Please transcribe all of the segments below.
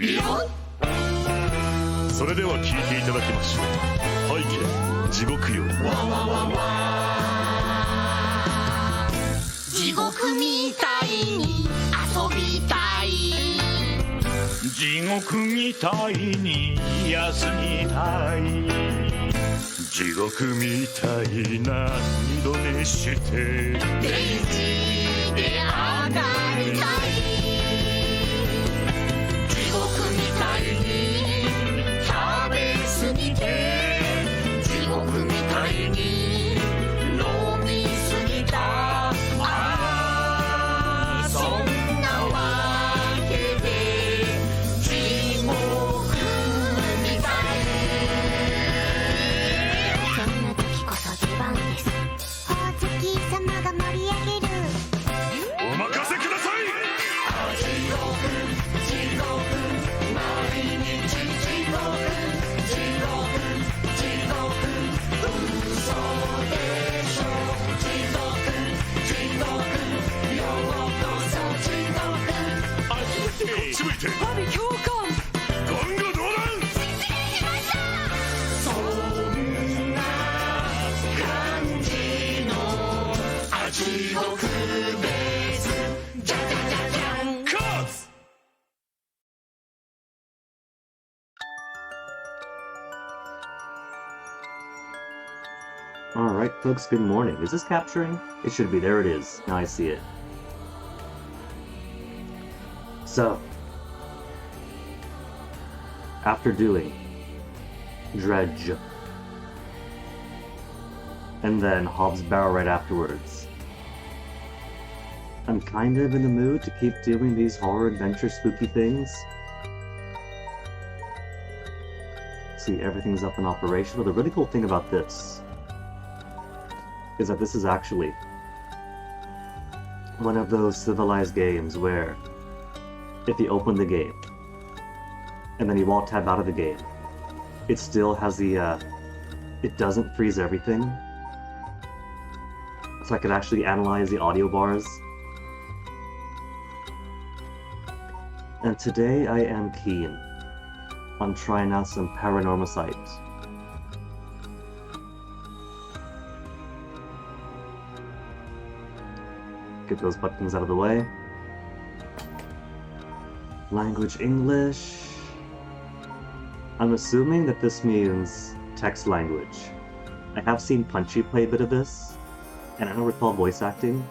いやそれでは聞いていただきましょう。背景地獄よ。地獄みたいに遊びたい。地獄みたいに休みたい。地獄みたいな二度寝してデイジーで上がりたい。地獄みたいに食べ過ぎて。地獄みたいに飲み過ぎた。ああそんなわけで地獄みたい。そんな時こそ出番です。ほおずき様が盛り上げる。お任せください。地獄地獄毎日地獄地獄地獄嘘でしょ。地獄地獄ようこそ地獄。こっち向いて。阿部教官。言語道断。失礼しました。そんな感じの地獄ですじゃじゃじゃじゃん。カーツ。Alright, folks, good morning. Is this capturing? It should be. There it is. Now I see it. So, after doing Dredge, and then Hobbs Barrow right afterwards, I'm kind of in the mood to keep doing these horror adventure spooky things. See, everything's up and operational. The really cool thing about this is that this is actually one of those civilized games where if you open the game and then you alt tab out of the game, it still has the it doesn't freeze everything, so I could actually analyze the audio bars. And today I am keen on trying out some Paranormasight. Get those buttons out of the way. Language English. I'm assuming that this means text language. I have seen Punchy play a bit of this, and I don't recall voice acting.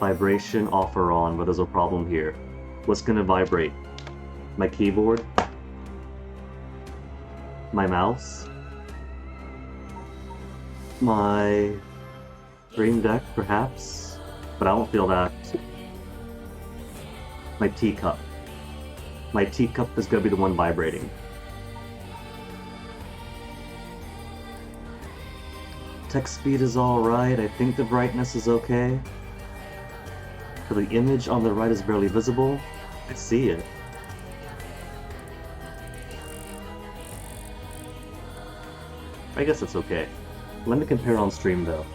Vibration off or on, but there's a problem here. What's gonna vibrate? My keyboard? My mouse? My Stream Deck, perhaps? But I don't feel that. My teacup. My teacup is gonna be the one vibrating. Text speed is alright. I think the brightness is okay. So the image on the right is barely visible. I see it. I guess it's okay. Let me compare on stream though,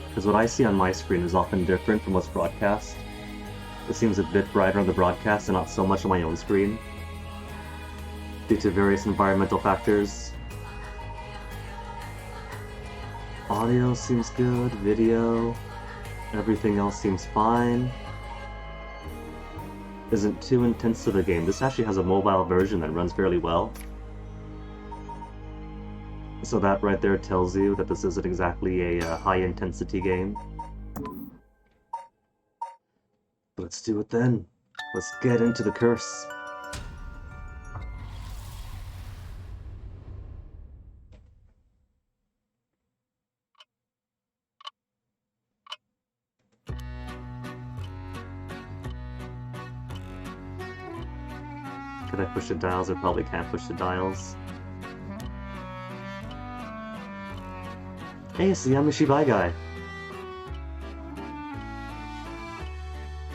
because what I see on my screen is often different from what's broadcast. It seems a bit brighter on the broadcast and not so much on my own screen, due to various environmental factors. Audio seems good, video, everything else seems fine. Isn't too intense to the game. This actually has a mobile version that runs fairly well. So that right there tells you that this isn't exactly a high-intensity game. Let's do it then. Let's get into the curse. Could I push the dials? I probably can't push the dials. Hey, it's the Yamishibai guy.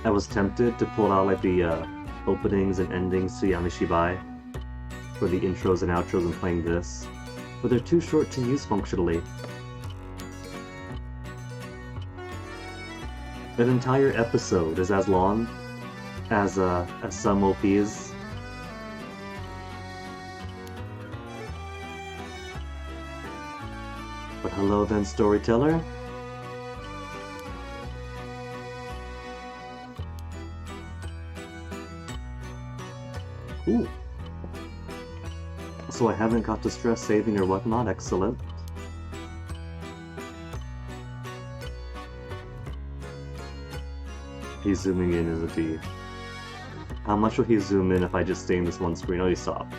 I was tempted to pull out like the openings and endings to Yamishibai for the intros and outros and playing this, but they're too short to use functionally. An entire episode is as long as some OPs Hello then, storyteller. Ooh. So I haven't got to stress saving or whatnot, excellent. He's zooming in as a D. How much will he zoom in if I just stay in this one screen? Oh, he stopped.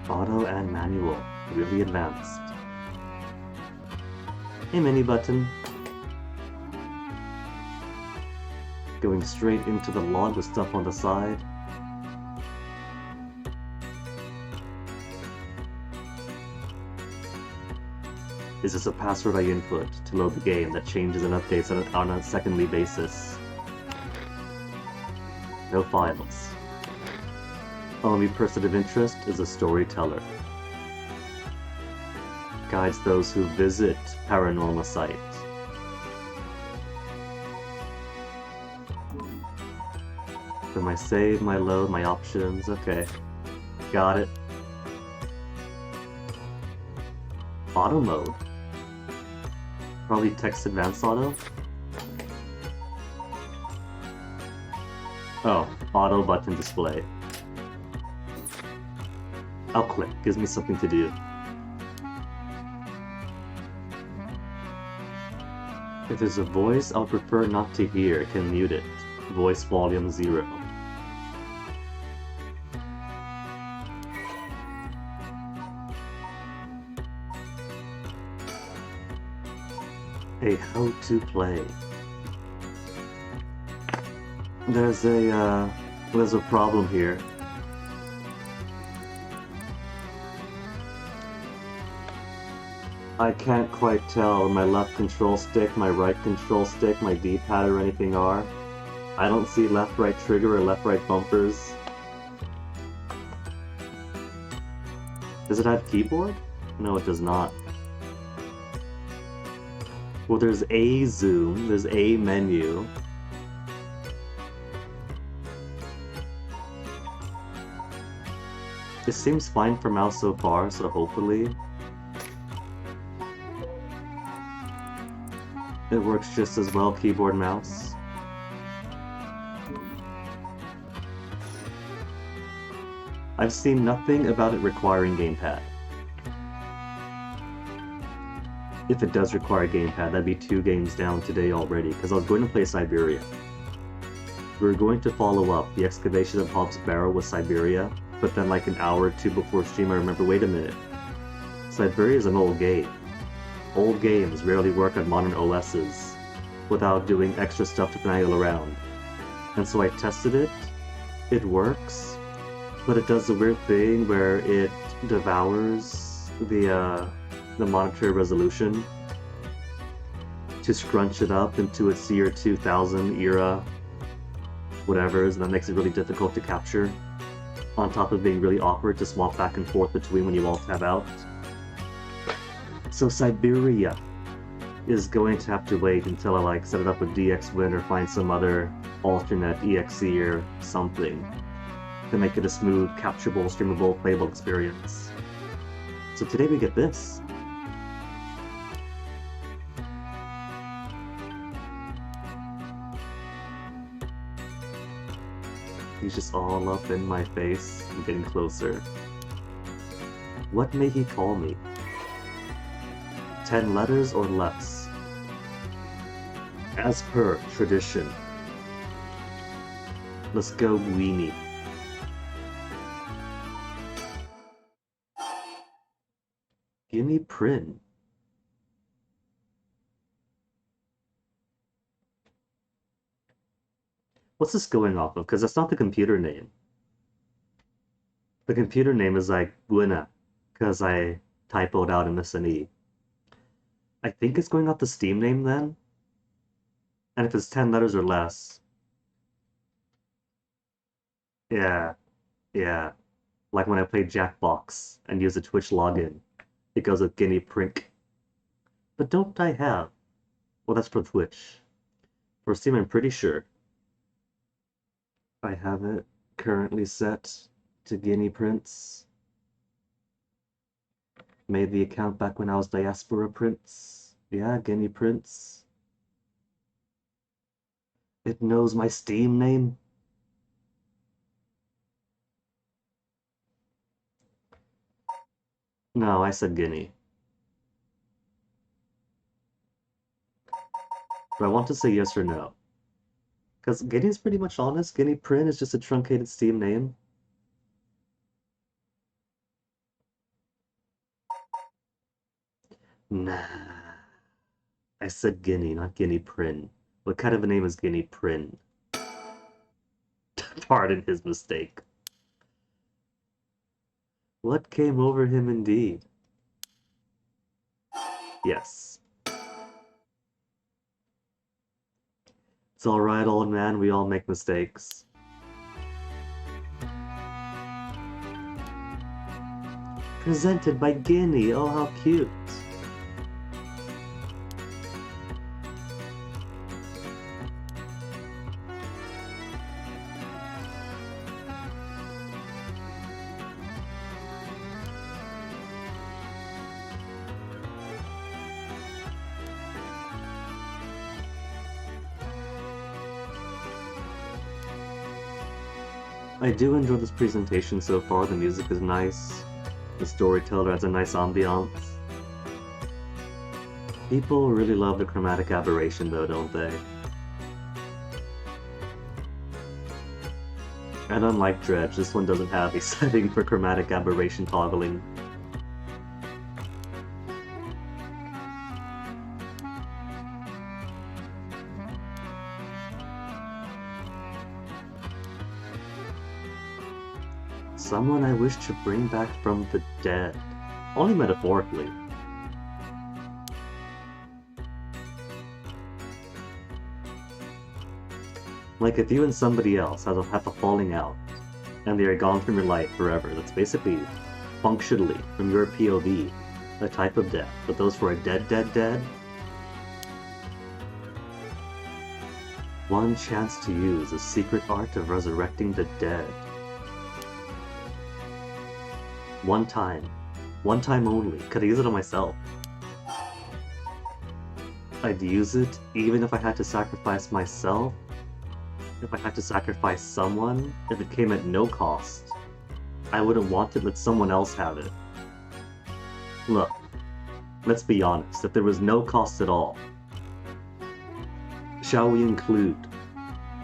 Auto and manual. Really advanced. Hey, mini button. Going straight into the log with stuff on the side. Is this a password I input to load the game that changes and updates on a secondly basis? No files. Only person of interest is a storyteller. Guides those who visit Paranormasight. For my save, my load, my options, okay. Got it. Auto mode. Probably text advanced auto? Oh, auto button display. I'll click, gives me something to do. If there's a voice I'll prefer not to hear, can mute it. Voice volume 0. A how to play. There's a problem here. I can't quite tell where my left control stick, my right control stick, my D-pad or anything are. I don't see left-right trigger or left-right bumpers. Does it have keyboard? No, it does not. Well, there's a zoom, there's a menu. It seems fine for mouse so far, so hopefully it works just as well keyboard mouse. I've seen nothing about it requiring gamepad. If it does require a gamepad, that'd be 2 games down today already, because I was going to play Siberia. We were going to follow up the excavation of Hobbs Barrow with Siberia, but then like an hour or 2 before stream I remember, wait a minute. Siberia is an old game. Old games rarely work on modern OSs without doing extra stuff to finagle around. And so I tested it, it works, but it does the weird thing where it devours the monitor resolution to scrunch it up into its year 2000 era whatever, and that makes it really difficult to capture, on top of being really awkward to swap back and forth between when you all tab out. So Siberia is going to have to wait until I like set it up with DXWin or find some other alternate EXE or something to make it a smooth, capturable, streamable, playable experience. So today we get this. He's just all up in my face and getting closer. What may he call me? 10 letters or less? As per tradition. Let's go weenie. Gimme Prin. What's this going off of? Because that's not the computer name. The computer name is like Gwynna, because I typoed out an S and E. I think it's going off the Steam name then. And if it's 10 letters or less. Yeah. Like when I played Jackbox and use a Twitch login, it goes with Guinea Prink. But don't I have? Well, that's for Twitch. For Steam, I'm pretty sure I have it currently set to Guinea Prince. Made the account back when I was Diaspora Prince. Yeah, Guinea Prince. It knows my Steam name. No, I said Guinea. But I want to say yes or no. Because Guinea's pretty much honest. Guinea Prin is just a truncated Steam name. Nah. I said Guinea, not Guinea Prin. What kind of a name is Guinea Prin? Pardon his mistake. What came over him indeed? Yes. It's alright, old man, we all make mistakes. Presented by Guinea, oh how cute. I do enjoy this presentation so far. The music is nice. The storyteller has a nice ambiance. People really love the chromatic aberration though, don't they? And unlike Dredge, this one doesn't have a setting for chromatic aberration toggling. Someone I wish to bring back from the dead. Only metaphorically. Like if you and somebody else have a falling out, and they are gone from your life forever, that's basically, functionally, from your POV, a type of death. But those who are dead. One chance to use the secret art of resurrecting the dead. One time only. Could I use it on myself? I'd use it even if I had to sacrifice myself, if I had to sacrifice someone, if it came at no cost. I wouldn't want to let someone else have it. Look, let's be honest, if there was no cost at all, shall we include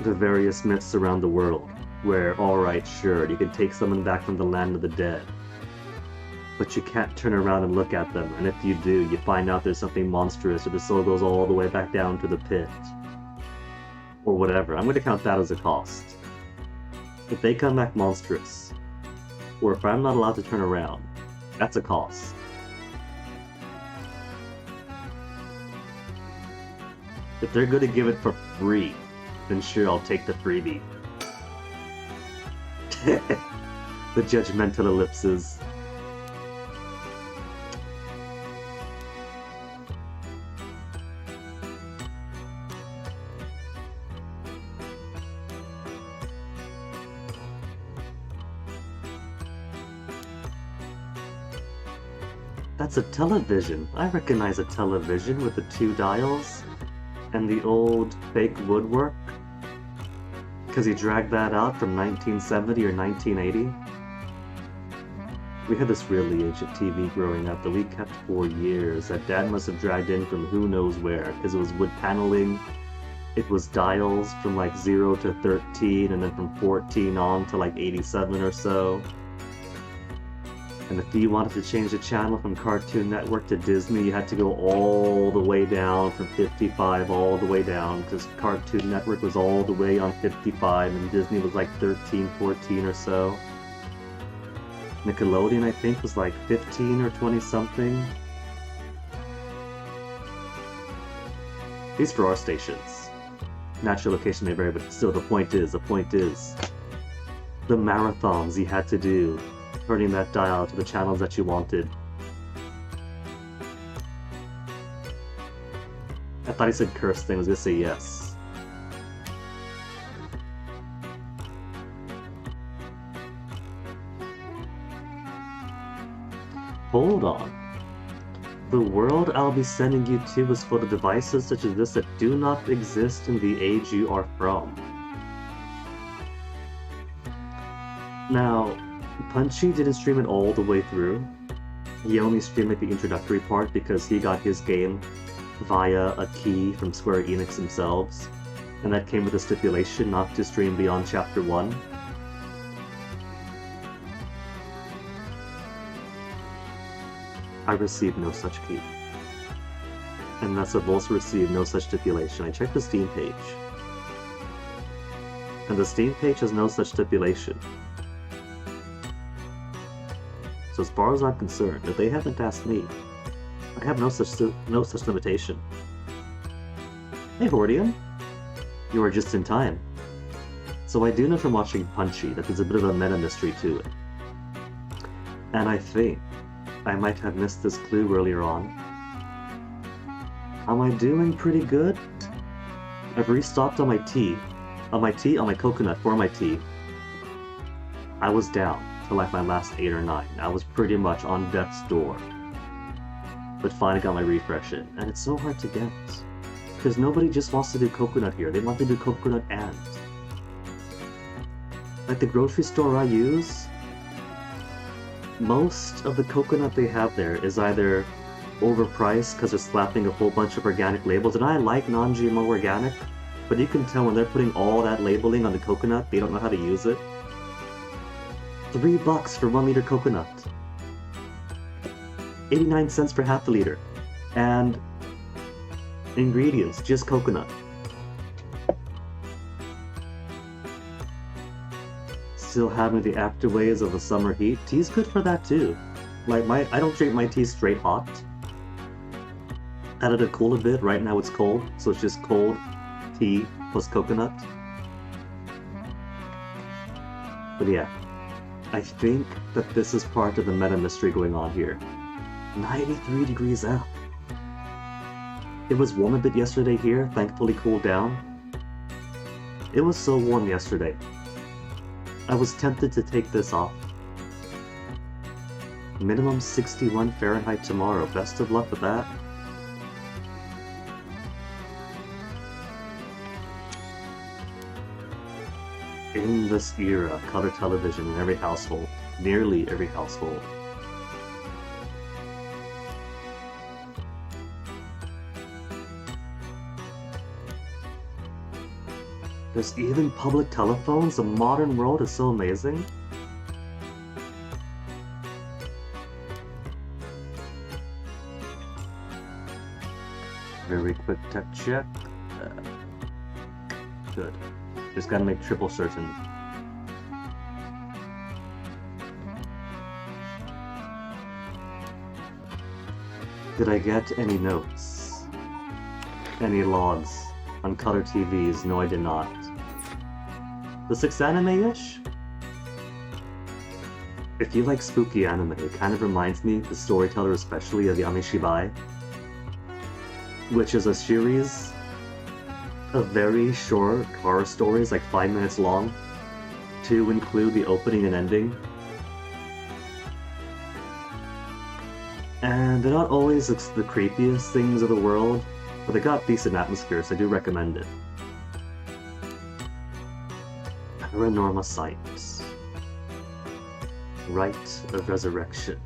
the various myths around the world where, alright, sure, you can take someone back from the land of the dead, but you can't turn around and look at them, and if you do, you find out there's something monstrous, or the soul goes all the way back down to the pit. Or whatever. I'm going to count that as a cost. If they come back monstrous, or if I'm not allowed to turn around, that's a cost. If they're going to give it for free, then sure, I'll take the freebie. The judgmental ellipses. That's a television. I recognize a television with the 2 dials and the old fake woodwork. Because he dragged that out from 1970 or 1980. We had this really ancient TV growing up that we kept for years that Dad must have dragged in from who knows where, because it was wood paneling, it was dials from like 0 to 13, and then from 14 on to like 87 or so. And if you wanted to change the channel from Cartoon Network to Disney, you had to go all the way down from 55 all the way down, because Cartoon Network was all the way on 55 and Disney was like 13, 14 or so. Nickelodeon, I think, was like 15 or 20 something. These for our stations. Natural location may vary, but still the point is, the marathons you had to do, turning that dial to the channels that you wanted. I thought he said curse thing, I was gonna say yes. Hold on. The world I'll be sending you to is full of devices such as this that do not exist in the age you are from. Now, Punchy didn't stream it all the way through. He only streamed like the introductory part because he got his game via a key from Square Enix themselves, and that came with a stipulation not to stream beyond Chapter 1. I received no such key. And thus I've also received no such stipulation. I checked the Steam page. And the Steam page has no such stipulation. So as far as I'm concerned, if they haven't asked me, I have no such limitation. Hey Hordian, you are just in time. So I do know from watching Punchy that there's a bit of a meta mystery to it. And I think I might have missed this clue earlier on. Am I doing pretty good? I've restocked on my tea. On my coconut for my tea. I was down to like my last 8 or 9. I was pretty much on death's door. But finally got my refresh in, and it's so hard to get. Because nobody just wants to do coconut here, they want to do coconut and. Like the grocery store I use, most of the coconut they have there is either overpriced because they're slapping a whole bunch of organic labels, and I like non-GMO organic, but you can tell when they're putting all that labeling on the coconut, they don't know how to use it. $3 for 1 liter coconut. 89 cents for half a liter. And ingredients, just coconut. Still having the afterwaves of the summer heat. Tea's good for that too. Like I don't drink my tea straight hot. Added it cool a bit. Right now it's cold, so it's just cold tea plus coconut. But yeah, I think that this is part of the meta mystery going on here. 93 degrees out. It was warm a bit yesterday here, thankfully cooled down. It was so warm yesterday. I was tempted to take this off. Minimum 61 Fahrenheit tomorrow. Best of luck with that. In this era, color television in every household. Nearly every household. There's even public telephones. The modern world is so amazing. Very quick tech check. Good. Just gotta make triple certain. Did I get any notes? Any logs on color TVs? No, I did not. The 6 anime-ish? If you like spooky anime, it kind of reminds me, the storyteller especially, of Yamishibai, which is a series of very short horror stories, like 5 minutes long, to include the opening and ending. And they're not always the creepiest things of the world, but they got decent atmosphere, so I do recommend it. Paranormasight. Rite of Resurrection.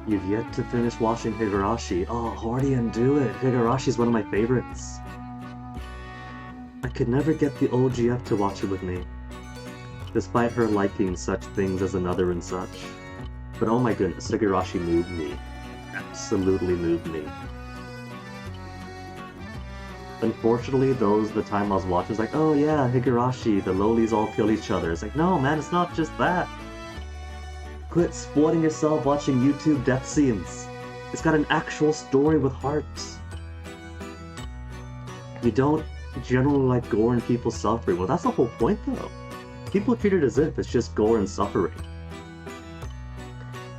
You've yet to finish watching Higurashi. Oh, Hordian, do it! Higurashi's one of my favorites. I could never get the OGF to watch it with me, despite her liking such things as Another and such. But oh my goodness, Higurashi moved me. Absolutely moved me. Unfortunately, the time I was watching was like, oh yeah, Higurashi, the lolis all kill each other. It's like, no man, it's not just that. Quit spoiling yourself watching YouTube death scenes. It's got an actual story with heart. You don't generally like gore and people suffering. Well, that's the whole point though. people treat it as if it's just gore and suffering.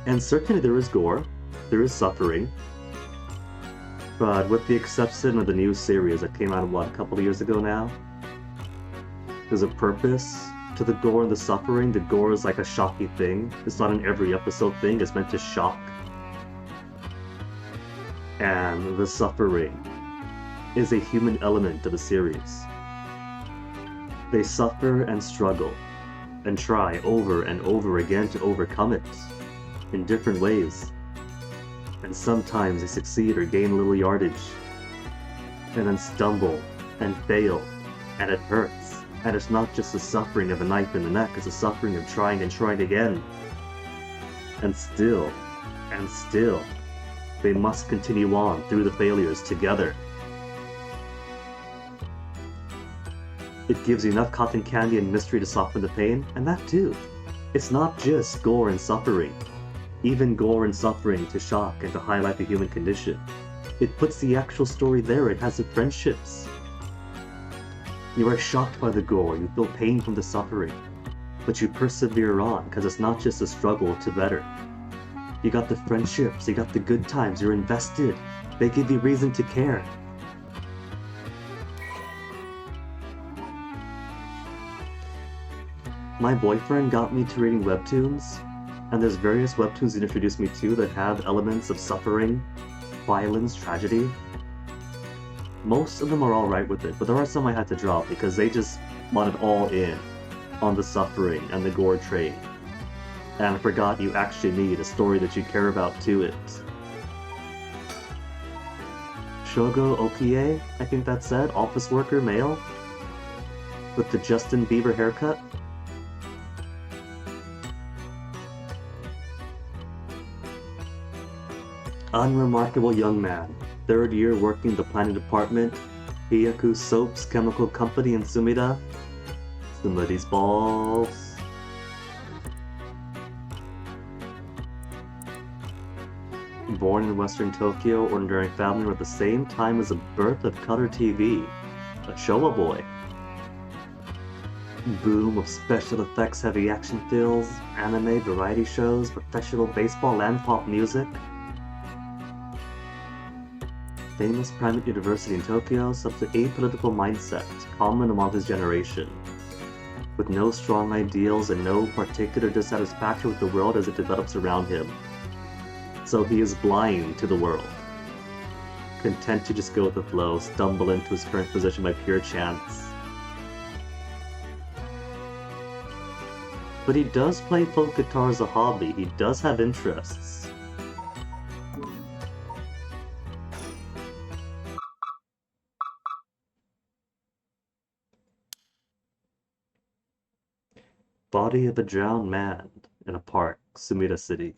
And certainly there is gore, there is suffering, but with the exception of the new series that came out, what, a couple of years ago now? There's a purpose to the gore and the suffering. The gore is like a shocky thing. It's not an every episode thing, it's meant to shock. And the suffering is a human element of the series. They suffer and struggle and try over and over again to overcome it in different ways. And sometimes they succeed or gain a little yardage, and then stumble and fail, and it hurts. And it's not just the suffering of a knife in the neck, it's the suffering of trying and trying again. And still, they must continue on through the failures together. It gives you enough cotton candy and mystery to soften the pain, and that too. It's not just gore and suffering. Even gore and suffering to shock and to highlight the human condition. It puts the actual story there, it has the friendships. You are shocked by the gore, you feel pain from the suffering, but you persevere on because it's not just a struggle to better. You got the friendships, you got the good times, you're invested. They give you reason to care. My boyfriend got me to reading webtoons, and there's various webtoons he introduced me to that have elements of suffering, violence, tragedy. Most of them are alright with it, but there are some I had to drop because they just wanted all in on the suffering and the gore train. And I forgot you actually need a story that you care about to it. Shogo Okie, I think that said, office worker, male, with the Justin Bieber haircut. Unremarkable young man, third year working the planning department, Hiyaku Soaps Chemical Company in Sumida. Somebody's balls. Born in Western Tokyo, ordinary family were at the same time as the birth of color TV, a Showa boy. Boom of special effects, heavy action films, anime, variety shows, professional baseball, and pop music. Famous private university in Tokyo, such an apolitical mindset common among his generation, with no strong ideals and no particular dissatisfaction with the world as it develops around him. So he is blind to the world, content to just go with the flow, stumble into his current position by pure chance. But he does play folk guitar as a hobby, he does have interests. Body of a drowned man in a park, Sumida City.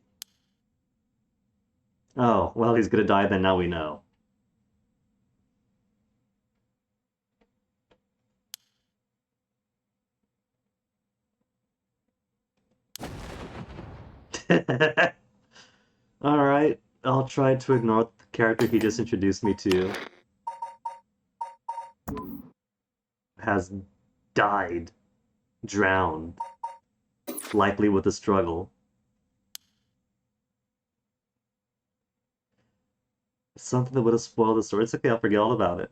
Oh, well, he's gonna die then, now we know. Alright, I'll try to ignore the character he just introduced me to. Has died, drowned, likely with a struggle. Something that would have spoiled the story. It's okay, I'll forget all about it.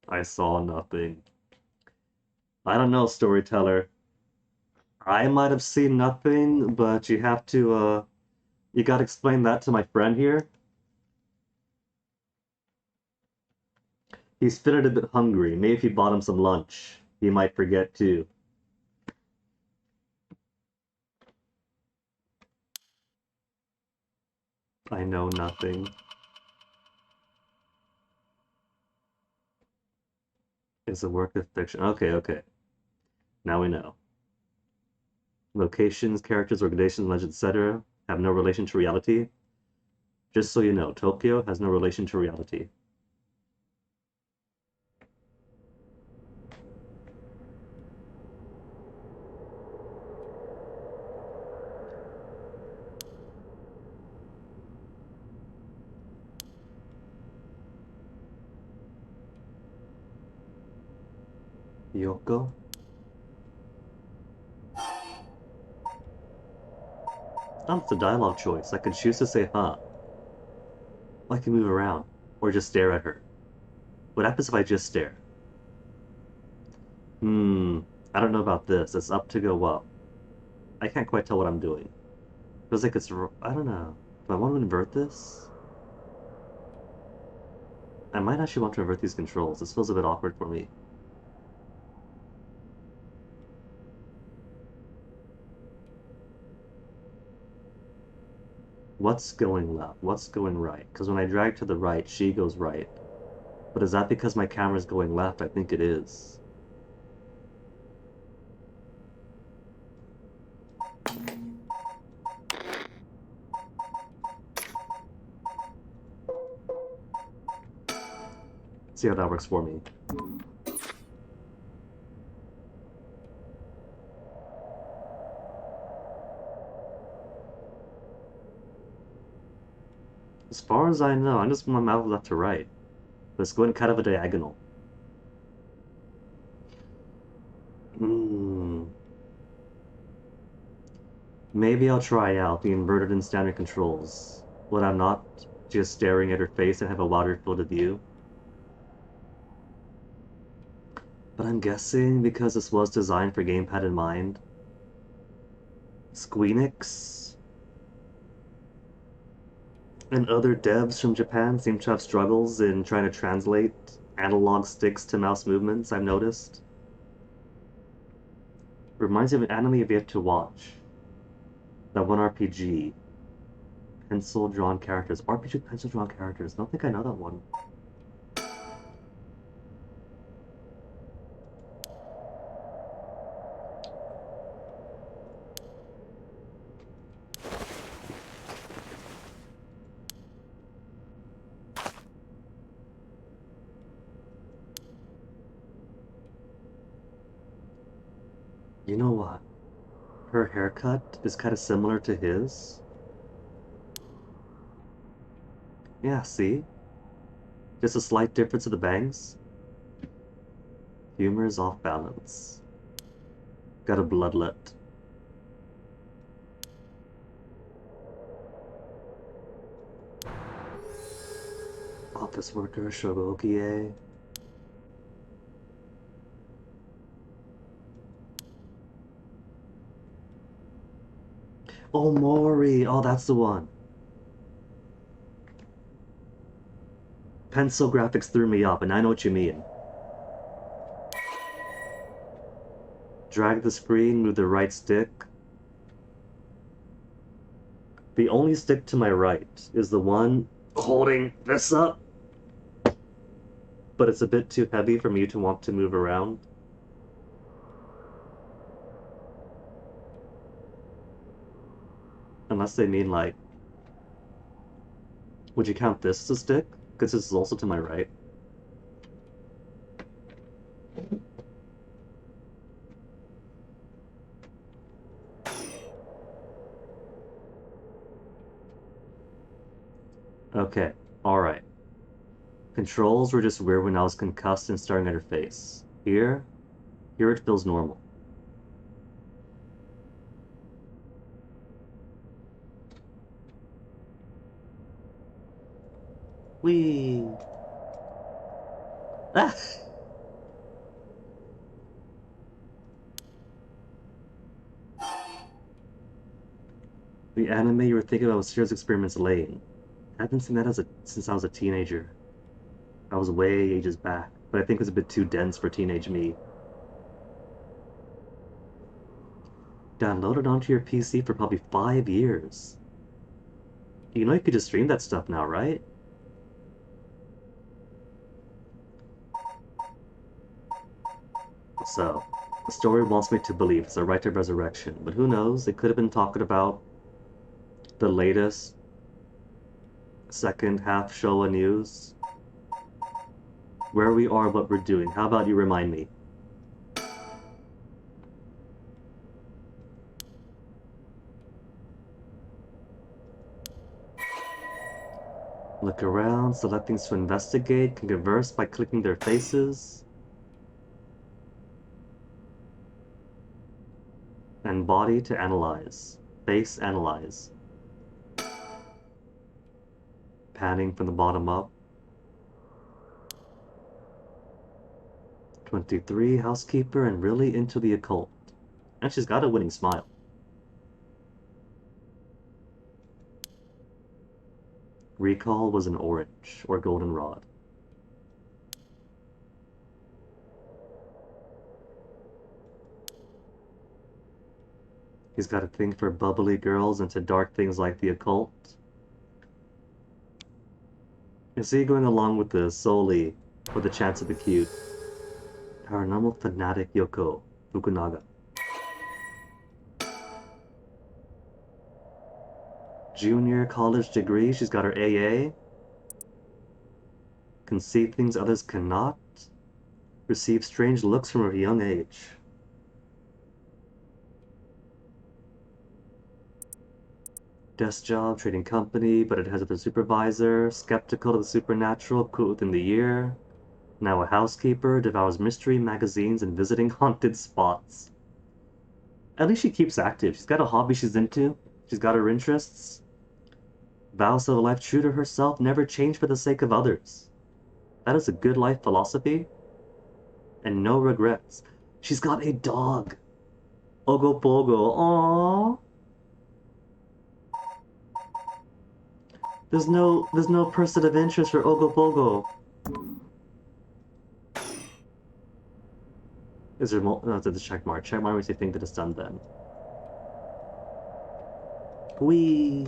I saw nothing. I don't know, storyteller. I might have seen nothing, but you have to, you gotta explain that to my friend here. He's feeling a bit hungry. Maybe if you bought him some lunch, he might forget too. I know nothing. It's a work of fiction. Okay, okay. Now we know. Locations, characters, organizations, legends, etc. have no relation to reality. Just so you know, Tokyo has no relation to reality. Yoko? Oh, it's a dialogue choice. I could choose to say, huh. I can move around. Or just stare at her. What happens if I just stare? I don't know about this. It's up to go up. I can't quite tell what I'm doing. Feels like it's... I don't know. Do I want to invert this? I might actually want to invert these controls. This feels a bit awkward for me. What's going left? What's going right? Because when I drag to the right, she goes right. But is that because my camera's going left? I think it is. See how that works for me. As far as I know, I'm just moving my mouth left to right. But it's going kind of a diagonal. Maybe I'll try out the inverted and standard controls when I'm not just staring at her face and have a wider field of view. But I'm guessing because this was designed for gamepad in mind, Squeenix and other devs from Japan seem to have struggles in trying to translate analog sticks to mouse movements, I've noticed. Reminds me of an anime I've yet to watch. That one RPG. Pencil-drawn characters. RPG pencil-drawn characters. I don't think I know that one. You know what? Her haircut is kind of similar to his. Yeah, see? Just a slight difference of the bangs. Humor is off balance. Got a bloodlet. Office worker, Shogokie. Oh, Mori! Oh, that's the one. Pencil graphics threw me up, and I know what you mean. Drag the screen, move the right stick. The only stick to my right is the one holding this up. But it's a bit too heavy for me to want to move around. Unless they mean like... Would you count this as a stick? Because this is also to my right. Okay, alright. Controls were just weird when I was concussed and staring at her face. Here it feels normal. Whee! Ah! The anime you were thinking about was Serious Experiments Lane. I haven't seen that since I was a teenager. I was way ages back, but I think it was a bit too dense for teenage me. Downloaded onto your PC for probably 5 years. You know you could just stream that stuff now, right? So, the story wants me to believe it's a rite of resurrection, but who knows? It could have been talking about the latest second half Showa news. Where we are, what we're doing. How about you remind me? Look around, select things to investigate, can converse by clicking their faces. And body to analyze. Face analyze. Panning from the bottom up. 23, housekeeper, and really into the occult. And she's got a winning smile. Recall was an orange, or goldenrod. He's got a thing for bubbly girls into dark things like the occult. Is he going along with this solely for the chance of the cute? Paranormal fanatic Yoko Fukunaga. Junior college degree, she's got her AA. Can see things others cannot. Receive strange looks from her young age. Desk job, trading company, but it has a supervisor. Skeptical of the supernatural, quit within the year. Now a housekeeper, devours mystery magazines and visiting haunted spots. At least she keeps active. She's got a hobby she's into. She's got her interests. Vows to a life true to herself, never change for the sake of others. That is a good life philosophy. And no regrets. She's got a dog. Ogopogo. Aww. There's no person of interest for Ogopogo. Is there no, it's the check mark. Check mark makes you think that it's done then. Whee!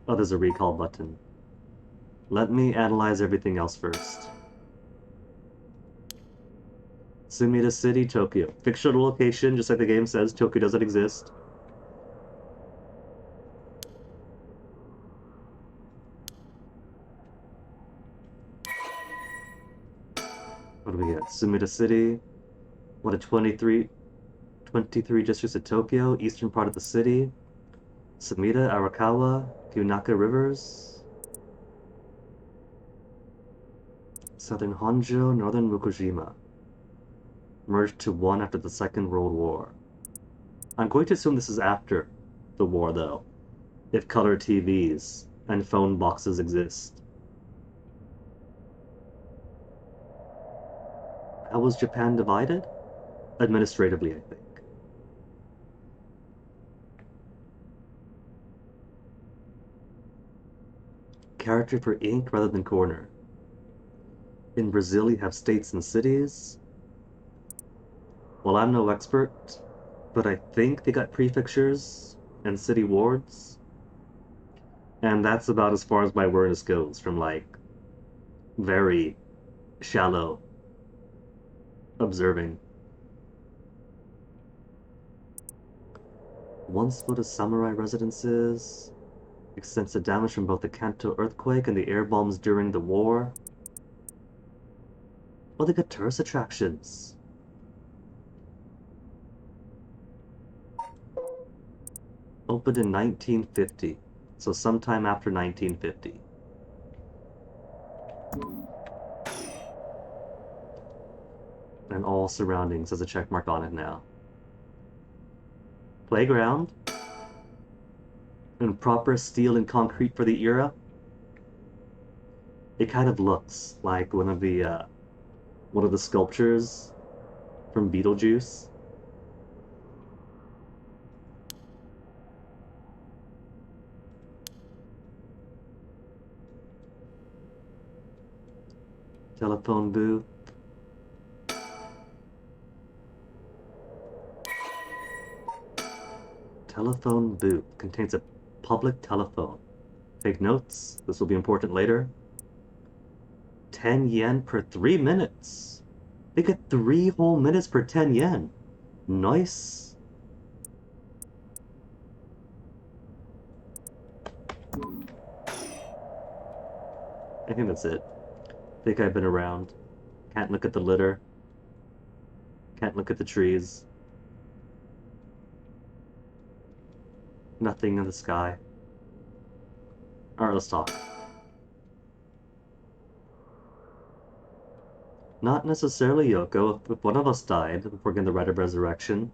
Oh, there's a recall button. Let me analyze everything else first. Sumida City, Tokyo. Fictional location, just like the game says, Tokyo doesn't exist. What do we get? Sumida City. What a 23 districts of Tokyo, eastern part of the city. Sumida, Arakawa, Gyunaka Rivers. Southern Honjo, northern Mukujima. Merged to one after the Second World War. I'm going to assume this is after the war, though, if color TVs and phone boxes exist. How was Japan divided? Administratively, I think. Character for ink rather than corner. In Brazil, you have states and cities. Well, I'm no expert, but I think they got prefectures and city wards. And that's about as far as my awareness goes, from like very shallow observing. Once put as samurai residences. Extensive damage from both the Kanto earthquake and the air bombs during the war. Well, they got tourist attractions. Opened in 1950, so sometime after 1950. And all surroundings has a check mark on it now. Playground. And proper steel and concrete for the era. It kind of looks like one of the sculptures from Beetlejuice. Telephone booth. Telephone booth contains a public telephone. Take notes, this will be important later. 10 yen per 3 minutes. They get 3 whole minutes per 10 yen. Nice. I think that's it. I think I've been around. Can't look at the litter. Can't look at the trees. Nothing in the sky. Alright, let's talk. Not necessarily, Yoko. If one of us died, if we're getting the right of resurrection.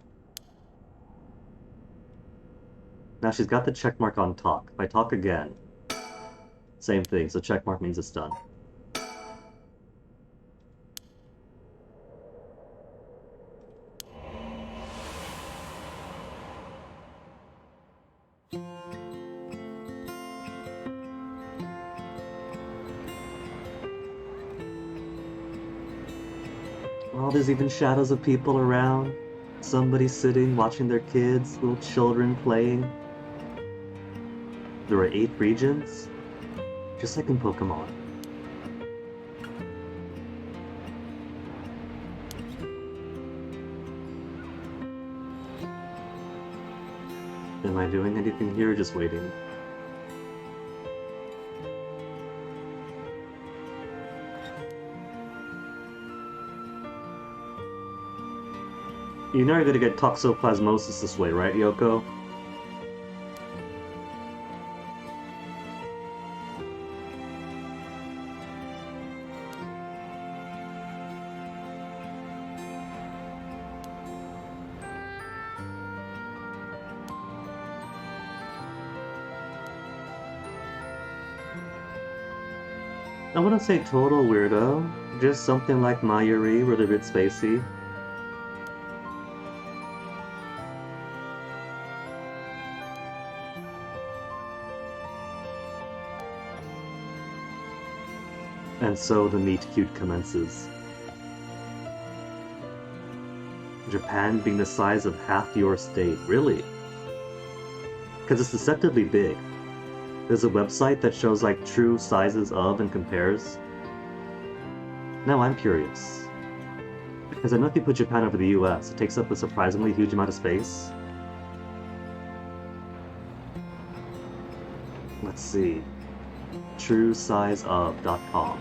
Now she's got the checkmark on talk. If I talk again, same thing, so checkmark means it's done. Oh, there's even shadows of people around. Somebody sitting, watching their kids, little children playing. There are 8 regions, just like in Pokemon. Am I doing anything here or just waiting? You know you're gonna get toxoplasmosis this way, right, Yoko? I wouldn't say total weirdo, just something like Mayuri, where they're a bit spacey. And so the meet-cute commences. Japan being the size of half your state, really? Because it's deceptively big. There's a website that shows like true sizes of and compares. Now I'm curious. Because I know if you put Japan over the US, it takes up a surprisingly huge amount of space. Let's see. TrueSizeOf.com.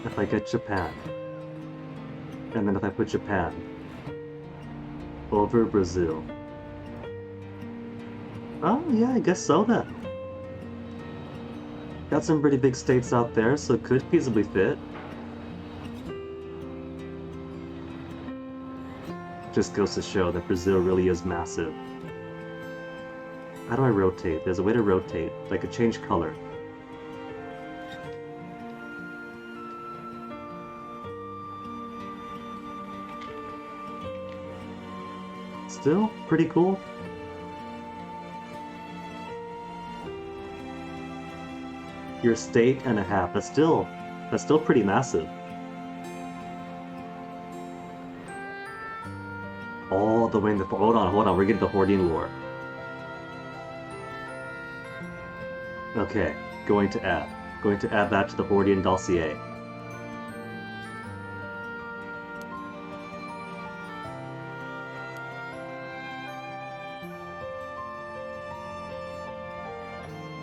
If I get Japan, and then if I put Japan over Brazil. Oh, yeah, I guess so then. Got some pretty big states out there, so it could feasibly fit. Just goes to show that Brazil really is massive. How do I rotate? There's a way to rotate. I could change color. Still pretty cool. Your state and a half. That's still pretty massive. All the way in the hold on, we're getting the Hordian lore. Okay, going to add that to the Hordian dossier.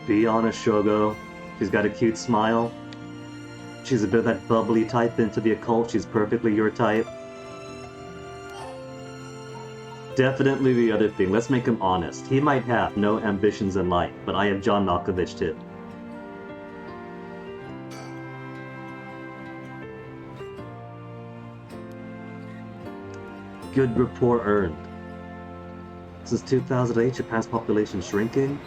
Be honest, Shogo. She's got a cute smile. She's a bit of that bubbly type into the occult. She's perfectly your type. Definitely the other thing. Let's make him honest. He might have no ambitions in life, but I have John Malkovich too. Good rapport earned. Since 2008, Japan's population shrinking.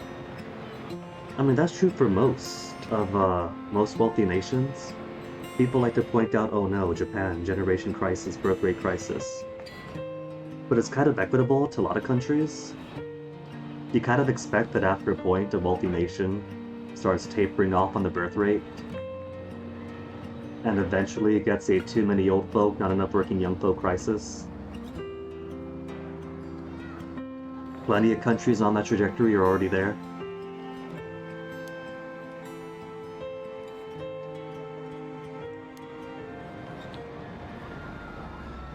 I mean, that's true for most wealthy nations. People like to point out, oh no, Japan, generation crisis, birth rate crisis. But it's kind of equitable to a lot of countries. You kind of expect that after a point, a wealthy nation starts tapering off on the birth rate. And eventually it gets a too many old folk, not enough working young folk crisis. Plenty of countries on that trajectory are already there.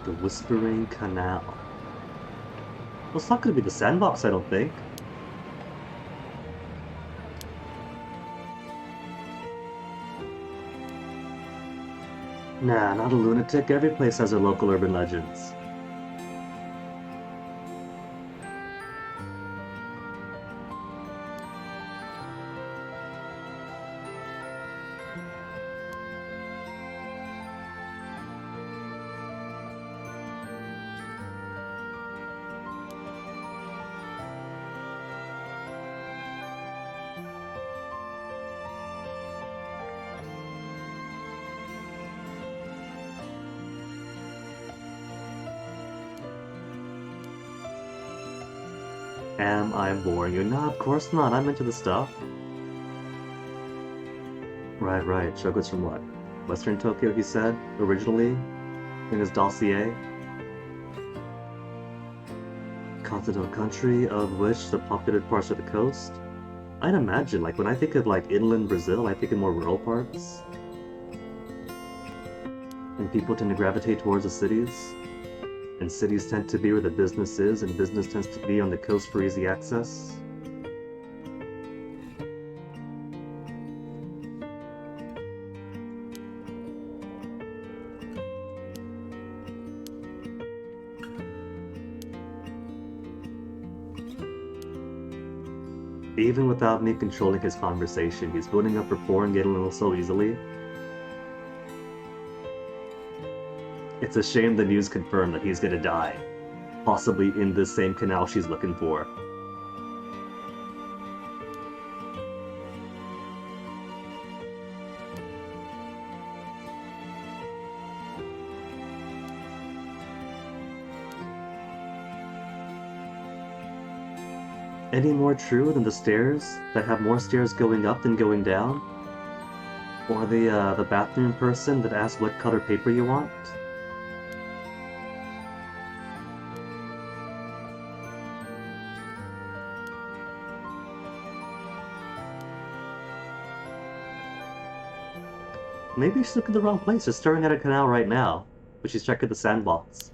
The Whispering Canal. Well, it's not going to be the sandbox, I don't think. Nah, not a lunatic. Every place has their local urban legends. Am I boring you? No, of course not. I'm into the stuff. Right. Shogun's from what? Western Tokyo, he said, originally, in his dossier. Continental country, of which the populated parts are the coast. I'd imagine, like, when I think of, like, inland Brazil, I think of more rural parts. And people tend to gravitate towards the cities. And cities tend to be where the business is, and business tends to be on the coast for easy access. Even without me controlling his conversation, he's building up rapport and getting along so easily. It's a shame the news confirmed that he's gonna die. Possibly in this same canal she's looking for. Any more true than the stairs that have more stairs going up than going down? Or the bathroom person that asks what color paper you want? Maybe she's looking in the wrong place. She's staring at a canal right now, but she's checking the sandbox.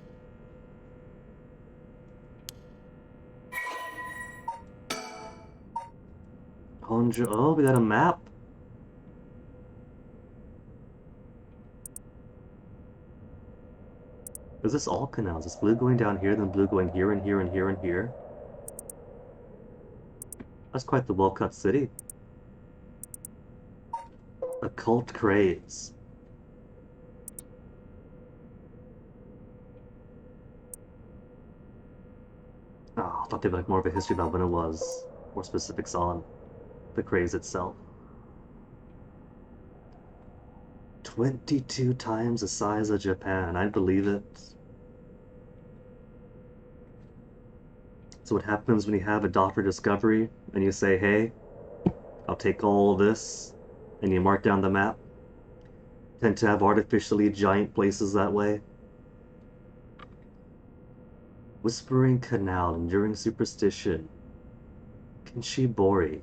Honjo. Oh, we got a map. Is this all canals? Is blue going down here, then blue going here and here and here and here? That's quite the well-cut city. Occult craze. Oh, I thought they'd like more of a history about when it was. More specifics on the craze itself. 22 times the size of Japan. I believe it. So what happens when you have a doctor discovery and you say, hey, I'll take all this, and you mark down the map? Tend to have artificially giant places that way. Whispering Canal, enduring superstition. Kinshibori.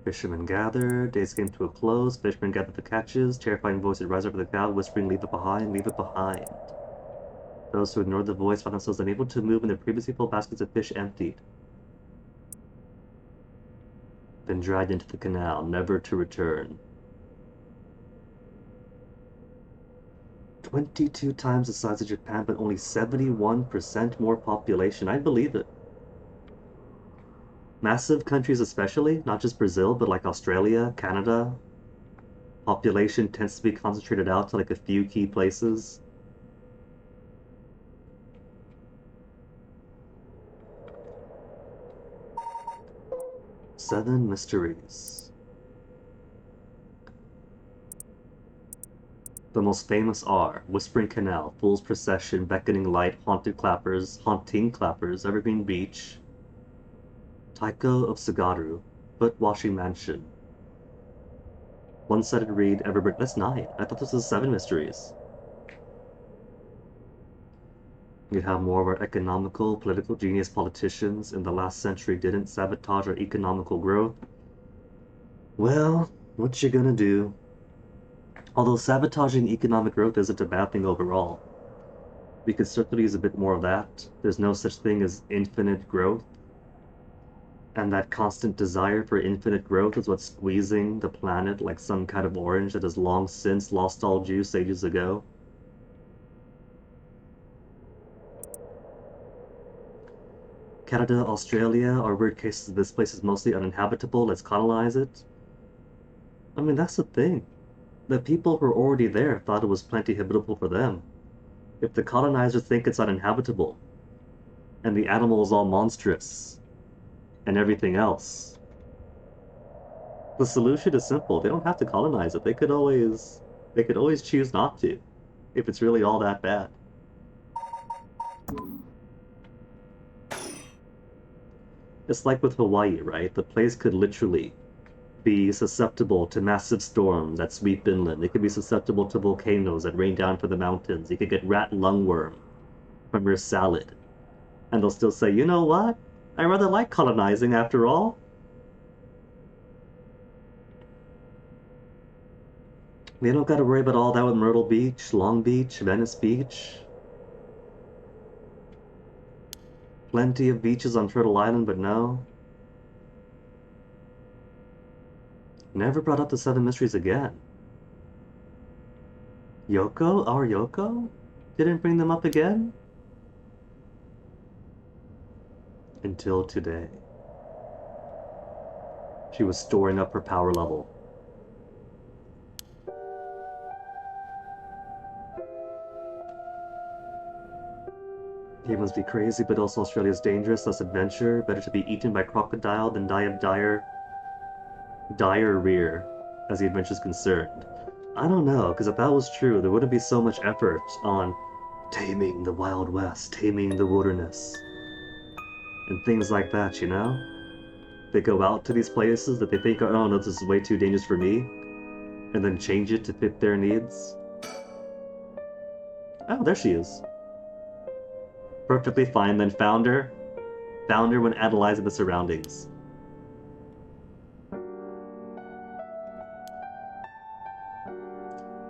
Fishermen gather, days came to a close, fishermen gather the catches, terrifying voices rise over the crowd, whispering, leave it behind, leave it behind. Those who ignored the voice found themselves unable to move and their previously full baskets of fish emptied. Then dragged into the canal, never to return. 22 times the size of Japan, but only 71% more population. I believe it. Massive countries especially, not just Brazil, but like Australia, Canada. Population tends to be concentrated out to like a few key places. Seven Mysteries. The most famous are Whispering Canal, Fool's Procession, Beckoning Light, Haunting Clappers, Evergreen Beach, Taiko of Sagaru, Foot Washing Mansion. One-sided read, Everbird. That's 9. I thought this was 7 mysteries. You have more of our economical, political genius politicians in the last century didn't sabotage our economical growth. Well, what you gonna do? Although sabotaging economic growth isn't a bad thing overall. We could certainly use a bit more of that. There's no such thing as infinite growth. And that constant desire for infinite growth is what's squeezing the planet like some kind of orange that has long since lost all juice ages ago. Canada, Australia are weird cases. This place is mostly uninhabitable. Let's colonize it. I mean, that's the thing. The people who were already there thought it was plenty habitable for them. If the colonizers think it's uninhabitable, and the animal is all monstrous, and everything else, the solution is simple. They don't have to colonize it. They could always choose not to, if it's really all that bad. It's like with Hawaii, right? The place could literally be susceptible to massive storms that sweep inland. It could be susceptible to volcanoes that rain down from the mountains. You could get rat lungworm from your salad. And they'll still say, you know what? I rather like colonizing after all. They don't gotta worry about all that with Myrtle Beach, Long Beach, Venice Beach. Plenty of beaches on Turtle Island, but no. Never brought up the Seven Mysteries again. Yoko? Our Yoko? Didn't bring them up again? Until today. She was storing up her power level. He must be crazy, but also Australia's dangerous, less adventure. Better to be eaten by crocodile than die of diarrhea, as the adventure's concerned. I don't know, because if that was true, there wouldn't be so much effort on taming the Wild West, taming the wilderness, and things like that, you know? They go out to these places that they think, oh no, this is way too dangerous for me, and then change it to fit their needs. Oh, there she is. Perfectly fine, then found her when analyzing the surroundings.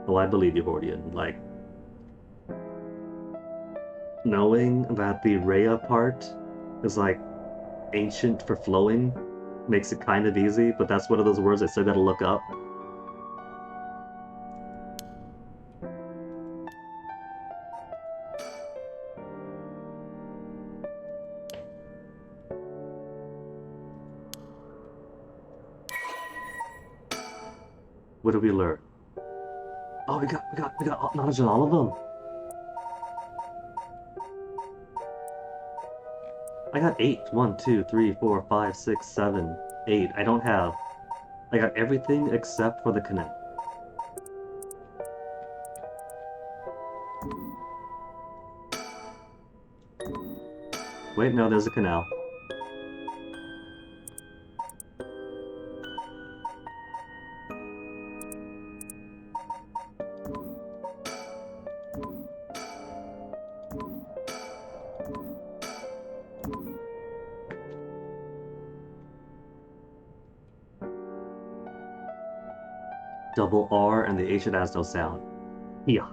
Oh, I believe you, Hordian. Like, knowing that the Rhea part is like ancient for flowing makes it kind of easy, but that's one of those words I still gotta look up. What did we learn? Oh, we got knowledge on all of them. I got 8. 1, 2, 3, 4, 5, 6, 7, 8. I don't have. I got everything except for the canal. Wait, no, there's a canal. Double R and the H it has no sound. Yeah.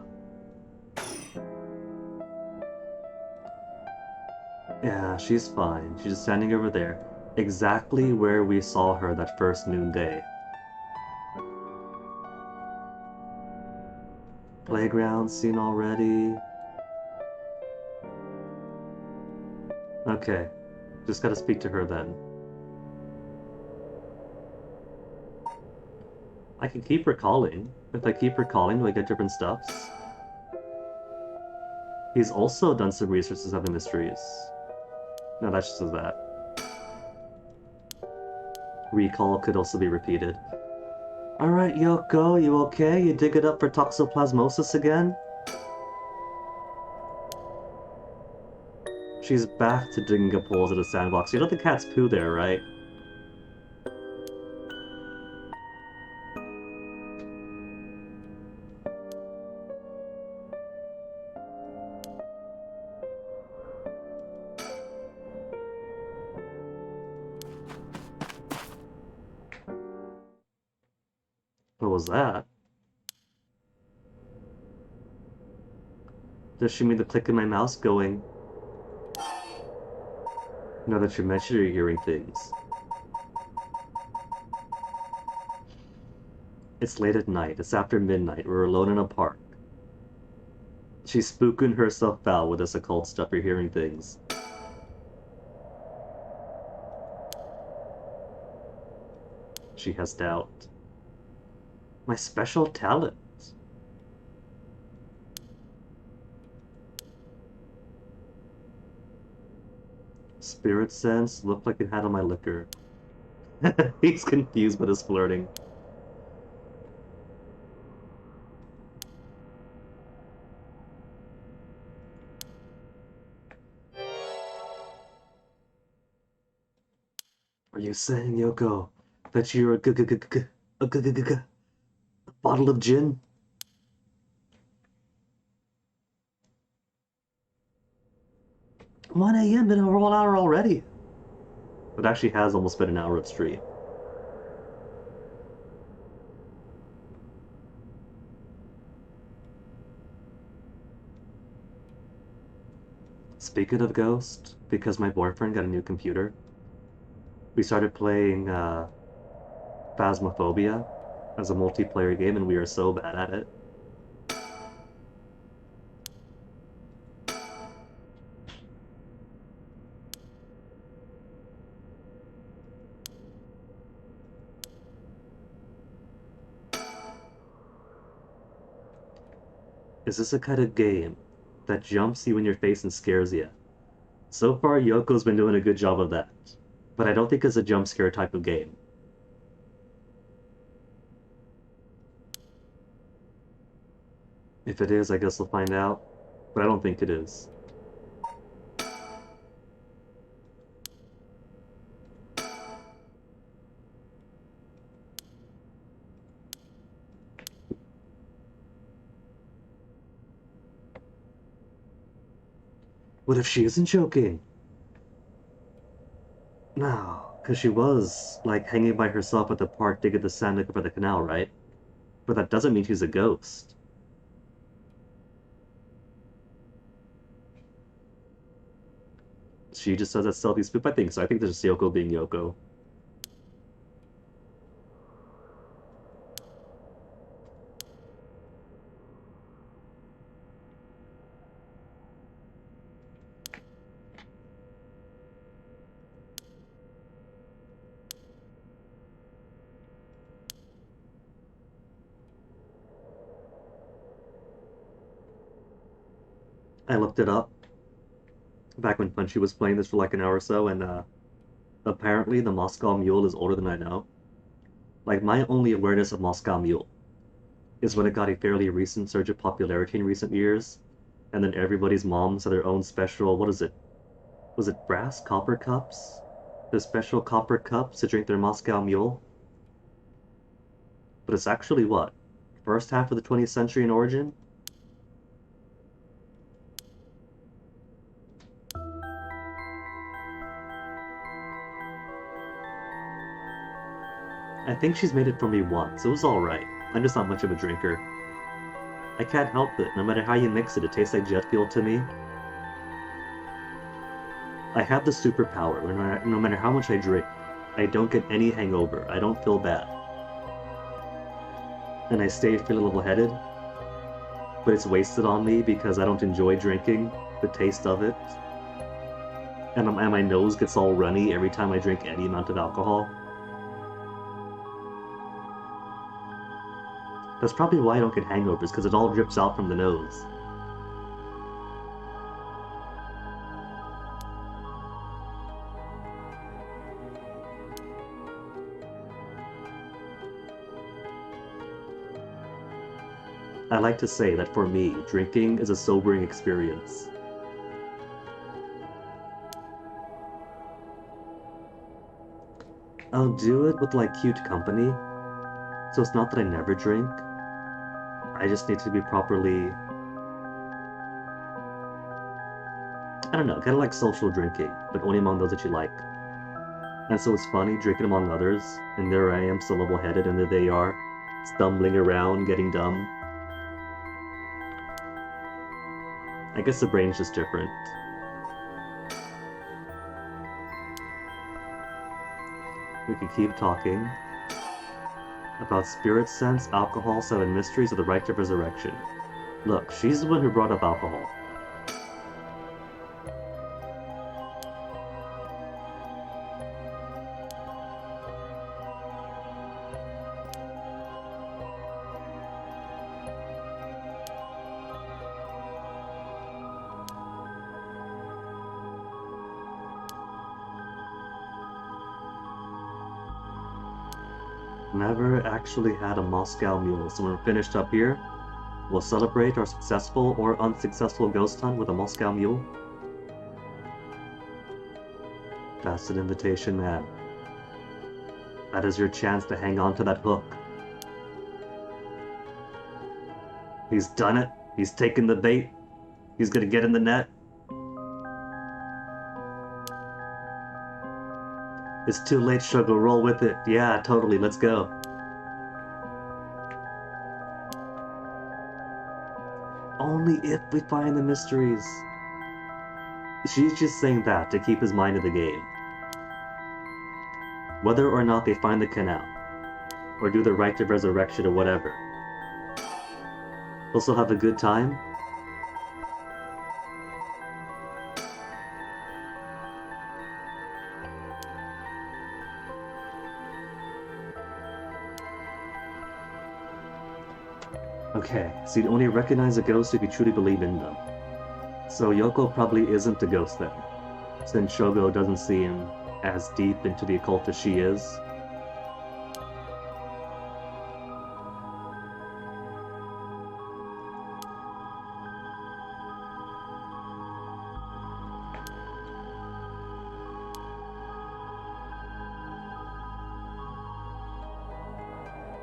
Yeah, she's fine. She's just standing over there. Exactly where we saw her that first noonday. Playground scene already. Okay. Just gotta speak to her then. I can keep recalling. If I keep recalling, do I get different stuffs? He's also done some research to Seven Mysteries. No, that just says that. Recall could also be repeated. Alright, Yoko, you okay? You dig it up for toxoplasmosis again? She's back to digging up holes in a sandbox. You know the cat's poo there, right? What was that? Does she mean the click of my mouse going? Now that you mention you're hearing things. It's late at night. It's after midnight. We're alone in a park. She's spooking herself out with this occult stuff. You're hearing things. She has doubt. My special talent. Spirit sense looked like it had on my liquor. He's confused but is flirting. Are you saying, Yoko, that you're a bottle of gin? 1 a.m. been a whole hour already. It actually has almost been an hour of stream. Speaking of Ghost, because my boyfriend got a new computer, we started playing Phasmophobia as a multiplayer game, and we are so bad at it. Is this a kind of game that jumps you in your face and scares you? So far, Yoko's been doing a good job of that, but I don't think it's a jump scare type of game. If it is, I guess we'll find out, but I don't think it is. What if she isn't joking? No, because she was, like, hanging by herself at the park digging the sand looking for the canal, right? But that doesn't mean she's a ghost. She just does that stealthy spook. I think so. I think there's Yoko being Yoko. I looked it up back when Punchy was playing this for like an hour or so, and apparently the Moscow Mule is older than I know. Like, my only awareness of Moscow Mule is when it got a fairly recent surge of popularity in recent years, and then everybody's moms had their own special, what is it? Was it brass? Copper cups? The special copper cups to drink their Moscow Mule? But it's actually what? First half of the 20th century in origin? I think she's made it for me once. It was alright. I'm just not much of a drinker. I can't help it. No matter how you mix it, it tastes like jet fuel to me. I have the superpower. No matter how much I drink, I don't get any hangover. I don't feel bad. And I stay feeling level-headed. But it's wasted on me because I don't enjoy drinking, the taste of it. And my nose gets all runny every time I drink any amount of alcohol. That's probably why I don't get hangovers, because it all drips out from the nose. I like to say that for me, drinking is a sobering experience. I'll do it with like cute company, so it's not that I never drink. I just need to be properly, I don't know, kind of like social drinking, but only among those that you like. And so it's funny drinking among others, and there I am, so level-headed, and there they are, stumbling around, getting dumb. I guess the brain's just different. We could keep talking about spirit sense, alcohol, 7 mysteries of the rite of resurrection. Look, she's the one who brought up alcohol. Never actually had a Moscow Mule, so when we're finished up here, we'll celebrate our successful or unsuccessful ghost hunt with a Moscow Mule. That's an invitation, man. That is your chance to hang on to that hook. He's done it. He's taken the bait. He's gonna get in the net. It's too late, Shogo. Roll with it. Yeah, totally. Let's go. Only if we find the mysteries. She's just saying that to keep his mind in the game. Whether or not they find the canal, or do the rite of resurrection or whatever, they'll still have a good time. Okay, so you'd only recognize a ghost if you truly believe in them. So Yoko probably isn't a ghost then, since Shogo doesn't seem as deep into the occult as she is.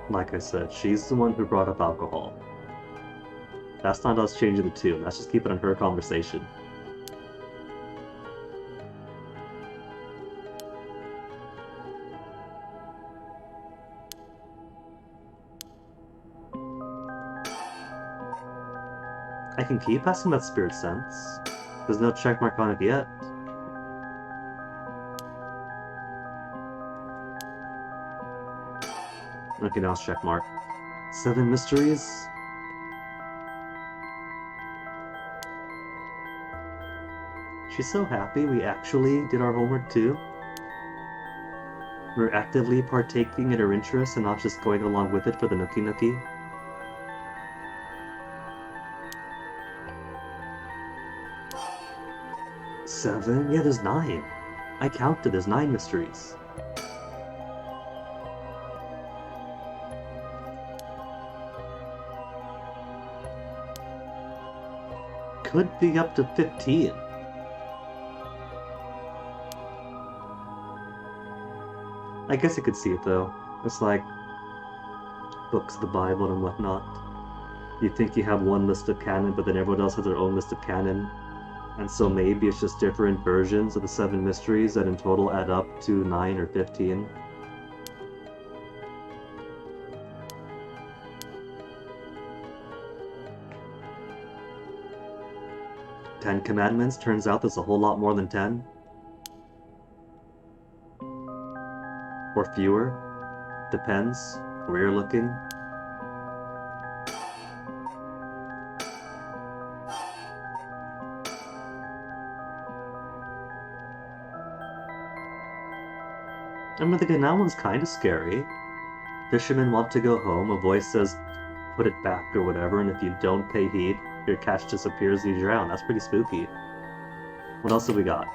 Like I said, she's the one who brought up alcohol. That's not us changing the tune, that's just keeping on her conversation. I can keep asking about spirit sense. There's no checkmark on it yet. Okay, now it's checkmark. 7 mysteries? She's so happy we actually did our homework too. We're actively partaking in her interests and not just going along with it for the nookie nookie. Seven? Yeah, there's 9. I counted, there's 9 mysteries. Could be up to 15. I guess I could see it though. It's like books of the Bible and whatnot. You think you have one list of canon, but then everyone else has their own list of canon. And so maybe it's just different versions of the 7 mysteries that in total add up to 9 or 15. Ten Commandments, turns out there's a whole lot more than 10. Or fewer. Depends where you're looking. I'm thinking that one's kind of scary. Fishermen want to go home, a voice says, put it back or whatever, and if you don't pay heed, your catch disappears and you drown. That's pretty spooky. What else have we got?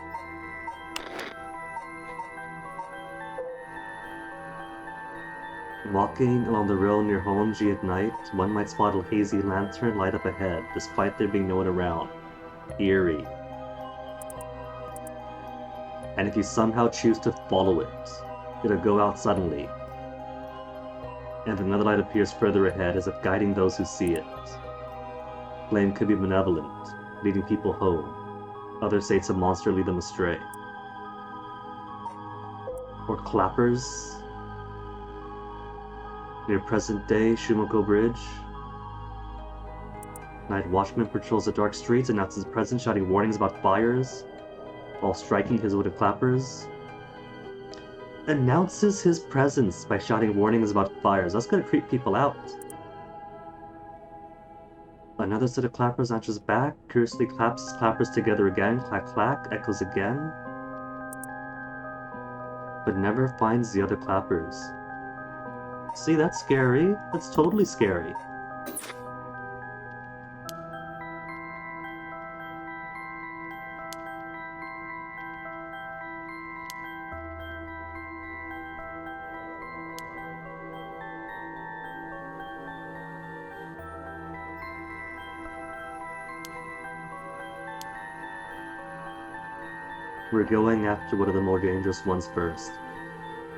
Walking along the road near Honji at night, one might spot a hazy lantern light up ahead, despite there being no one around. Eerie. And if you somehow choose to follow it, it'll go out suddenly. And another light appears further ahead as if guiding those who see it. Flame could be benevolent, leading people home. Others say it's a monster, lead them astray. Or clappers. Near present-day Shumoko Bridge. Night watchman patrols the dark streets, announces his presence, shouting warnings about fires, while striking his wooden clappers. Announces his presence by shouting warnings about fires. That's gonna creep people out. Another set of clappers answers back, curiously claps clappers together again, clack clack, echoes again, but never finds the other clappers. See, that's scary. That's totally scary. We're going after one of the more dangerous ones first.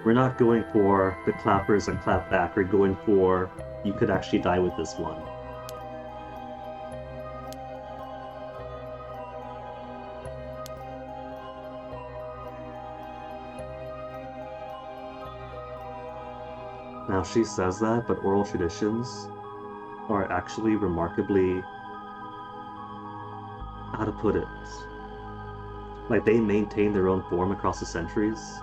We're not going for the clappers and clap back. We're going for you could actually die with this one. Now she says that, but oral traditions are actually remarkably, how to put it, like they maintain their own form across the centuries.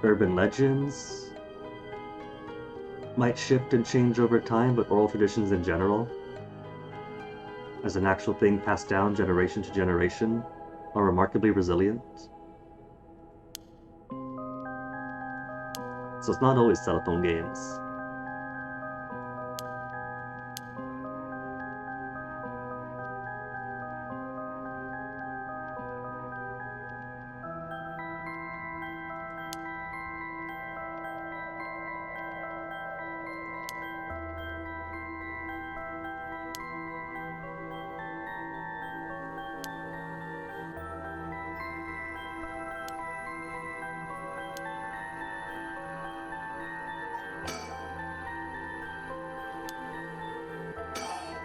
Urban legends might shift and change over time, but oral traditions in general, as an actual thing passed down generation to generation, are remarkably resilient. So it's not always telephone games.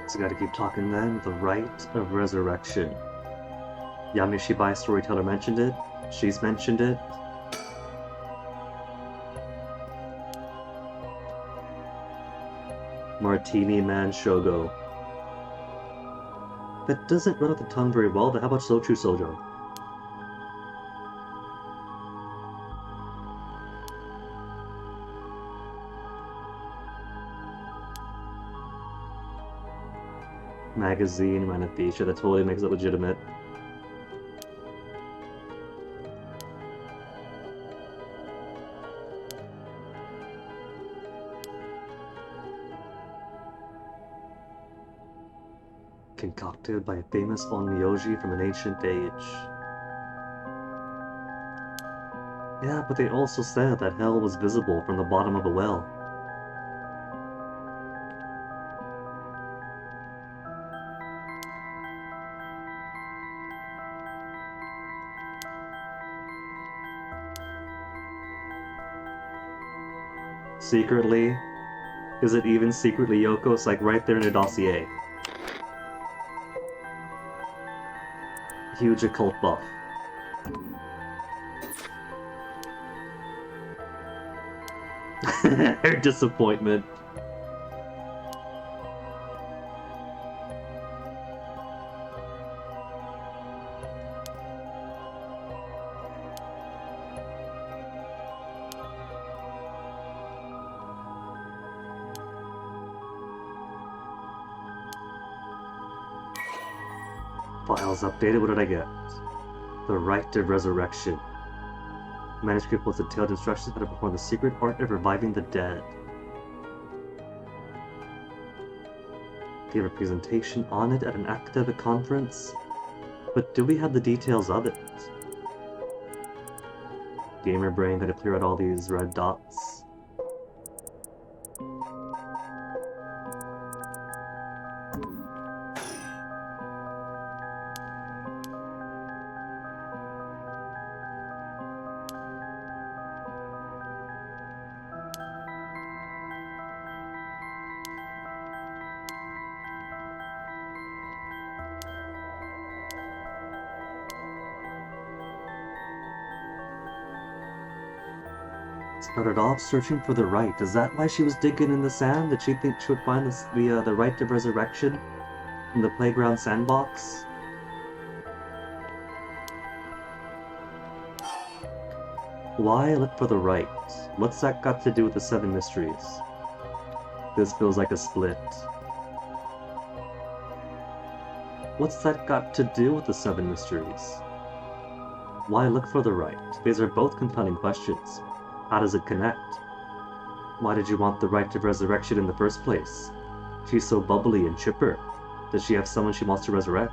So gotta keep talking then. The Rite of Resurrection. Yamishibai Storyteller mentioned it. She's mentioned it. Martini Man Shogo. That doesn't run off the tongue very well, but how about Sochu Sojo? Magazine, Manathisha, that totally makes it legitimate. Concocted by a famous onmyoji from an ancient age. Yeah, but they also said that hell was visible from the bottom of a well. Secretly? Is it even secretly Yoko? It's like right there in a dossier. Huge occult buff. Her disappointment. Files updated, what did I get? The Rite of Resurrection. Manuscript was detailed instructions how to perform the secret art of reviving the dead. They have a presentation on it at an academic conference, but do we have the details of it? Gamer brain had to clear out all these red dots. Started off searching for the rite. Is that why she was digging in the sand? Did she think she would find the Rite of Resurrection in the playground sandbox? Why look for the rite? What's that got to do with the Seven Mysteries? This feels like a split. What's that got to do with the Seven Mysteries? Why look for the rite? These are both compelling questions. How does it connect? Why did you want the Rite of Resurrection in the first place? She's so bubbly and chipper. Does she have someone she wants to resurrect?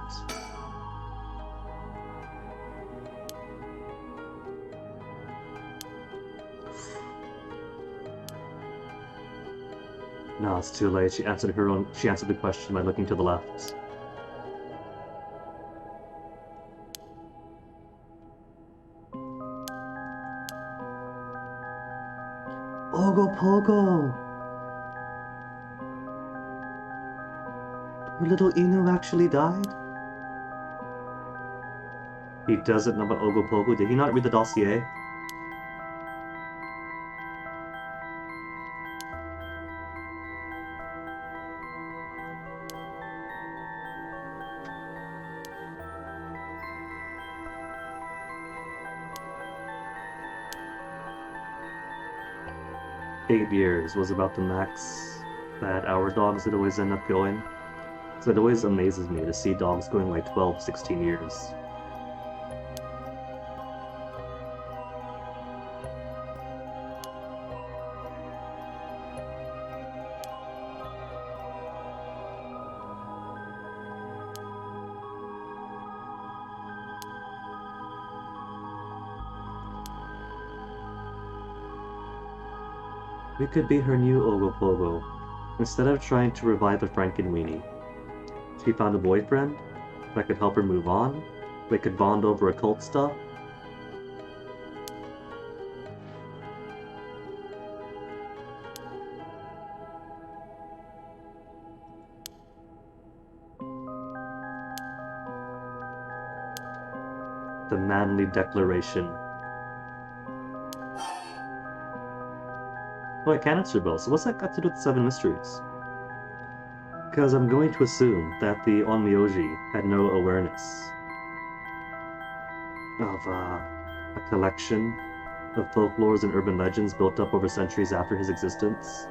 No, it's too late. She answered the question by looking to the left. Ogopogo! Her little Inu actually died? He doesn't know about Ogopogo. Did he not read the dossier? "8 years was about the max that our dogs would always end up going. So it always amazes me to see dogs going like 12, 16 years. We could be her new Ogopogo. Instead of trying to revive a Frankenweenie, she found a boyfriend that could help her move on. They could bond over occult stuff. The manly declaration. Oh, I can answer both. So what's that got to do with the Seven Mysteries? Because I'm going to assume that the Onmyoji had no awareness of a collection of folklores and urban legends built up over centuries after his existence.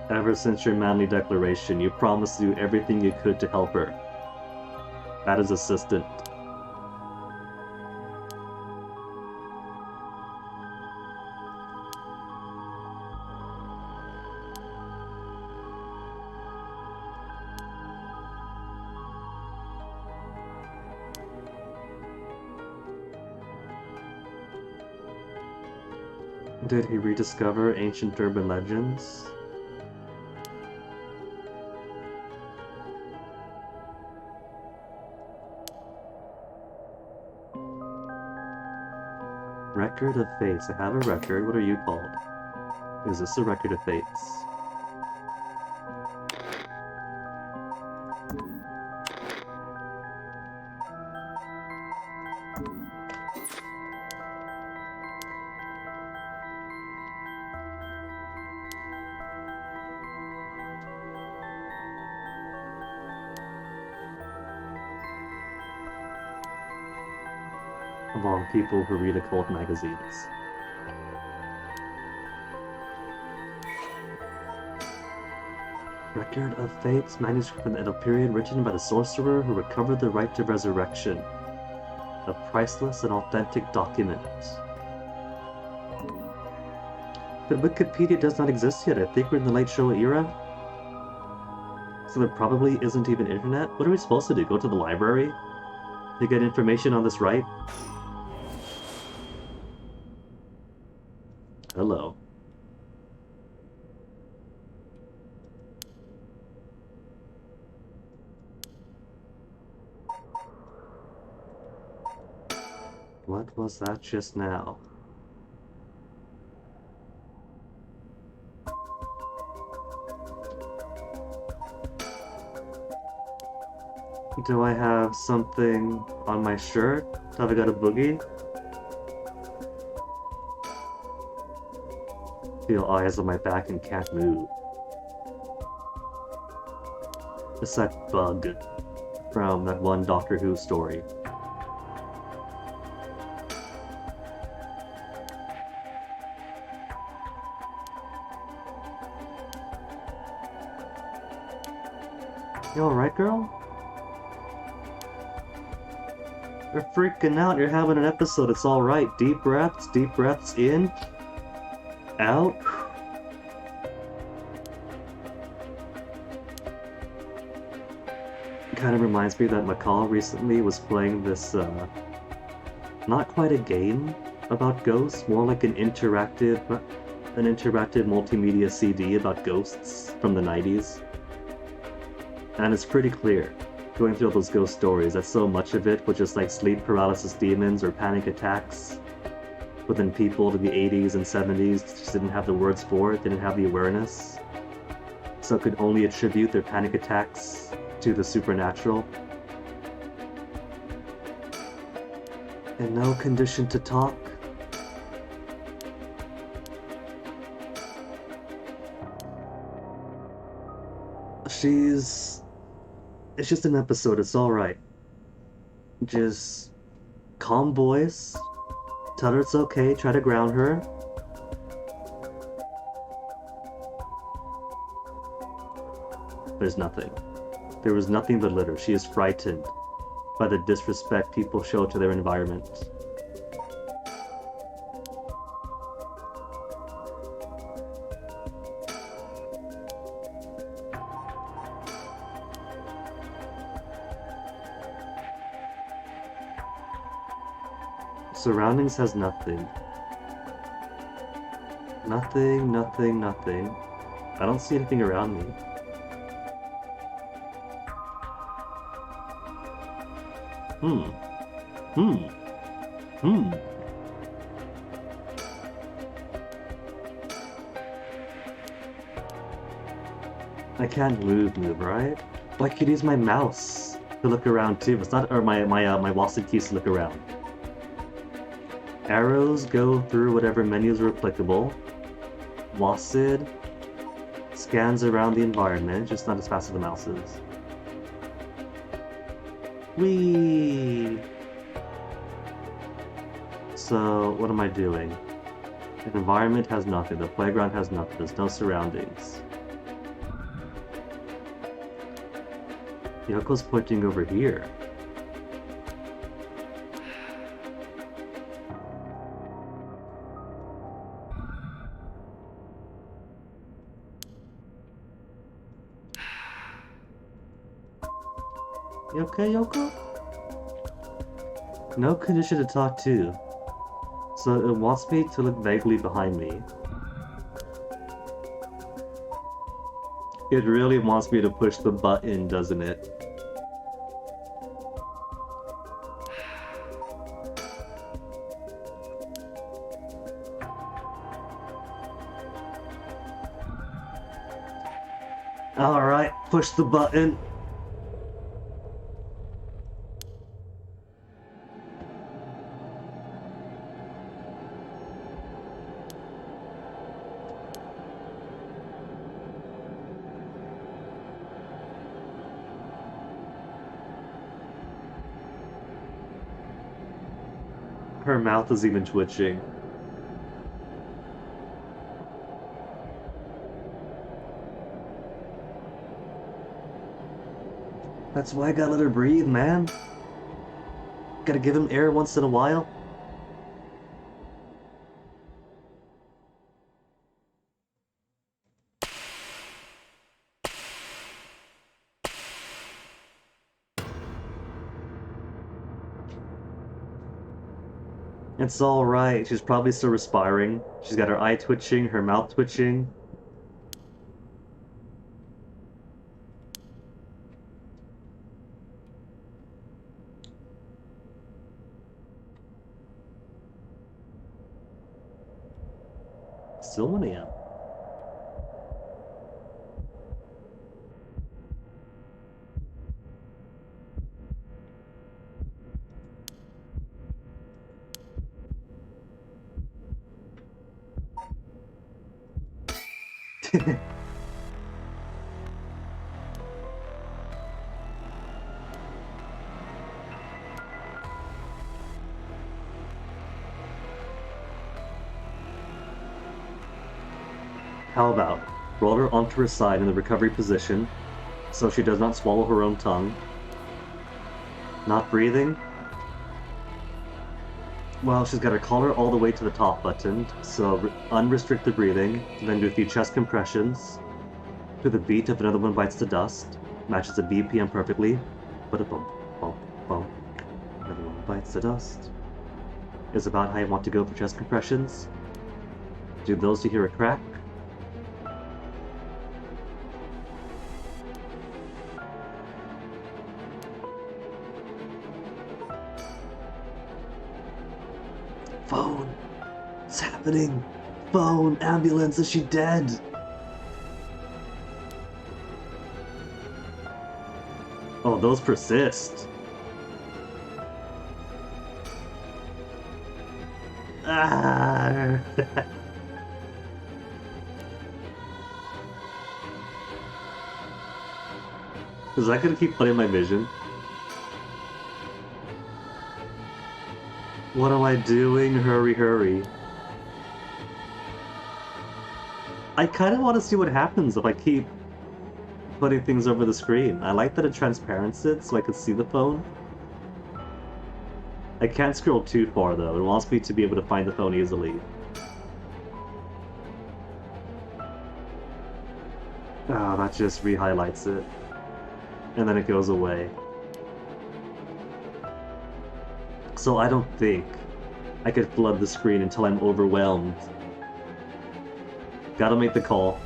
Ever since your manly declaration, you promised to do everything you could to help her. That is assistant. Did he rediscover ancient urban legends? Record of Fates. I have a record. What are you called? Is this a record of Fates? Among people who read occult magazines. Record of Fates, manuscript from the Edo period, written by the sorcerer who recovered the right to resurrection. A priceless and authentic document. But Wikipedia does not exist yet. I think we're in the late Showa era. So there probably isn't even internet. What are we supposed to do? Go to the library to get information on this right? Hello. What was that just now? Do I have something on my shirt? Have I got a boogie? Feel eyes on my back and can't move. It's that bug from that one Doctor Who story. You alright, girl? You're freaking out. You're having an episode. It's alright. Deep breaths in. Out. Kind of reminds me that McCall recently was playing this not quite a game about ghosts, more like an interactive multimedia CD about ghosts from the 90s. And it's pretty clear, going through all those ghost stories, that so much of it was just like sleep paralysis demons or panic attacks within people in the 80s and 70s just didn't have the words for it, didn't have the awareness, so could only attribute their panic attacks to the supernatural. In no condition to talk. It's just an episode, it's alright. Just calm voice, tell her it's okay, try to ground her. There's nothing. There was nothing but litter. She is frightened by the disrespect people show to their environment. Surroundings has nothing. Nothing, nothing, nothing. I don't see anything around me. I can't move, right? Well, I could use my mouse to look around too. It's not, or my WASD keys to look around. Arrows go through whatever menus are applicable. WASD scans around the environment, just not as fast as the mouse is. Whee! So, what am I doing? The environment has nothing, the playground has nothing, there's no surroundings. Yoko's pointing over here. You okay, Yoko? No condition to talk to. So it wants me to look vaguely behind me. It really wants me to push the button, doesn't it? Alright, push the button. Her mouth is even twitching. That's why I gotta let her breathe, man. Gotta give him air once in a while. It's alright, she's probably still respiring. She's got her eye twitching, her mouth twitching. Still 1 AM. How about roll her onto her side in the recovery position so she does not swallow her own tongue? Not breathing? Well, she's got her collar all the way to the top buttoned, so unrestricted breathing, then do a few chest compressions to the beat of Another One Bites the Dust. Matches the BPM perfectly. But a bump, bump, bump. Another one bites the dust. is about how you want to go for chest compressions. Do those to hear a crack? Phone! It's happening! Phone! Ambulance! Is she dead? Oh, those persist. Ah! Is that gonna keep playing my vision? What am I doing? Hurry, hurry. I kind of want to see what happens if I keep putting things over the screen. I like that it transparents it so I can see the phone. I can't scroll too far though. It wants me to be able to find the phone easily. Ah, that just re-highlights it. And then it goes away. So I don't think I could flood the screen until I'm overwhelmed. Gotta make the call.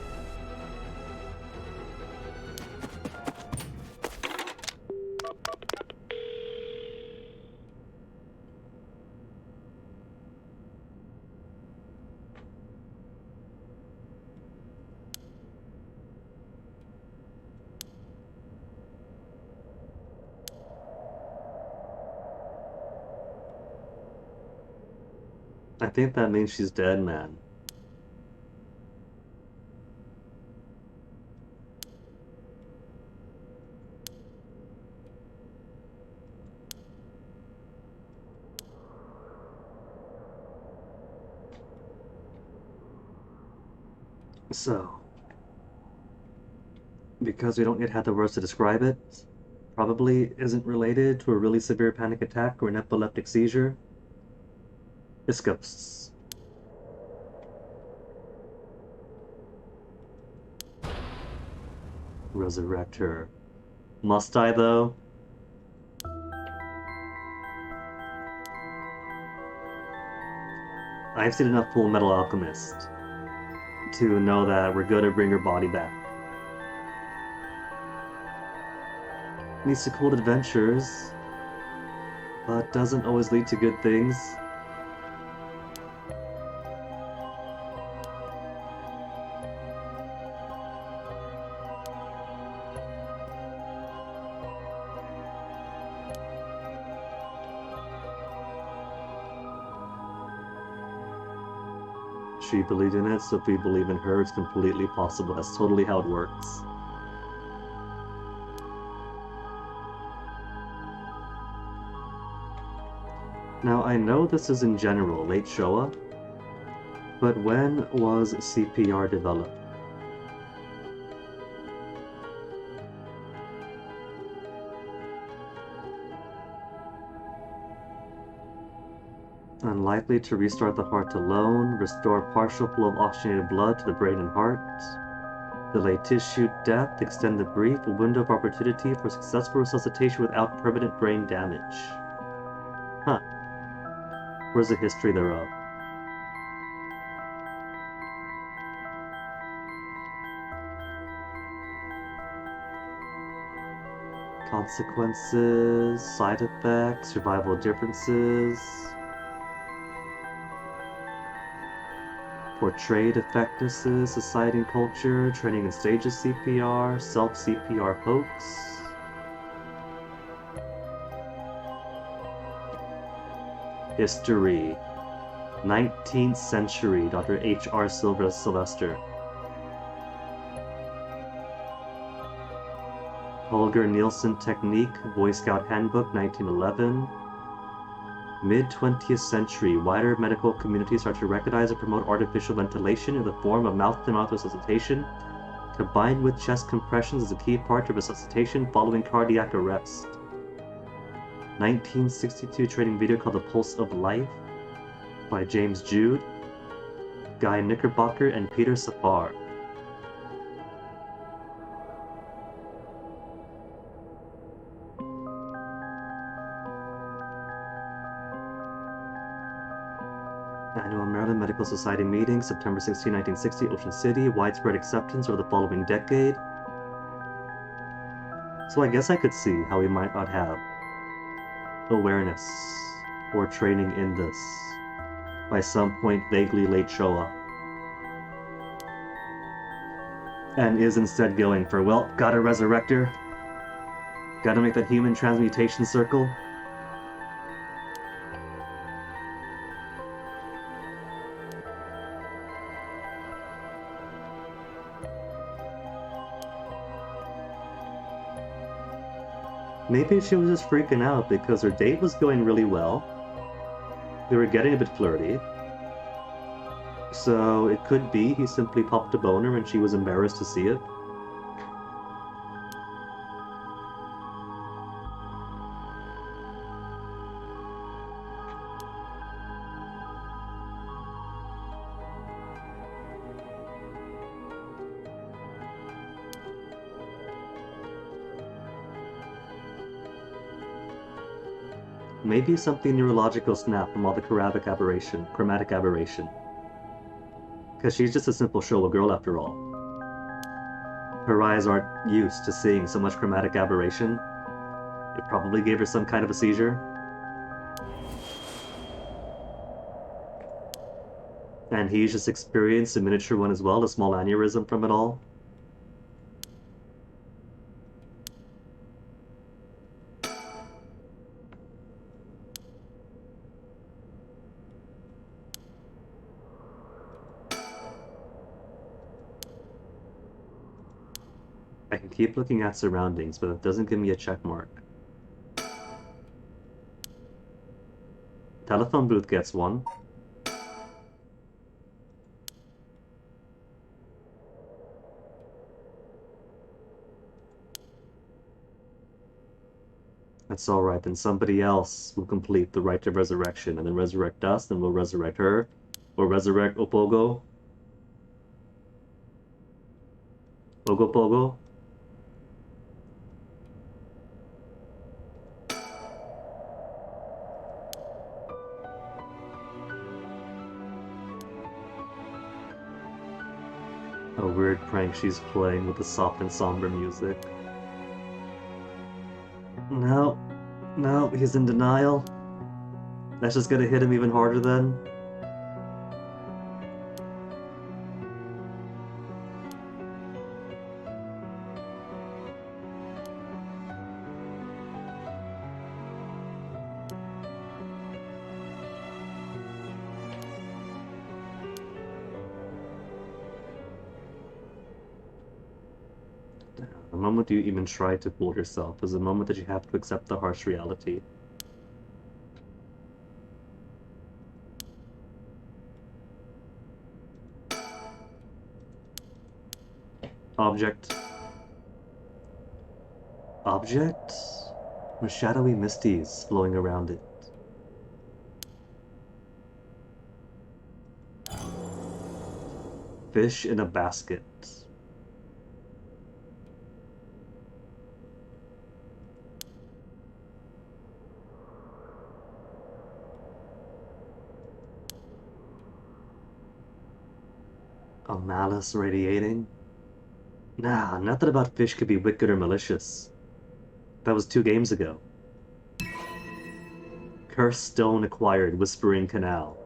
I think that means she's dead, man. So, because we don't yet have the words to describe it, probably isn't related to a really severe panic attack or an epileptic seizure. It's ghosts. Resurrect her. Must I, though? I've seen enough Full Metal Alchemist to know that we're gonna bring her body back. Needs to cold adventures, but doesn't always lead to good things. She believed in it, so if we believe in her, it's completely possible. That's totally how it works. Now, I know this is in general late Showa, but when was CPR developed? Unlikely to restart the heart alone, restore partial flow of oxygenated blood to the brain and heart, delay tissue death, extend the brief window of opportunity for successful resuscitation without permanent brain damage. Huh. Where's the history thereof? Consequences, side effects, survival differences, portrayed effectivenesses, society and culture, training and stages CPR, self-CPR hoax. History. 19th century, Dr. H.R. Sylvester. Holger Nielsen Technique, Boy Scout Handbook, 1911. Mid-20th century, wider medical communities start to recognize and promote artificial ventilation in the form of mouth-to-mouth resuscitation, combined with chest compressions as a key part of resuscitation following cardiac arrest. 1962 training video called The Pulse of Life by James Jude, Guy Knickerbocker, and Peter Safar. Annual Maryland Medical Society meeting, September 16, 1960, Ocean City. Widespread acceptance over the following decade. So I guess I could see how we might not have awareness or training in this by some point vaguely late Showa. And is instead going for, well, gotta resurrect her. Gotta make that human transmutation circle. Maybe she was just freaking out because her date was going really well. They were getting a bit flirty. So it could be he simply popped a boner and she was embarrassed to see it. Maybe something neurological snap from all the chromatic aberration. Because she's just a simple Showa girl after all. Her eyes aren't used to seeing so much chromatic aberration. It probably gave her some kind of a seizure. And he's just experienced a miniature one as well, a small aneurysm from it all. I can keep looking at surroundings, but it doesn't give me a check mark. Telephone booth gets one. That's alright, then somebody else will complete the rite of resurrection, and then resurrect us, then we'll resurrect her. Or resurrect Opogo. Ogopogo. A weird prank she's playing with the soft and somber music. No, he's in denial. That's just gonna hit him even harder then. The moment you even try to fool yourself is the moment that you have to accept the harsh reality. Object. Object? With shadowy misties flowing around it. Fish in a basket. A malice radiating? Nah, nothing about fish could be wicked or malicious. That was 2 games ago. Cursed stone acquired, Whispering Canal.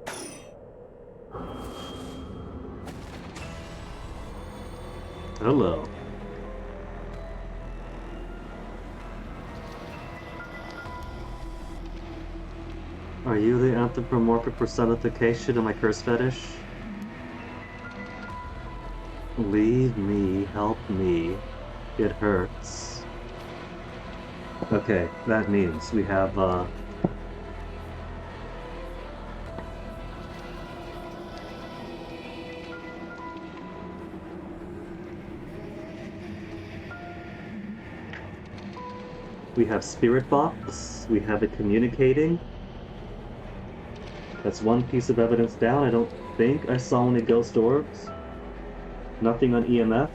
Hello. Are you the anthropomorphic personification of my curse fetish? Leave me, help me. It hurts. Okay, that means we have, we have Spirit Box, we have it communicating. That's one piece of evidence down. I don't think I saw any ghost orbs. Nothing on EMF.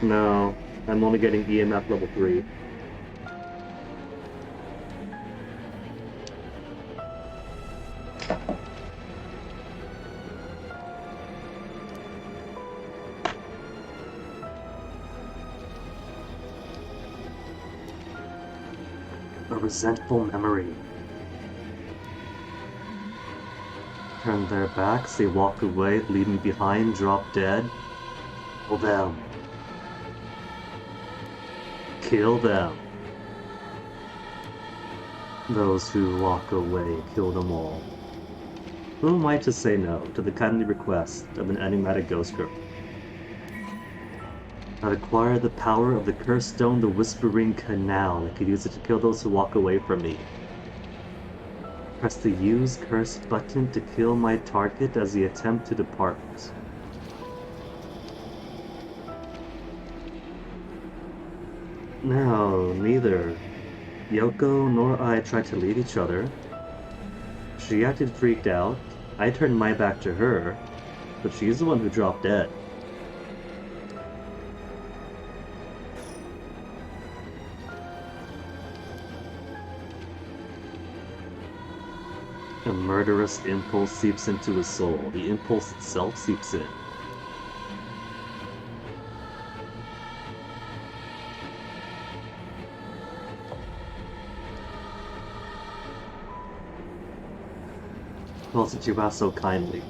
No, I'm only getting EMF level 3. resentful memory. Turn their backs, they walk away, leave me behind, drop dead. Kill them. Kill them. Those who walk away, kill them all. Who am I to say no to the kindly request of an enigmatic ghost girl? I'd acquire the power of the cursed stone, the Whispering Canal. I could use it to kill those who walk away from me. Press the Use Curse button to kill my target as they attempt to depart. No, neither Yoko nor I tried to leave each other. She acted freaked out. I turned my back to her, but she's the one who dropped dead. A murderous impulse seeps into his soul. The impulse itself seeps in. Well, since you asked so kindly.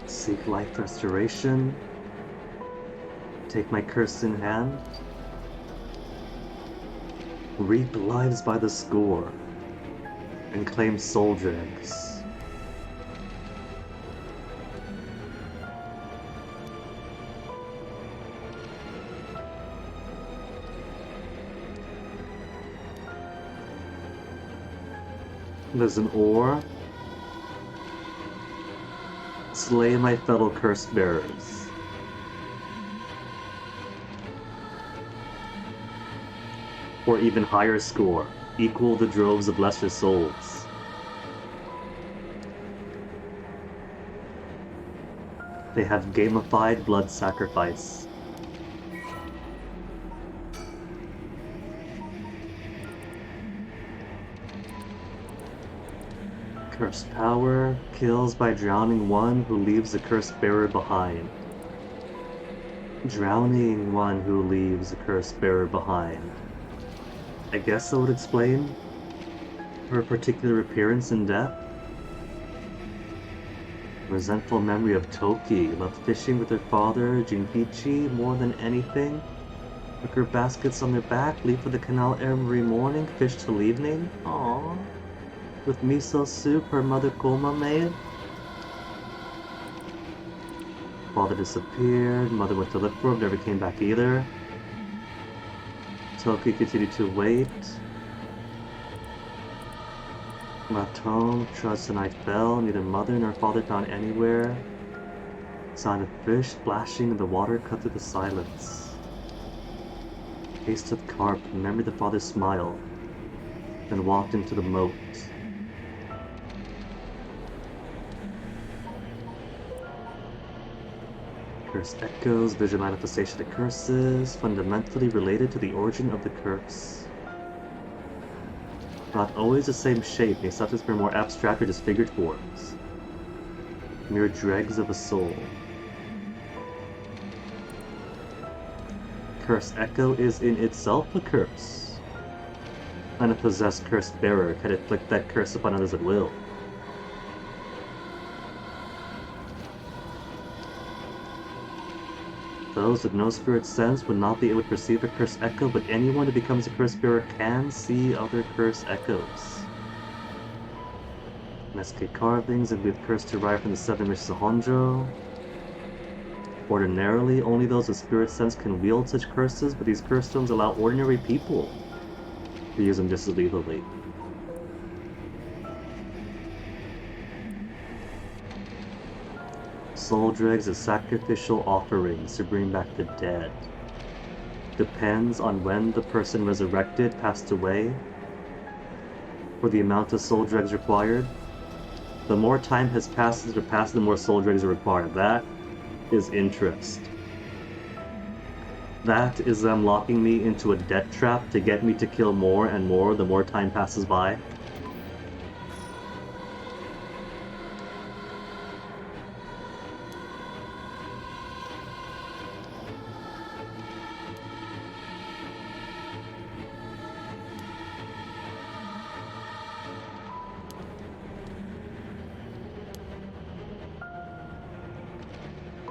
Seek life restoration. Take my curse in hand. Reap lives by the score. And claim soul dregs. There's an ore. Slay my fellow curse bearers. Or even higher score. Equal the droves of lesser souls. They have gamified blood sacrifice. Cursed power kills by drowning one who leaves a cursed bearer behind. Drowning one who leaves a cursed bearer behind. I guess that would explain her particular appearance and death. Resentful memory of Toki, loved fishing with her father, Jinkichi, more than anything. Took her baskets on their back, leave for the canal every morning, fish till evening. Aww. With miso soup her mother Koma made. Father disappeared, mother went to look for him, never came back either. Toki continued to wait. Left home, trust and I fell, neither mother nor father found anywhere. Sound of fish splashing in the water cut through the silence. Taste of carp, remembered the father's smile, then walked into the moat. Cursed echoes, visual manifestation of curses, fundamentally related to the origin of the curse. Not always the same shape, may sometimes be more abstract or disfigured forms. Mere dregs of a soul. Cursed echo is in itself a curse. And a possessed cursed bearer can inflict that curse upon others at will. Those with no spirit sense would not be able to perceive a cursed echo, but anyone who becomes a cursed bearer can see other cursed echoes. Mesque carvings and with curse derived from the Seven Mysteries of Honjo. Ordinarily, only those with spirit sense can wield such curses, but these curse stones allow ordinary people to use them just as lethally. Soul dregs as sacrificial offerings to bring back the dead. Depends on when the person resurrected passed away, or the amount of soul dregs required. The more time has passed since the past, the more soul dregs are required. That is interest. That is them locking me into a death trap to get me to kill more and more the more time passes by.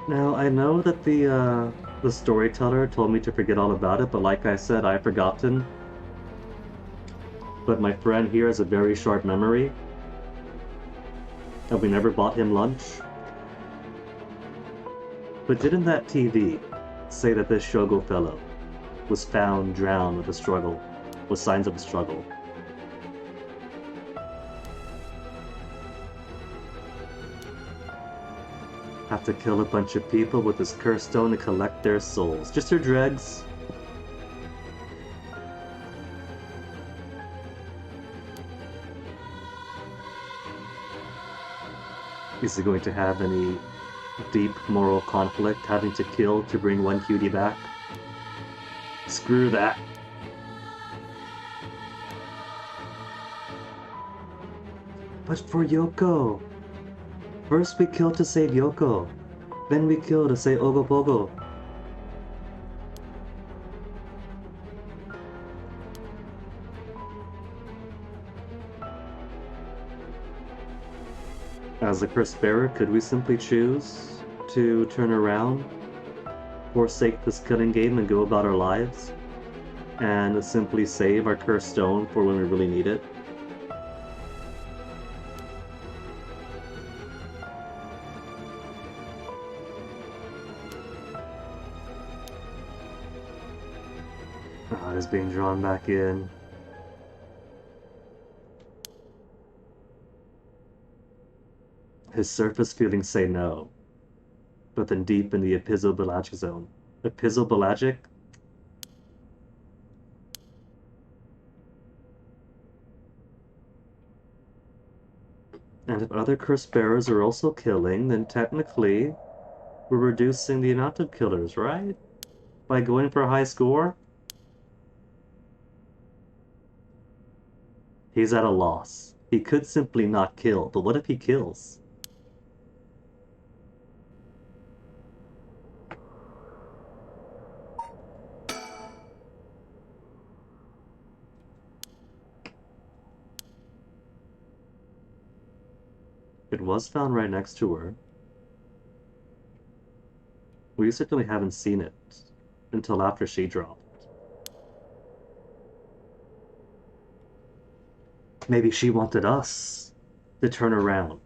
Now, I know that the storyteller told me to forget all about it, but like I said, I've forgotten. But my friend here has a very sharp memory, and we never bought him lunch. But didn't that TV say that this Shogo fellow was found drowned with a struggle, with signs of a struggle? Have to kill a bunch of people with this cursed stone to collect their souls. Just their dregs. Is he going to have any deep moral conflict, having to kill to bring one cutie back? Screw that. But for Yoko! First we kill to save Yoko, then we kill to save Ogopogo. As the curse bearer, could we simply choose to turn around, forsake this killing game and go about our lives, and simply save our cursed stone for when we really need it? It's being drawn back in. His surface feelings say no, but then deep in the epizobalagic zone. Epizobalagic? And if other curse bearers are also killing, then technically we're reducing the amount of killers, right? By going for a high score? He's at a loss. He could simply not kill, but what if he kills? It was found right next to her. We certainly haven't seen it until after she dropped. Maybe she wanted us to turn around.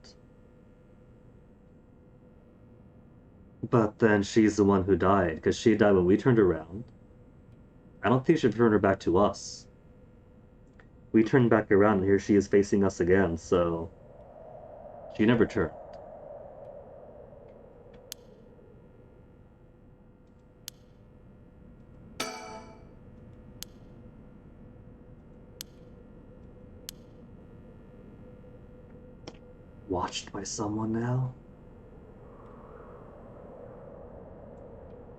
But then she's the one who died, because she died when we turned around. I don't think she should turn her back to us. We turned back around and here she is facing us again, so she never turned. Watched by someone now?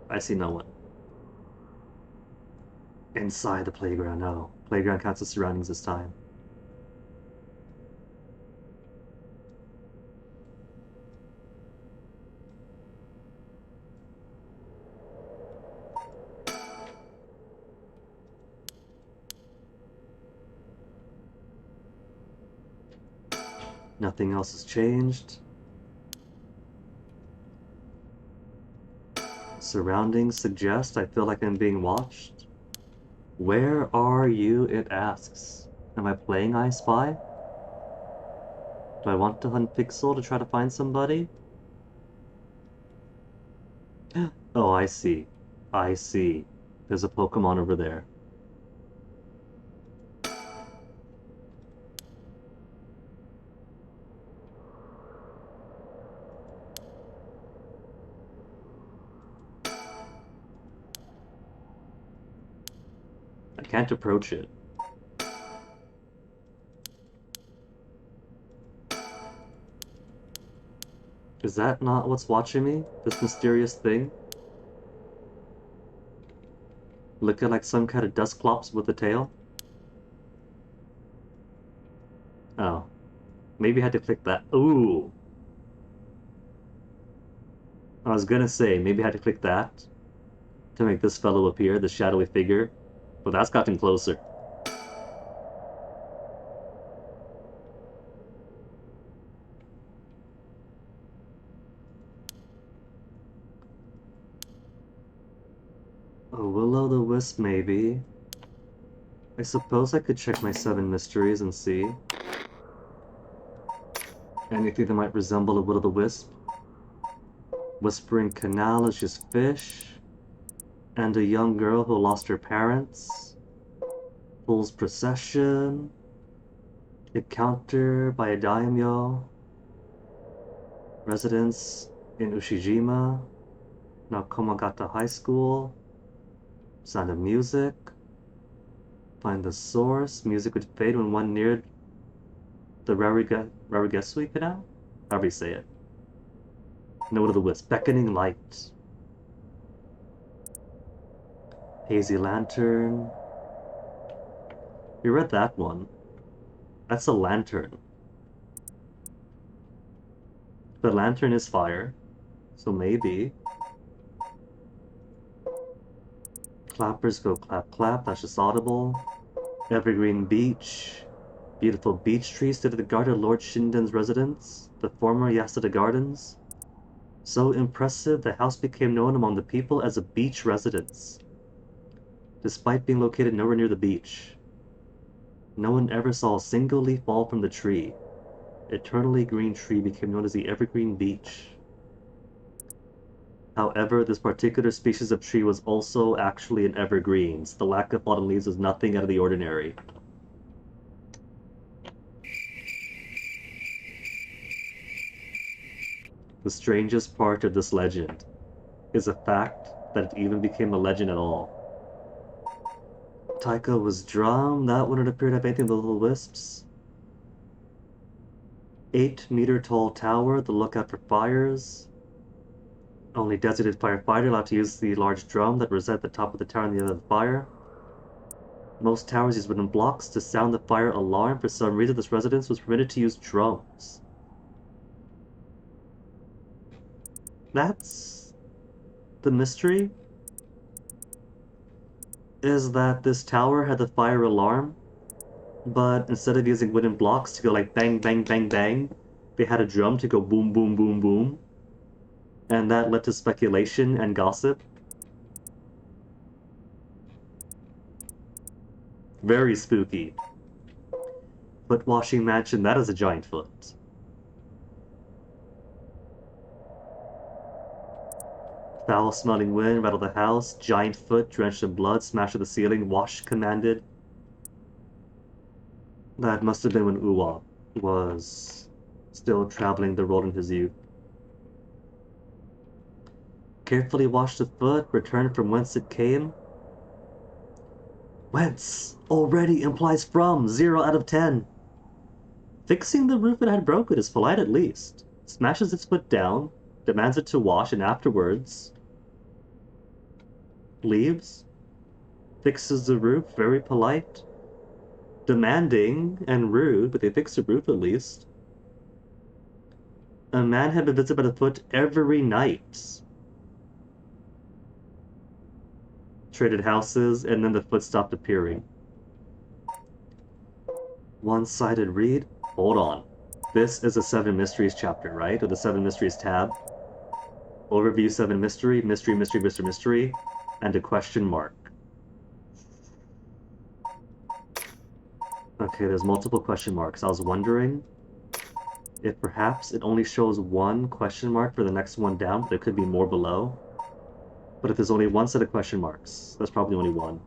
I see no one. Inside the playground, no. Playground counts as surroundings this time. Nothing else has changed. Surroundings suggest I feel like I'm being watched. Where are you? It asks. Am I playing I Spy? Do I want to hunt Pixel to try to find somebody? Oh, I see. I see. There's a Pokemon over there. I can't approach it. Is that not what's watching me? This mysterious thing? Looking like some kind of Dusclops with a tail? Oh. Maybe I had to click that. Ooh! I was gonna say, maybe I had to click that to make this fellow appear, the shadowy figure. But that's gotten closer. A will-o'-the-wisp, maybe. I suppose I could check my 7 mysteries and see. Anything that might resemble a will-o'-the-wisp. Whispering Canal is just fish. And a young girl who lost her parents. Fool's Procession. Encounter by a daimyo. Residence in Ushijima. Nakomagata High School. Sound of Music. Find the source. Music would fade when one neared the Rarigesui Canal? However you say it. Note of the Wisp. Beckoning Light. Hazy Lantern. We read that one. That's a lantern. The lantern is fire. So maybe. Clappers go clap clap. That's just audible. Evergreen Beach. Beautiful beech trees stood at the garden of Lord Shinden's residence, the former Yasuda Gardens. So impressive, the house became known among the people as a beach residence, despite being located nowhere near the beach. No one ever saw a single leaf fall from the tree. Eternally green tree became known as the Evergreen Beech. However, this particular species of tree was also actually an evergreen, so the lack of fallen leaves was nothing out of the ordinary. The strangest part of this legend is the fact that it even became a legend at all. Taika was drawn, that wouldn't appear to have anything but little wisps. 8-meter tall tower, the lookout for fires. Only designated firefighter allowed to use the large drum that resided at the top of the tower on the other of the fire. Most towers use wooden blocks to sound the fire alarm. For some reason, this residence was permitted to use drums. That's the mystery, is that this tower had the fire alarm, but instead of using wooden blocks to go like bang, bang, bang, bang, they had a drum to go boom, boom, boom, boom. And that led to speculation and gossip. Very spooky. Foot washing mansion, that is a giant foot. Foul-smelling wind rattled the house. Giant foot, drenched in blood, smashed to the ceiling. Wash commanded. That must have been when Uwa was still traveling the road in his youth. Carefully washed the foot, returned from whence it came. Whence already implies from. 0 out of 10. Fixing the roof it had broken is polite at least. Smashes its foot down, demands it to wash, and afterwards leaves. Fixes the roof, very polite. Demanding and rude, but they fixed the roof at least. A man had been visited by the foot every night. Traded houses, and then the foot stopped appearing. One-sided read? Hold on. This is a 7 Mysteries chapter, right? Or the 7 Mysteries tab. Overview 7 Mystery, Mystery, Mystery, Mystery, Mystery, and a question mark. Okay, there's multiple question marks. I was wondering if perhaps it only shows one question mark for the next one down, but there could be more below. But if there's only one set of question marks, that's probably only one.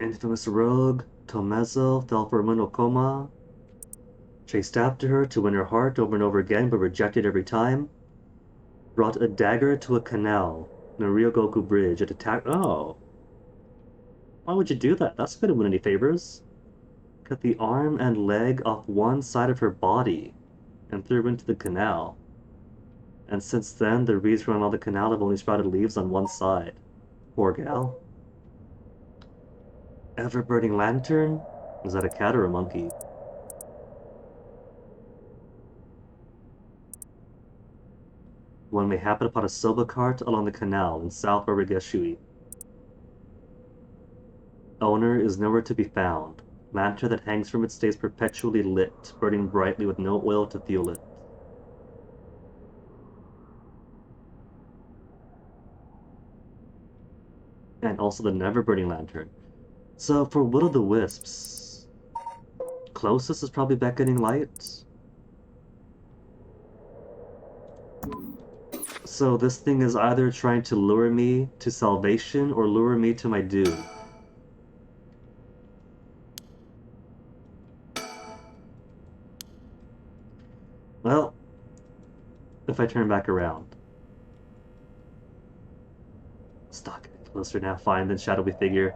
Infamous rogue, Tomezo, fell for Monokoma. Chased after her to win her heart over and over again, but rejected every time. Brought a dagger to a canal, in a Ryogoku bridge, it attacked— oh. Why would you do that? That's not gonna win any favors. Cut the arm and leg off one side of her body, and threw her into the canal. And since then, the reeds around all the canal have only sprouted leaves on one side. Poor gal. Ever-burning lantern? Is that a cat or a monkey? One may happen upon a soba cart along the canal in South Origeshui. Owner is nowhere to be found. Lantern that hangs from it stays perpetually lit, burning brightly with no oil to fuel it. And also the never-burning lantern. So for Will of the Wisps, closest is probably Beckoning Light. So this thing is either trying to lure me to salvation or lure me to my doom. Well, if I turn back around. Stuck. Closer now, fine, than shadowy figure.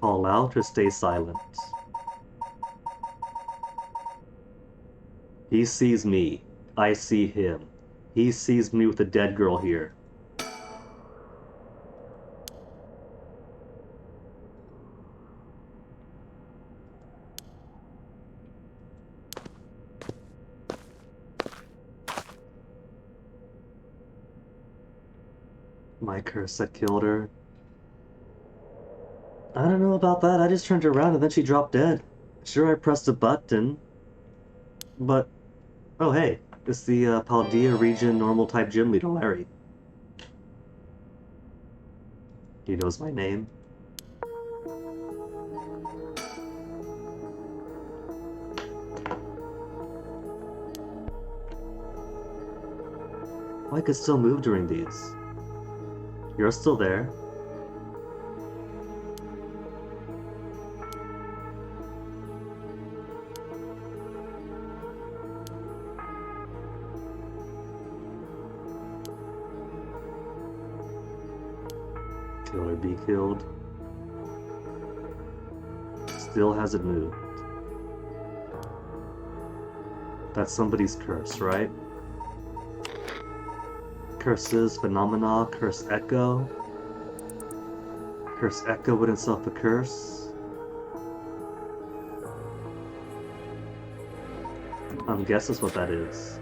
Call out or stay silent. He sees me. I see him. He sees me with a dead girl here. My curse that killed her. I don't know about that. I just turned around and then she dropped dead. Sure, I pressed a button, but oh hey, it's the Paldea region normal type gym leader, Larry. He knows my name. I could still move during these. You're still there. Kill or be killed. Still hasn't moved. That's somebody's curse, right? Curses, phenomena, curse echo. Curse echo would itself a curse. Guess that's what that is.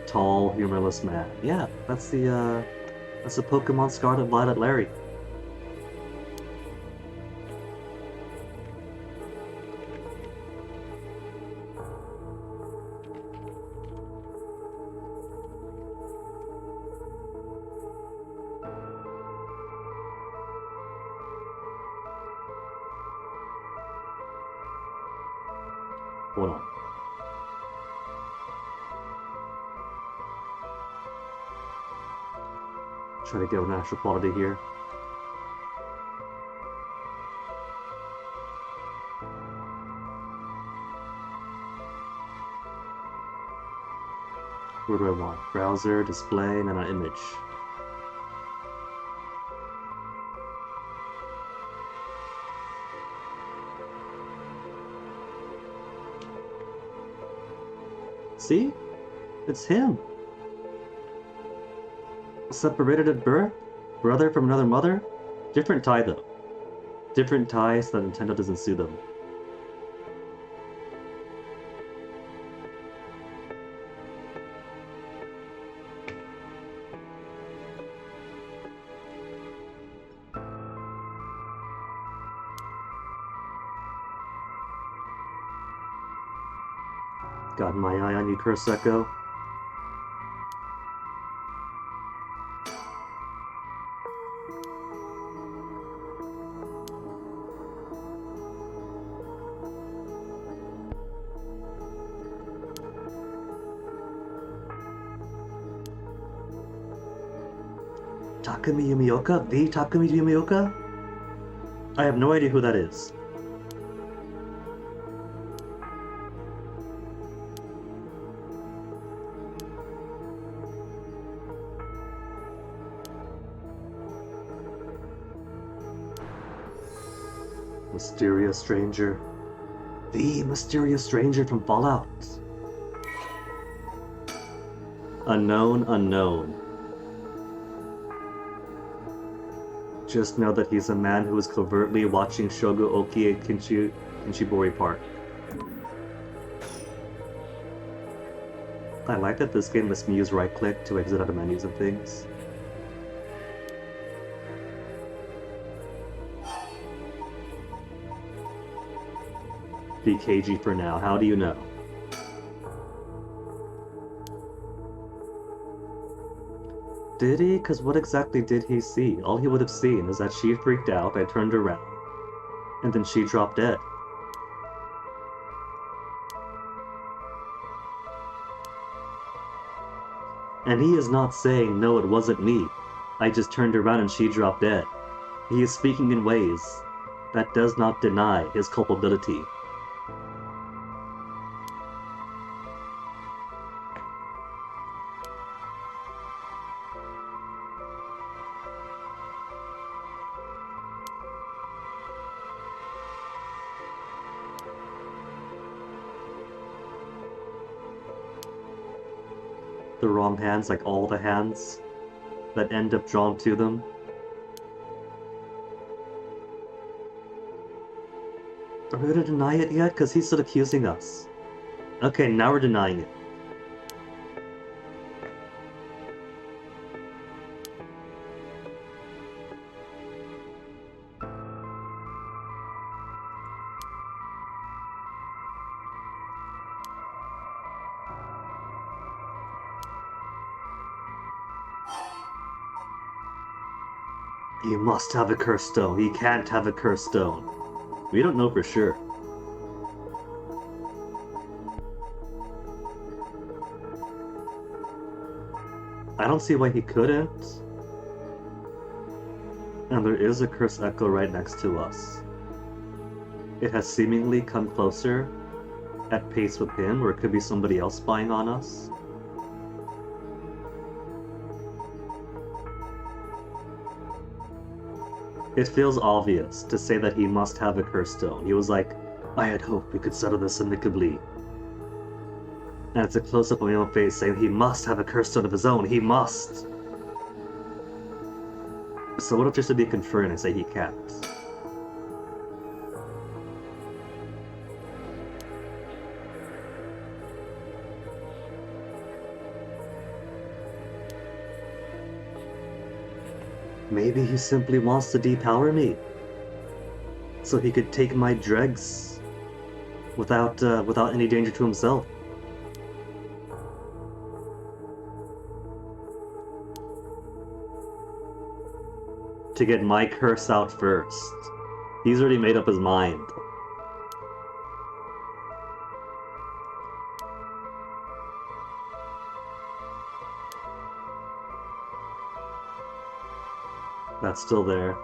Tall, humorless man. Yeah, that's the Pokemon Scarlet Violet Larry. Hold on. Try to get with natural quality here. What do I want? Browser, display, and then an image. See? It's him. Separated at birth? Brother from another mother? Different tie though. Different tie so that Nintendo doesn't sue them. Got my eye on you, Curse Echo. Takumi Yumioka? The Takumi Yumioka? I have no idea who that is. Mysterious stranger. The mysterious stranger from Fallout. Unknown, unknown. Just know that he's a man who is covertly watching Shogo Oki at Kinshibori Park. I like that this game lets me use right-click to exit out of menus and things. be cagey for now. How do you know? Did he? Because what exactly did he see? All he would have seen is that she freaked out, I turned around, and then she dropped dead. And he is not saying, no, it wasn't me. I just turned around and she dropped dead. He is speaking in ways that does not deny his culpability. The wrong hands, like all the hands that end up drawn to them. Are we gonna deny it yet? Because he's still accusing us. Okay, now we're denying it. He must have a cursed stone. He can't have a cursed stone. We don't know for sure. I don't see why he couldn't. And there is a cursed echo right next to us. It has seemingly come closer at pace with him, or it could be somebody else spying on us. It feels obvious to say that he must have a cursed stone. He was like, I had hoped we could settle this amicably. And it's a close-up of my own face saying he must have a cursed stone of his own. He must! So what if just to be contrarian and say he can't? Maybe he simply wants to depower me, so he could take my dregs without any danger to himself. To get my curse out first. He's already made up his mind. That's still there.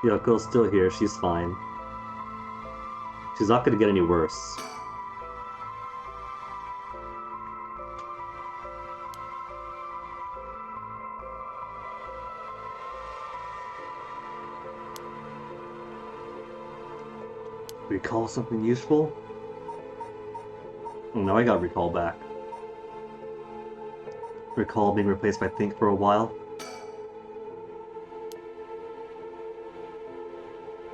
Yoko's still here, she's fine. She's not gonna get any worse. Recall something useful? Oh, now I got recall back. Recall being replaced by think for a while.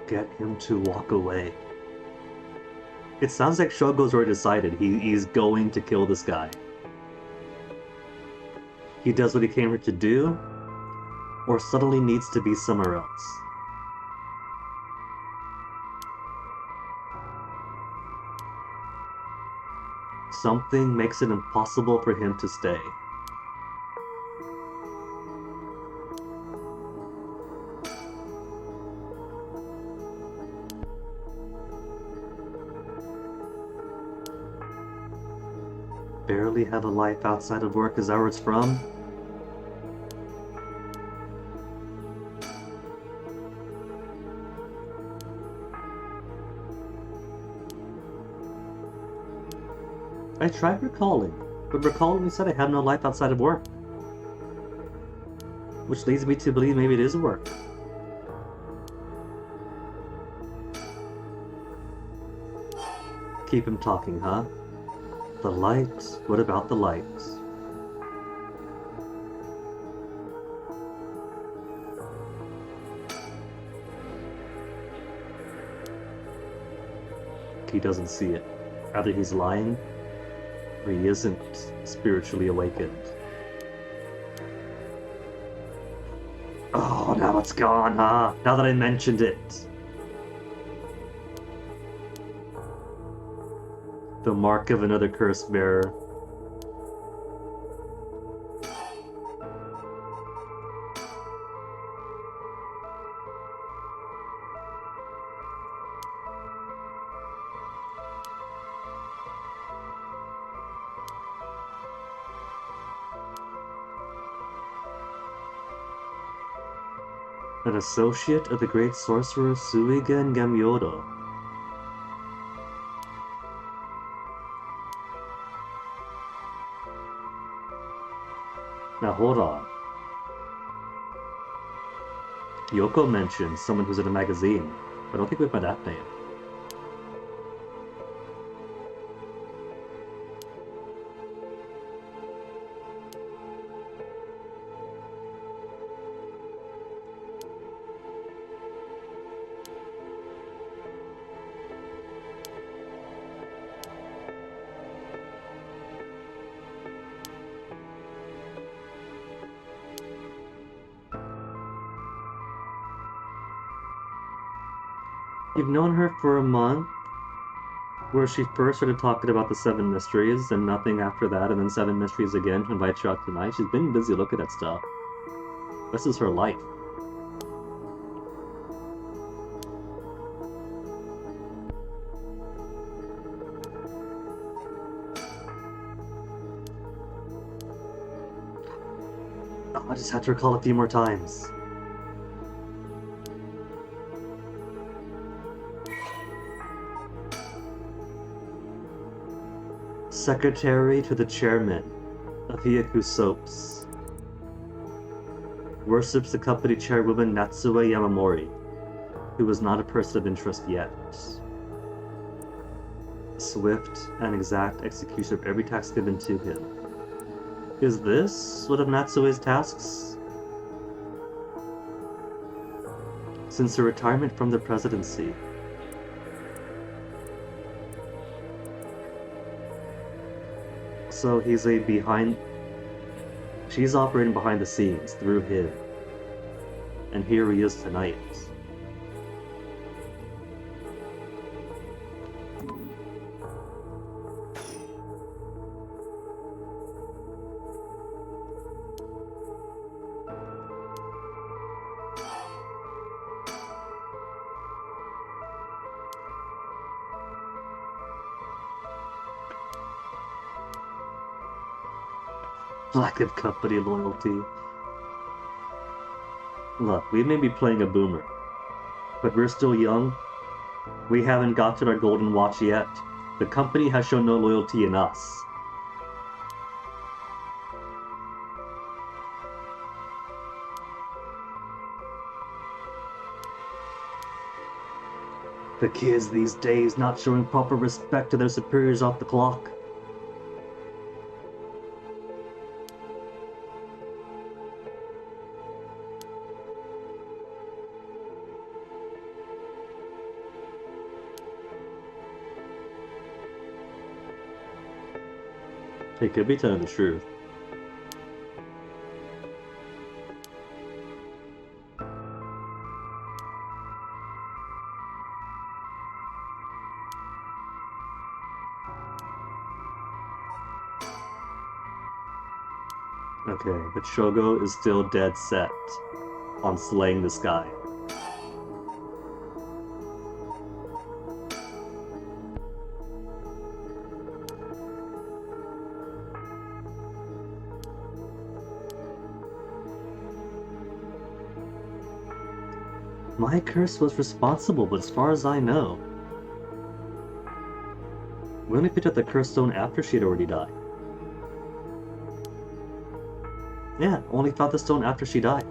Get him to walk away. It sounds like Shogo's already decided he's going to kill this guy. He does what he came here to do, or suddenly needs to be somewhere else. Something makes it impossible for him to stay. Barely have a life outside of work, is that where it's from? I tried recalling, but recalling said I have no life outside of work. Which leads me to believe maybe it is work. Keep him talking, huh? The light? What about the light? He doesn't see it. Either he's lying, or he isn't spiritually awakened. Oh, now it's gone, huh? Now that I mentioned it. The mark of another curse bearer. An associate of the great sorcerer Suigen Gamyodo. Now hold on. Yoko mentioned someone who's in a magazine. I don't think we've met that name. You've known her for a month, where she first started talking about the Seven Mysteries, and nothing after that, and then Seven Mysteries again to invite you out tonight. She's been busy looking at stuff. This is her life. Oh, I just had to recall a few more times. Secretary to the chairman of Hyaku Soaps. Worships the company chairwoman Natsue Yamamori, who was not a person of interest yet. Swift and exact execution of every task given to him. Is this one of Natsue's tasks? Since her retirement from the presidency, so he's a behind... She's operating behind the scenes through him. And here he is tonight. Lack of company loyalty. Look, we may be playing a boomer, but we're still young. We haven't gotten our golden watch yet. The company has shown no loyalty in us. The kids these days not showing proper respect to their superiors off the clock. They could be telling the truth. Okay, but Shogo is still dead set on slaying this guy. My curse was responsible, but as far as I know, we only picked up the curse stone after she had already died. Yeah, only found the stone after she died.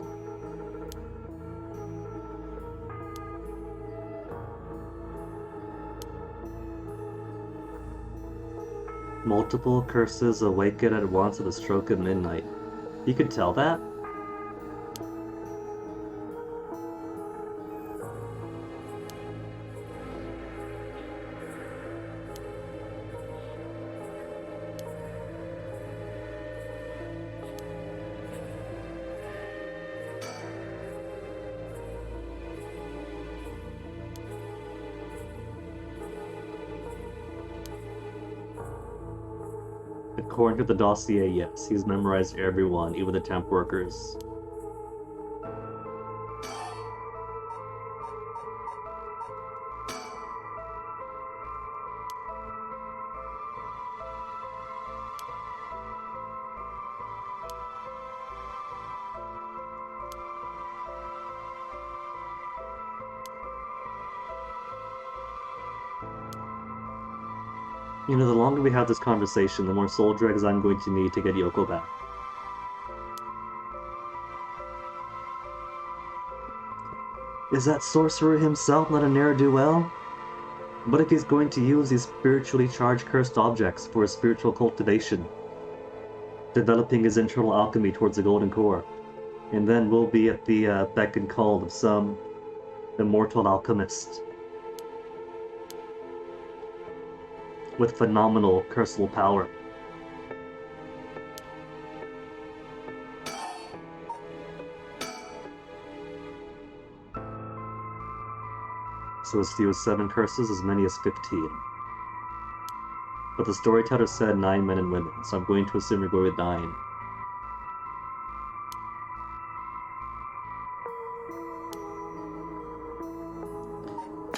Multiple curses awaken at once at the stroke of midnight. You could tell that? According to the dossier, yes, he's memorized everyone, even the temp workers. You know, the longer we have this conversation, the more soul dregs I'm going to need to get Yoko back. Is that sorcerer himself not a ne'er-do-well? What if he's going to use these spiritually charged cursed objects for his spiritual cultivation, developing his internal alchemy towards the golden core? And then we'll be at the beck and call of some immortal alchemist with phenomenal cursal power. So as few as 7 curses, as many as 15. But the storyteller said 9 men and women, so I'm going to assume you're going with 9.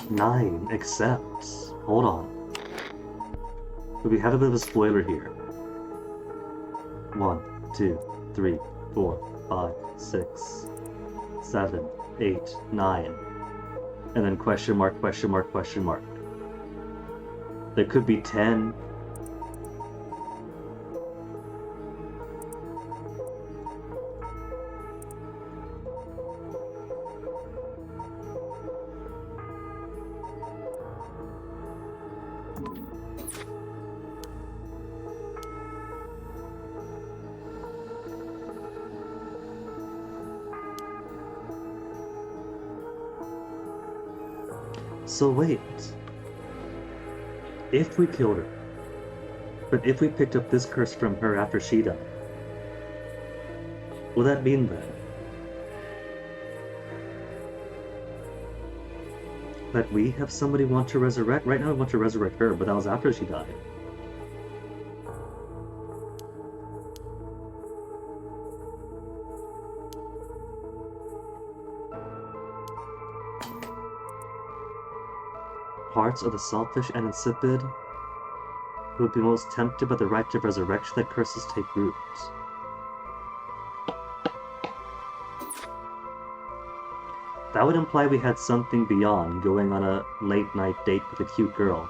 Nine, except... Hold on. We have a bit of a spoiler here. 1, 2, 3, 4, 5, 6, 7, 8, 9. And then question mark, question mark, question mark. There could be 10. So wait. If we killed her, but if we picked up this curse from her after she died, will that mean then that we have somebody want to resurrect? Right now we want to resurrect her, but that was after she died. Hearts of the selfish and insipid who would be most tempted by the right of resurrection that curses take root. That would imply we had something beyond going on a late night date with a cute girl.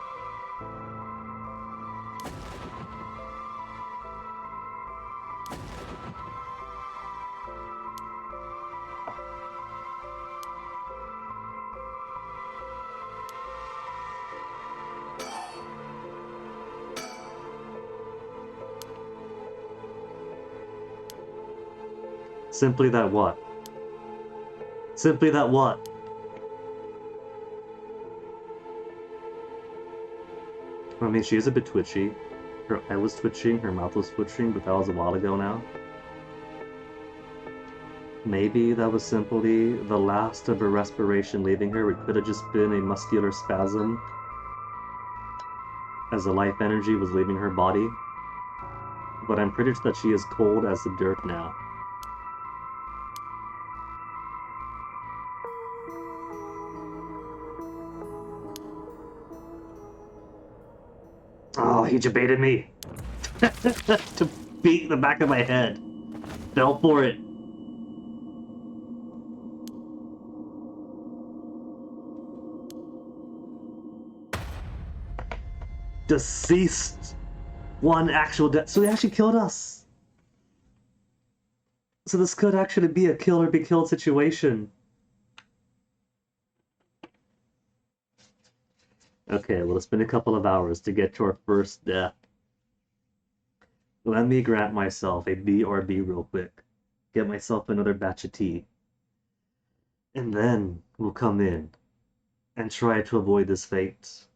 Simply that what? Simply that what? I mean, she is a bit twitchy. Her eye was twitching, her mouth was twitching, but that was a while ago now. Maybe that was simply the last of her respiration leaving her. It could have just been a muscular spasm as the life energy was leaving her body. But I'm pretty sure that she is cold as the dirt now. Oh, he debated me to beat the back of my head. Fell for it. Deceased. One actual death. So he actually killed us. So this could actually be a kill or be killed situation. Okay, well, it's been a couple of hours to get to our first death. Let me grant myself a BRB real quick. Get myself another batch of tea. And then we'll come in and try to avoid this fate.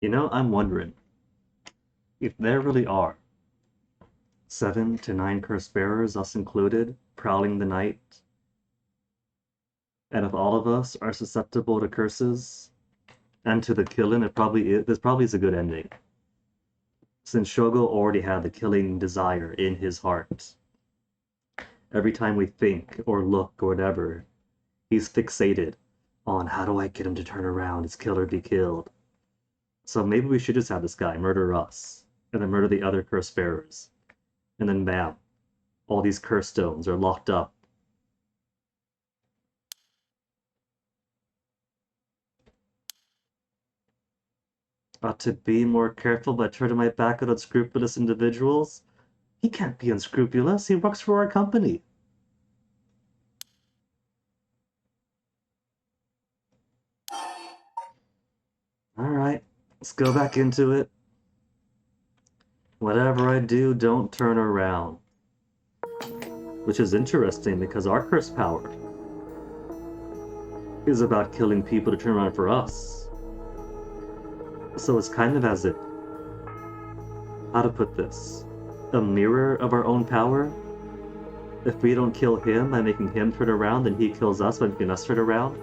You know, I'm wondering if there really are 7 to 9 curse bearers, us included, prowling the night, and if all of us are susceptible to curses and to the killing, it probably is. This probably is a good ending, since Shogo already had the killing desire in his heart. Every time we think or look or whatever, he's fixated on how do I get him to turn around, his killer be killed. So maybe we should just have this guy murder us, and then murder the other curse bearers. And then bam, all these curse stones are locked up. Ought to be more careful by turning my back on unscrupulous individuals. He can't be unscrupulous, he works for our company. Alright, let's go back into it. Whatever I do, don't turn around. Which is interesting because our curse power is about killing people to turn around for us. So it's kind of as if, how to put this, a mirror of our own power. If we don't kill him by making him turn around, then he kills us by making us turn around.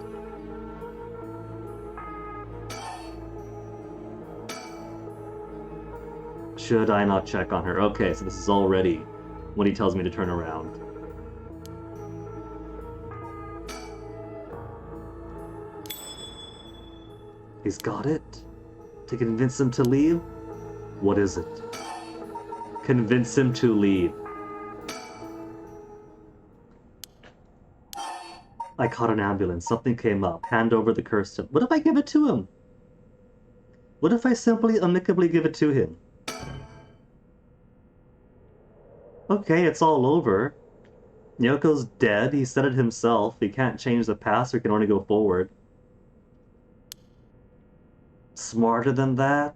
Should I not check on her? Okay, so this is already when he tells me to turn around. He's got it? To convince him to leave? What is it? Convince him to leave. I caught an ambulance. Something came up. Hand over the curse stone. What if I give it to him? What if I simply amicably give it to him? Okay, it's all over. Yoko's dead. He said it himself. He can't change the past, or he can only go forward. Smarter than that?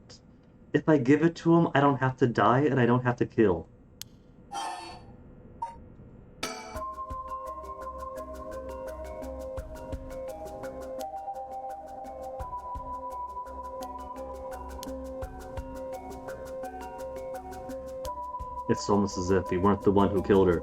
If I give it to him, I don't have to die and I don't have to kill. It's almost as if he weren't the one who killed her.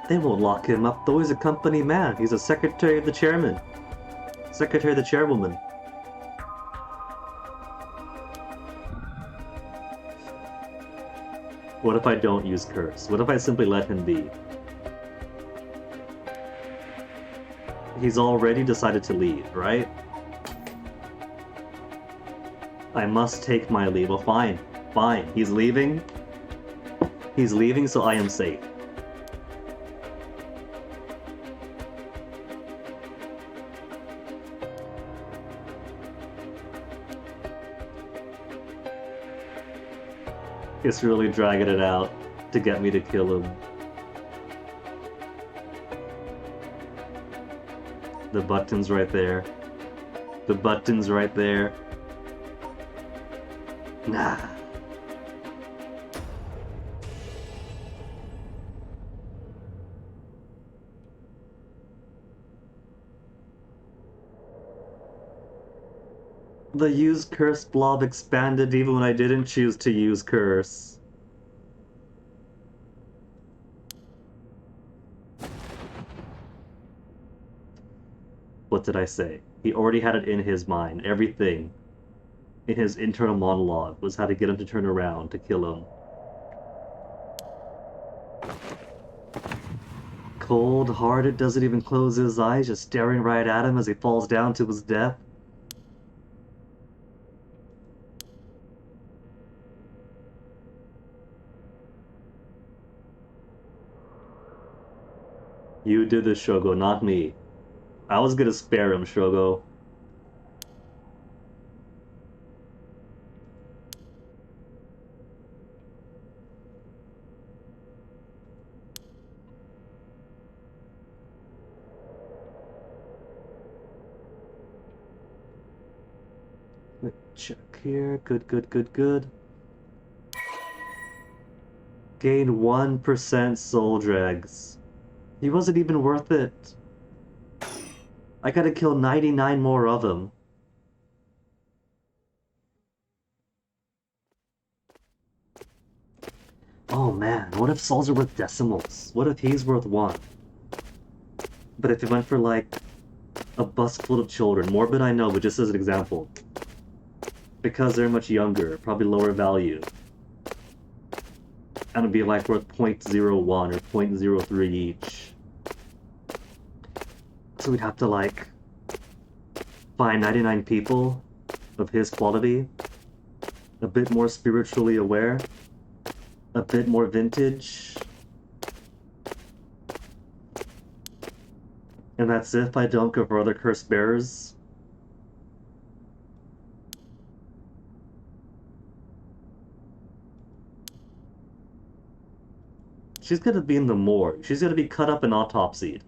They won't lock him up though, he's a company man. He's a secretary of the chairman. Secretary of the chairwoman. What if I don't use curse? What if I simply let him be? He's already decided to leave, right? I must take my leave. Well, fine. Fine. He's leaving. He's leaving, so I am safe. It's really dragging it out to get me to kill him. The button's right there. The button's right there. Nah. The use curse blob expanded even when I didn't choose to use curse. What did I say? He already had it in his mind. Everything in his internal monologue was how to get him to turn around to kill him. Cold-hearted, doesn't even close his eyes, just staring right at him as he falls down to his death. You did this, Shogo, not me. I was gonna spare him, Shogo. Check here. Good, good, good, good. Gain 1% soul dregs. He wasn't even worth it. I gotta kill 99 more of them. Oh man, what if souls are worth decimals? What if he's worth 1? But if he went for like a bus full of children, morbid I know, but just as an example. Because they're much younger, probably lower value. And it'd be like worth 0.01 or 0.03 each. So we'd have to like find 99 people of his quality, a bit more spiritually aware, a bit more vintage. And that's if I don't go for other curse bearers. She's gonna be in the morgue. She's gonna be cut up and autopsied.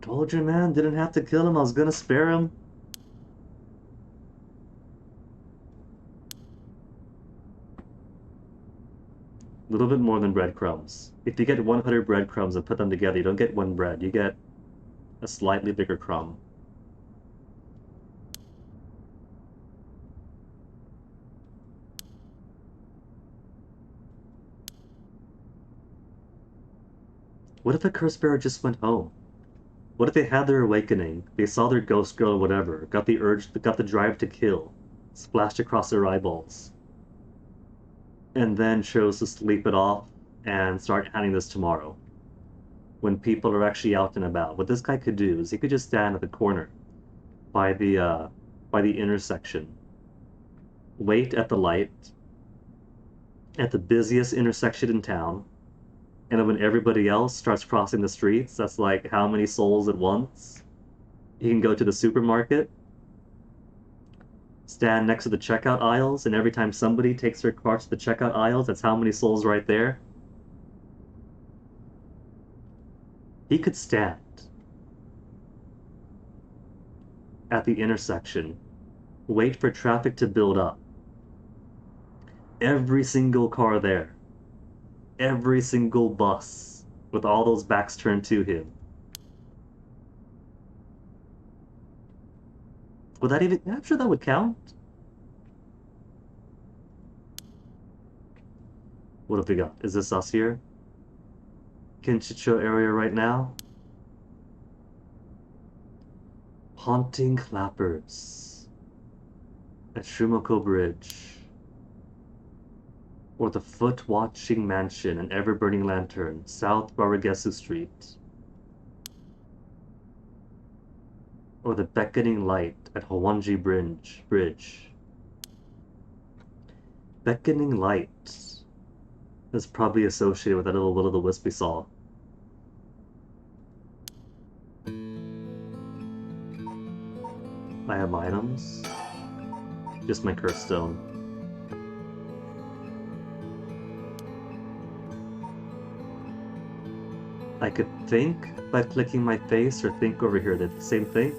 Told you, man, didn't have to kill him, I was gonna spare him. A little bit more than breadcrumbs. If you get 100 breadcrumbs and put them together, you don't get 1 bread, you get a slightly bigger crumb. What if a curse bearer just went home? What if they had their awakening, they saw their ghost girl or whatever, got the urge, got the drive to kill, splashed across their eyeballs, and then chose to sleep it off and start handling this tomorrow, when people are actually out and about? What this guy could do is he could just stand at the corner by the intersection, wait at the light at the busiest intersection in town, and then when everybody else starts crossing the streets, that's like how many souls at once? He can go to the supermarket, stand next to the checkout aisles, and every time somebody takes their car to the checkout aisles, that's how many souls right there. He could stand at the intersection, wait for traffic to build up. Every single car there, every single bus, with all those backs turned to him. Would that even... I'm sure that would count. What have we got? Is this us here? Kinchicho area right now? Haunting clappers at Shumoko Bridge, or the Foot-Watching Mansion and Ever-Burning Lantern, South Baragesu Street, or the Beckoning Light at Hawanji Bridge. Beckoning Light is probably associated with that little will-o'-the-wisp we saw. I have items. Just my curse stone. I could think by clicking my face, or think over here. Did the same thing?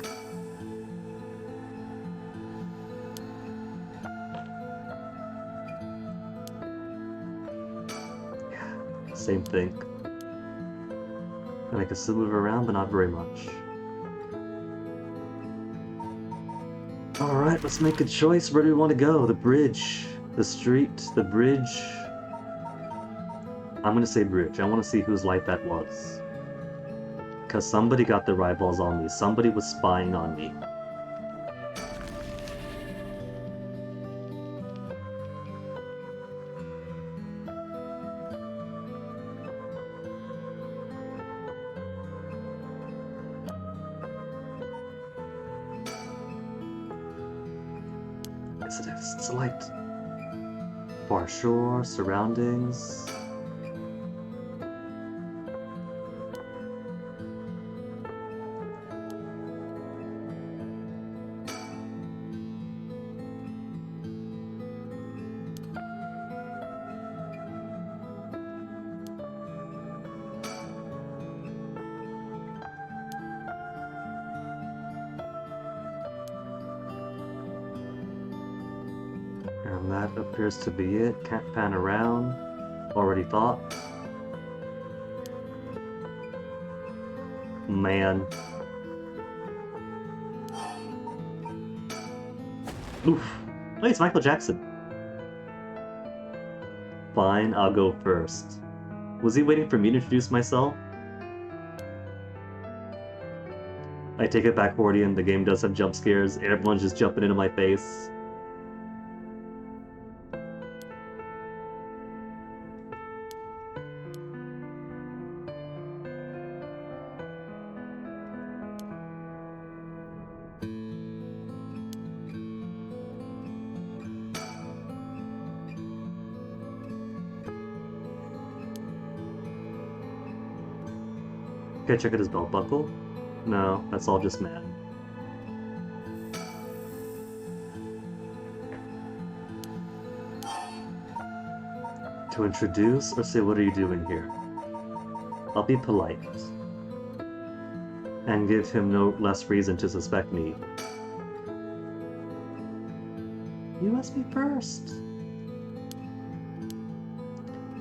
Yeah, same thing. And I can still move around, but not very much. Alright, let's make a choice. Where do we want to go? The bridge, the street, the bridge. I'm gonna say bridge. I want to see whose light that was. Because somebody got their eyeballs on me. Somebody was spying on me. It's a light. Far shore, surroundings. And that appears to be it. Can't pan around. Already thought. Man. Oof. Oh, it's Michael Jackson. Fine, I'll go first. Was he waiting for me to introduce myself? I take it back, Hordian. The game does have jump scares. Everyone's just jumping into my face. Okay, check out his belt buckle. No, that's all just man. To introduce or say, what are you doing here? I'll be polite. And give him no less reason to suspect me. You asked me first.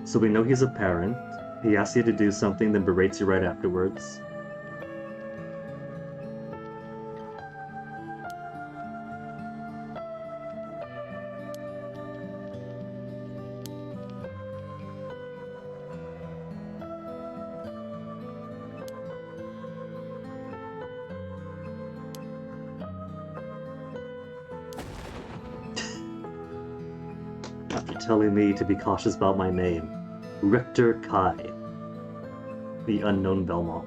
So we know he's a parent. He asks you to do something, then berates you right afterwards. After telling me to be cautious about my name. Richter Kai. The unknown Belmont.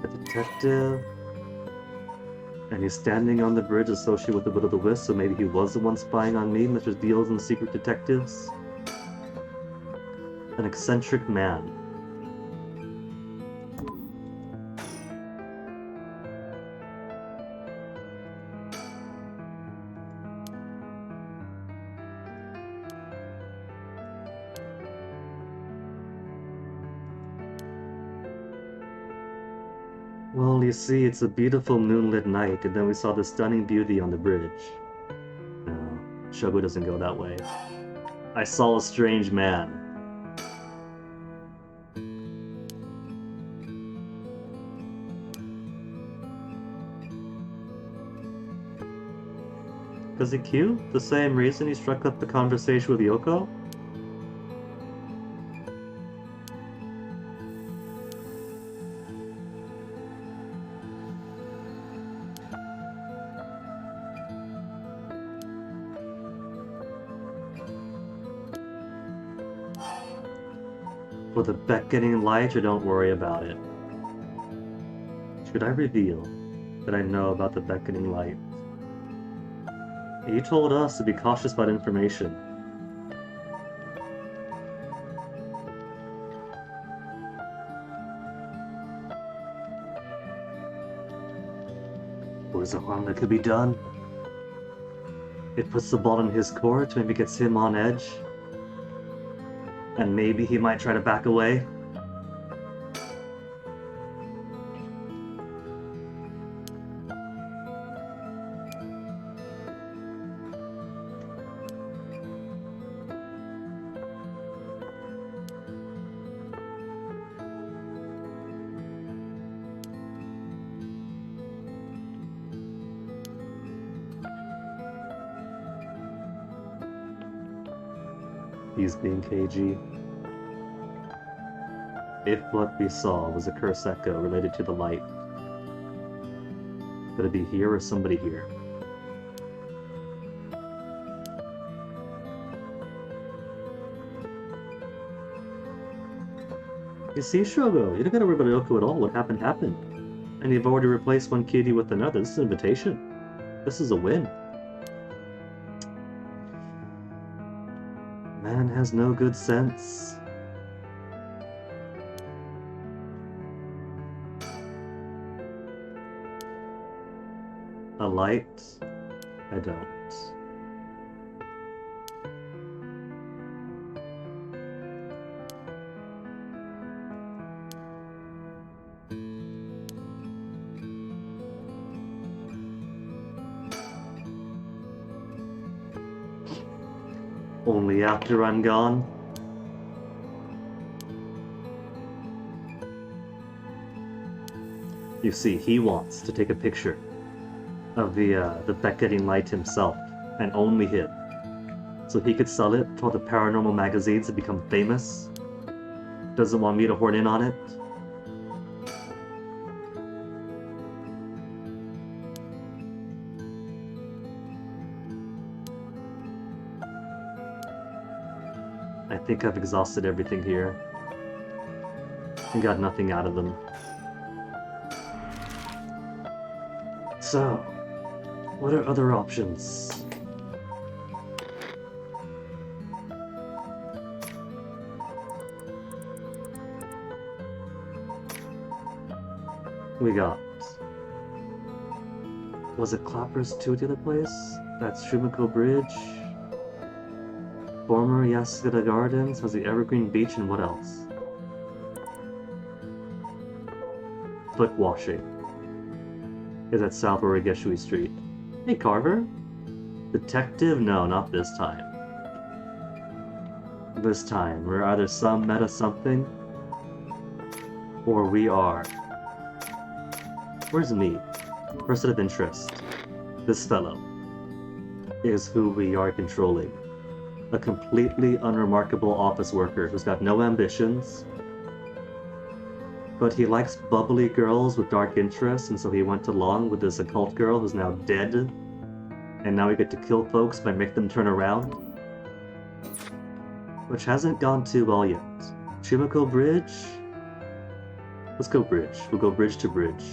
A detective. And he's standing on the bridge associated with the Will of the Wisp, so maybe he was the one spying on me, Mr. Deals and the Secret Detectives. An eccentric man. Well, you see, it's a beautiful moonlit night, and then we saw the stunning beauty on the bridge. No, Shogo doesn't go that way. I saw a strange man. Is it cute? The same reason he struck up the conversation with Yoko? For the beckoning light, or don't worry about it. Should I reveal that I know about the beckoning light? You told us to be cautious about information. Was there harm that could be done? It puts the ball in his court, maybe gets him on edge. And maybe he might try to back away. He's being cagey. If what we saw was a curse echo related to the light, could it be here or somebody here? You see, Shogo, you don't gotta worry about Yoko at all. What happened, happened. And you've already replaced one kitty with another. This is an invitation. This is a win. Man has no good sense. light? I don't. Only after I'm gone? You see, he wants to take a picture of the Becketting light himself, and only him. So he could sell it to all the paranormal magazines and become famous. Doesn't want me to horn in on it. I think I've exhausted everything here. And got nothing out of them. So, what are other options? We got... Was it Clappers 2 the other place? That's Shumiko Bridge. Former Yasuda Gardens has the Evergreen Beach, and what else? Foot washing is at South Origeshui Street. Hey, Carver? Detective? No, not this time. This time, we're either some meta something, or we are... Where's me? Person of interest. This fellow is who we are controlling. A completely unremarkable office worker who's got no ambitions, but he likes bubbly girls with dark interests, and so he went along with this occult girl who's now dead, and now we get to kill folks by making them turn around. Which hasn't gone too well yet. Chimico Bridge? Let's go bridge. We'll go bridge to bridge.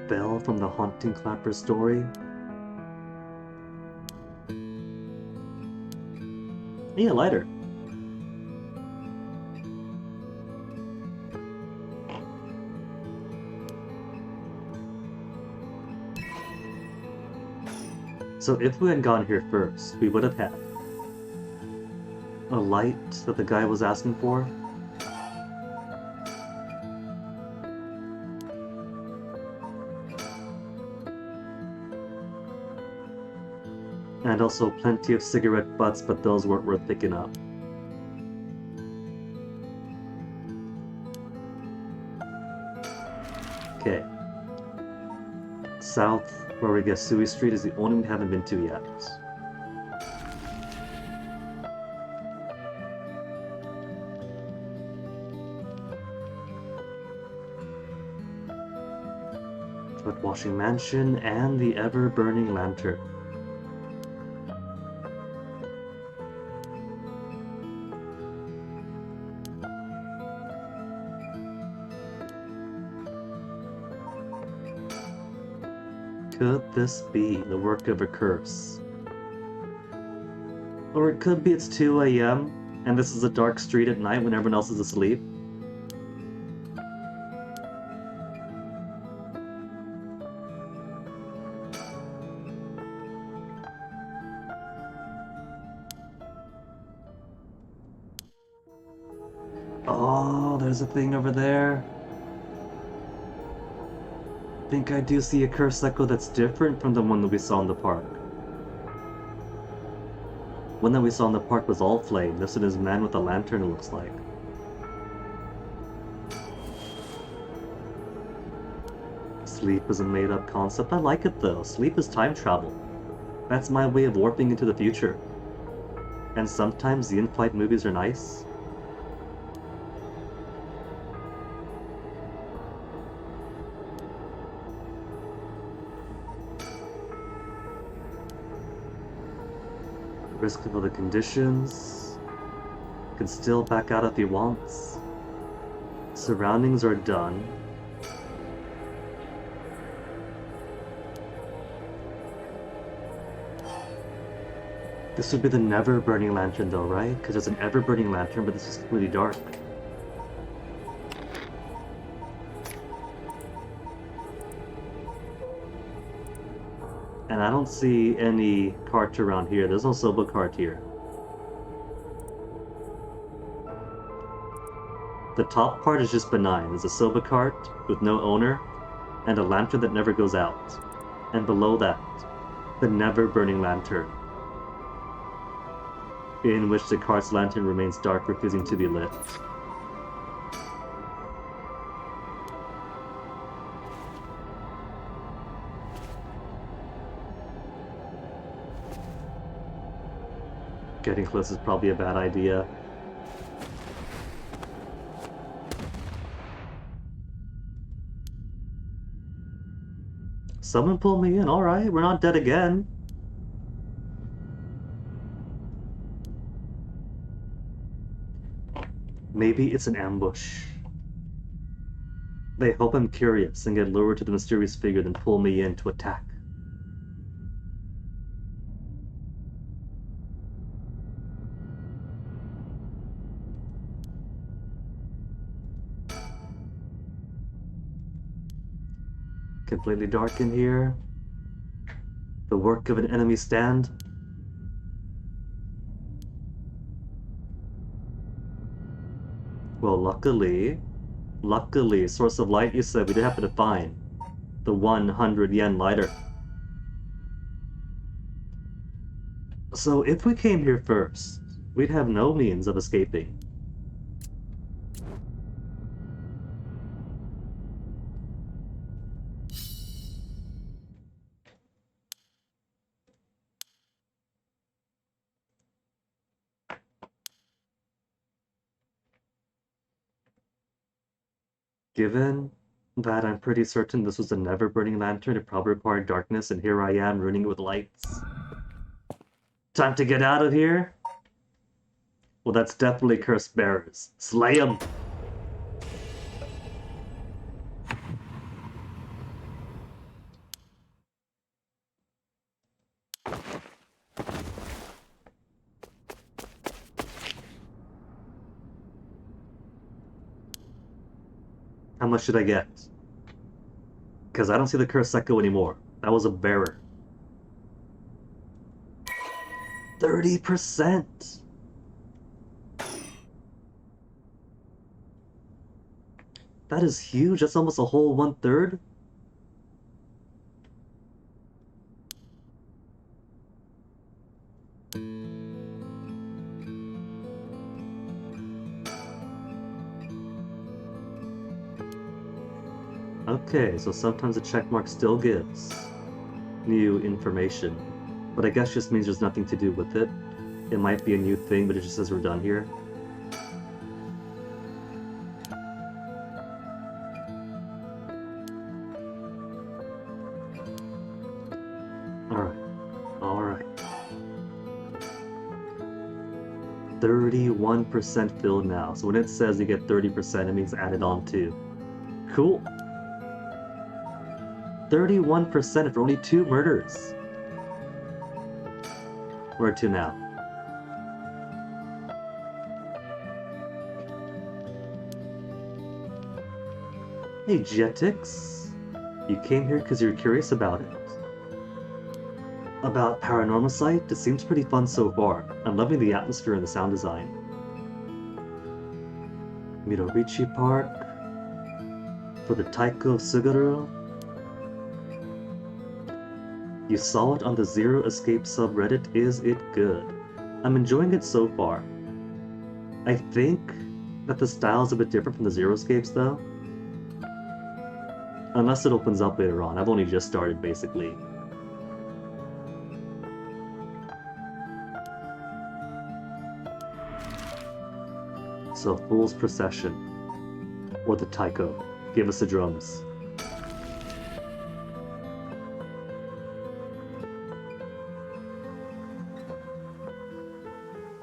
Bell from the Haunting Clapper story. Hey, a lighter. So if we had gone here first, we would have had a light that the guy was asking for. And also plenty of cigarette butts, but those weren't worth picking up. Okay. South Warigasui Street is the only one we haven't been to yet. Foot Washing Mansion and the ever-burning lantern. Could this be the work of a curse? Or it could be it's 2 a.m. and this is a dark street at night when everyone else is asleep. Oh, there's a thing over there. I think I do see a curse echo that's different from the one that we saw in the park. One that we saw in the park was all flame. This one is man with a lantern, it looks like. Sleep is a made-up concept. I like it though. Sleep is time travel. That's my way of warping into the future. And sometimes the in-flight movies are nice. Risk of other conditions. Can still back out if he wants. Surroundings are done. This would be the never burning lantern though, right? Because there's an ever burning lantern, but this is completely dark. And I don't see any cart around here. There's no silver cart here. The top part is just benign. There's a silver cart with no owner, and a lantern that never goes out. And below that, the never burning lantern, in which the cart's lantern remains dark, refusing to be lit. Getting close is probably a bad idea. Someone pull me in, alright, we're not dead again. Maybe it's an ambush. They hope I'm curious and get lured to the mysterious figure, then pull me in to attack. Completely dark in here. The work of an enemy stand. Well, luckily, source of light you said we did happen to find. The 100 yen lighter. So if we came here first, we'd have no means of escaping. Given that I'm pretty certain this was a never-burning lantern, it probably required darkness, and here I am ruining it with lights. Time to get out of here? Well, that's definitely cursed bearers. Slay 'em! How much should I get? Because I don't see the cursed Echo anymore. That was a bearer. 30%! That is huge. That's almost a whole 1/3. Okay, so sometimes a checkmark still gives new information, but I guess just means there's nothing to do with it. It might be a new thing, but it just says we're done here. Alright. 31% filled now, so when it says you get 30%, it means added on too. Cool. 31% for only 2 murders. We're at 2 now. Hey Jetix, you came here because you're curious about it. About Paranormasight? It seems pretty fun so far. I'm loving the atmosphere and the sound design. Midorichi Park. For the Taiko Suguru. You saw it on the Zero Escape subreddit. Is it good? I'm enjoying it so far. I think that the style is a bit different from the Zero Escapes though. Unless it opens up later on. I've only just started basically. So Fool's Procession. Or the Taiko. Give us the drums.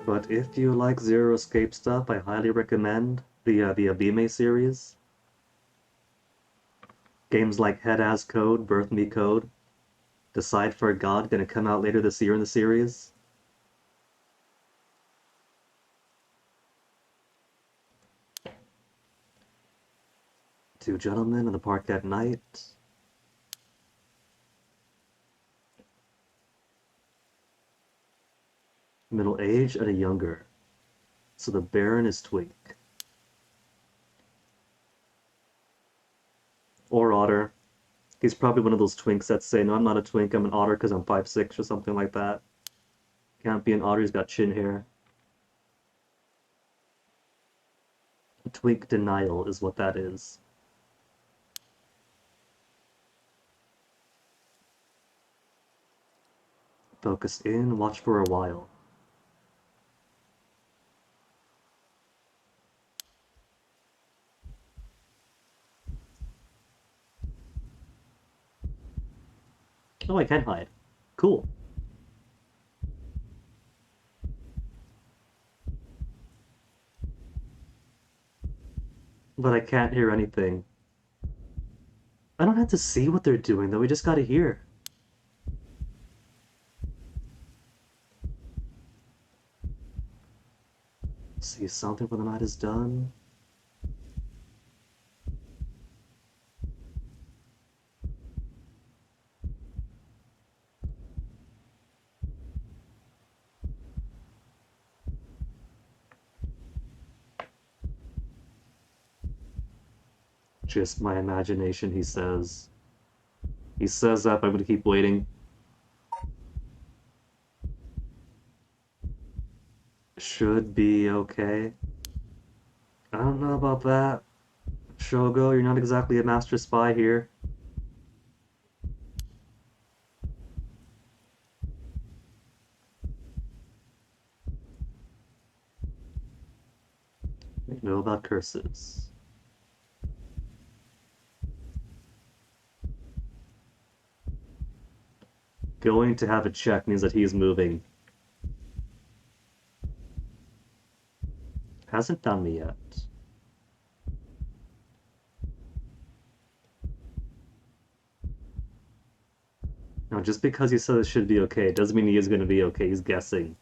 But if you like Zero Escape stuff, I highly recommend the Abime series. Games like Head As Code, Birth Me Code, Decide for God, gonna come out later this year in the series. Two gentlemen in the park at night. Middle age and a younger. So the Baron is twink. Or otter. He's probably one of those twinks that say, no, I'm not a twink, I'm an otter because I'm 5'6" or something like that. Can't be an otter, he's got chin hair. Twink denial is what that is. Focus in, watch for a while. Oh, I can hide. Cool. But I can't hear anything. I don't have to see what they're doing, though. We just gotta hear. See something when the night is done. Just my imagination, he says. He says that, but I'm gonna keep waiting. Should be okay. I don't know about that. Shogo, you're not exactly a master spy here. We know about curses. Going to have a check means that he's moving. Hasn't done me yet. Now, just because he says it should be okay, doesn't mean he is going to be okay. He's guessing.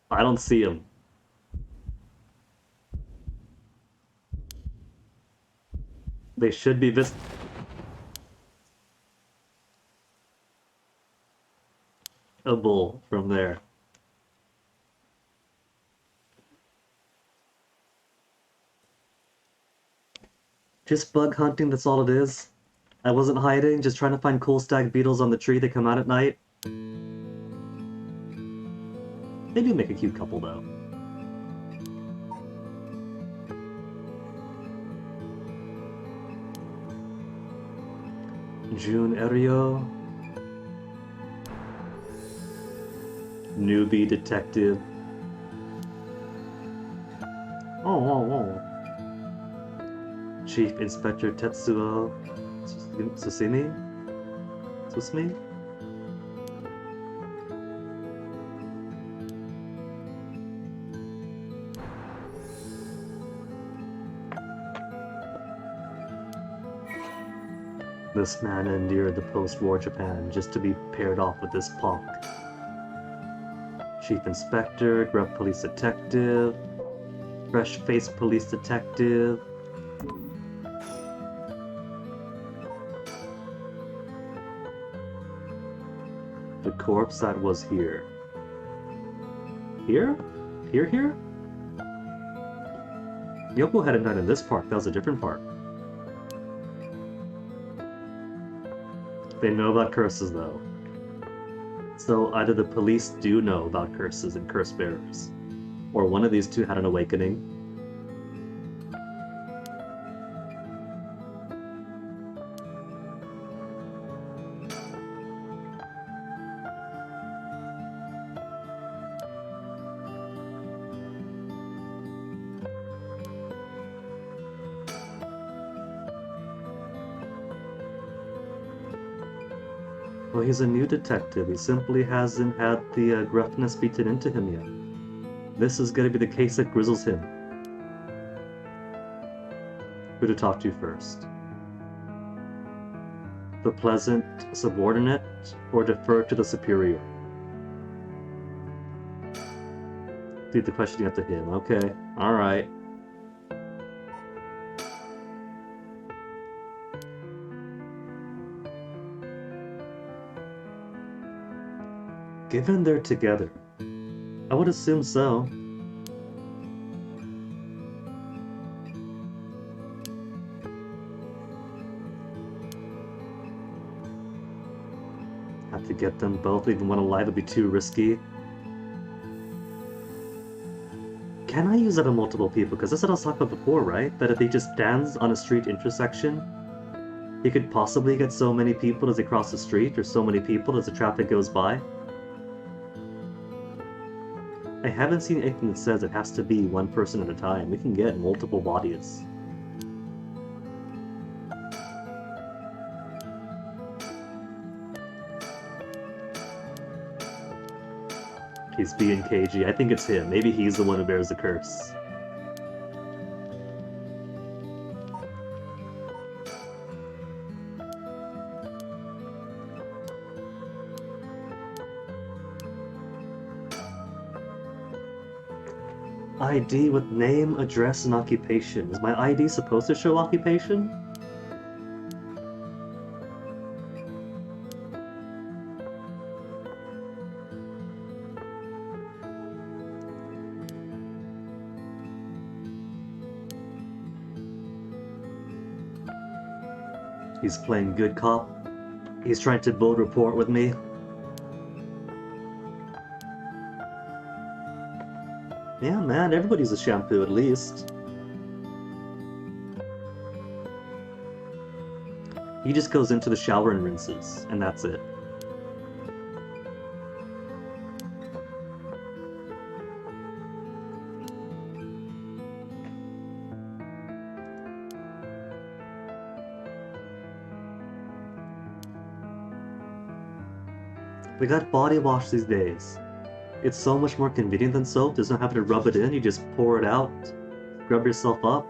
I don't see him. They should be visible from there. Just bug hunting, that's all it is. I wasn't hiding, just trying to find cool stag beetles on the tree that come out at night. They do make a cute couple, though. Jun Erio. Newbie detective. Oh. Chief Inspector Tetsuo Susumi? Susumi? This man endured the post-war Japan just to be paired off with this punk. Chief Inspector, gruff police detective, fresh-faced police detective. The corpse that was here. Here? Here? Yoko hadn't died in this park, that was a different park. They know about curses, though. So either the police do know about curses and curse bearers, or one of these two had an awakening. Well, he's a new detective. He simply hasn't had the gruffness beaten into him yet. This is going to be the case that grizzles him. Who to talk to first? The pleasant subordinate, or defer to the superior? Leave the questioning up to him. Okay, alright. Given they're together. I would assume so. Have to get them both, even one alive would be too risky. Can I use that on multiple people? Because that's what I was talking about before, right? That if he just stands on a street intersection, he could possibly get so many people as they cross the street, or so many people as the traffic goes by. I haven't seen anything that says it has to be one person at a time. We can get multiple bodies. He's being cagey. I think it's him. Maybe he's the one who bears the curse. ID with name, address, and occupation. Is my ID supposed to show occupation? He's playing good cop. He's trying to build rapport with me. Yeah, man, everybody's a shampoo at least. He just goes into the shower and rinses, and that's it. We got body wash these days. It's so much more convenient than soap. There's no having to rub it in. You just pour it out, rub yourself up.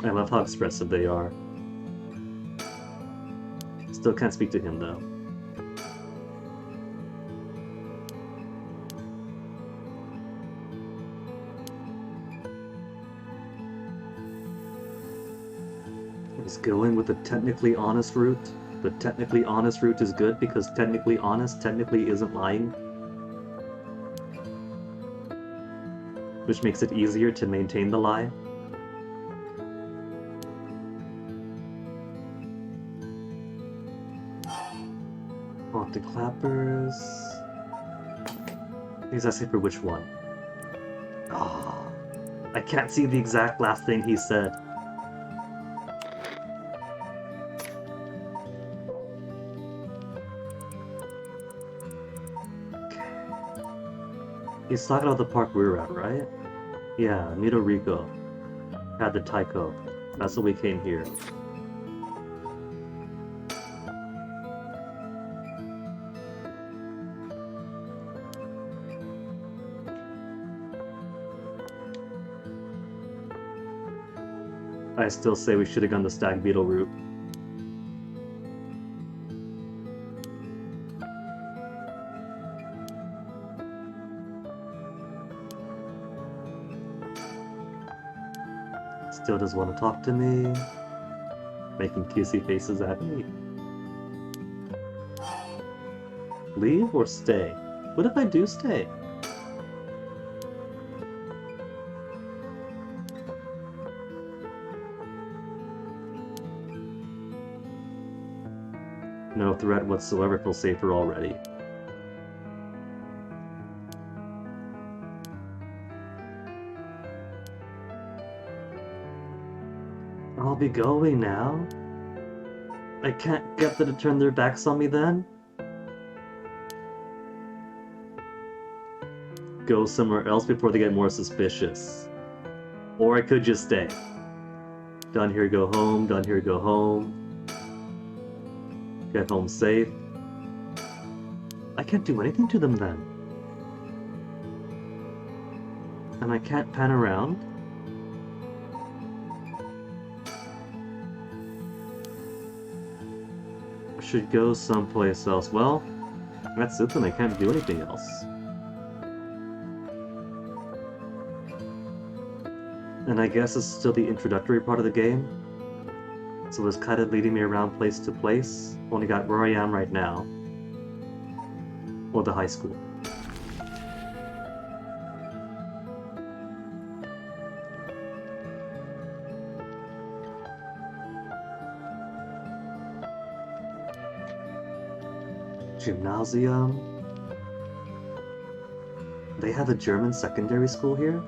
I love how expressive they are. Still can't speak to him though. Going with the technically honest route. The technically honest route is good because technically honest technically isn't lying. Which makes it easier to maintain the lie. Want the clappers. He's asking for which one. Oh, I can't see the exact last thing he said. He's talking about the park we were at, right? Yeah, Nito Rico. Had the Taiko. That's when we came here. I still say we should have gone the Stag Beetle route. Still doesn't want to talk to me. Making cutesy faces at me. Leave or stay? What if I do stay? No threat whatsoever, feel safer already. I'll be going now. I can't get them to turn their backs on me then? Go somewhere else before they get more suspicious. Or I could just stay. Done here, go home. Done here, go home. Get home safe. I can't do anything to them then. And I can't pan around. I should go someplace else. Well, that's it then. I can't do anything else. And I guess it's still the introductory part of the game. So it's kind of leading me around place to place. Only got where I am right now. Or the high school. Gymnasium. They have a German secondary school here?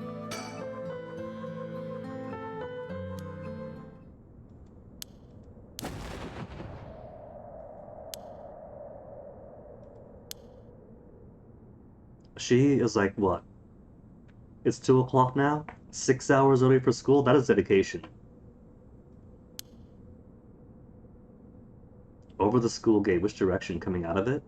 She is like, what? It's 2 o'clock now? 6 hours early for school? That is dedication. Over the school gate, which direction? Coming out of it?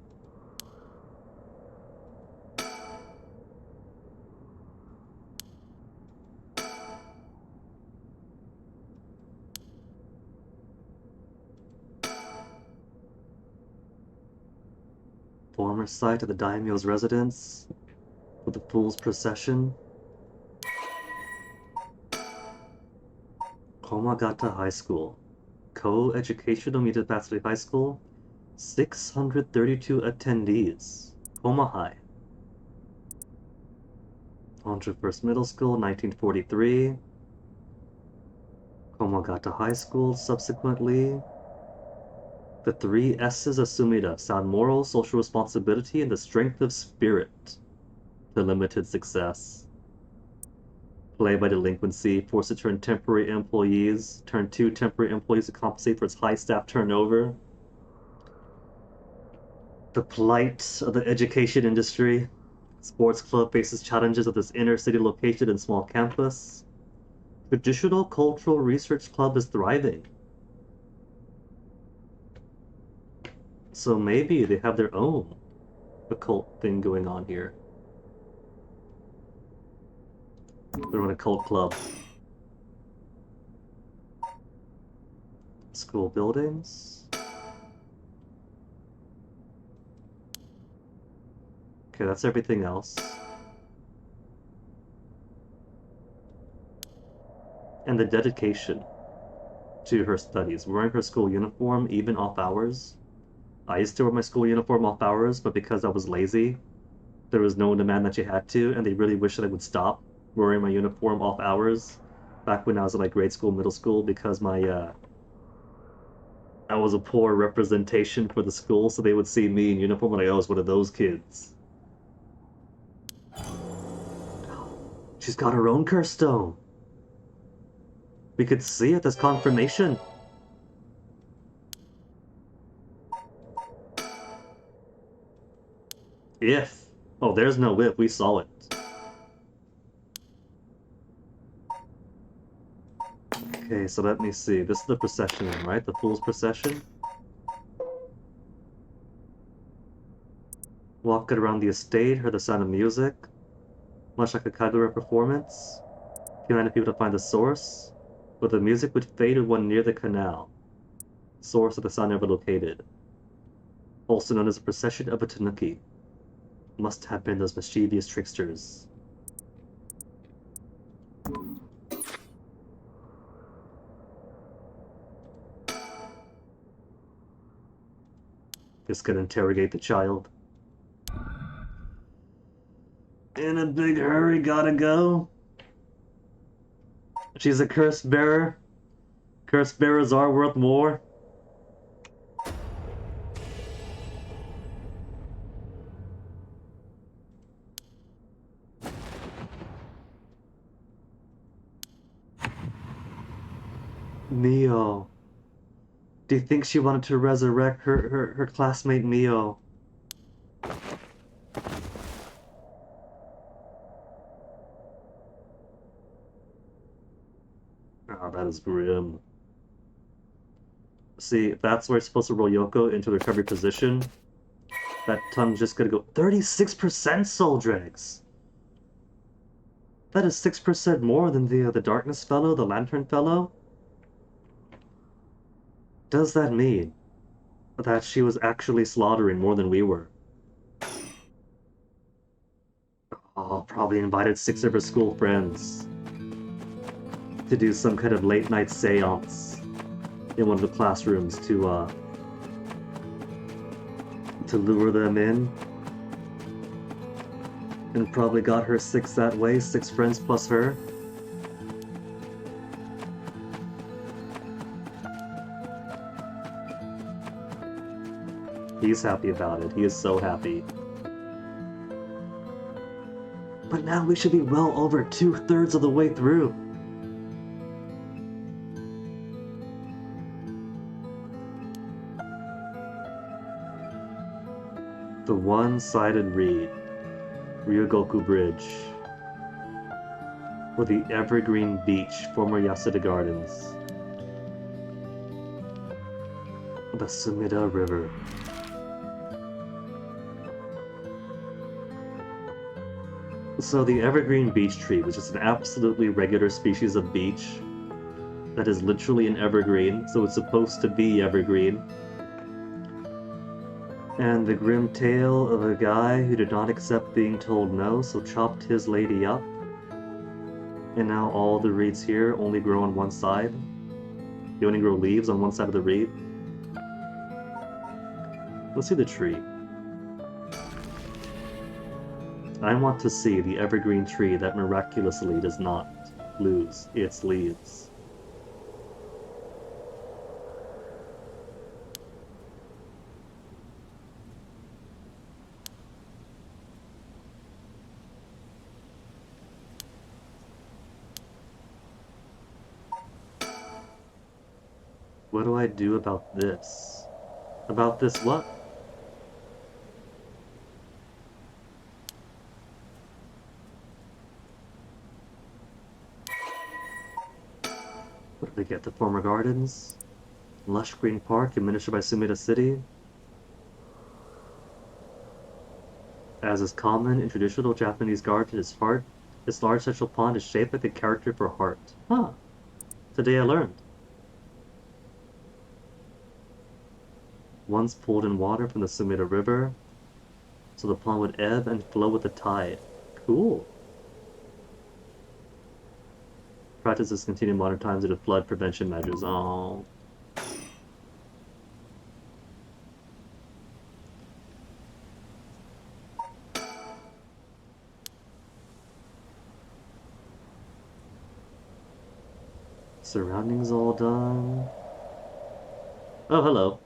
Former site of the daimyo's residence, with the fool's procession. Komagata High School. Co-educational Mitabatsuri High School. 632 attendees. Koma High. Honjo First Middle School, 1943. Komagata High School, subsequently. The 3 S's of Sumida: sound moral, social responsibility, and the strength of spirit. The limited success. Play by delinquency, forced to turn temporary employees, turn 2 temporary employees to compensate for its high staff turnover. The plight of the education industry. Sports club faces challenges of this inner city location and small campus. Traditional cultural research club is thriving. So maybe they have their own occult thing going on here. They're in a cult club. School buildings. Okay, that's everything else. And the dedication to her studies. Wearing her school uniform, even off hours. I used to wear my school uniform off hours, but because I was lazy, there was no demand that you had to, and they really wish that I would stop wearing my uniform off hours back when I was in like grade school, middle school, because my I was a poor representation for the school, so they would see me in uniform and like, oh, it's one of those kids. She's got her own curse stone. We could see it as confirmation. If. Oh, there's no if, we saw it. Okay, so let me see. This is the procession, right? The Fool's Procession. Walking around the estate, heard the sound of music. Much like a Kagura performance. Commanded people to find the source, but the music would fade to one near the canal. Source of the sound never located. Also known as the Procession of a Tanuki. Must have been those mischievous tricksters. Just gonna interrogate the child. In a big hurry, gotta go. She's a curse bearer. Curse bearers are worth more. Mio. Do you think she wanted to resurrect her classmate Mio? Oh, that is grim. See, that's where it's supposed to roll Yoko into the recovery position. That tongue's just gonna go 36% soul dregs. That is 6% more than the Darkness Fellow, the Lantern Fellow. Does that mean that she was actually slaughtering more than we were? Oh, probably invited 6 of her school friends. to do some kind of late night seance in one of the classrooms to lure them in. And probably got her 6 that way, 6 friends plus her. He's happy about it. He is so happy. But now we should be well over 2/3 of the way through. The one-sided reed. Ryogoku Bridge. Or the Evergreen Beach, former Yasuda Gardens. The Sumida River. So the evergreen beech tree, which is an absolutely regular species of beech that is literally an evergreen, so it's supposed to be evergreen. And the grim tale of a guy who did not accept being told no, so chopped his lady up. And now all the reeds here only grow on one side. They only grow leaves on one side of the reed. Let's see the tree. I want to see the evergreen tree that miraculously does not lose its leaves. What do I do about this? About this what? What did they get? The former gardens? Lush green park administered by Sumida City? As is common in traditional Japanese gardens, its large central pond is shaped like a character for heart. Huh. Today I learned. Once pulled in water from the Sumida River, so the pond would ebb and flow with the tide. Cool. Practices continue in modern times due to flood prevention measures. Oh. Surroundings all done. Oh, hello.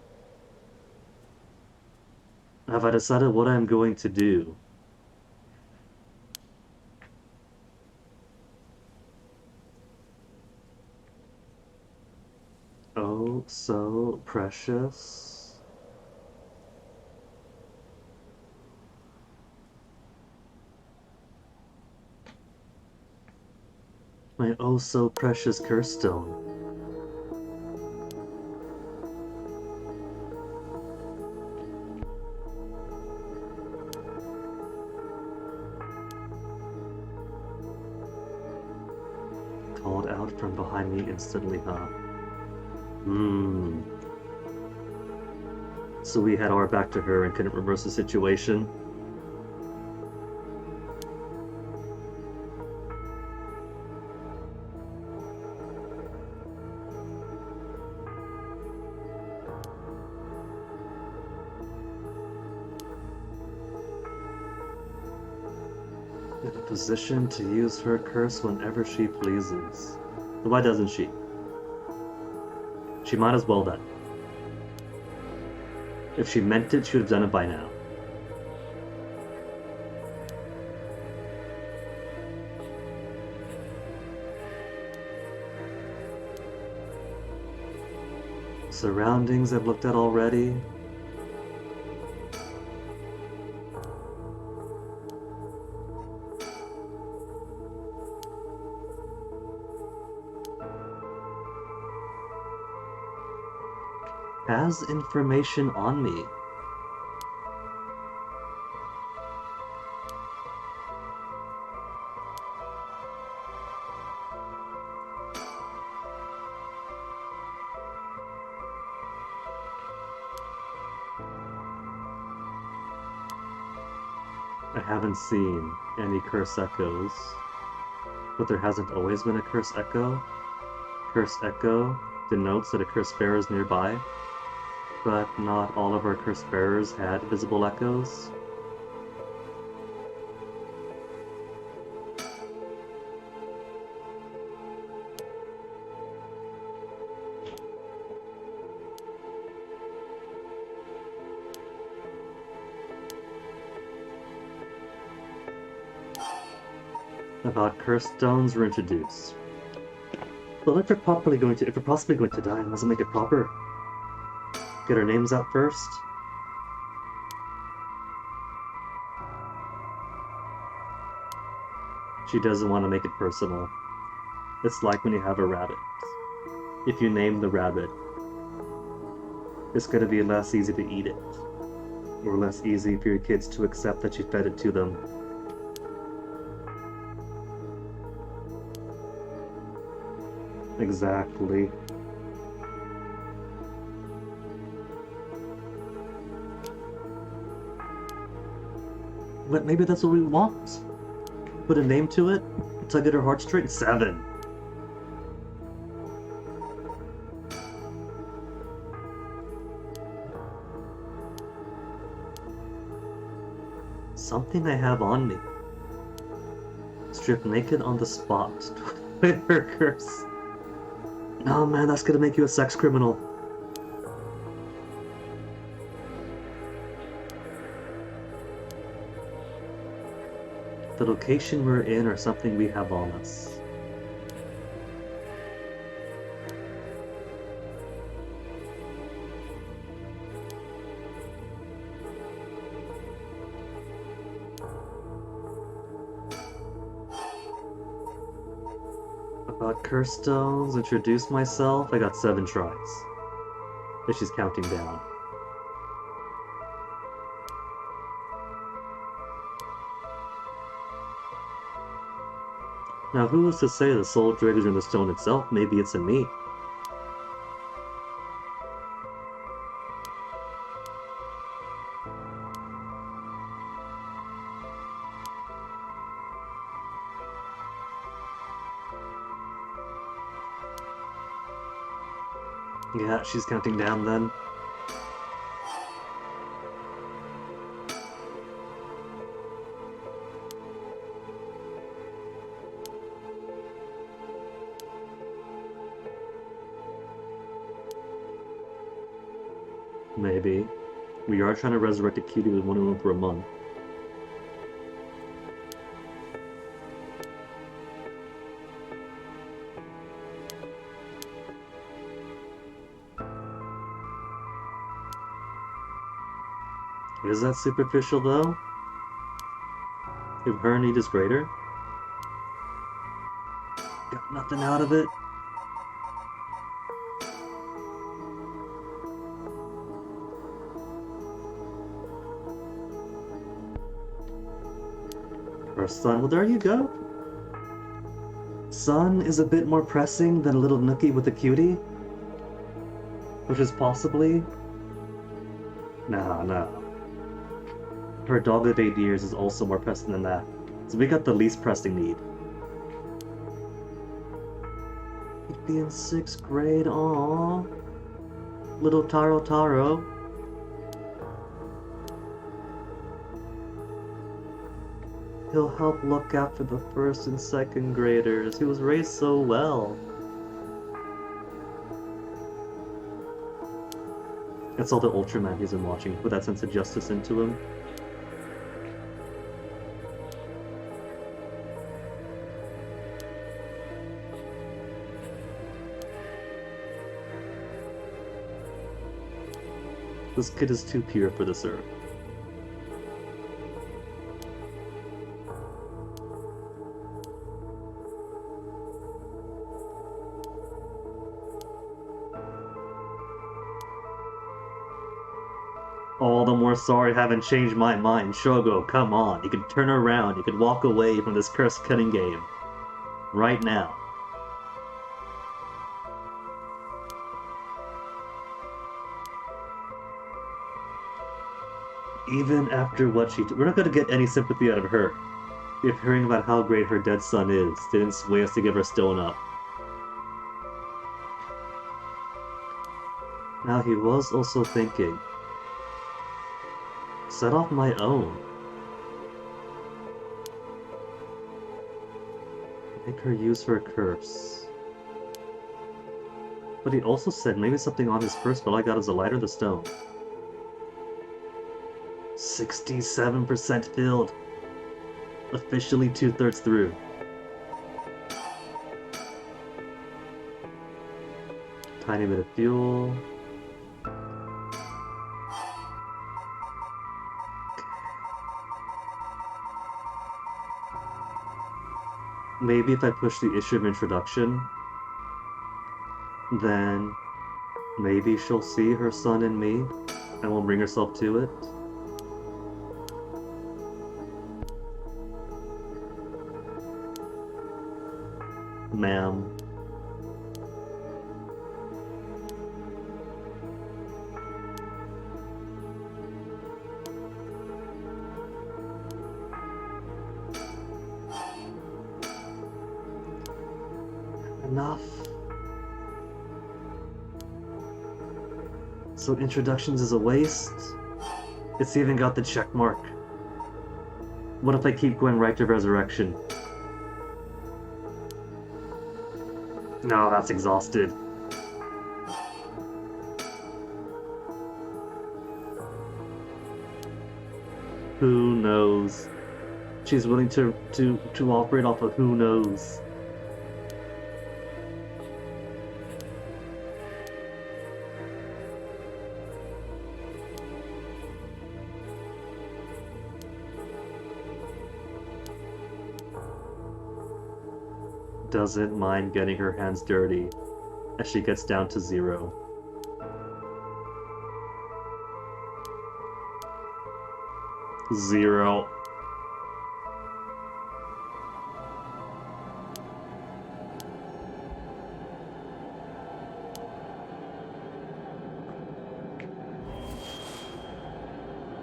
Have I decided what I'm going to do? Oh, so precious. My oh so precious curse stone. Called out from behind me instantly, huh? So we had our back to her and couldn't reverse the situation. In a position to use her curse whenever she pleases. Why doesn't she? She might as well then. If she meant it, she would have done it by now. Surroundings I've looked at already. Has information on me. I haven't seen any curse echoes, but there hasn't always been a curse echo. Cursed Echo denotes that a cursed bearer is nearby, but not all of our cursed bearers had visible echoes. About cursed stones were introduced. But if we're possibly going to die, let's make it proper. Get our names out first. She doesn't want to make it personal. It's like when you have a rabbit. If you name the rabbit, it's going to be less easy to eat it. Or less easy for your kids to accept that you fed it to them. Exactly. But maybe that's what we want. Put a name to it, tug at her heartstrings. 7. Something I have on me. Stripped naked on the spot. With her curse. No, man, that's gonna make you a sex criminal. The location we're in or something we have on us. About cursed stones, introduce myself, I got 7 tries. But she's counting down. Now who is to say the soul triggers in the stone itself? Maybe it's in me. Yeah, she's counting down then. Maybe. We are trying to resurrect a cutie with one woman for a month. Is that superficial though? If her need is greater? Got nothing out of it? Her son, well there you go. Son is a bit more pressing than a little nookie with a cutie. Which is possibly... No. Her dog of 8 years is also more pressing than that. So we got the least pressing need. He'd be in 6th grade, aww. Little Taro. He'll help look after the 1st and 2nd graders. He was raised so well. It's all the Ultraman he's been watching. Put that sense of justice into him. This kid is too pure for this earth. All the more sorry I haven't changed my mind. Shogo, come on. You can turn around. You can walk away from this cursed cutting game. Right now. Even after what she did, we're not going to get any sympathy out of her. If hearing about how great her dead son is didn't sway us to give her stone up. Now he was also thinking, set off my own. Make her use her curse. But he also said maybe something on his first spell I got is a light or the stone. 67% filled. Officially 2/3 through. Tiny bit of fuel. Maybe if I push the issue of introduction, then maybe she'll see her son in me and will bring herself to it. Ma'am. Enough. So introductions is a waste? It's even got the check mark. What if I keep going right to resurrection? No, that's exhausted. Who knows? She's willing to operate off of who knows. Doesn't mind getting her hands dirty as she gets down to 0. Zero.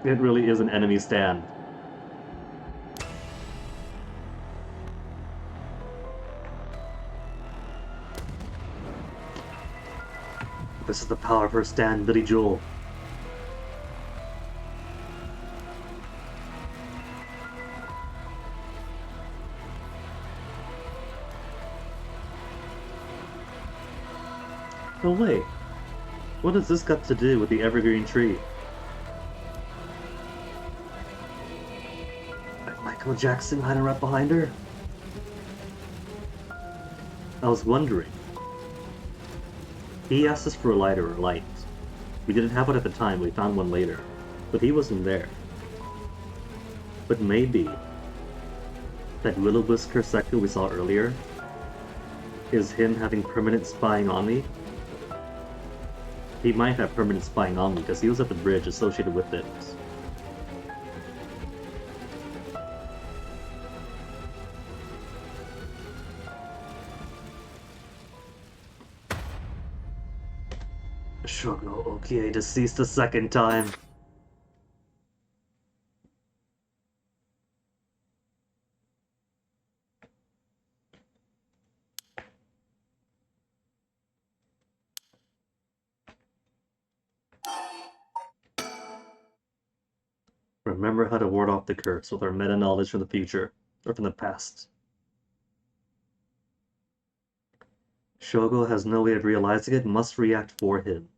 It really is an enemy stand. This is the power of her stand, Billy Joel. Oh wait, what has this got to do with the evergreen tree? Michael Jackson hiding right behind her? I was wondering. He asked us for a lighter or light. We didn't have it at the time, we found one later. But he wasn't there. But maybe that will-o-wisp sector we saw earlier is him having permanent spying on me. He might have permanent spying on me because he was at the bridge associated with it. Shogo Okie deceased a second time. Remember how to ward off the curse with our meta-knowledge from the future, or from the past. Shogo has no way of realizing it, must react for him.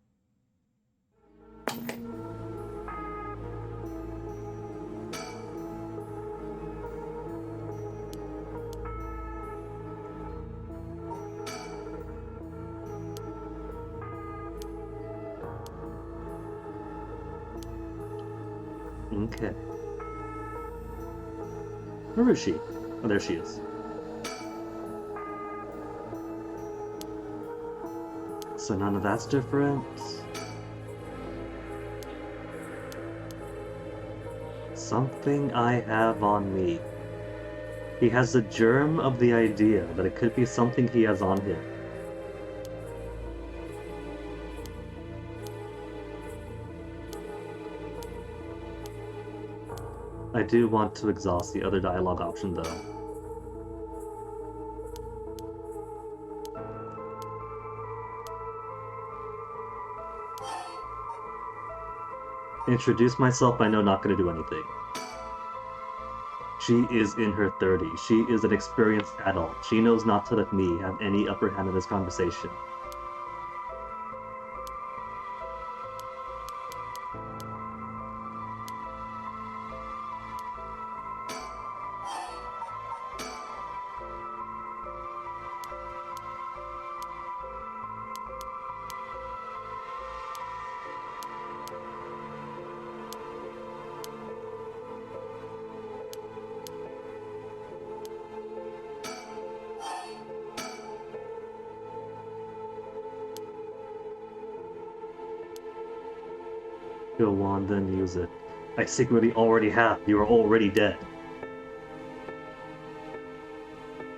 Okay. Where is she? Oh, there she is. So none of that's different. Something I have on me. He has the germ of the idea that it could be something he has on him. I do want to exhaust the other dialogue option though. Introduce myself, I know not gonna do anything. She is in her 30s. She is an experienced adult. She knows not to let me have any upper hand in this conversation. Go on, then use it. I secretly already have. You are already dead.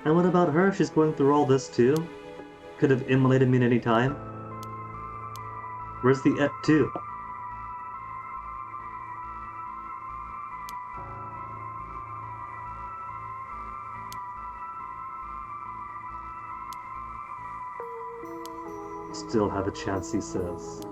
And what about her? She's going through all this too? Could have immolated me at any time. Where's the et 2? Still have a chance, he says.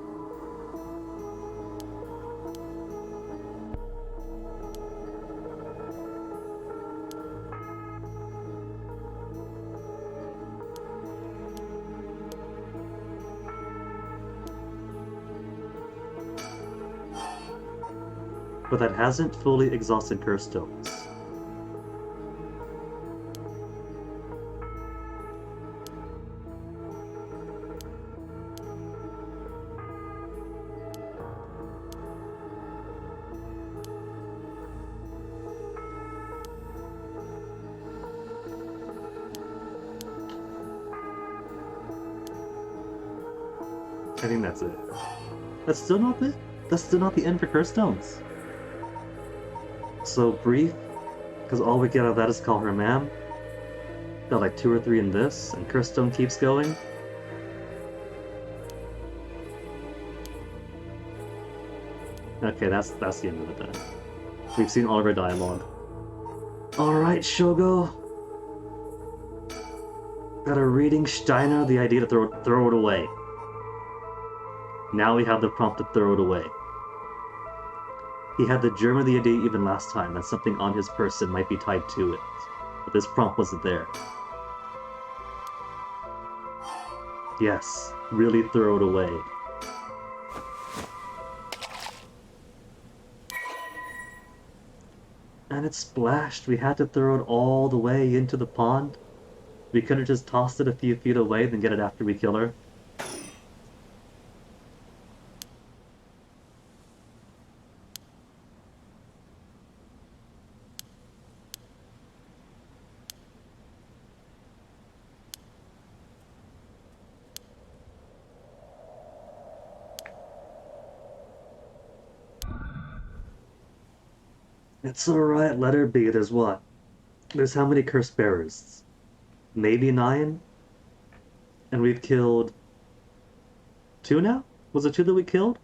But that hasn't fully exhausted curse stones. I think that's it. That's still not it? That's still not the end for curse stones. So brief, because all we get out of that is call her ma'am. Got like 2 or 3 in this, and curse stone keeps going. Okay, that's the end of it then. We've seen all of her dialogue. Alright, Shogo. Got a reading Steiner the idea to throw it away. Now we have the prompt to throw it away. He had the germ of the idea even last time that something on his person might be tied to it, but this prompt wasn't there. Yes, really throw it away. And it splashed. We had to throw it all the way into the pond. We could have just tossed it a few feet away, then get it after we kill her. It's alright, let her be. There's what? There's how many curse bearers? Maybe 9? And we've killed 2 now? Was it 2 that we killed?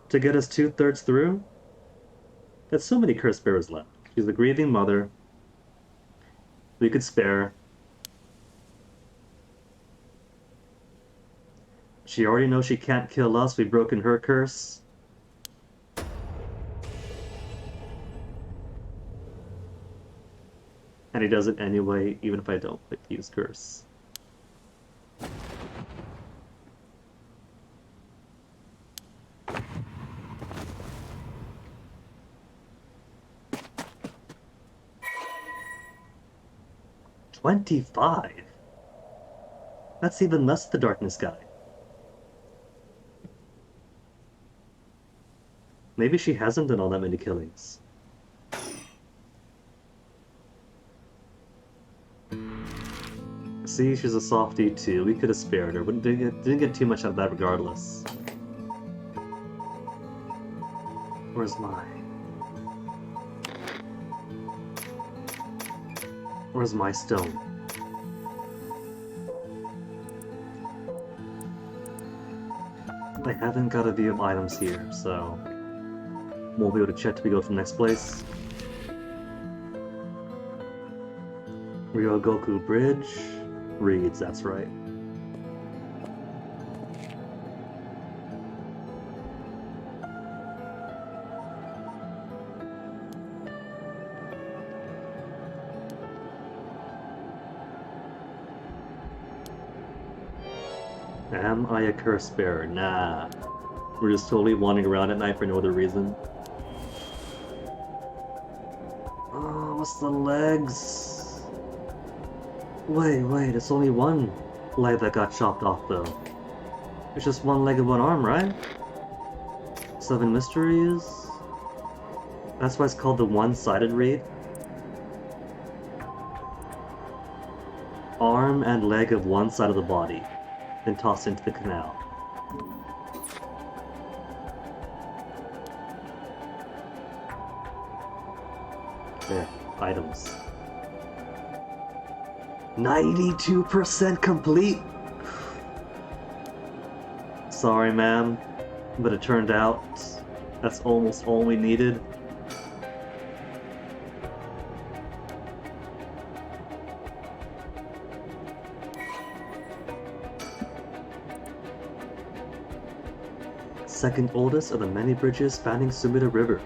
To get us 2/3 through? That's so many curse bearers left. She's the grieving mother. We could spare. She already knows she can't kill us. We've broken her curse. And he does it anyway, even if I don't click use curse. $25? That's even less the darkness guy. Maybe she hasn't done all that many killings. See, she's a softie too. We could have spared her, but didn't get too much out of that regardless. Where's my stone? I haven't got a view of items here, so we'll be able to check till we go to the next place. Ryogoku Bridge. Reads, that's right. Am I a curse bearer? Nah. We're just totally wandering around at night for no other reason. Oh, what's the legs? Wait, it's only one leg that got chopped off though. It's just one leg and one arm, right? Seven Mysteries? That's why it's called the one-sided raid. Arm and leg of one side of the body, then tossed into the canal. There, items. 92% complete! Sorry, ma'am, but it turned out that's almost all we needed. Second oldest of the many bridges spanning Sumida River.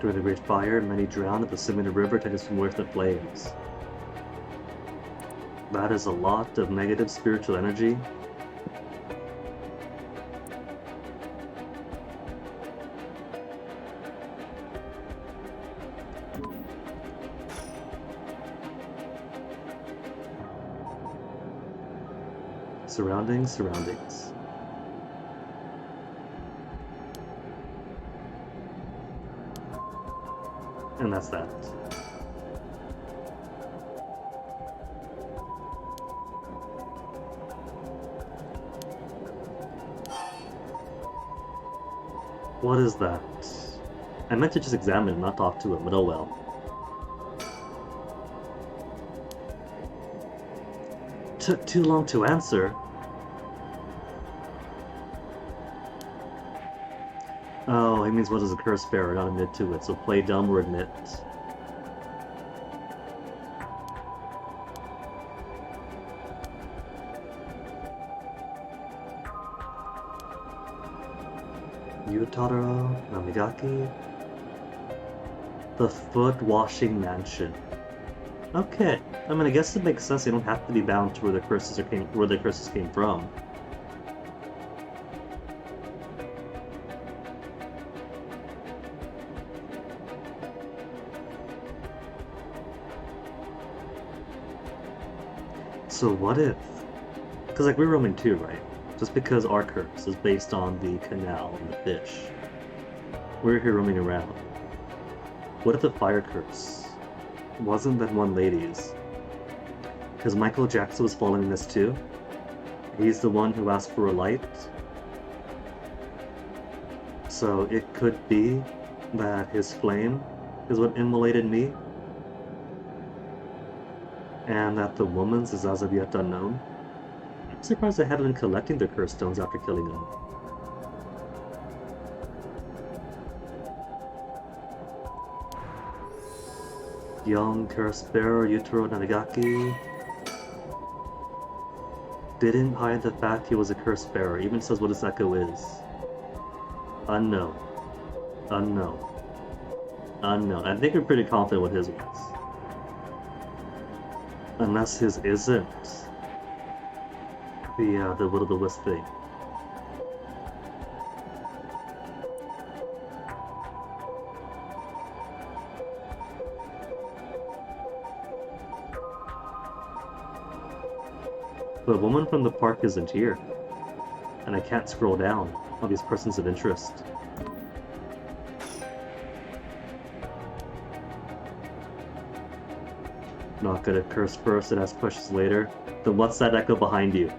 During the Great Fire, many drowned at the Sumida River taken from where the flames. That is a lot of negative spiritual energy. Surroundings. And that's that. What is that? I meant to just examine it, not talk to it, but oh well. Took too long to answer. Oh, he means what is a curse bearer, not admit to it, so play dumb or admit. Yutaro, Namigaki. The Foot Washing Mansion. Okay, I mean, I guess it makes sense. They don't have to be bound to where the curses came from. So what if? Because like we're roaming too, right? Just because our curse is based on the canal and the fish, we're here roaming around. What if the fire curse wasn't that one lady's? Because Michael Jackson was following this too. He's the one who asked for a light. So it could be that his flame is what immolated me, and that the woman's is as of yet unknown. I'm surprised I haven't been collecting the curse stones after killing him. Young curse bearer Yutaro Namigaki didn't hide the fact he was a curse bearer, even says what his echo is. Unknown. I think we're pretty confident what his was. Unless his isn't the will-o'-the-wisp thing. The woman from the park isn't here, and I can't scroll down all these persons of interest. Not good at curse first and ask questions later. Then what's that echo behind you?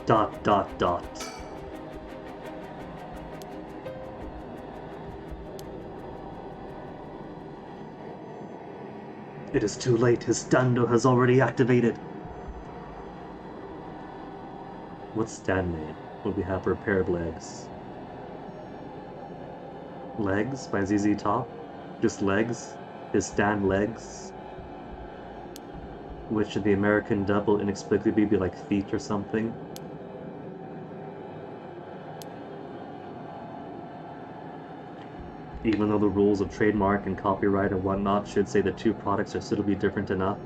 Dot. It is too late, his stando has already activated. What's stand made? What we have for a pair of legs? Legs by ZZ Top? Just legs? His stand legs? Which in the American dub will inexplicably be like feet or something. Even though the rules of trademark and copyright and whatnot should say the two products are suitably different enough.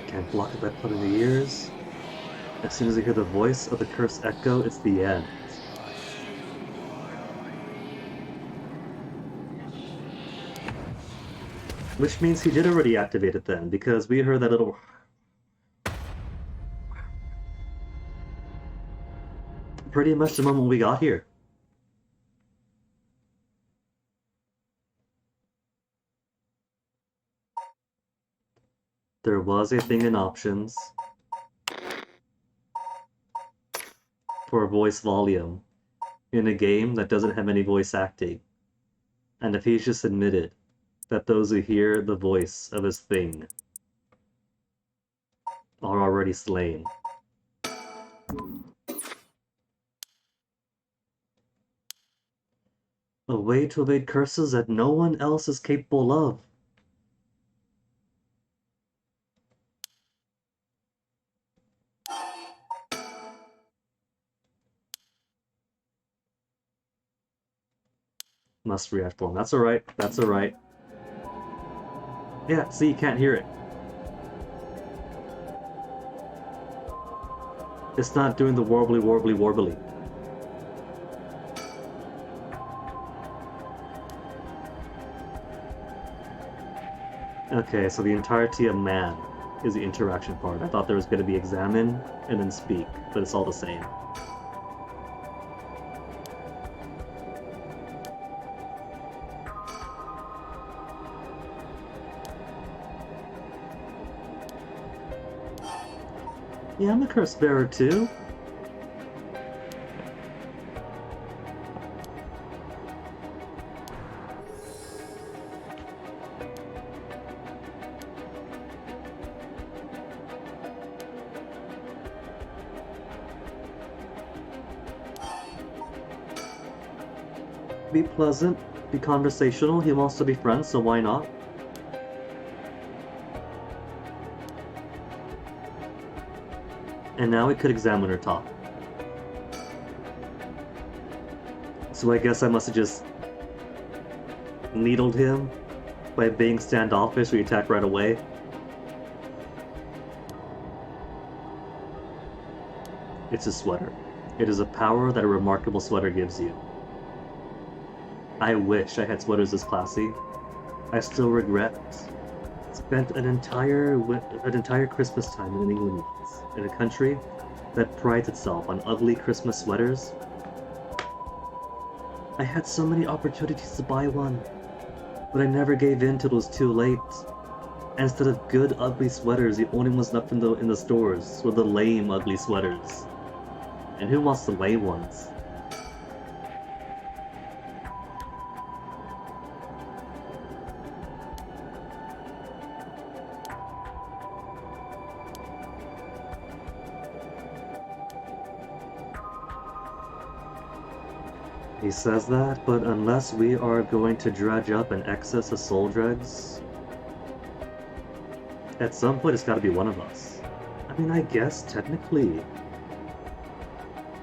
Can't block it by putting the ears. As soon as I hear the voice of the curse echo, it's the end. Which means he did already activate it then, because we heard that little... pretty much the moment we got here. There was a thing in options for voice volume in a game that doesn't have any voice acting. And if he's just admitted that those who hear the voice of his thing are already slain. A way to evade curses that no one else is capable of. Must react form. That's alright. That's alright. Yeah, see, you can't hear it. It's not doing the warbly, warbly, warbly. Okay, so the entirety of man is the interaction part. I thought there was going to be examine and then speak, but it's all the same. Yeah, I'm a curse bearer too. Be pleasant, be conversational. He wants to be friends, so why not? And now we could examine her talk. So I guess I must have just needled him by being standoffish, we attack right away. It's a sweater. It is a power that a remarkable sweater gives you. I wish I had sweaters this classy. I still regret spent an entire Christmas time in England, in a country that prides itself on ugly Christmas sweaters. I had so many opportunities to buy one, but I never gave in till it was too late. Instead of good ugly sweaters, the only ones left in the stores were the lame ugly sweaters. And who wants the lame ones? He says that, but unless we are going to dredge up an excess of soul dregs, at some point it's gotta be one of us. I mean, I guess, technically,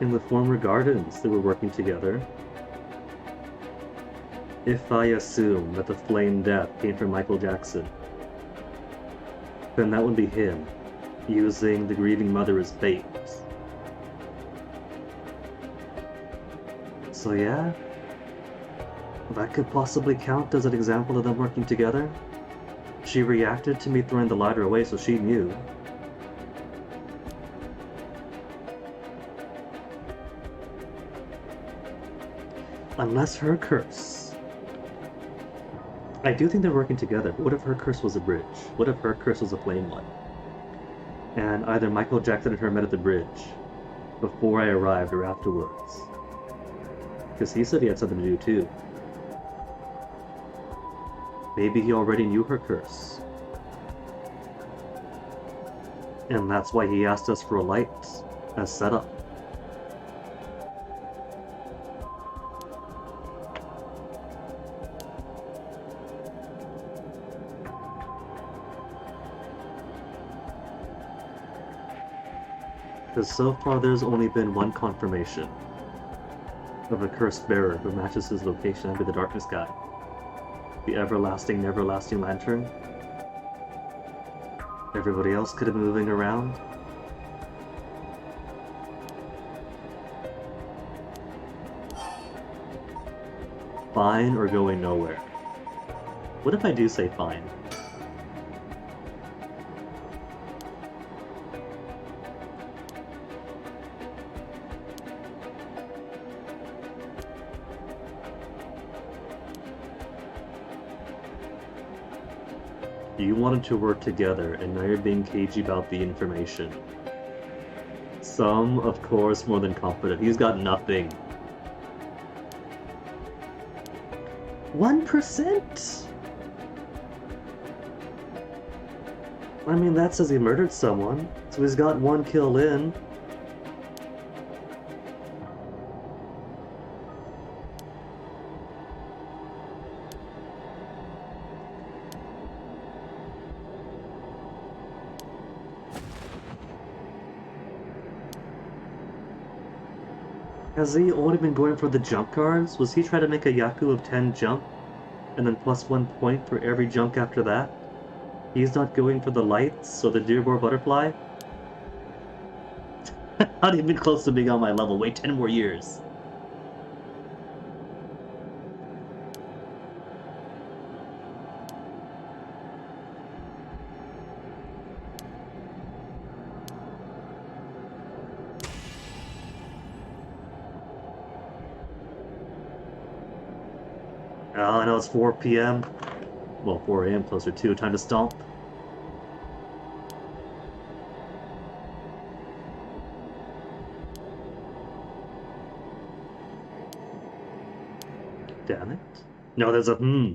in the former gardens they were working together. If I assume that the flame death came from Michael Jackson, then that would be him, using the grieving mother as bait. So yeah, that could possibly count as an example of them working together. She reacted to me throwing the lighter away, so she knew. Unless her curse. I do think they're working together, but what if her curse was a bridge? What if her curse was a flame one? And either Michael Jackson and her met at the bridge, before I arrived or afterwards. Because he said he had something to do too. Maybe he already knew her curse. And that's why he asked us for a light as setup. Because so far there's only been one confirmation of a cursed bearer who matches his location under the darkness guy. The everlasting, neverlasting lantern. Everybody else could have been moving around. Fine or going nowhere? What if I do say fine? You wanted to work together, and now you're being cagey about the information. Some, of course, more than confident. He's got nothing. 1%? I mean, that says he murdered someone, so he's got 1 kill in. Has he only been going for the jump cards? Was he trying to make a Yaku of 10 jump, and then plus 1 point for every jump after that? He's not going for the lights or the Dearborn butterfly? Not even close to being on my level. Wait 10 more years. Oh, I know it's 4 p.m. Well, 4 a.m. closer to. Time to stomp. Damn it. No, there's a hmm.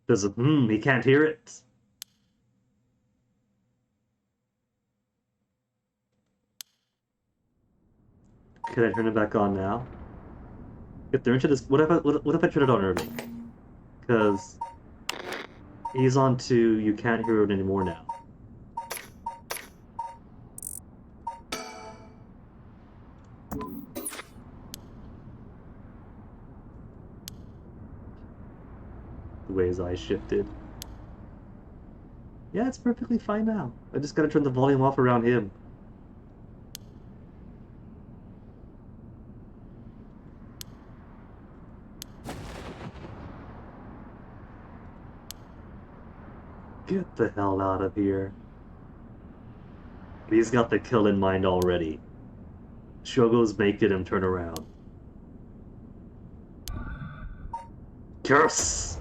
There's a hmm. He can't hear it. Can I turn it back on now? If they're into this, what if I turn it on early? Because he's on to you can't hear it anymore now. The way his eyes shifted. Yeah, it's perfectly fine now. I just gotta turn the volume off around him. Get the hell out of here. He's got the kill in mind already. Shogo's making him turn around. Curse!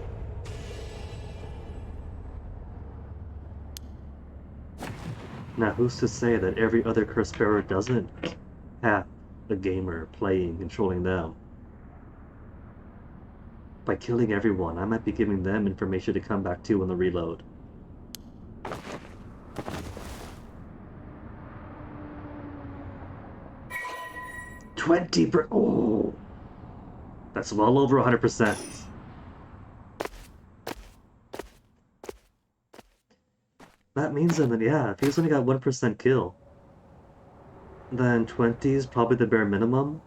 Now who's to say that every other curse bearer doesn't have a gamer playing, controlling them? By killing everyone, I might be giving them information to come back to on the reload. Oh! That's well over 100%. That means that, yeah, if he's only got 1% kill, then 20 is probably the bare minimum.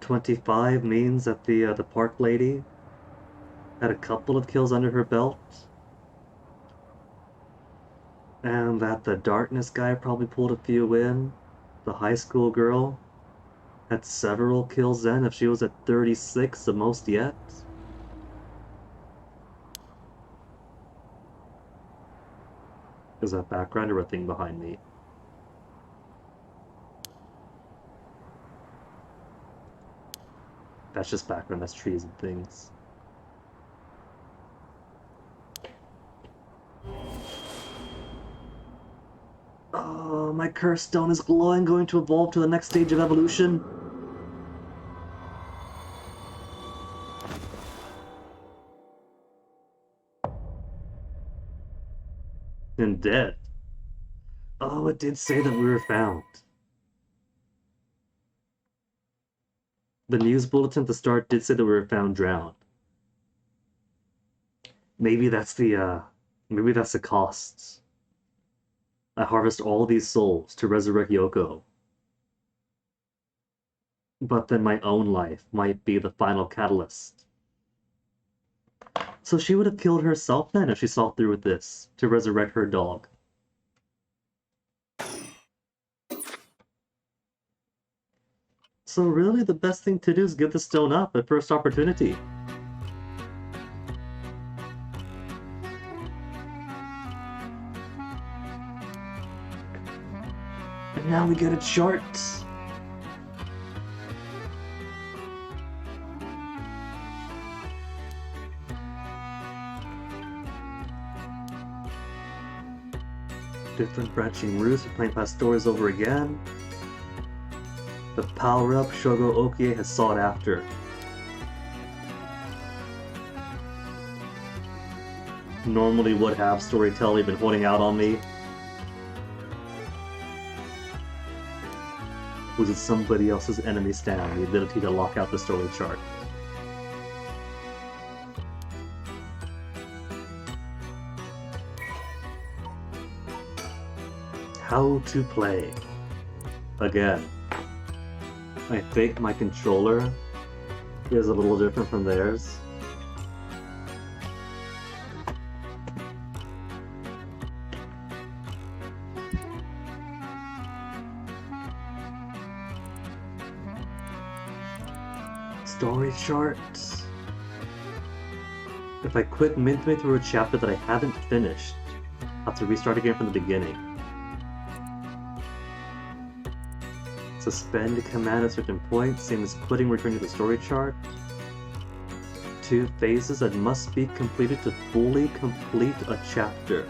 25 means that the park lady had a couple of kills under her belt. And that the darkness guy probably pulled a few in. The high school girl had several kills then, if she was at 36, the most yet. Is that background or a thing behind me? That's just background, that's trees and things. Oh, my curse stone is glowing, going to evolve to the next stage of evolution. And dead. Oh, it did say that we were found. The news bulletin at the start did say that we were found drowned. Maybe that's the costs. I harvest all these souls to resurrect Yoko. But then my own life might be the final catalyst. So she would have killed herself then if she saw through with this, to resurrect her dog. So really the best thing to do is give the stone up at first opportunity. And now we get a chart. Different branching routes, we're playing past stories over again. The power-up Shogo Okie has sought after. Normally would have storytelling been holding out on me. Was it somebody else's enemy stand, the ability to lock out the story chart? How to play. Again, I think my controller is a little different from theirs. Story charts. If I quit midway through a chapter that I haven't finished, I'll have to restart again from the beginning. Suspend a command at certain points, same as quitting, returning to the story chart. 2 phases that must be completed to fully complete a chapter.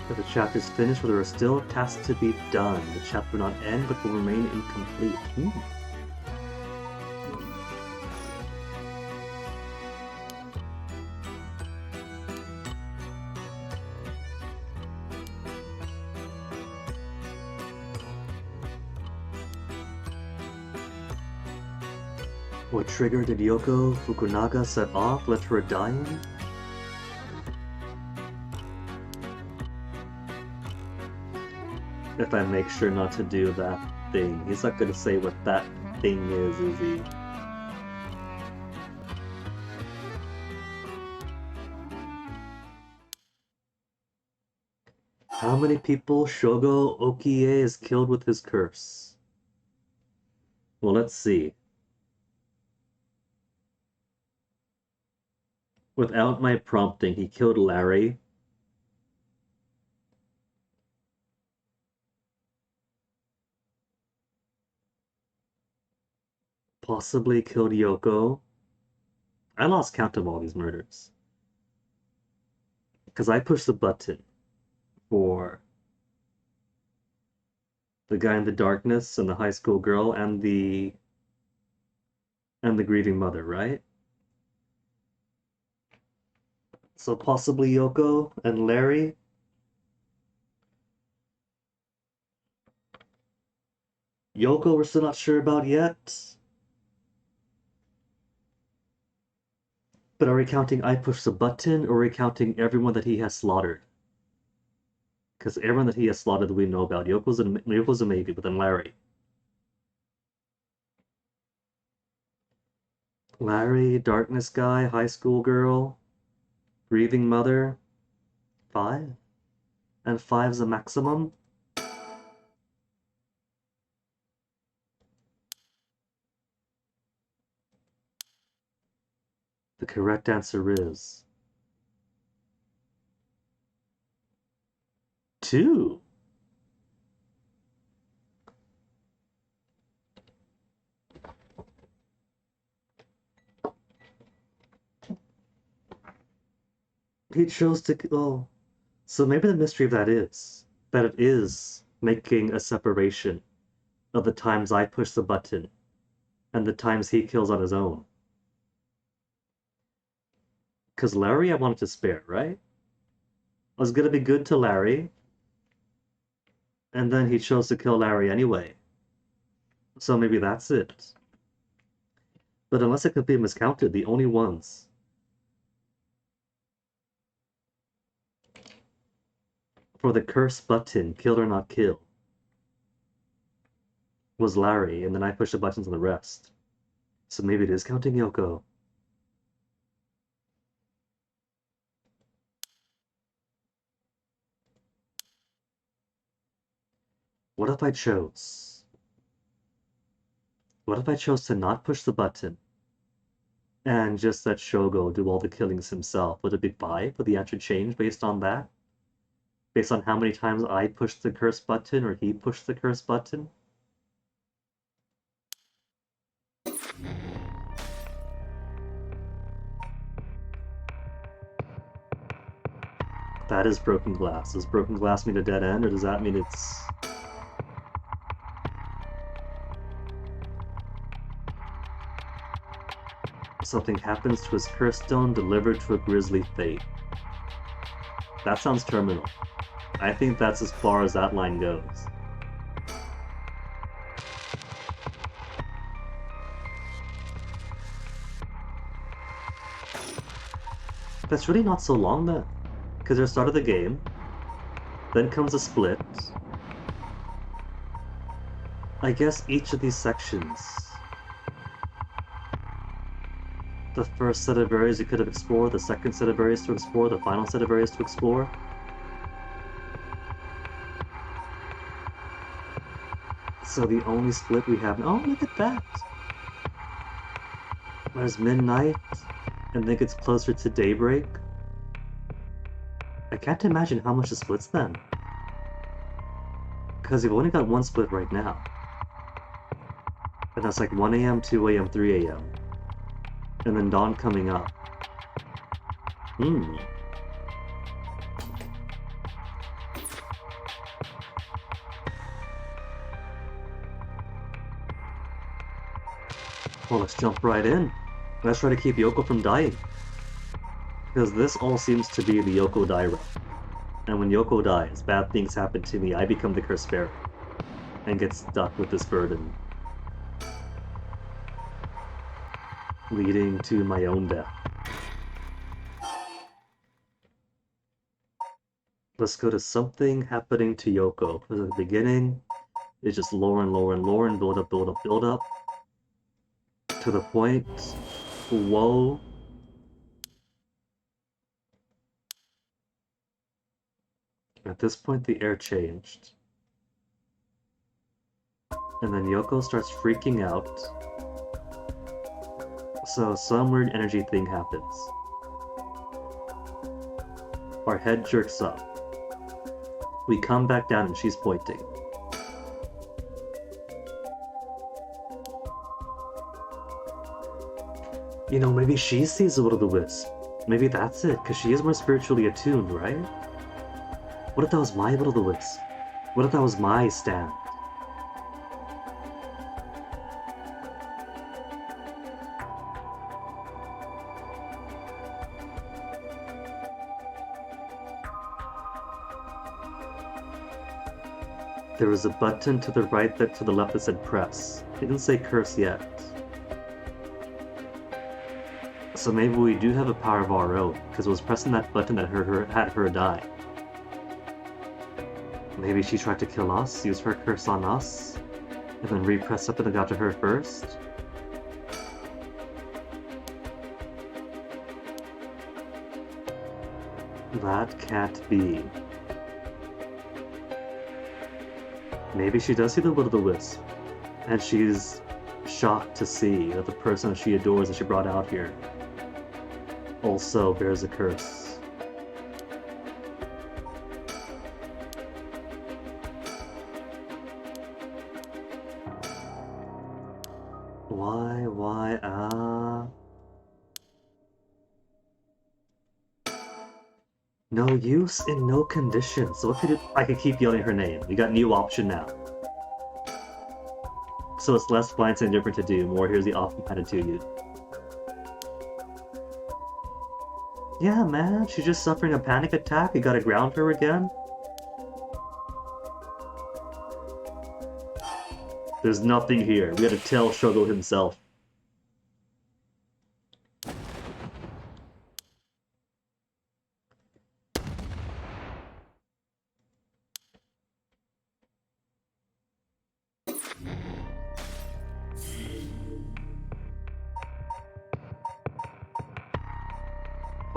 If the chapter is finished, but there are still tasks to be done, the chapter will not end but will remain incomplete. What trigger did Yoko Fukunaga set off, led to her dying? If I make sure not to do that thing. He's not gonna say what that thing is he? How many people Shogo Okie has killed with his curse? Well, let's see. Without my prompting, he killed Larry. Possibly killed Yoko. I lost count of all these murders. Because I pushed the button for the guy in the darkness and the high school girl and the grieving mother, right? So possibly Yoko and Larry. Yoko we're still not sure about yet. But are we counting I pushed the button, or are we counting everyone that he has slaughtered? Because everyone that he has slaughtered that we know about. Yoko's a maybe, but then Larry. Larry, darkness guy, high school girl, grieving mother. 5? And 5's the maximum? The correct answer is 2. He chose to. Oh, so maybe the mystery of that is that it is making a separation of the times I push the button and the times he kills on his own. Because Larry I wanted to spare, right? I was gonna be good to Larry, and then he chose to kill Larry anyway. So maybe that's it. But unless it could be miscounted, the only ones for the curse button, kill or not kill, was Larry, and then I pushed the buttons on the rest. So maybe it is counting Yoko. What if I chose? What if I chose to not push the button and just let Shogo do all the killings himself? Would it be 5? Would the answer change based on that? Based on how many times I pushed the curse button or he pushed the curse button? That is broken glass. Does broken glass mean a dead end, or does that mean it's... something happens to his curse stone delivered to a grisly fate? That sounds terminal. I think that's as far as that line goes. That's really not so long then. Because there's start of the game, then comes a split. I guess each of these sections, the first set of areas you could have explored, the second set of areas to explore, the final set of areas to explore. So the only split we have... oh, look at that! There's midnight, and then it gets closer to daybreak. I can't imagine how much it splits then. Because you've only got one split right now. And that's like 1 a.m., 2 a.m., 3 a.m. And then dawn coming up. Well, let's jump right in. Let's try to keep Yoko from dying. Because this all seems to be the Yoko die route. And when Yoko dies, bad things happen to me. I become the cursed bearer. And get stuck with this burden. Leading to my own death. Let's go to something happening to Yoko. Because at the beginning, it's just lore and lore and lore and build up, build up, build up. To the point, whoa. At this point, the air changed. And then Yoko starts freaking out. So some weird energy thing happens. Our head jerks up. We come back down and she's pointing. You know, maybe she sees the Will-O-the-Wisp. Maybe that's it, because she is more spiritually attuned, right? What if that was my Will-O-the-Wisp? What if that was my stand? There was a button to the right that to the left that said press. It didn't say curse yet. So maybe we do have a power of our own, because it was pressing that button that had her die. Maybe she tried to kill us, use her curse on us, and then repress something that got to her first? That can't be. Maybe she does see the Will-O-the-Wisp, and she's shocked to see that the person that she adores that she brought out here also bears a curse. Why, no use in no condition. So what could it... I could keep yelling her name. We got new option now. So it's less blind and different to do, more here's the option handed to you. Yeah, man, she's just suffering a panic attack. We gotta ground her again. There's nothing here. We gotta tell Shogo himself.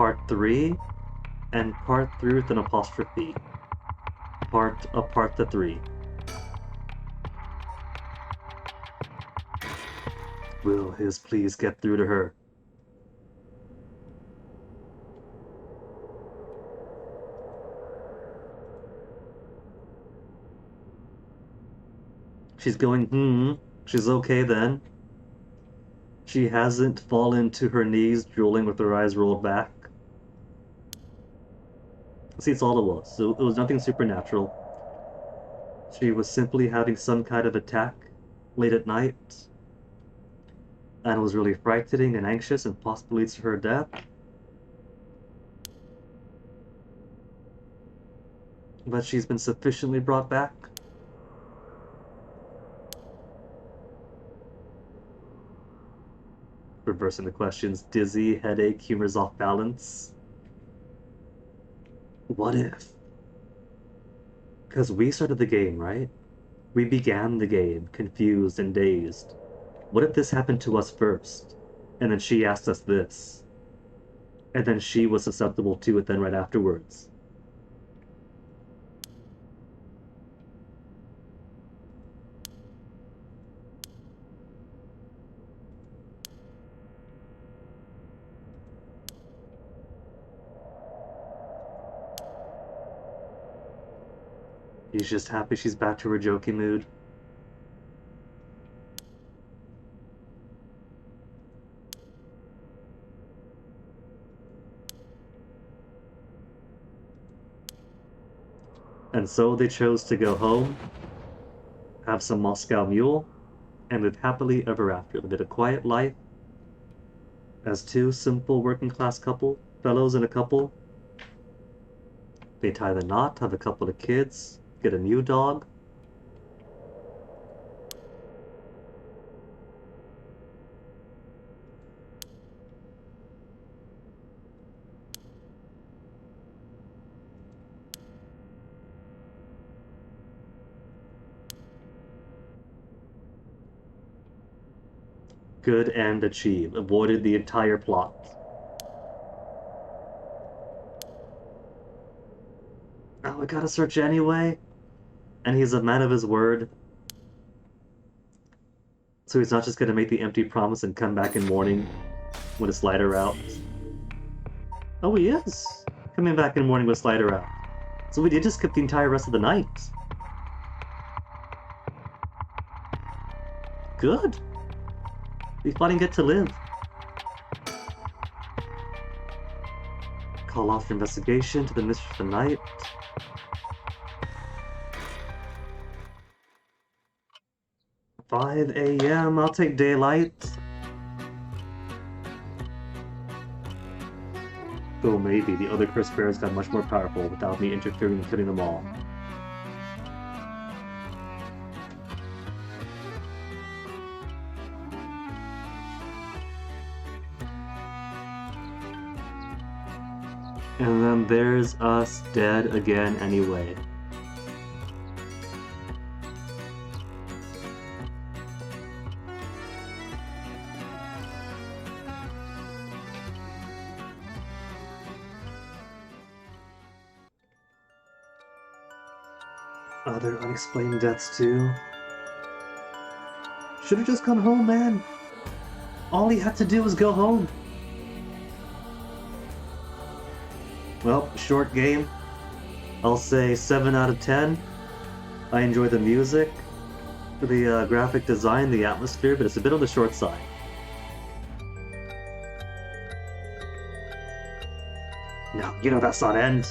part 3, and part 3 with an apostrophe. Part the 3. Will his pleas get through to her? She's going, she's okay then. She hasn't fallen to her knees, drooling with her eyes rolled back. See, it's all it was. So it was nothing supernatural. She was simply having some kind of attack late at night, and was really frightening and anxious and possibly leads to her death. But she's been sufficiently brought back. Reversing the questions: dizzy, headache, humor's off balance. What if? Because we started the game, right? We began the game, confused and dazed. What if this happened to us first, and then she asked us this, and then she was susceptible to it then right afterwards? He's just happy she's back to her jokey mood. And so they chose to go home, have some Moscow Mule, and live happily ever after. Lived a quiet life as two simple working class fellows in a couple. They tie the knot, have a couple of kids, get a new dog. Good end achieved. Avoided the entire plot. Oh, I gotta search anyway? And he's a man of his word. So he's not just gonna make the empty promise and come back in morning with a slider out. Oh, he is! Coming back in morning with a slider out. So we did just skip the entire rest of the night. Good! We finally get to live. Call off your investigation to the Mistress of the Night. "5 a.m. I'll take daylight." Though maybe the other cursed bears got much more powerful without me interfering and killing them all. And then there's us dead again anyway. Other unexplained deaths too. Should've just gone home, man. All he had to do was go home. Well, short game. I'll say 7 out of 10. I enjoy the music, the graphic design, the atmosphere, but it's a bit on the short side. No, you know that's not end.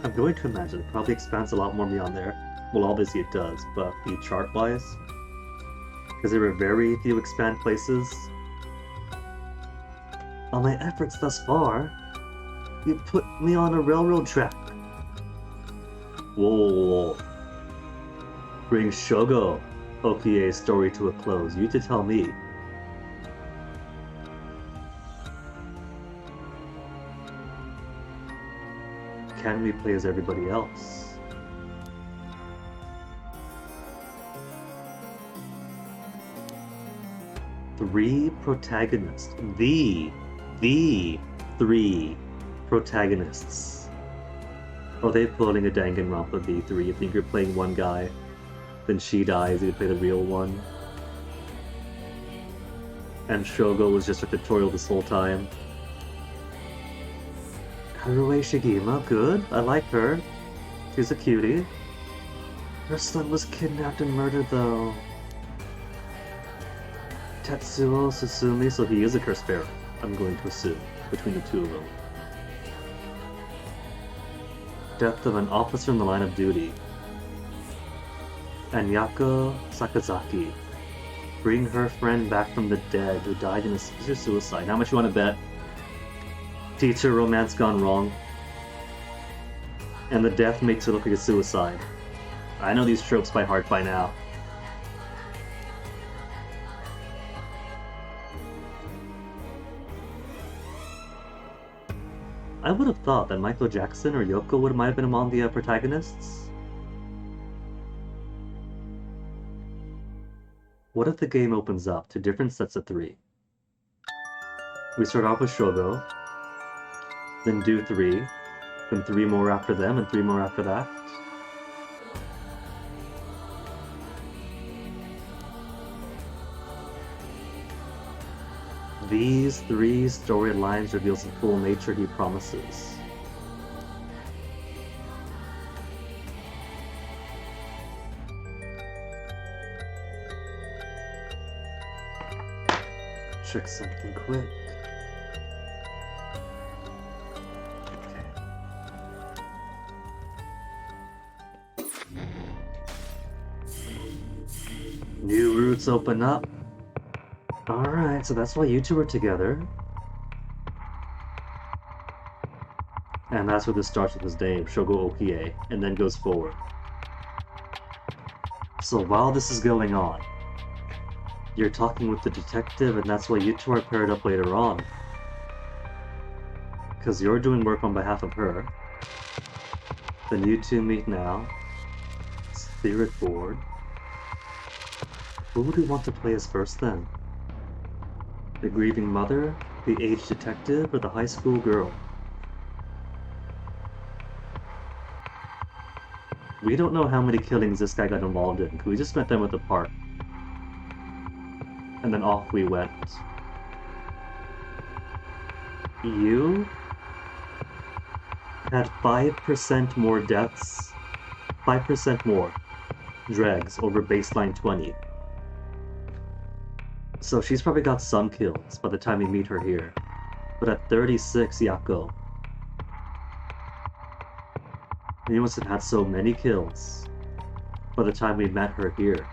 I'm going to imagine it probably expands a lot more beyond there. Well, obviously it does, but the chart-wise, because there were very few expand places. On my efforts thus far, you put me on a railroad track. Whoa. Bring Shogo Okie's story to a close. You to tell me. can we play as everybody else? Three protagonists. The three protagonists. Are they pulling a Danganronpa V3? You think you're playing one guy, then she dies, you play the real one? And Shogo was just a tutorial this whole time. Karue Shigima, good. I like her. She's a cutie. Her son was kidnapped and murdered though. Tetsuo Susumi, so he is a cursed bearer, I'm going to assume, between the two of them. Death of an officer in the line of duty. Anyako Sakazaki. Bring her friend back from the dead who died in a suicide. How much you want to bet? Teacher romance gone wrong. And the death makes it look like a suicide. I know these tropes by heart by now. I would have thought that Michael Jackson or Yoko might have been among the protagonists. What if the game opens up to different sets of three? We start off with Shogo, then do three, then three more after them, and three more after that. These three storylines reveals the full nature he promises. Check something quick. New routes open up. Alright, so that's why you two are together. And that's where this starts with his name, Shogo Okie, and then goes forward. So while this is going on, you're talking with the detective, and that's why you two are paired up later on. Because you're doing work on behalf of her. Then you two meet now. Spirit board. Who would we want to play as first then? The grieving mother, the aged detective, or the high school girl? We don't know how many killings this guy got involved in, because we just met them at the park. And then off we went. You had 5% more deaths, 5% more dregs over baseline 20. So she's probably got some kills by the time we meet her here. But at 36, Yako, you must have had so many kills by the time we met her here.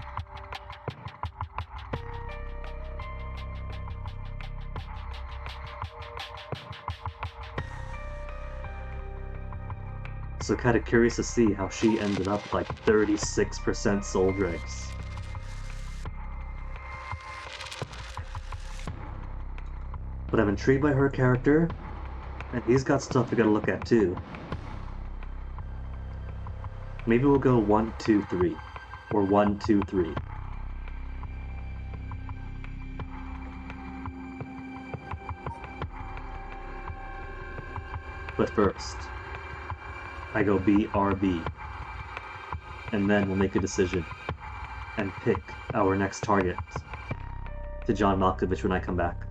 So kind of curious to see how she ended up with like 36% soul dregs. But I'm intrigued by her character, and he's got stuff we gotta look at too. Maybe we'll go 1, 2, 3. Or 1, 2, 3. But first, I go BRB. And then we'll make a decision. And pick our next target. To John Malkovich when I come back.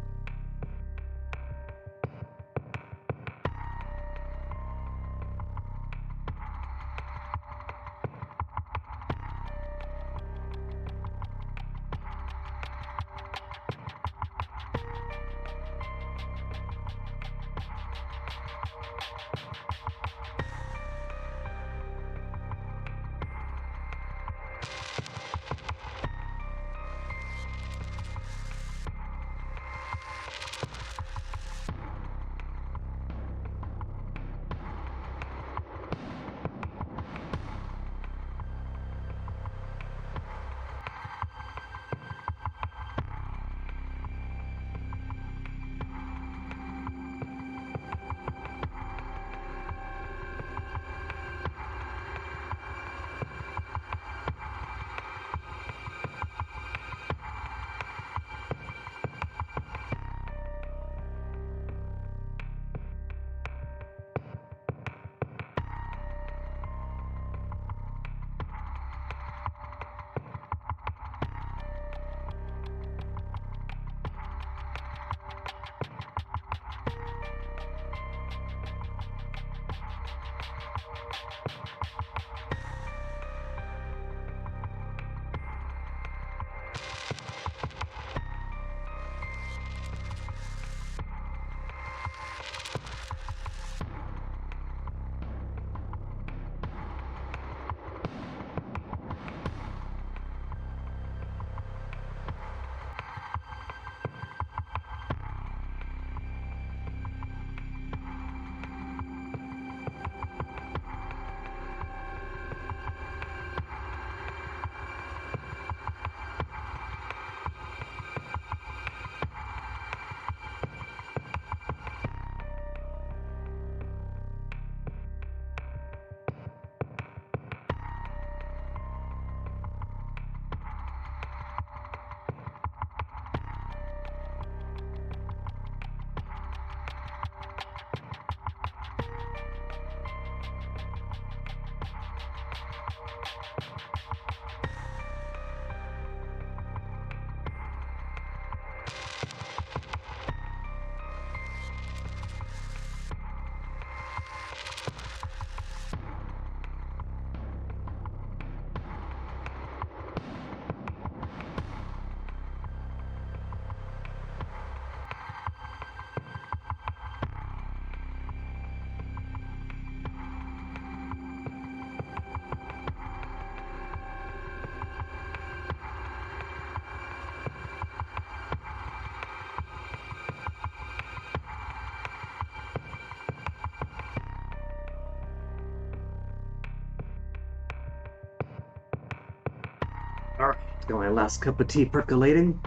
Alright, got my last cup of tea percolating.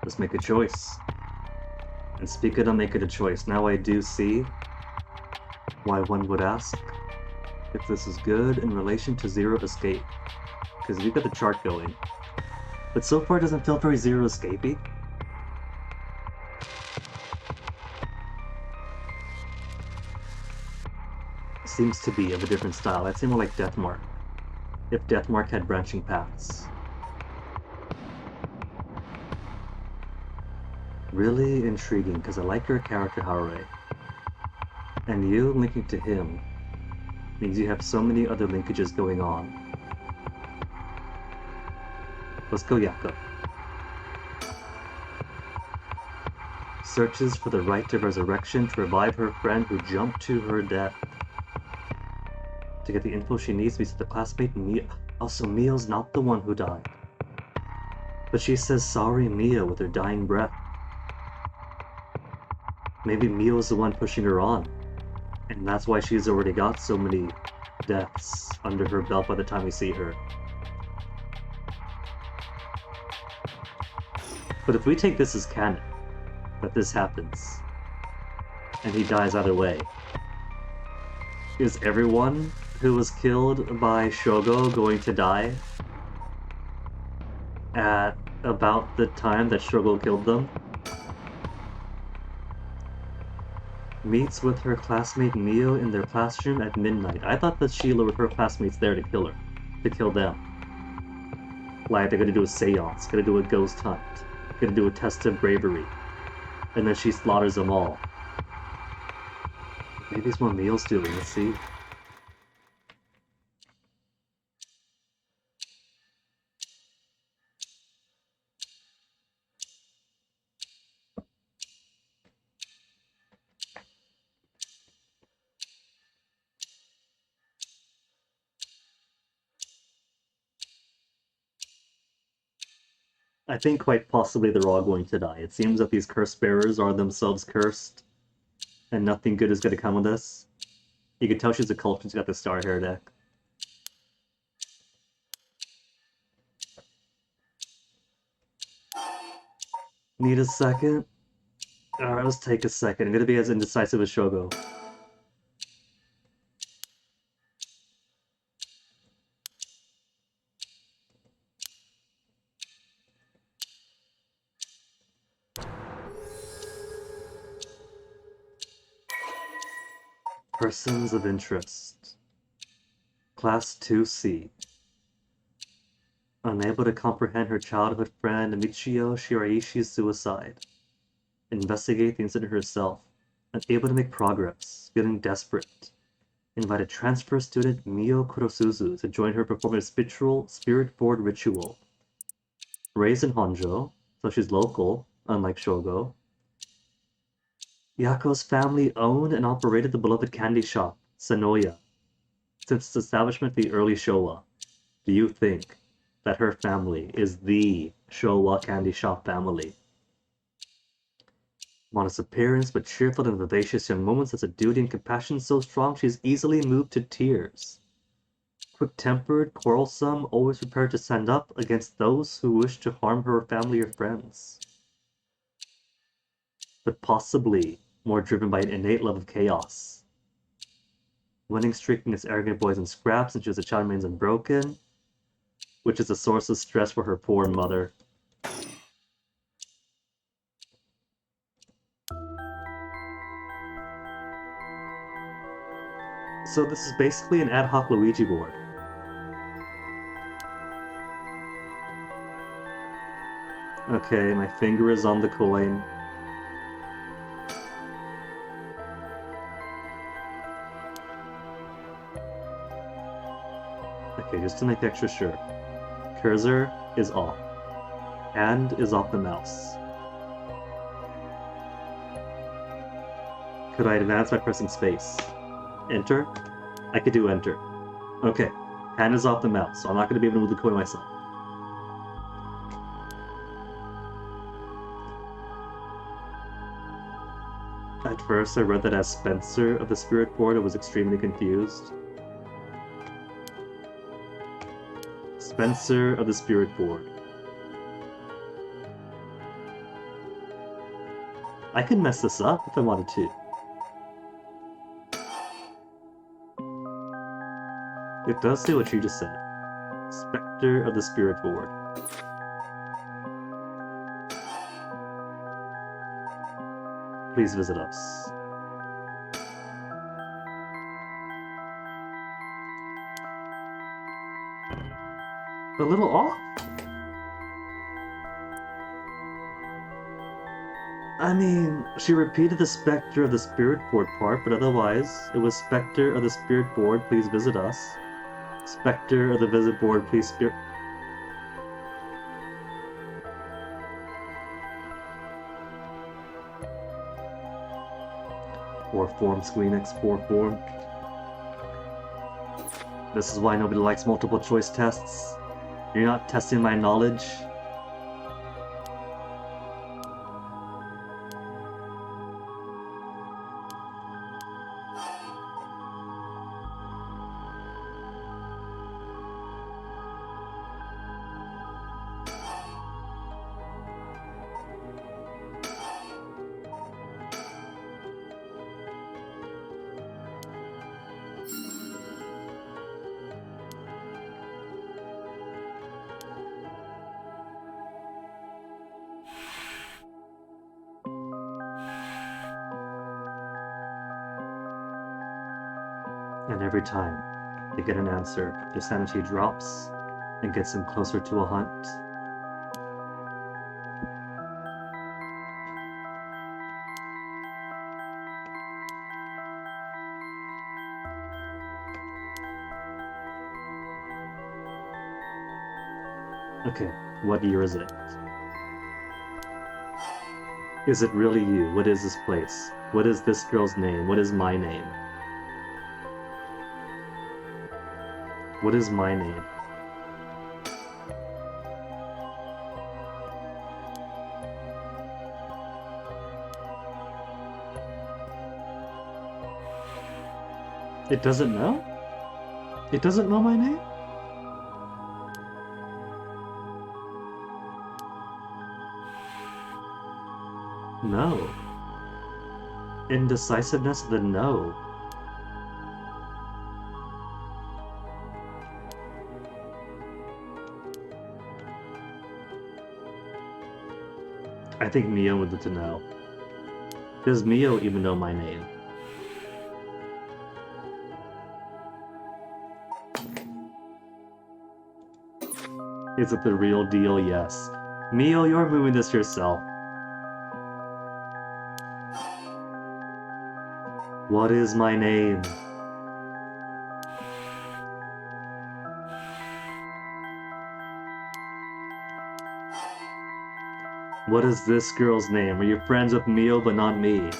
Let's make a choice. And speaking of making a choice, now I do see why one would ask if this is good in relation to Zero Escape. Because we've got the chart going. But so far it doesn't feel very Zero Escapey. Seems to be of a different style. I'd say more like Deathmark. If Deathmark had branching paths. Really intriguing, because I like your character, Harué. And you linking to him means you have so many other linkages going on. Let's go, Yako. Searches for the right of resurrection to revive her friend who jumped to her death. To get the info she needs, we see the classmate Mia. Also, Mia's not the one who died. But she says sorry Mia with her dying breath. Maybe Mio's the one pushing her on. And that's why she's already got so many deaths under her belt by the time we see her. But if we take this as canon, that this happens, and he dies either way, is everyone who was killed by Shogo going to die at about the time that Shogo killed them? Meets with her classmate Mio in their classroom at midnight. I thought that she lured her classmates there to kill her. To kill them. Like, they're gonna do a seance, gonna do a ghost hunt, gonna do a test of bravery. And then she slaughters them all. Maybe it's what Mio's doing, let's see. I think quite possibly they're all going to die. It seems that these curse bearers are themselves cursed, and nothing good is going to come of this. You can tell she's a cult. She's got the star hair deck. Need a second? Alright, let's take a second. I'm going to be as indecisive as Shogo. Persons of interest. Class 2C. Unable to comprehend her childhood friend Michio Shiraishi's suicide. Investigate the incident herself. Unable to make progress. Feeling desperate. Invited transfer student Mio Kurosuzu to join her performing a spirit board ritual. Raised in Honjo, so she's local, unlike Shogo. Yako's family owned and operated the beloved candy shop, Sanoya, since its establishment in the early Showa. Do you think that her family is the Showa candy shop family? Modest appearance, but cheerful and vivacious young woman has a duty and compassion so strong she's easily moved to tears. Quick-tempered, quarrelsome, always prepared to stand up against those who wish to harm her family or friends. But possibly more driven by an innate love of chaos. Winning streak against arrogant boys and scraps since she was a child remains unbroken, which is a source of stress for her poor mother. So this is basically an ad hoc Luigi board. Okay, my finger is on the coin. Okay, just to make extra sure. Cursor is off. Hand is off the mouse. Could I advance by pressing space? Enter? I could do enter. Okay, hand is off the mouse, so I'm not going to be able to move the coin myself. At first I read that as Spencer of the Spirit Board, I was extremely confused. Spencer of the Spirit Board. I could mess this up if I wanted to. It does say what you just said. Spectre of the Spirit Board. Please visit us. A little off? I mean, she repeated the Spectre of the Spirit Board part, but otherwise, it was Spectre of the Spirit Board, please visit us. Spectre of the Visit Board, please spirit... Or form, Squeenix, form. This is why nobody likes multiple choice tests. You're not testing my knowledge. And every time they get an answer, their sanity drops and gets them closer to a hunt. Okay, what year is it? Is it really you? What is this place? What is this girl's name? What is my name? What is my name? It doesn't know? It doesn't know my name? No. Indecisiveness of the no. I think Mio would to know. Does Mio even know my name? Is it the real deal? Yes. Mio, you're moving this yourself. What is my name? What is this girl's name? Are you friends with Mio but not me?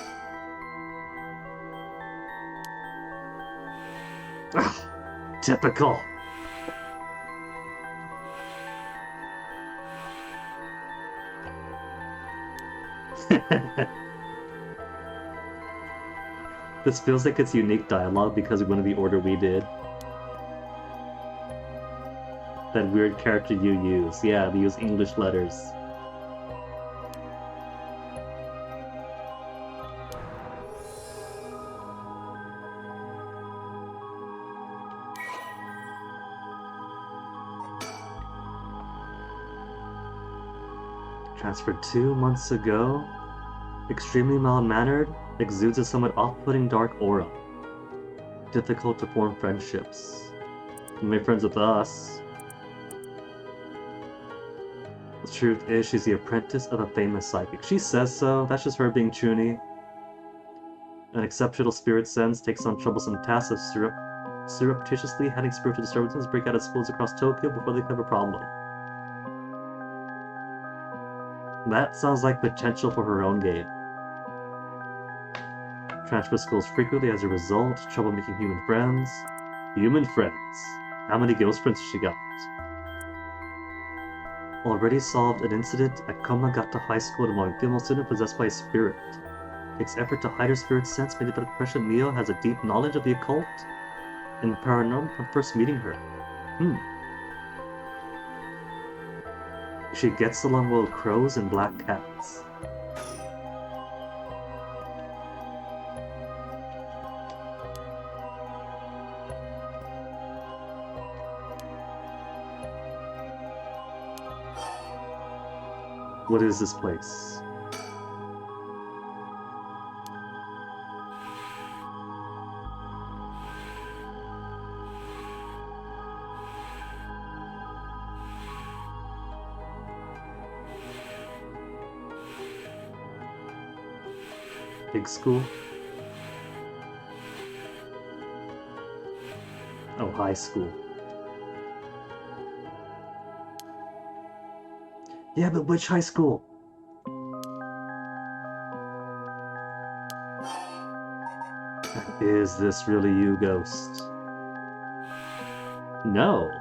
Ugh, typical. This feels like it's unique dialogue because we went in the order we did. That weird character you use. Yeah, they use English letters. Transferred 2 months ago. Extremely mild-mannered, exudes a somewhat off-putting dark aura. Difficult to form friendships. You made friends with us. The truth is, she's the apprentice of a famous psychic. She says so, that's just her being chuny. An exceptional spirit sense takes on troublesome tasks of surreptitiously having spiritual disturbances break out of schools across Tokyo before they have a problem. That sounds like potential for her own game. Transfer schools frequently as a result, trouble making human friends. Human friends? How many ghost friends has she got? Already solved an incident at Komagata High School involving a female student possessed by a spirit. Takes effort to hide her spirit sense, made it by the impression Mio has a deep knowledge of the occult and paranormal from first meeting her. She gets along well with crows and black cats. What is this place? Big school? Oh, high school. Yeah, but which high school? Is this really you, Ghost? No.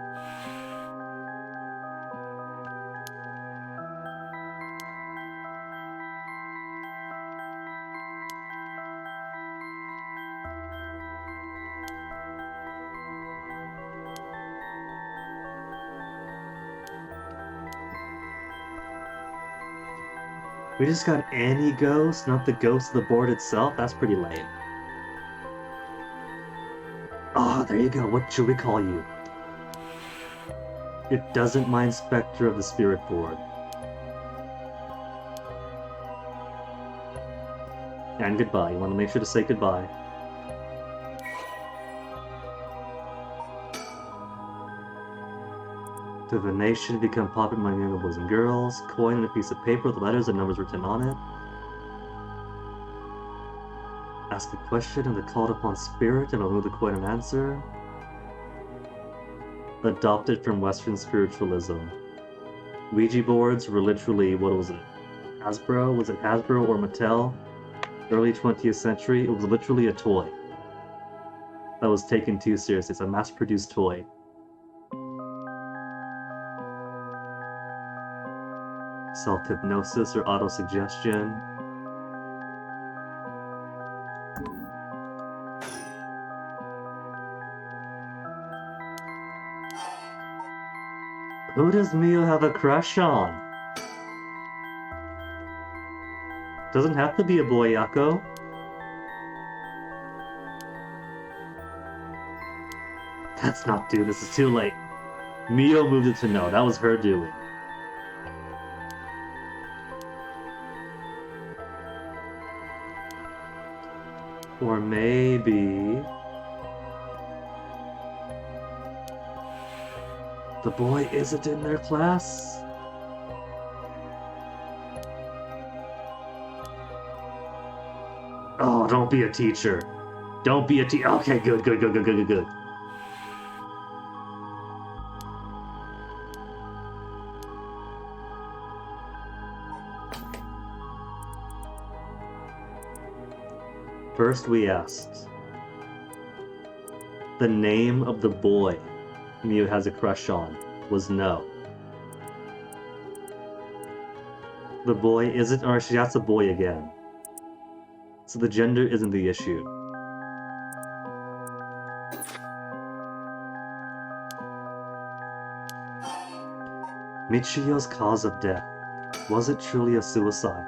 We just got any ghost, not the ghost of the board itself? That's pretty lame. Oh, there you go. What should we call you? It doesn't mind Spectre of the Spirit Board. And goodbye. You want to make sure to say goodbye. Divination, become popular among young boys and girls. Coin and a piece of paper with letters and numbers written on it. Ask a question and the called upon spirit and remove the coin and answer. Adopted from Western spiritualism. Ouija boards were literally, what was it? Hasbro? Was it Hasbro or Mattel? Early 20th century, it was literally a toy that was taken too seriously. It's a mass-produced toy. Self-hypnosis or auto-suggestion. Who does Mio have a crush on? Doesn't have to be a boy, Yako. Let's not do this, it's too late. Mio moved it to no, that was her doing. Or maybe... the boy isn't in their class? Oh, don't be a teacher. Don't be a teacher. Okay, good. First we asked the name of the boy Miu has a crush on was no. The boy isn't, or she asked a boy again. So the gender isn't the issue. Michio's cause of death. Was it truly a suicide?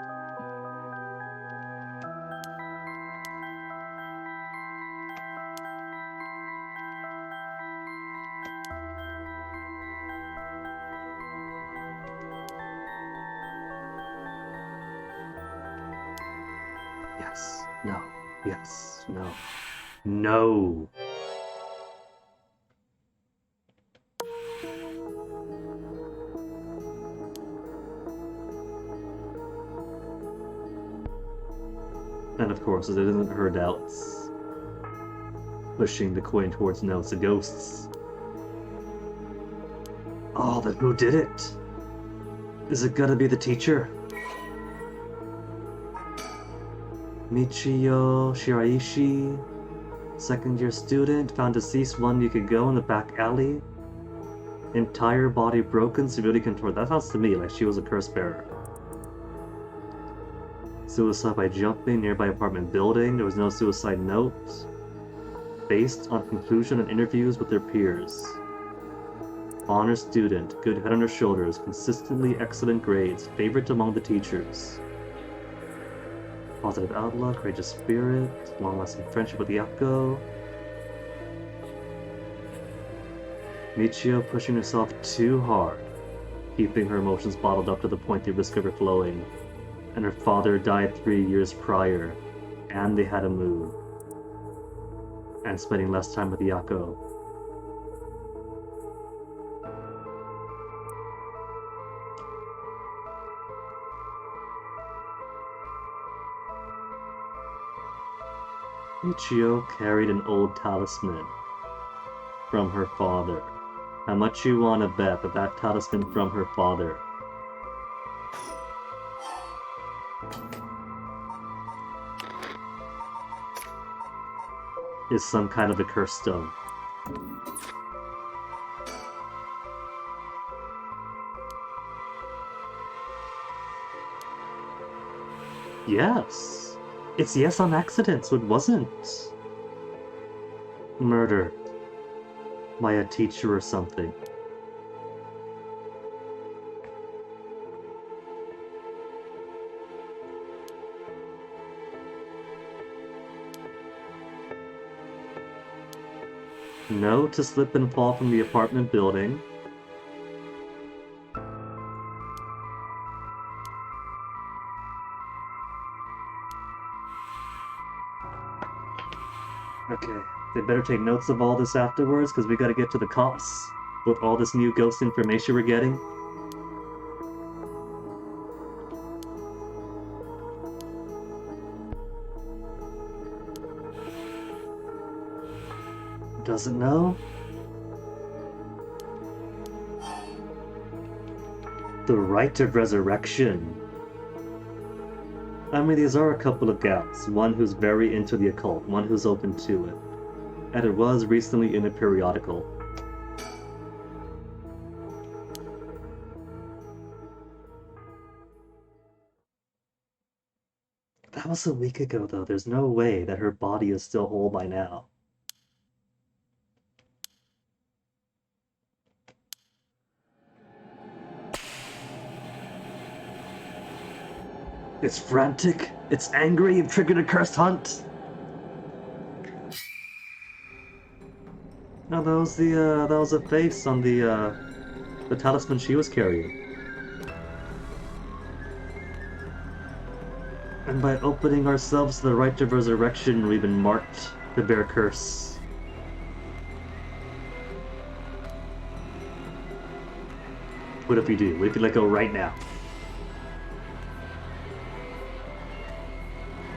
Yes, no, yes, no. No! And of course, it isn't her doubts. Pushing the coin towards no, it's the ghosts. Oh, then who did it? Is it gonna be the teacher? Michio Shiraishi, second year student, found deceased 1 week ago in the back alley. Entire body broken, severely contorted. That sounds to me like she was a curse bearer. Suicide by jumping, nearby apartment building. There was no suicide note. Based on conclusion and interviews with their peers. Honor student, good head on her shoulders, consistently excellent grades, favorite among the teachers. Positive outlook, courageous spirit, long-lasting friendship with Yako. Michio pushing herself too hard, keeping her emotions bottled up to the point they risk overflowing. And her father died 3 years prior, and they had to move. And spending less time with Yako. Michio carried an old talisman from her father. How much you wanna bet that that talisman from her father is some kind of a cursed stone? Yes! It's yes on accident, so it wasn't murder by a teacher or something. No to slip and fall from the apartment building. Okay, they better take notes of all this afterwards, because we gotta get to the cops with all this new ghost information we're getting. Doesn't know? The right of resurrection. I mean, these are a couple of gals. One who's very into the occult, one who's open to it. And it was recently in a periodical. That was a week ago, though. There's no way that her body is still whole by now. It's frantic. It's angry. You've triggered a cursed hunt. No, that was a face on the talisman she was carrying. And by opening ourselves to the right of resurrection, we've been marked to bear curse. What if we do? What if we let go right now?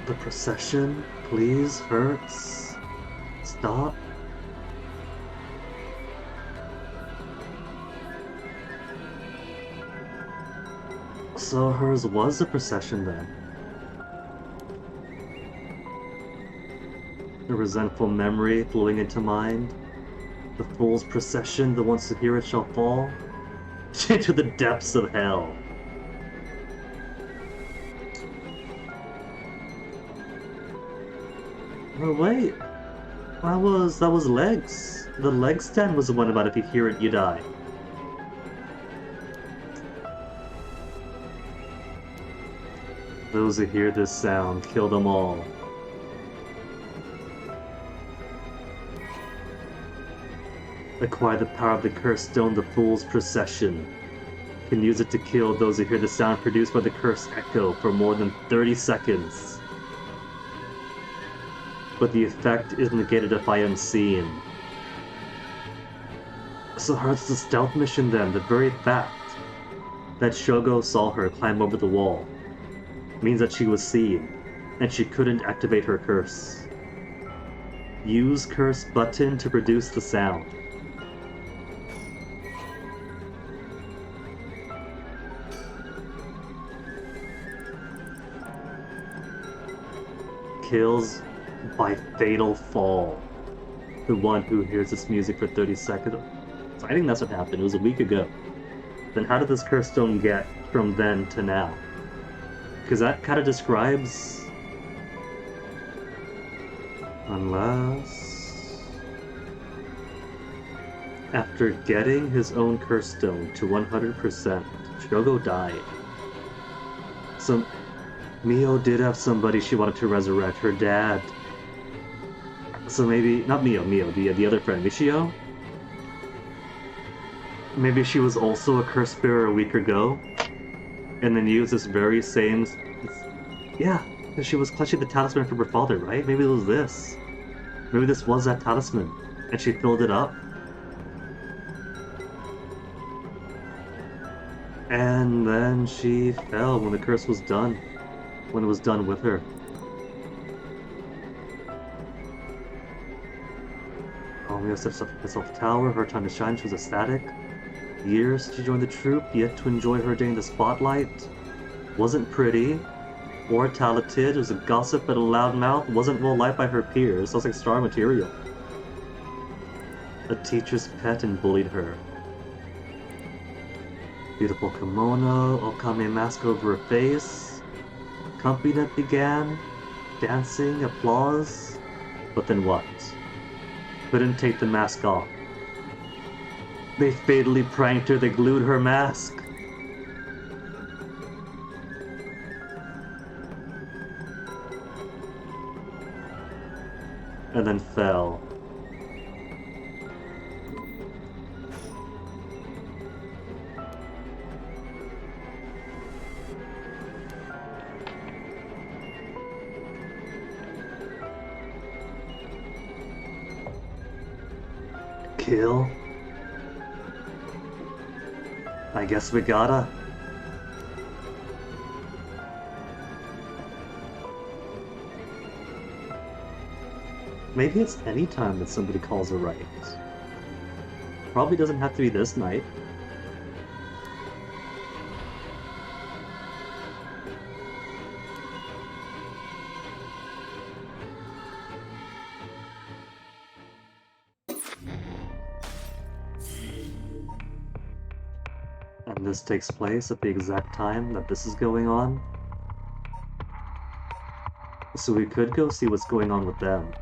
The procession, please, hurts. Stop. So hers was a procession then. The resentful memory flowing into mind. The fool's procession, the ones who hear it shall fall into the depths of hell. Oh wait, that was legs. The leg stand was the one about if you hear it, you die. Those who hear this sound, kill them all. Acquire the power of the cursed stone, the fool's procession. Can use it to kill those who hear the sound produced by the cursed echo for more than 30 seconds. But the effect is negated if I am seen. So how's the stealth mission then? The very fact that Shogo saw her climb over the wall means that she was seen, and she couldn't activate her curse. Use curse button to produce the sound. Kills by fatal fall. The one who hears this music for 30 seconds. So I think that's what happened. It was a week ago. Then how did this curse stone get from then to now? Because that kind of describes... Unless... After getting his own curse stone to 100%, Shogo died. So Mio did have somebody she wanted to resurrect, her dad. So maybe, not Mio, the other friend, Michio? Maybe she was also a curse bearer a week ago, and then used this very same... Yeah, because she was clutching the talisman from her father, right? Maybe it was this. Maybe this was that talisman, and she filled it up. And then she fell when the curse was done. When it was done with her. Romeo steps up to the tower, her time to shine, she was ecstatic. Years she joined the troupe, yet to enjoy her day in the spotlight. Wasn't pretty, or talented, was a gossip but a loud mouth, wasn't well liked by her peers, so it's like star material. A teacher's pet and bullied her. Beautiful kimono, okame mask over her face. Company that began, dancing, applause. But then what? Couldn't take the mask off. They fatally pranked her, they glued her mask. And then fell. Kill? I guess we gotta. Maybe it's any time that somebody calls her right. Probably doesn't have to be this night. And this takes place at the exact time that this is going on. So we could go see what's going on with them.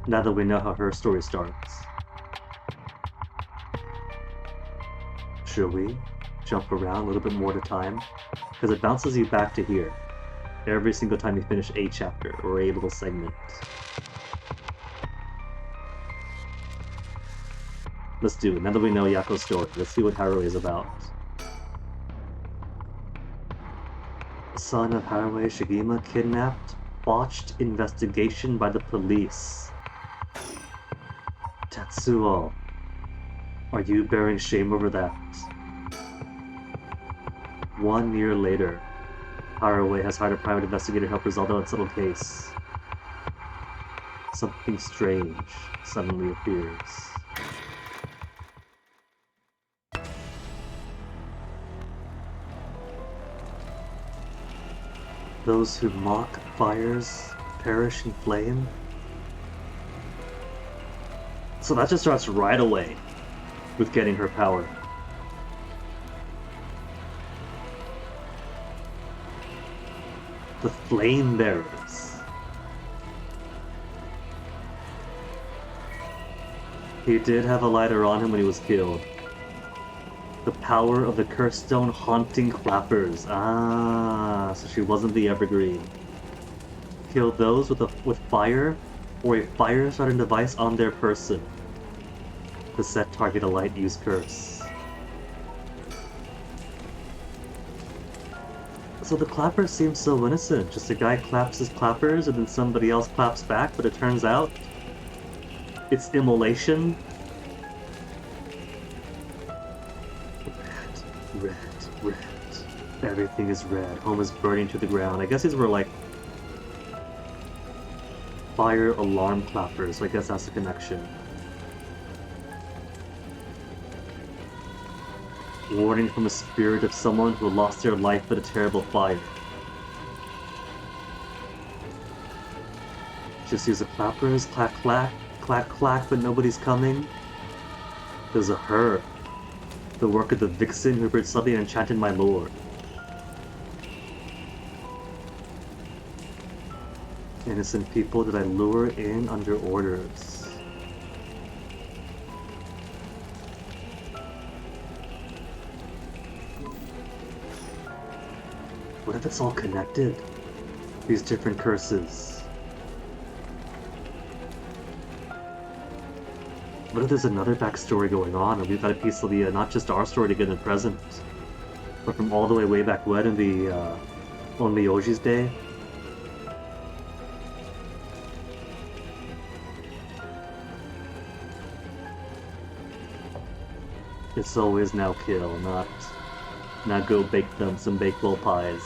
Now that we know how her story starts. Should we jump around a little bit more at a time? Because it bounces you back to here. Every single time you finish a chapter or a little segment. Let's do it. Now that we know Yako's story, let's see what Haruo is about. Son of Haruo Shigima kidnapped. Botched investigation by the police. Tetsuo, are you bearing shame over that? 1 year later, Haruo has hired a private investigator to help resolve the unsettled case. Something strange suddenly appears. Those who mock fires perish in flame. So that just starts right away with getting her power. The flame bearers. He did have a lighter on him when he was killed. The power of the cursed stone haunting clappers. Ah, so she wasn't the evergreen. Kill those with fire or a fire starting device on their person. To set target a light use curse. So the clappers seem so innocent. Just a guy claps his clappers and then somebody else claps back, but it turns out it's immolation. Red. Everything is red. Home is burning to the ground. I guess these were like fire alarm clappers, so I guess that's the connection. Warning from a spirit of someone who lost their life in a terrible fire. Just use the clappers, clack clack, clack clack, but nobody's coming. There's a her. The work of the vixen who heard something enchanted my lord. Innocent people that I lure in under orders. What if it's all connected? These different curses. What if there's another backstory going on, and we've got a piece of the not just our story to get in the present, but from all the way back when in the on Miyoji's day? It's always now kill, not go bake them some bakewell pies.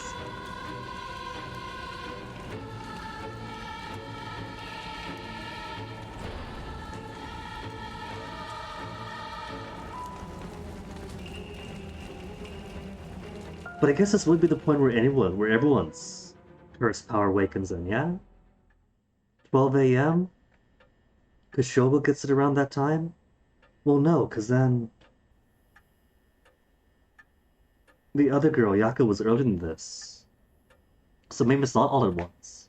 But I guess this would be the point where everyone's curse power awakens in, yeah? 12 a.m.? Cause Showa gets it around that time? Well, no, cause then the other girl, Yaka, was earlier than this. So maybe it's not all at once.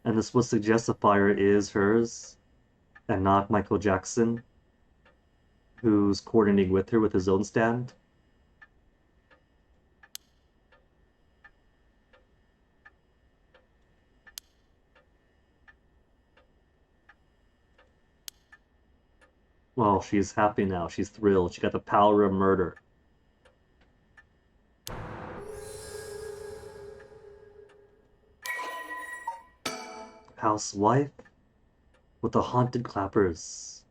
And this would suggest the fire is hers, and not Michael Jackson, who's coordinating with her with his own stand. Well, she's happy now. She's thrilled. She got the power of murder. Housewife with the haunted clappers.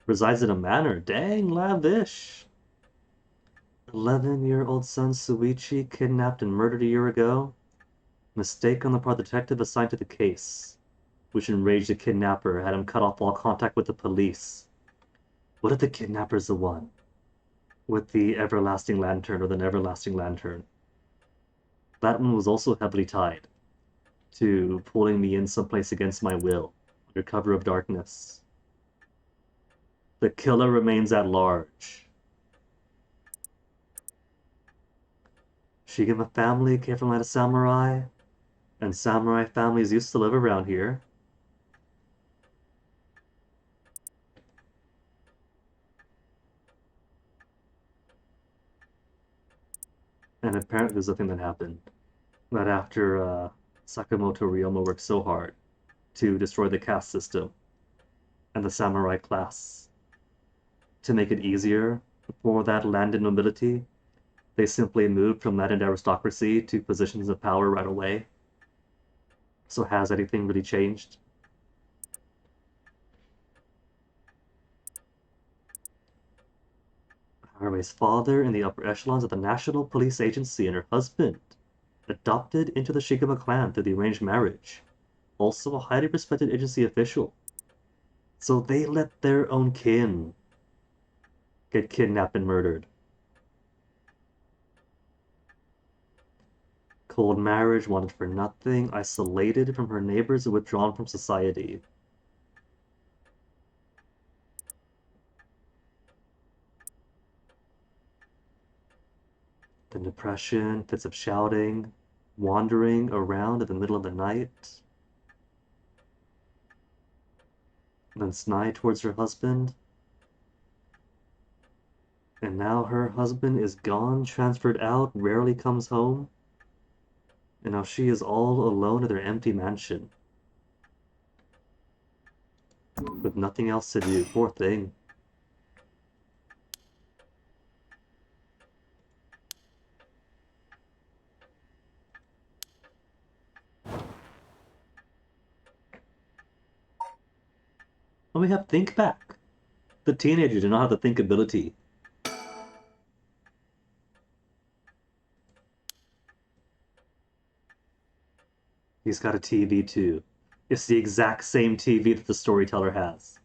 Resides in a manor. Dang, lavish. 11-year-old son Suichi kidnapped and murdered a year ago. Mistake on the part of the detective assigned to the case, which enraged the kidnapper, had him cut off all contact with the police. What if the kidnapper's the one with the everlasting lantern or the everlasting lantern? That one was also heavily tied to pulling me in someplace against my will, under cover of darkness. The killer remains at large. Shigema family came from a line of samurai, and samurai families used to live around here. And apparently there's a thing that happened. That after Sakamoto Ryoma worked so hard to destroy the caste system and the samurai class, to make it easier for that landed nobility, they simply moved from landed aristocracy to positions of power right away. So has anything really changed? Harue's father in the upper echelons of the National Police Agency and her husband, adopted into the Shigema clan through the arranged marriage, also a highly respected agency official. So they let their own kin get kidnapped and murdered. Cold marriage, wanted for nothing, isolated from her neighbors and withdrawn from society. Then depression, fits of shouting, wandering around in the middle of the night. Then snide towards her husband. And now her husband is gone, transferred out, rarely comes home. And now she is all alone in their empty mansion. With nothing else to do, poor thing. And we have think back. The teenager did not have the think ability. He's got a TV too. It's the exact same TV that the storyteller has.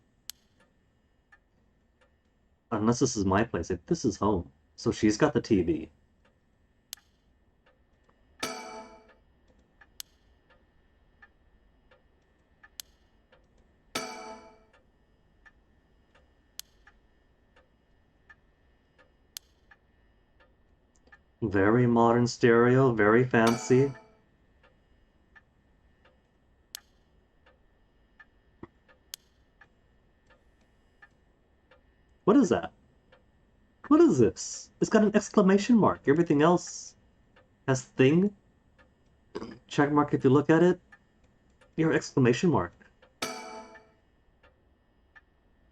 Unless this is my place, like, this is home. So she's got the TV. Very modern stereo, very fancy. What is that? What is this? It's got an exclamation mark. Everything else has thing. Check mark if you look at it. Your exclamation mark.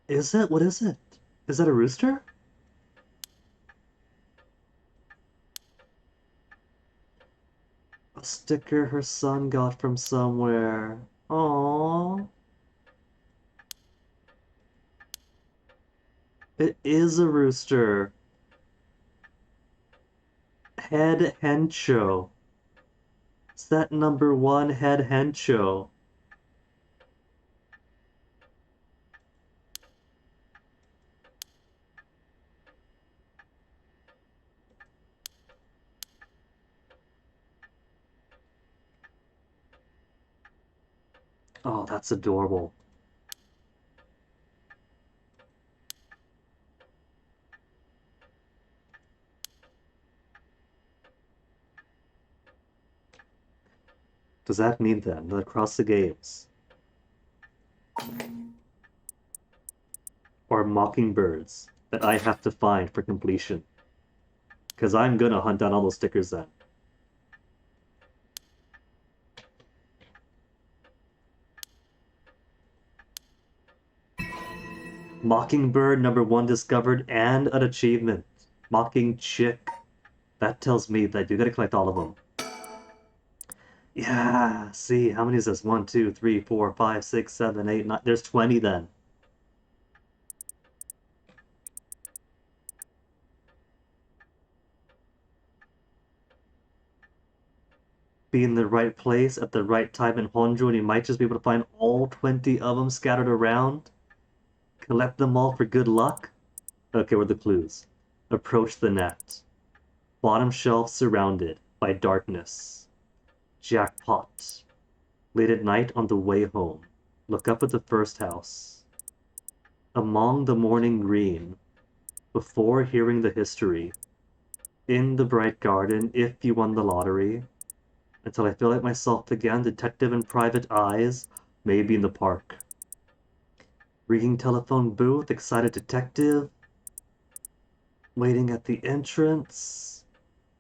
Is it? What is it? Is that a rooster? A sticker her son got from somewhere. Aww. It is a rooster. Head hencho. Set number 1 head hencho. Oh, that's adorable. Does that mean then that across the games are mockingbirds that I have to find for completion? Because I'm gonna hunt down all those stickers then. Mockingbird number 1 discovered and an achievement. Mocking chick. That tells me that you gotta collect all of them. Yeah, see, how many is this? 1, 2, 3, 4, 5, 6, 7, 8, 9. There's 20 then. Be in the right place at the right time in Honjo, and you might just be able to find all 20 of them scattered around. Collect them all for good luck. Okay, what are the clues? Approach the net. Bottom shelf surrounded by darkness. Jackpot. Late at night on the way home. Look up at the first house. Among the morning green. Before hearing the history. In the bright garden if you won the lottery. Until I feel like myself again, detective in private eyes. Maybe in the park. Ringing telephone booth, excited detective. Waiting at the entrance.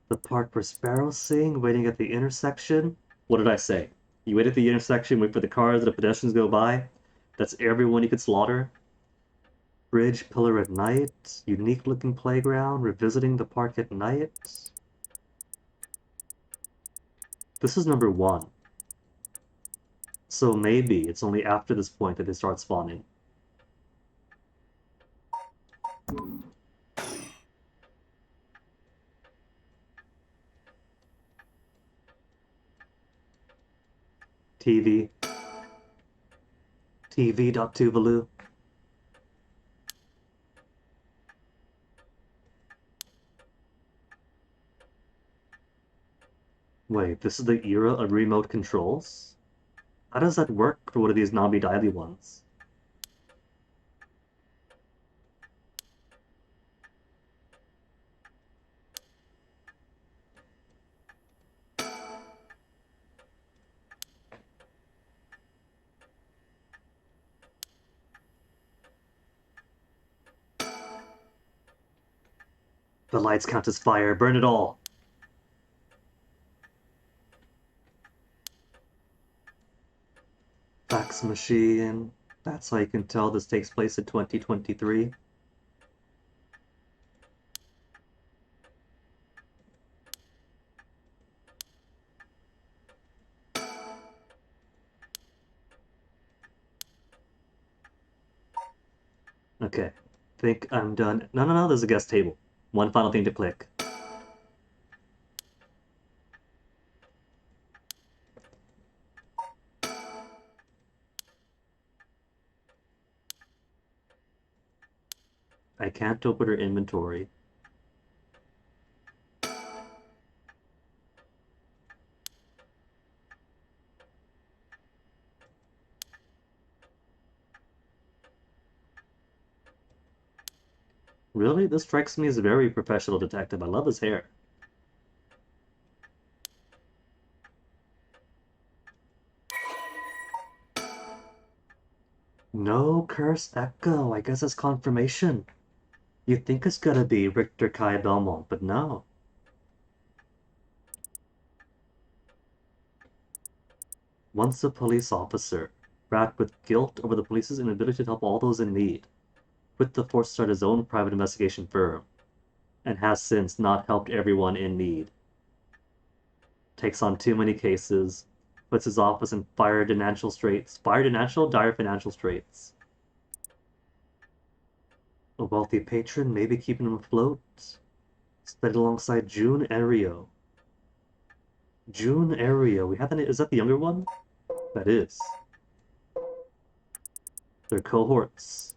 The park where sparrows sing, waiting at the intersection. What did I say? You wait at the intersection, wait for the cars and the pedestrians go by. That's everyone you could slaughter. Bridge pillar at night. Unique looking playground. Revisiting the park at night. This is number 1. So maybe it's only after this point that they start spawning. TV. TV.Tuvalu. Wait, this is the era of remote controls? How does that work for one of these Nabi Daily ones? The lights count as fire. Burn it all. Fax machine. That's how you can tell this takes place in 2023. Okay. Think I'm done. No, there's a guest table. One final thing to click. I can't open her inventory. Really? This strikes me as a very professional detective. I love his hair. No curse echo. I guess that's confirmation. You think it's gonna be Richter Kai Belmont, but no. Once a police officer, racked with guilt over the police's inability to help all those in need, quit the force to start his own private investigation firm, and has since not helped everyone in need. Takes on too many cases, puts his office in dire financial straits. A wealthy patron may be keeping him afloat. Studied alongside June Ario. June Ario, we have is that the younger one? That is. Their cohorts.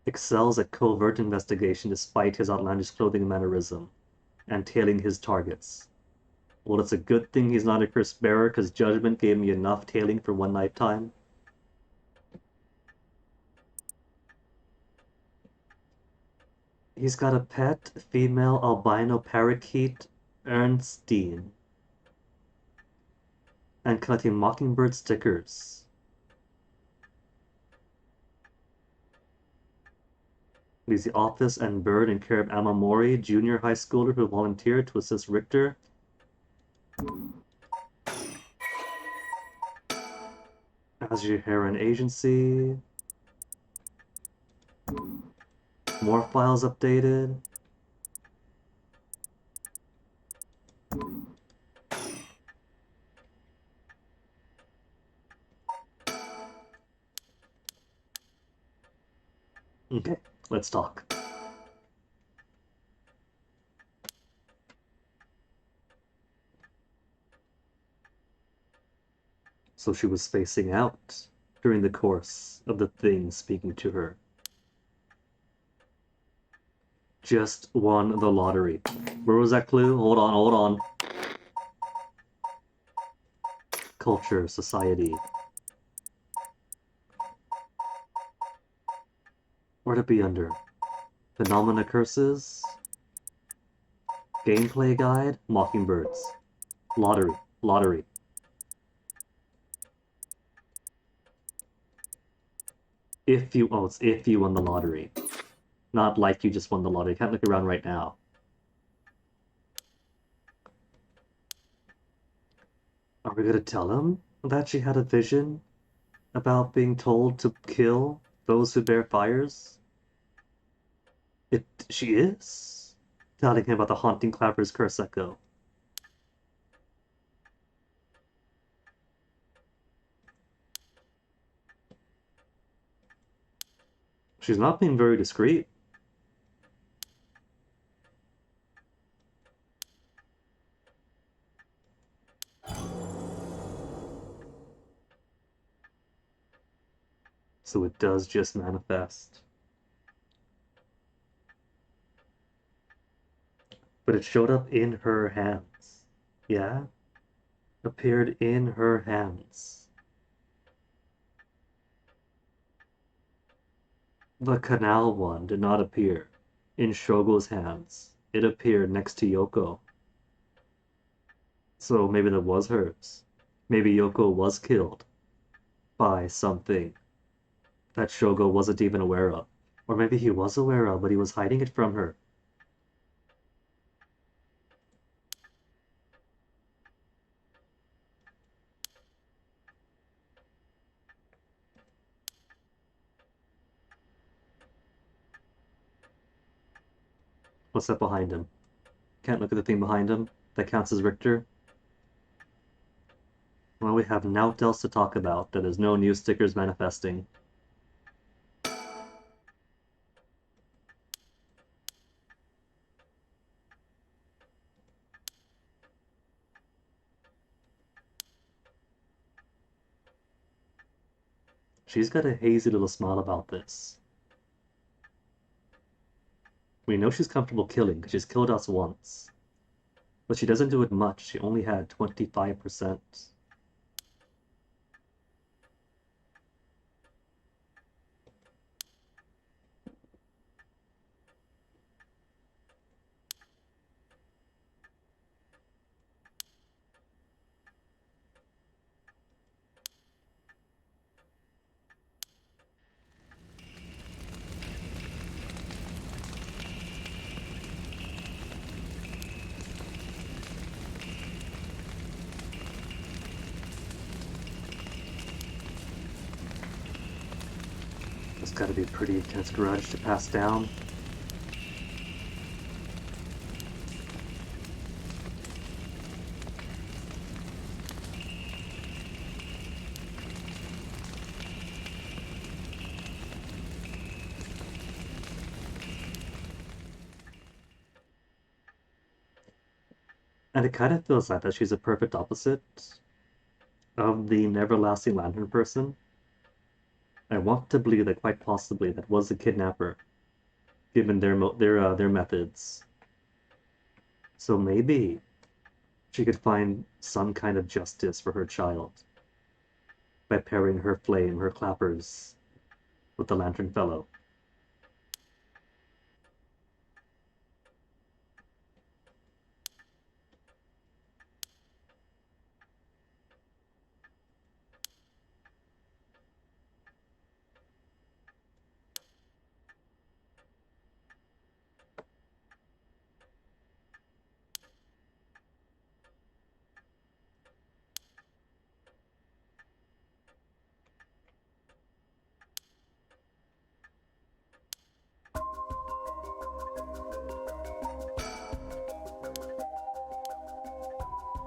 Excels at covert investigation despite his outlandish clothing and mannerism, and tailing his targets. Well, it's a good thing he's not a curse bearer, because Judgment gave me enough tailing for one lifetime. He's got a pet, female albino parakeet, Ernstine, and collecting mockingbird stickers. Leaves the office and bird in care of Amamori, junior high schooler who volunteered to assist Richter. As your Heron agency. More files updated. Okay, let's talk. So she was spacing out during the course of the thing speaking to her. Just won the lottery. Where was that clue? Hold on. Culture, society. Where'd it be under? Phenomena curses? Gameplay guide? Mockingbirds. Lottery. It's if you won the lottery. Not like you just won the lottery. Can't look around right now. Are we gonna tell him that she had a vision about being told to kill those who bear fires? She is telling him about the haunting Clapper's curse echo. She's not being very discreet. So it does just manifest. But it showed up in her hands. Yeah? Appeared in her hands. The canal one did not appear in Shogo's hands. It appeared next to Yoko. So maybe that was hers. Maybe Yoko was killed by something that Shogo wasn't even aware of. Or maybe he was aware of, but he was hiding it from her. What's that behind him? Can't look at the thing behind him. That counts as Richter. Well, we have naught else to talk about. That there's no new stickers manifesting. She's got a hazy little smile about this. We know she's comfortable killing, because she's killed us once. But she doesn't do it much. She only had 25%. It's gotta be a pretty intense grudge to pass down. And it kind of feels like that she's a perfect opposite of the Neverlasting Lantern person. I want to believe that quite possibly that was the kidnapper, given their methods. So maybe she could find some kind of justice for her child by pairing her flame, her clappers, with the Lantern Fellow.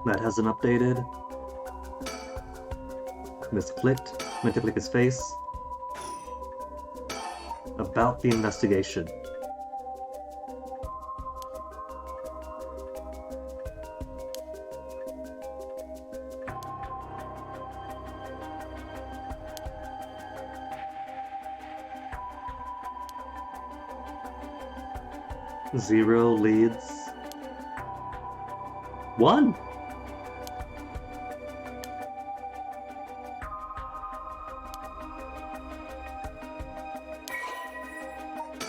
That hasn't updated. Misclicked. Meant to click his face. About the investigation. Zero leads. One!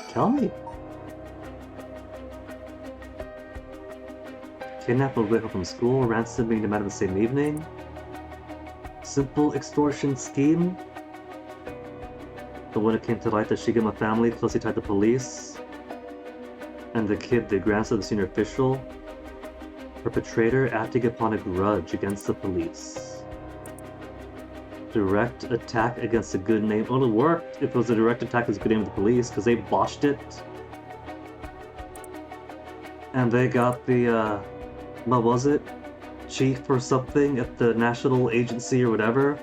Tell me. Kidnap a widow from school, ransoming them out of the same evening. Simple extortion scheme. But when it came to light, the Shigema family closely tied to police. And the kid, the grandson of the senior official. Perpetrator acting upon a grudge against the police. Direct attack against a good name. Well, it worked if it was a direct attack against a good name of the police, because they botched it. And they got the, what was it? Chief or something at the national agency or whatever.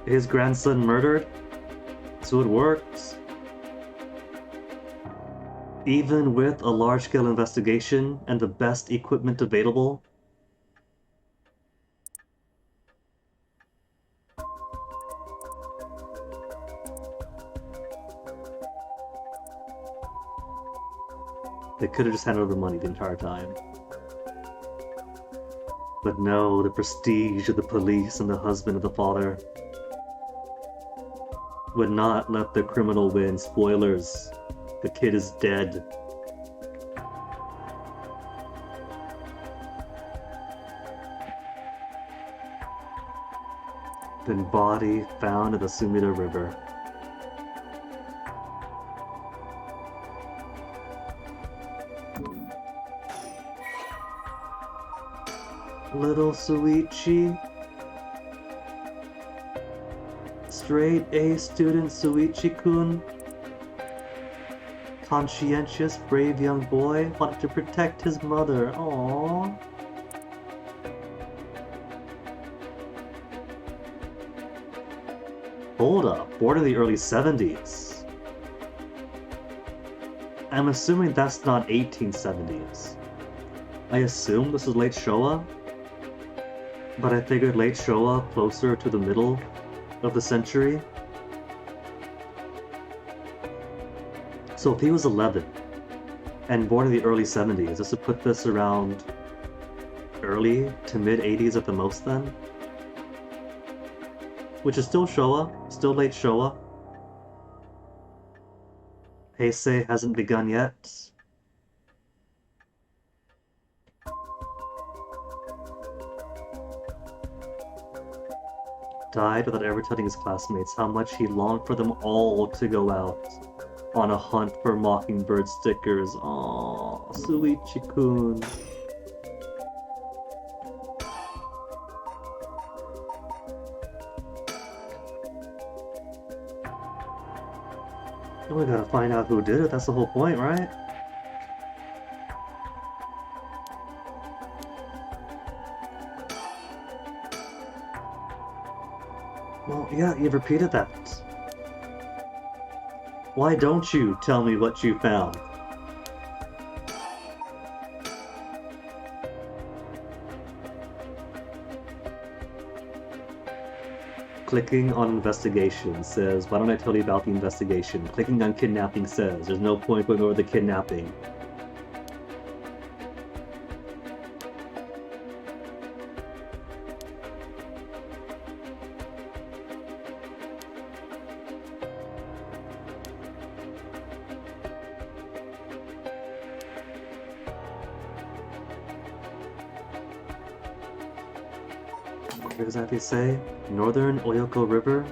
His grandson murdered. So it worked. Even with a large-scale investigation and the best equipment available. They could have just handed over money the entire time. But no, the prestige of the police and the husband of the father would not let the criminal win. Spoilers. The kid is dead. Then body found in the Sumida River. Little Suichi. Straight A student Suichi-kun. Conscientious, brave young boy, wanted to protect his mother. Aww. Hold up, born in the early 70s. I'm assuming that's not 1870s. I assume this is late Showa, but I figured late Showa closer to the middle of the century. So if he was 11 and born in the early 70s, this would put this around early to mid 80s at the most then. Which is still Showa, still late Showa. Heisei hasn't begun yet. Died without ever telling his classmates how much he longed for them all to go out on a hunt for Mockingbird stickers. Aww, Suichi-kun. We gotta find out who did it, that's the whole point, right? Well, yeah, you've repeated that. Why don't you tell me what you found? Clicking on investigation says, why don't I tell you about the investigation? Clicking on kidnapping says, there's no point going over the kidnapping. What does that say? Northern Oyoko River?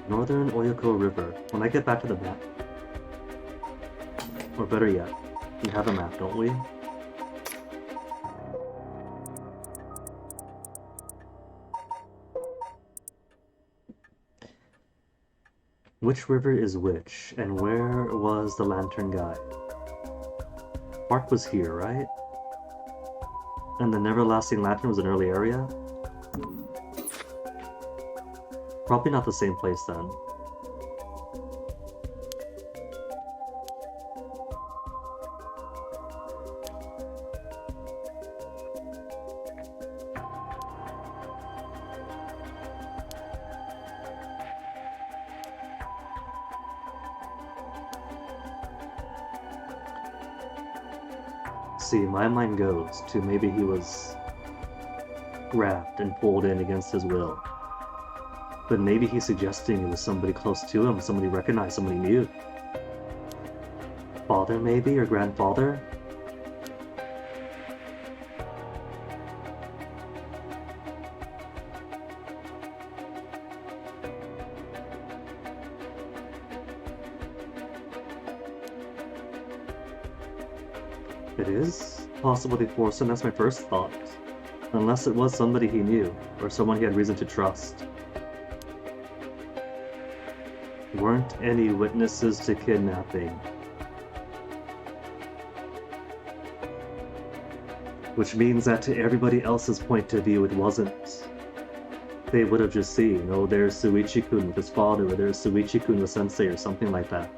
Northern Oyoko River. When I get back to the map. Or better yet, we have a map, don't we? Which river is which, and where was the lantern guy? Park was here, right? And the Neverlasting Lantern was an early area? Probably not the same place then. See, my mind goes to maybe he was grabbed and pulled in against his will. But maybe he's suggesting it was somebody close to him, somebody recognized, somebody knew. Father maybe, or grandfather? It is possible they forced him, that's my first thought. Unless it was somebody he knew, or someone he had reason to trust. Weren't any witnesses to kidnapping. Which means that to everybody else's point of view, it wasn't. They would have just seen, oh, there's Suichi-kun with his father, or there's Suichi-kun with Sensei, or something like that.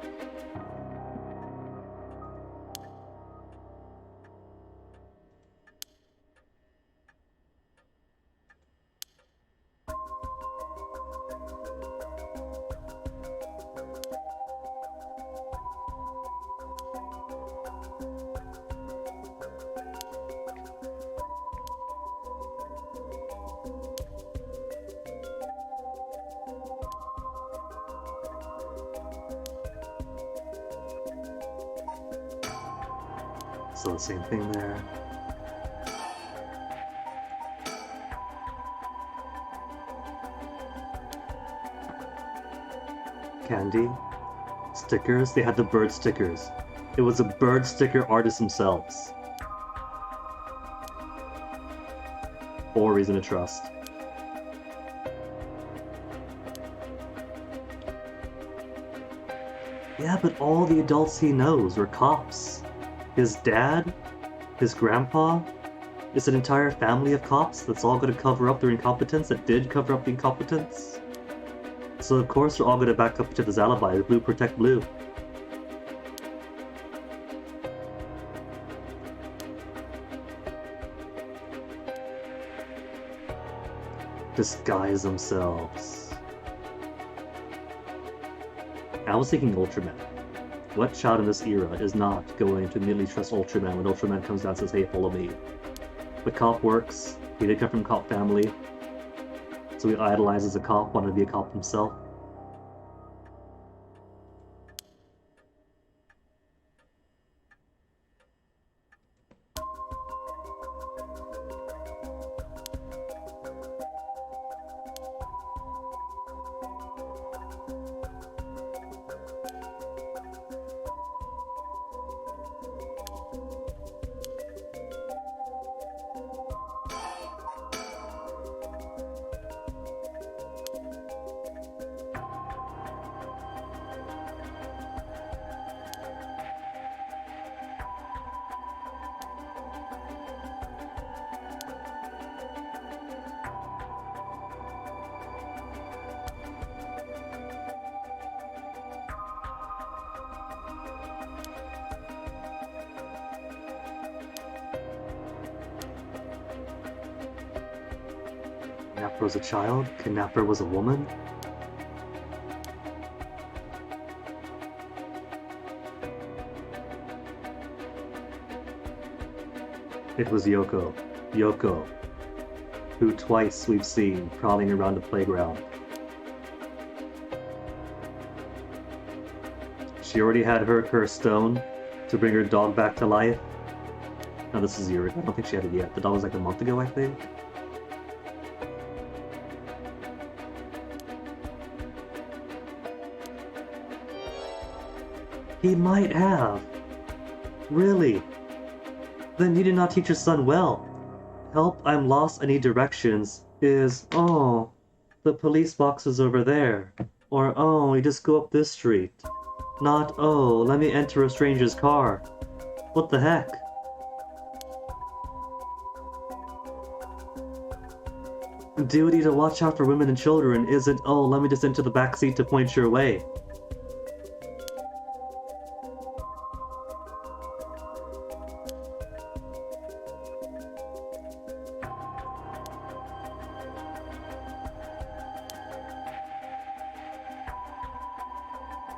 So the same thing there. Candy. Stickers. They had the bird stickers. It was a bird sticker artist themselves. Or reason to trust. Yeah, but all the adults he knows were cops. His dad, his grandpa, is an entire family of cops that's all going to cover up their incompetence, that did cover up the incompetence. So of course they're all going to back up to this alibi, blue protect blue. Disguise themselves. I was thinking Ultraman. What child in this era is not going to immediately trust Ultraman when Ultraman comes down and says, hey, follow me? But cop works. He did come from a cop family. So he idolizes a cop, wanted to be a cop himself. Kidnapper was a child? Kidnapper was a woman? It was Yoko. Yoko, who twice we've seen prowling around the playground. She already had her stone to bring her dog back to life. No, this is years. I don't think she had it yet. The dog was like a month ago, I think. He might have. Really? Then you did not teach your son well. Help, I'm lost, I need directions is, oh, the police box is over there. Or, oh, you just go up this street. Not, oh, let me enter a stranger's car. What the heck? Duty to watch out for women and children isn't, oh, let me just enter the back seat to point your way.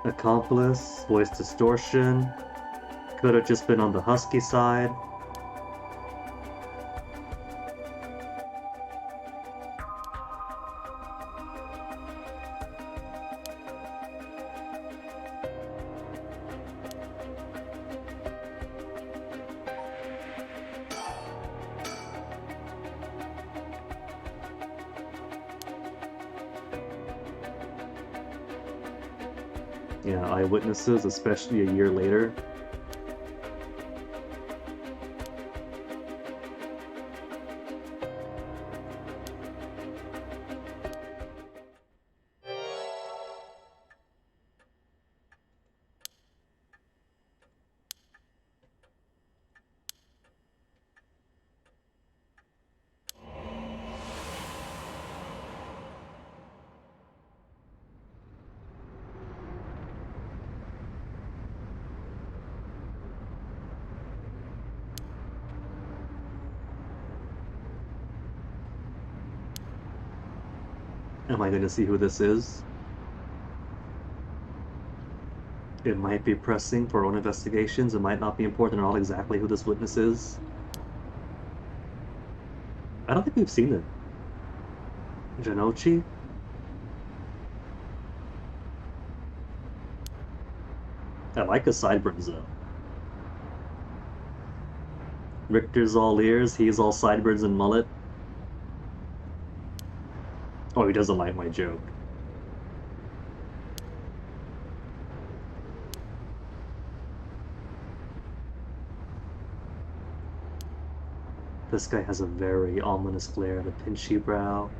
Accomplice, voice distortion, could have just been on the husky side. Yeah, eyewitnesses, especially a year later. Am I going to see who this is? It might be pressing for our own investigations. It might not be important at all exactly who this witness is. I don't think we've seen it. Janochi? I like his sideburns though. Richter's all ears, he's all sideburns and mullet. Oh, he doesn't like my joke. This guy has a very ominous glare and a pinchy brow.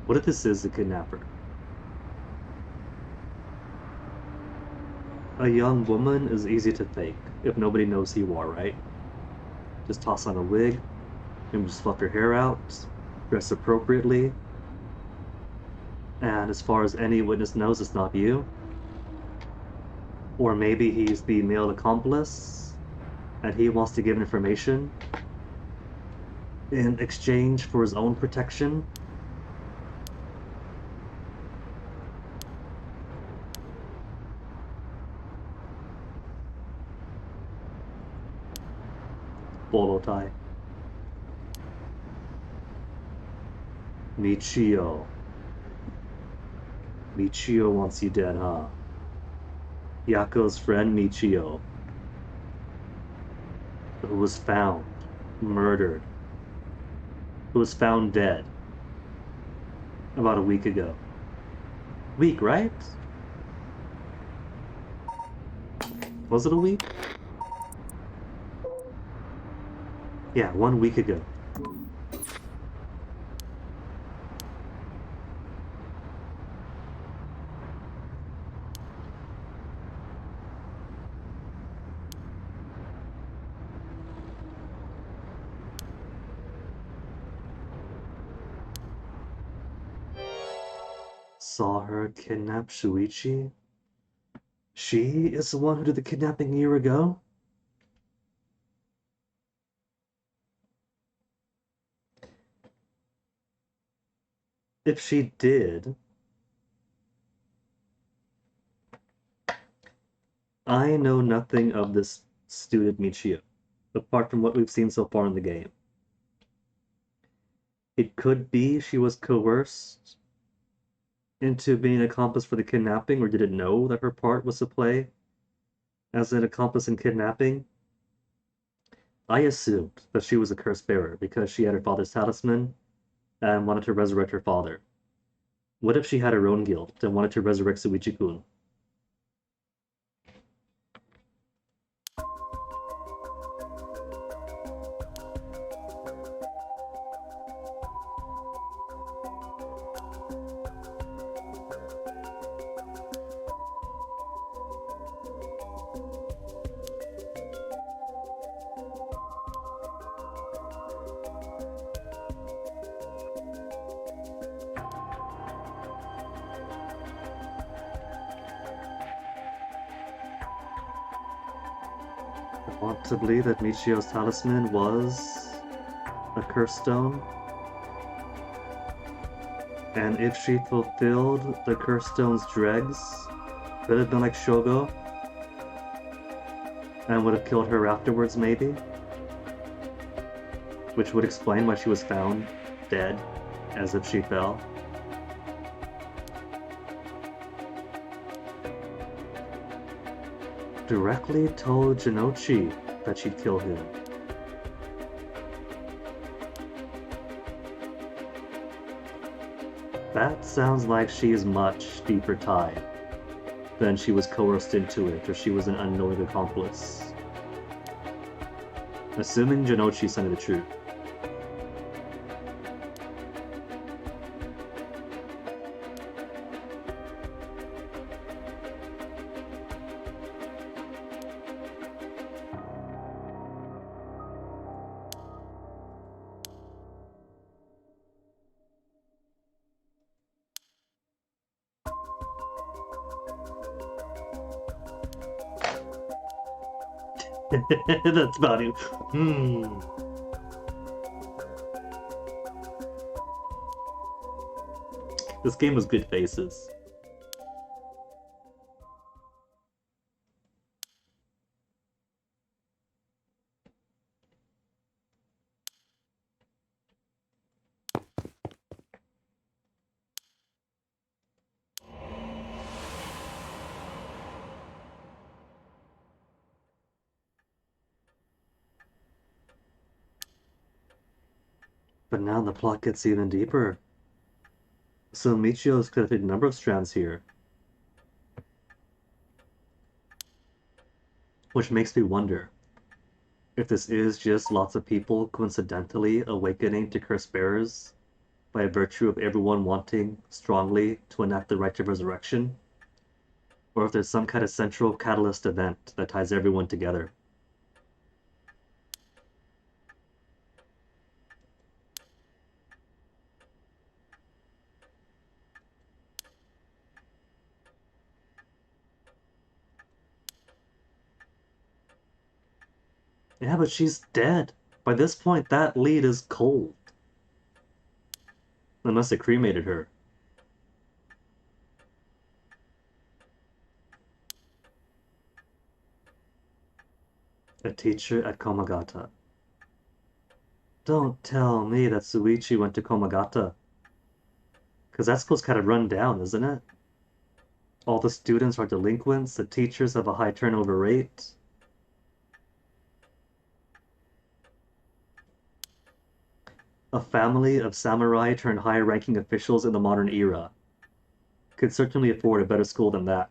What if this is the kidnapper? A young woman is easy to fake if nobody knows who you are, right? Just toss on a wig, and just fluff your hair out, dress appropriately, and as far as any witness knows, it's not you. Or maybe he's the male accomplice, and he wants to give information in exchange for his own protection. Bolo tie. Michio. Michio wants you dead, huh? Yako's friend Michio, who was found murdered, who was found dead about a week ago. Week, right? Was it a week? Yeah, 1 week ago. saw her kidnap Shuichi? She is the one who did the kidnapping a year ago? If she did, I know nothing of this student Michio, apart from what we've seen so far in the game. It could be she was coerced into being an accomplice for the kidnapping, or didn't know that her part was to play as an accomplice in kidnapping. I assumed that she was a curse bearer because she had her father's talisman and wanted to resurrect her father. What if she had her own guild and wanted to resurrect Suichi-kun? I want to believe that Michio's talisman was a curse stone. And if she fulfilled the curse stone's dregs, could have been like Shogo and would have killed her afterwards, maybe? Which would explain why she was found dead, as if she fell. Directly told Jinochi that she'd kill him. That sounds like she is much deeper tied than she was coerced into it, or she was an unknowing accomplice. Assuming Jinochi sent the truth. That's about it. This game was good faces. But now the plot gets even deeper. So Michio's collected a number of strands here. Which makes me wonder if this is just lots of people coincidentally awakening to curse bearers by virtue of everyone wanting strongly to enact the rite of resurrection, or if there's some kind of central catalyst event that ties everyone together. Yeah, but she's dead. By this point, that lead is cold. Unless they cremated her. A teacher at Komagata. Don't tell me that Suichi went to Komagata. Because that school's kind of run down, isn't it? All the students are delinquents, the teachers have a high turnover rate. A family of samurai turned high-ranking officials in the modern era could certainly afford a better school than that.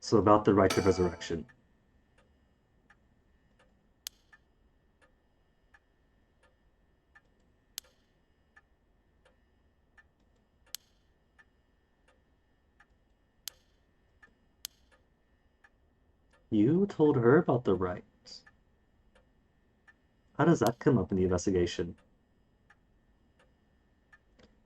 So about the rite of resurrection. You told her about the right. How does that come up in the investigation?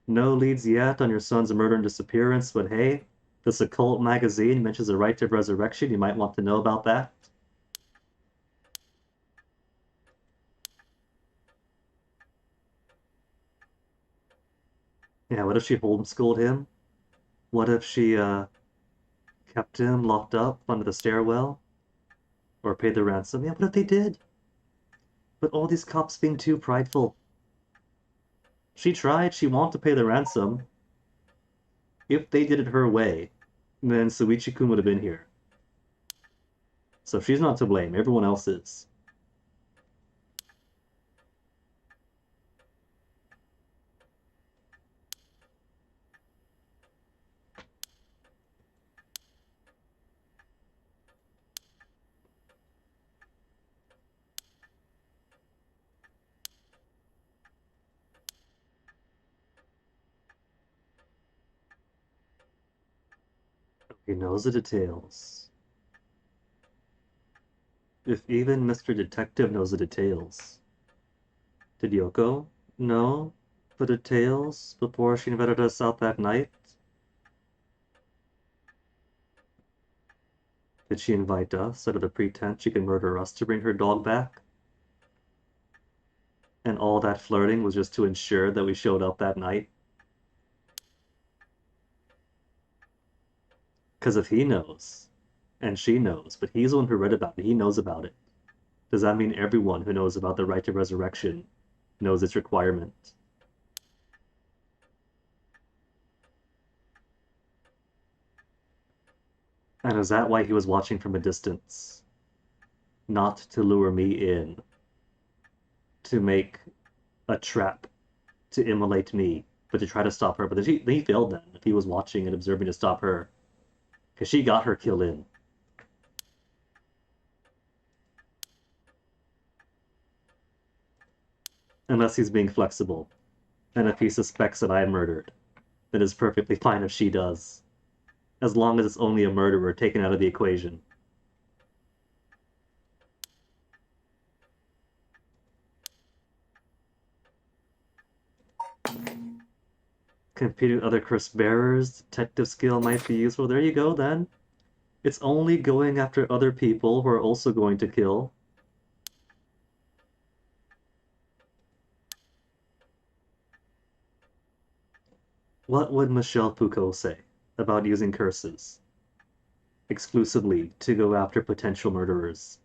No leads yet on your son's murder and disappearance, but hey, this occult magazine mentions the right of resurrection. You might want to know about that. Yeah, what if she homeschooled him? What if she, kept him locked up under the stairwell? Or paid the ransom? Yeah, what if they did? But all these cops being too prideful. She tried, she wanted to pay the ransom. If they did it her way, then Suichi-kun would have been here. So she's not to blame, everyone else is. He knows the details. If even Mr. Detective knows the details. Did Yoko know the details before she invited us out that night? Did she invite us under the pretense she could murder us to bring her dog back? And all that flirting was just to ensure that we showed up that night? Because if he knows, and she knows, but he's the one who read about it, he knows about it, does that mean everyone who knows about the right to resurrection knows its requirement? And is that why he was watching from a distance? Not to lure me in, to make a trap, to immolate me, but to try to stop her. But then he failed then, if he was watching and observing to stop her. Because she got her kill in. Unless he's being flexible. And if he suspects that I murdered, then it's perfectly fine if she does. As long as it's only a murderer taken out of the equation. Competing with other curse bearers, detective skill might be useful. There you go then. It's only going after other people who are also going to kill. What would Michel Foucault say about using curses exclusively to go after potential murderers?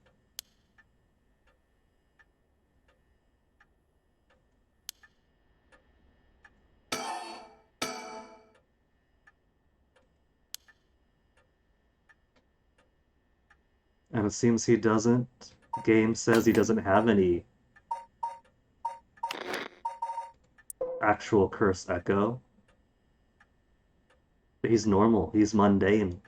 And it seems he doesn't. Game says he doesn't have any actual curse echo. He's normal, he's mundane.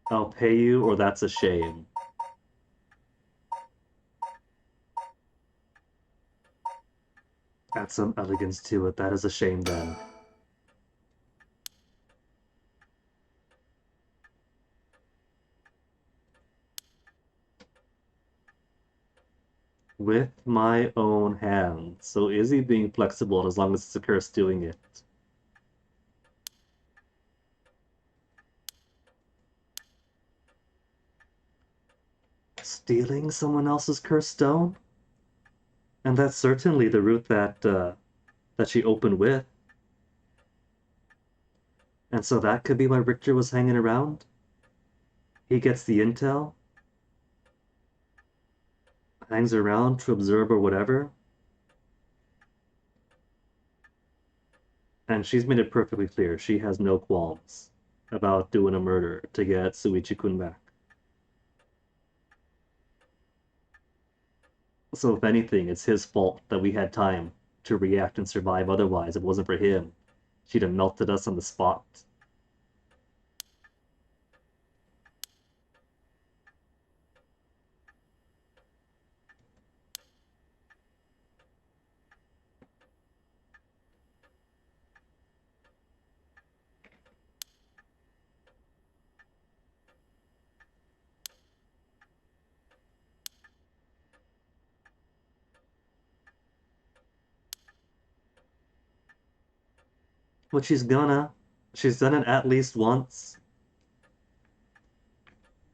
I'll pay you or that's a shame. Add some elegance to it, that is a shame then. With my own hand. So is he being flexible as long as it's a curse doing it? Stealing someone else's cursed stone? And that's certainly the route that she opened with. And so that could be why Richter was hanging around? He gets the intel? Hangs around to observe or whatever? And she's made it perfectly clear she has no qualms about doing a murder to get Suichi-kun back. So if anything, it's his fault that we had time to react and survive. Otherwise, if it wasn't for him, she'd have melted us on the spot. But she's gonna. She's done it at least once.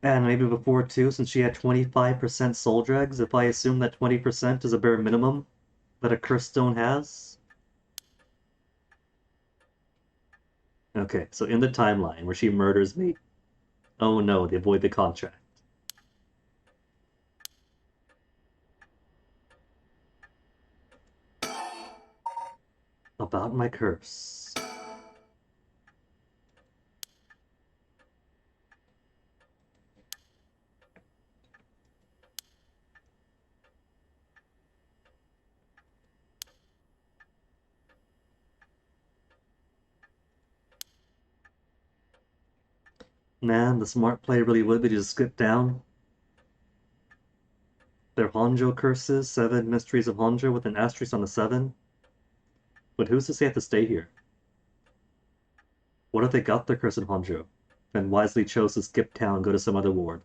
And maybe before too, since she had 25% soul dregs, if I assume that 20% is a bare minimum that a cursed stone has. Okay, so in the timeline where she murders me. Oh no, they avoid the contract. About my curse. Man, the smart play really would be to just skip down their Honjo curses, Seven Mysteries of Honjo with an asterisk on the 7. But who's to say I have to stay here? What if they got their curse in Honjo, and wisely chose to skip town and go to some other ward?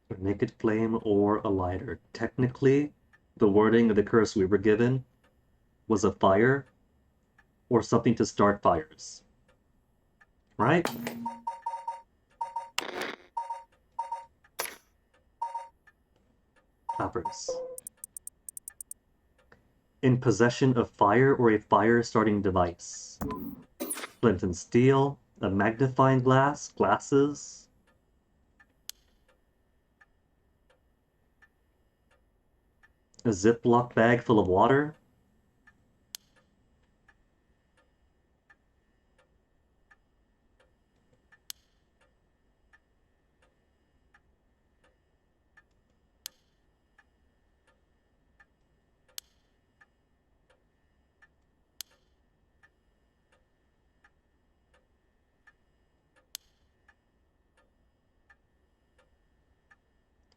A naked flame or a lighter. Technically, the wording of the curse we were given was a fire or something to start fires. Right? Clappers. In possession of fire or a fire-starting device. Flint and steel, a magnifying glass, glasses. A Ziploc bag full of water.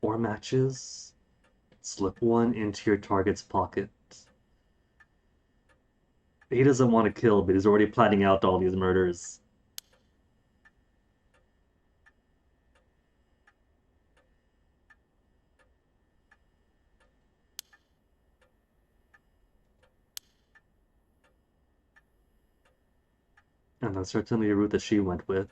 Or matches. Slip one into your target's pocket. He doesn't want to kill, but he's already planning out all these murders. And that's certainly a route that she went with.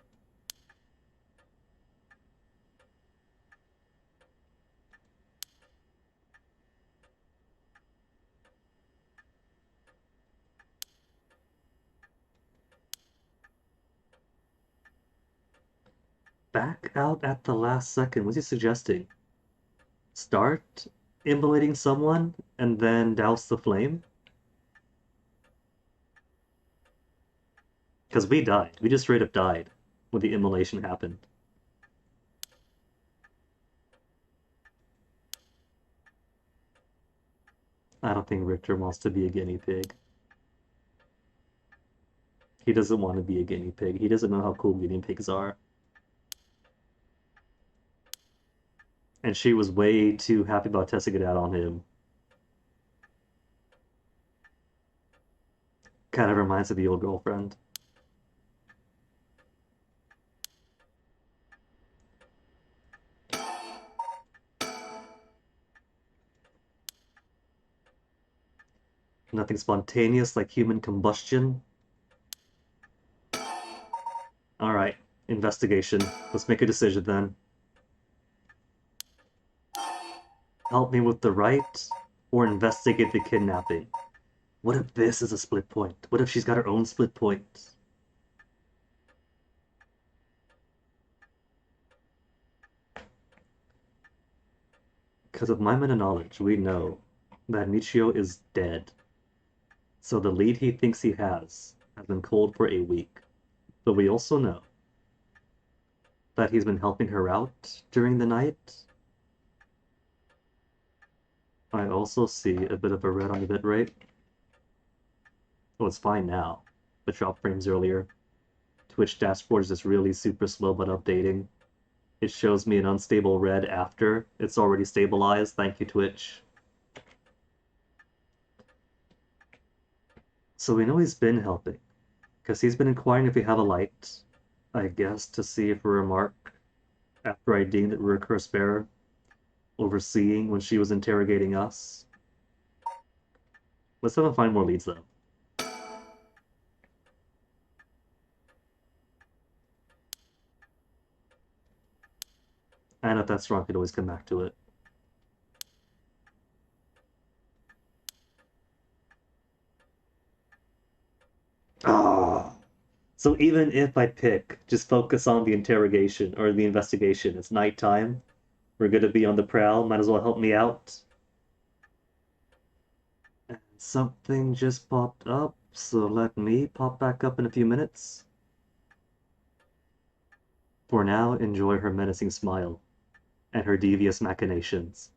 Back out at the last second. What's he suggesting? Start immolating someone and then douse the flame? Because we died. We just straight up died when the immolation happened. I don't think Richter wants to be a guinea pig. He doesn't want to be a guinea pig. He doesn't know how cool guinea pigs are. And she was way too happy about testing it out on him. Kind of reminds of the old girlfriend. Nothing spontaneous like human combustion. Alright, investigation. Let's make a decision then. Help me with the right, or investigate the kidnapping. What if this is a split point? What if she's got her own split point? Because of my meta knowledge, we know that Michio is dead. So the lead he thinks he has been cold for a week. But we also know that he's been helping her out during the night. I also see a bit of a red on the bitrate. Oh, it's fine now. The drop frames earlier. Twitch dashboard is just really super slow but updating. It shows me an unstable red after it's already stabilized. Thank you, Twitch. So we know he's been helping, because he's been inquiring if we have a light, I guess to see if a remark after I deemed that we were curse bearer, overseeing when she was interrogating us. Let's have him find more leads, though. And if that's wrong, I could always come back to it. Ah. So even if I pick, just focus on the interrogation or the investigation, it's nighttime. We're gonna be on the prowl, might as well help me out. And something just popped up, so let me pop back up in a few minutes. For now, enjoy her menacing smile and her devious machinations.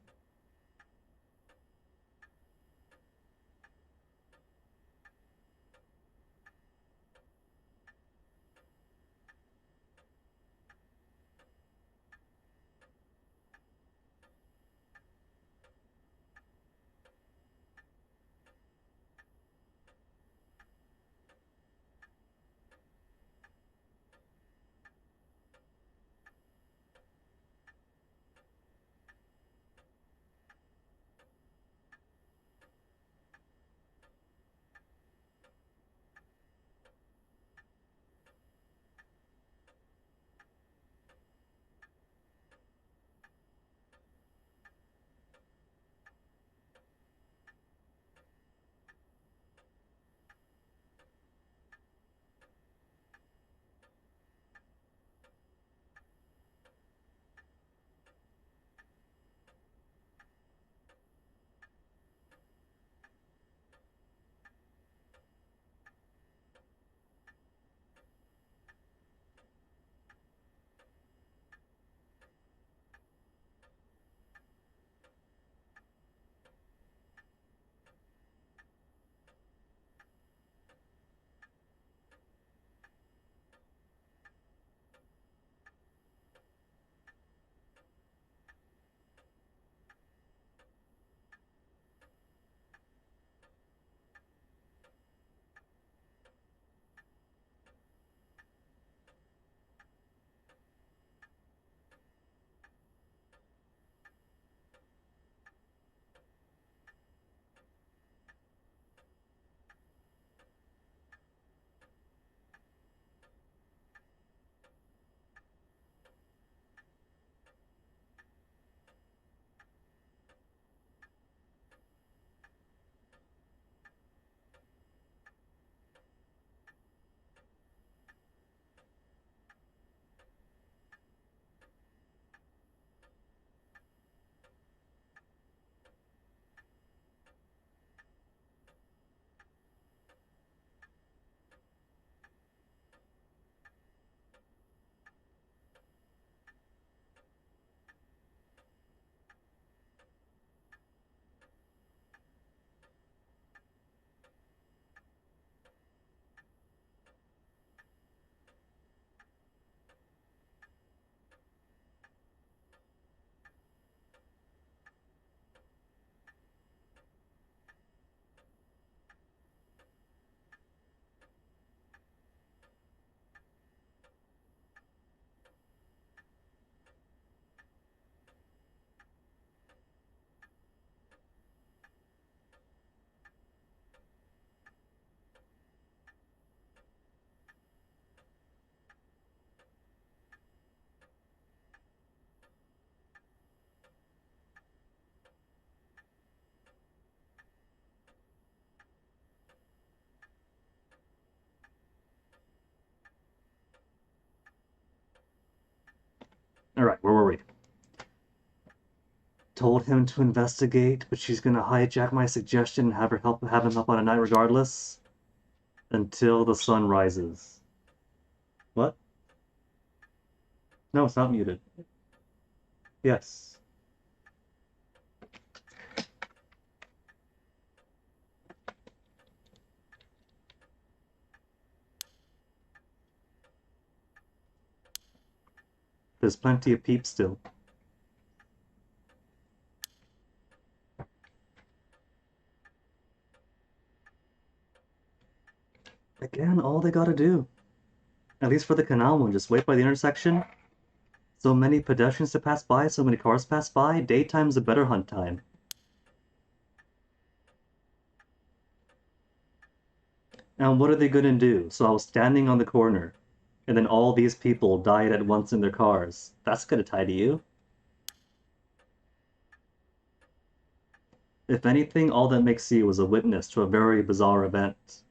Alright, where were we? Told him to investigate, but she's gonna hijack my suggestion and have him up on a night regardless. Until the sun rises. What? No, it's not muted. Yes. There's plenty of peeps still. they gotta do. At least for the canal one, just wait by the intersection. So many pedestrians to pass by, so many cars pass by. Daytime's a better hunt time. And what are they gonna do? So I was standing on the corner, and then all these people died at once in their cars. That's gonna tie to you. If anything, all that makes you was a witness to a very bizarre event.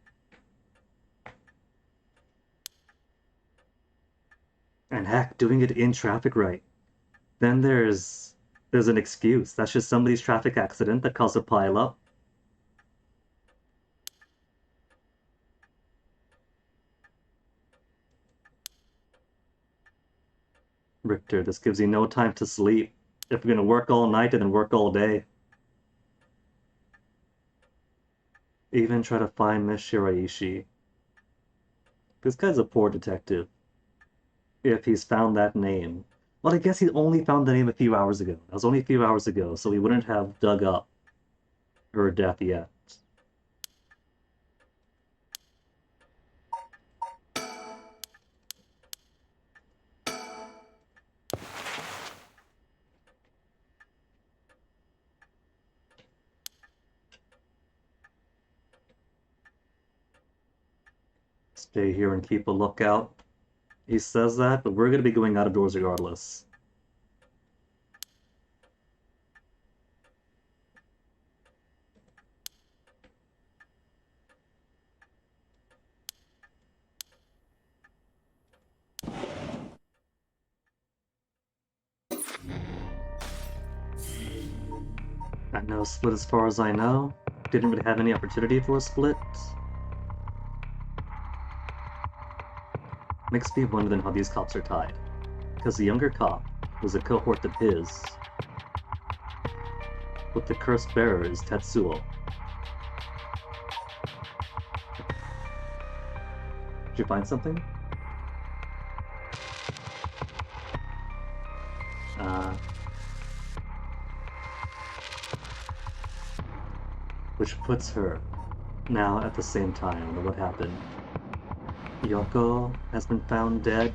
And heck, doing it in traffic right. Then there's an excuse. That's just somebody's traffic accident that caused a pileup. Richter, this gives you no time to sleep. If you're gonna work all night and then work all day. Even try to find Miss Shiraishi. This guy's a poor detective. If he's found that name. Well, I guess he only found the name a few hours ago. That was only a few hours ago, so he wouldn't have dug up her death yet. Stay here and keep a lookout. He says that, but we're going to be going out of doors regardless. And no split as far as I know. Didn't really have any opportunity for a split. Makes me wonder then how these cops are tied. Because the younger cop was a cohort of his. But the cursed bearer is Tetsuo. Did you find something? Which puts her now at the same time. I wonder what happened. Yoko has been found dead,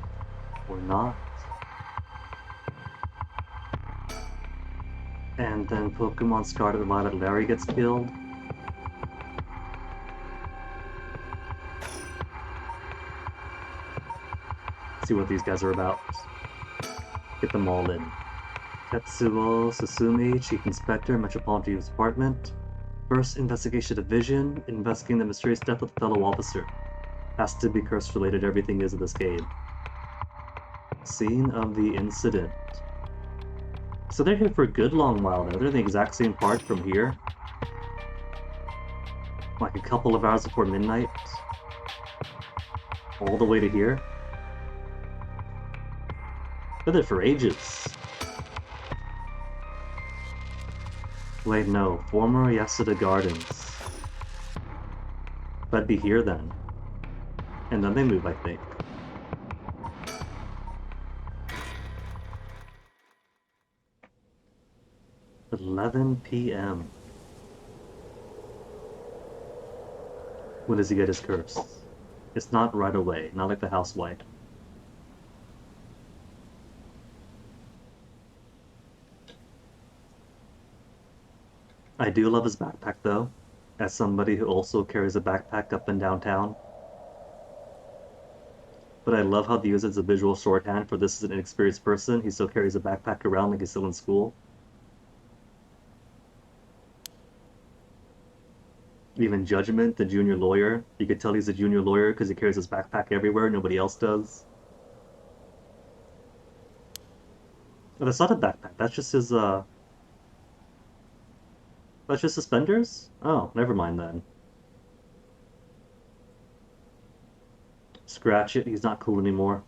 or not. And then Pokemon Scarlet and Violet Larry gets killed. See what these guys are about. Get them all in. Tetsuo Susumi, Chief Inspector, Metropolitan Police Department. First Investigation Division, investigating the mysterious death of a fellow officer. Has to be curse related, everything is in this game. Scene of the incident. So they're here for a good long while now. They're in the exact same part from here. Like a couple of hours before midnight. All the way to here. They're there for ages. Wait, no. Former Yasuda Gardens. That'd be here then. And then they move, I think. At 11 p.m. When does he get his curse? It's not right away, not like the housewife. I do love his backpack though, as somebody who also carries a backpack up and downtown. But I love how they use it as a visual shorthand for this is an inexperienced person. He still carries a backpack around like he's still in school. Even Judgment, the junior lawyer, you could tell he's a junior lawyer because he carries his backpack everywhere, nobody else does. Oh, that's not a backpack, that's just his, that's just suspenders? Oh, never mind then. Scratch it, he's not cool anymore.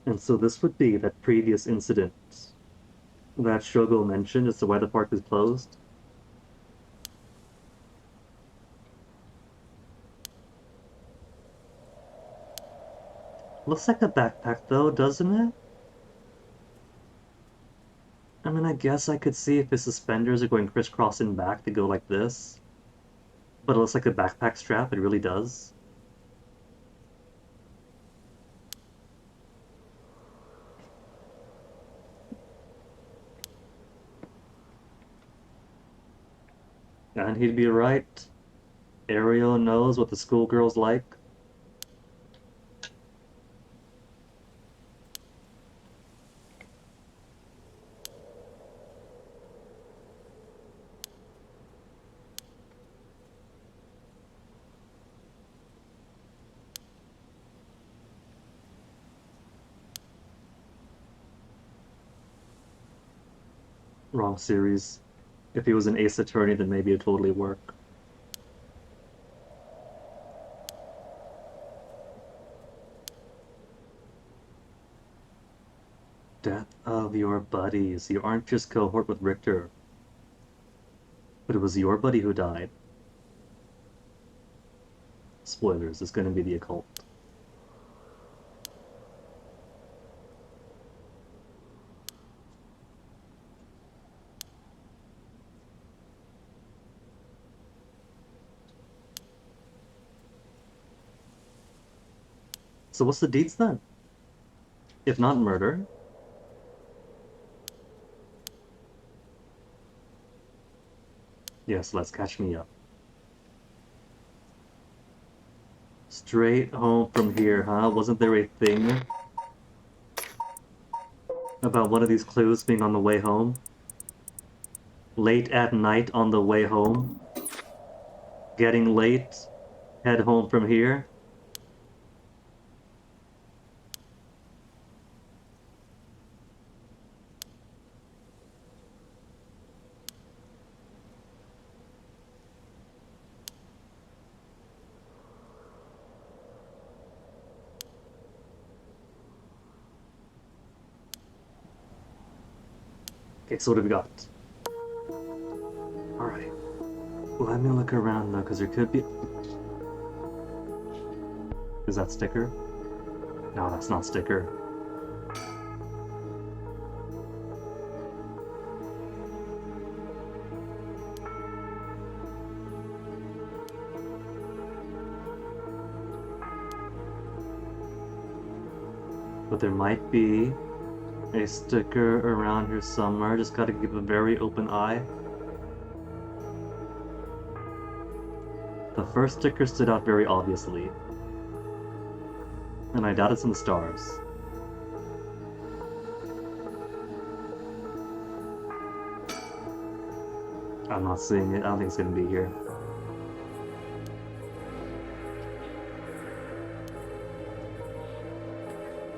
And so this would be that previous incident that Shogo mentioned as to why the park is closed. Looks like a backpack though, doesn't it? I mean, I guess I could see if his suspenders are going crisscrossing back to go like this. But it looks like a backpack strap, it really does. And he'd be right. Ariel knows what the schoolgirl's like. Wrong series. If he was an ace attorney, then maybe it'd totally work. Death of your buddies. You aren't just cohort with Richter. But it was your buddy who died. Spoilers, it's gonna be the occult. So what's the deeds then? If not murder? Yes, let's catch me up. Straight home from here, huh? Wasn't there a thing about one of these clues being on the way home? Late at night on the way home? Getting late? Head home from here? Okay, so what have we got? Alright. Let me look around though, because there could be... Is that sticker? No, that's not sticker. But there might be a sticker around here somewhere. Just gotta keep a very open eye. The first sticker stood out very obviously. And I doubt it's in the stars. I'm not seeing it. I don't think it's gonna be here.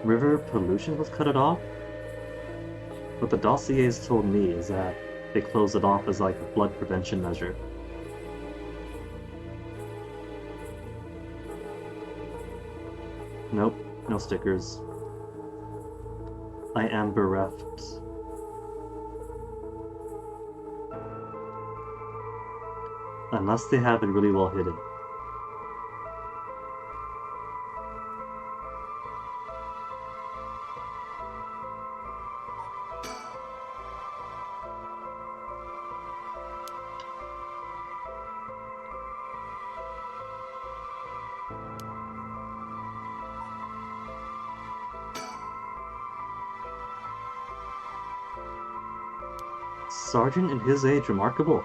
River pollution was cut it off? What the dossiers told me is that they closed it off as like a flood prevention measure. Nope, no stickers. I am bereft. Unless they have it really well hidden. Sergeant in his age, remarkable.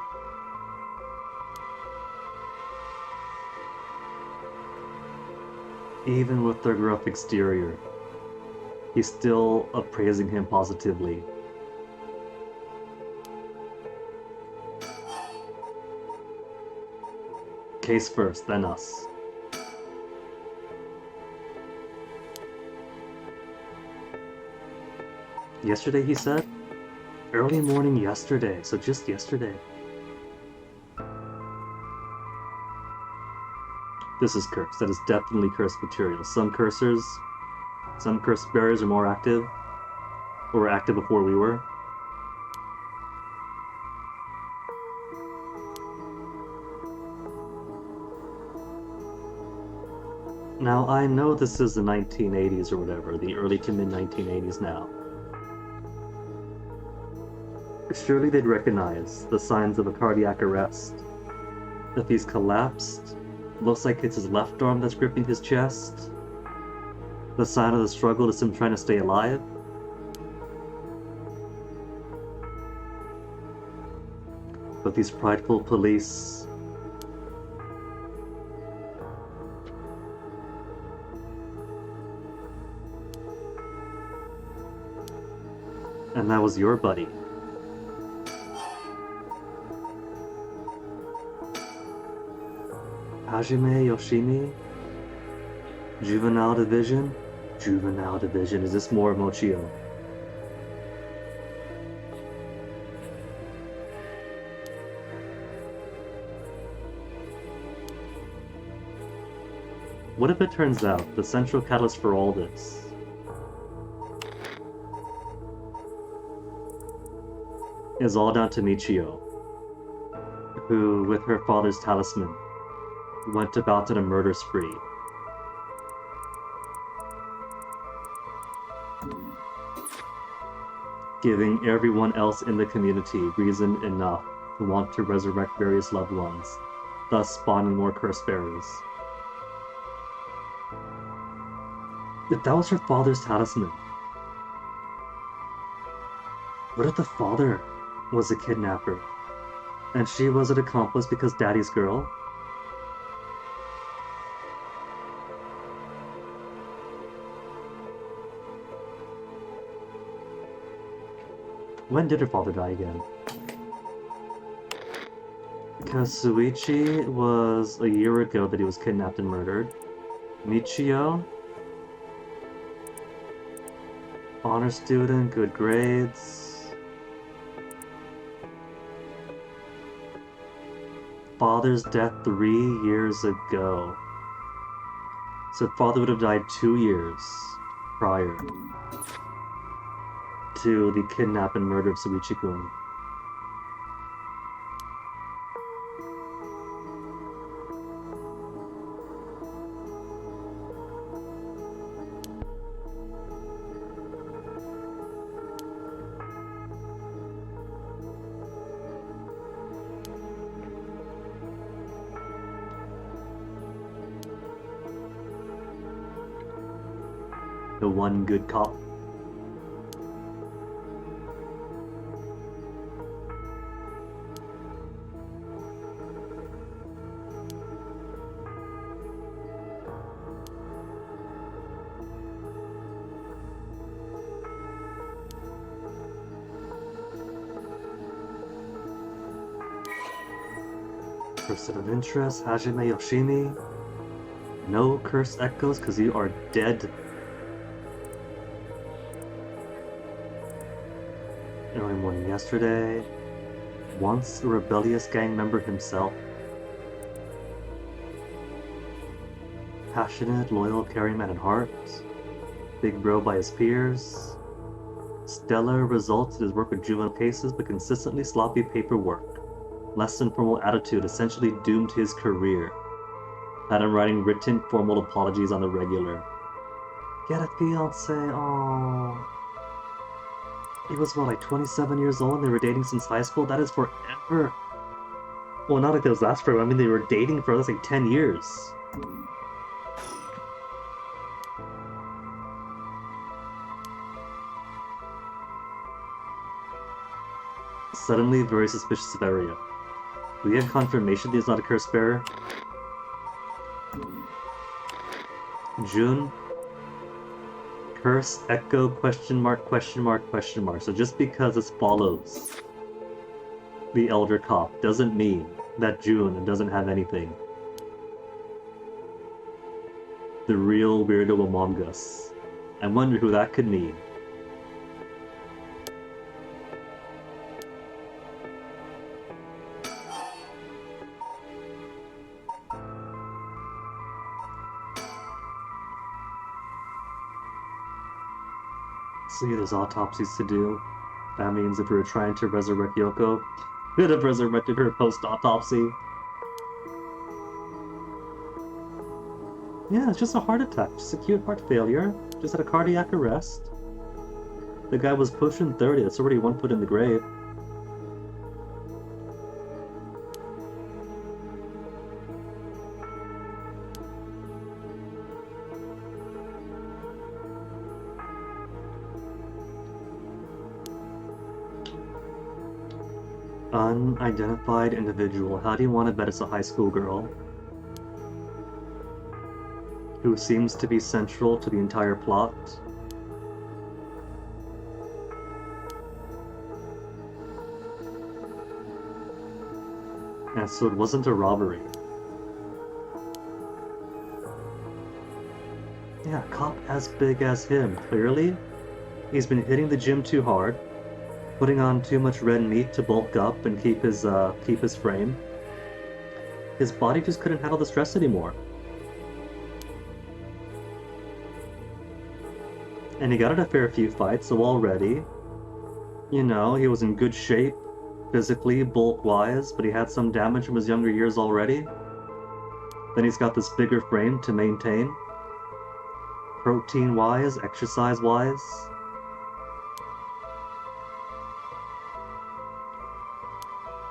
Even with their gruff exterior, he's still appraising him positively. Case first, then us. Yesterday, he said? Early morning yesterday, so just yesterday. This is cursed. That is definitely cursed material. Some curse bearers are more active, or were active before we were. Now, I know this is the 1980s or whatever, the early to mid 1980s now. Surely they'd recognize the signs of a cardiac arrest. If he's collapsed, looks like it's his left arm that's gripping his chest. The sign of the struggle is him trying to stay alive. But these prideful police... And that was your buddy. Hajime Yoshimi? Juvenile Division? Juvenile Division, is this more Mochio? What if it turns out the central catalyst for all this is all down to Michio, who, with her father's talisman, went about on a murder spree. Giving everyone else in the community reason enough to want to resurrect various loved ones, thus spawning more curse bearers. If that was her father's talisman, what if the father was a kidnapper, and she was an accomplice because Daddy's girl? When did her father die again? Because Suichi was a year ago that he was kidnapped and murdered. Michio? Honor student, good grades. Father's death 3 years ago. So father would have died 2 years prior to the kidnap and murder of Suichi-kun. The one good cop. Person of interest, Hajime Yoshimi. No curse echoes because you are dead. Early morning yesterday. Once a rebellious gang member himself. Passionate, loyal, caring man at heart. Big bro by his peers. Stellar results in his work with juvenile cases, but consistently sloppy paperwork. Less than formal attitude essentially doomed his career. Had him writing written formal apologies on the regular. Get a fiance, aww. He was what, like 27 years old and they were dating since high school? That is forever. Well, not like those last forever, I mean they were dating for let's say 10 years. Suddenly very suspicious of area. We have confirmation that he's not a curse bearer. June. Curse, echo, question mark, question mark, question mark. So just because this follows the elder cop doesn't mean that June doesn't have anything. The real weirdo among us. I wonder who that could mean. See, there's autopsies to do. That means if we were trying to resurrect Yoko, we could have resurrected her post-autopsy. Yeah, it's just a heart attack, just acute heart failure, just had a cardiac arrest. The guy was pushing 30, that's already 1 foot in the grave. Unidentified individual. How do you want to bet it's a high school girl? Who seems to be central to the entire plot? And so it wasn't a robbery. Yeah, a cop as big as him, clearly. He's been hitting the gym too hard, putting on too much red meat to bulk up and keep his frame. His body just couldn't handle the stress anymore. And he got in a fair few fights, so already, you know, he was in good shape, physically, bulk-wise, but he had some damage from his younger years already. Then he's got this bigger frame to maintain. Protein-wise, exercise-wise.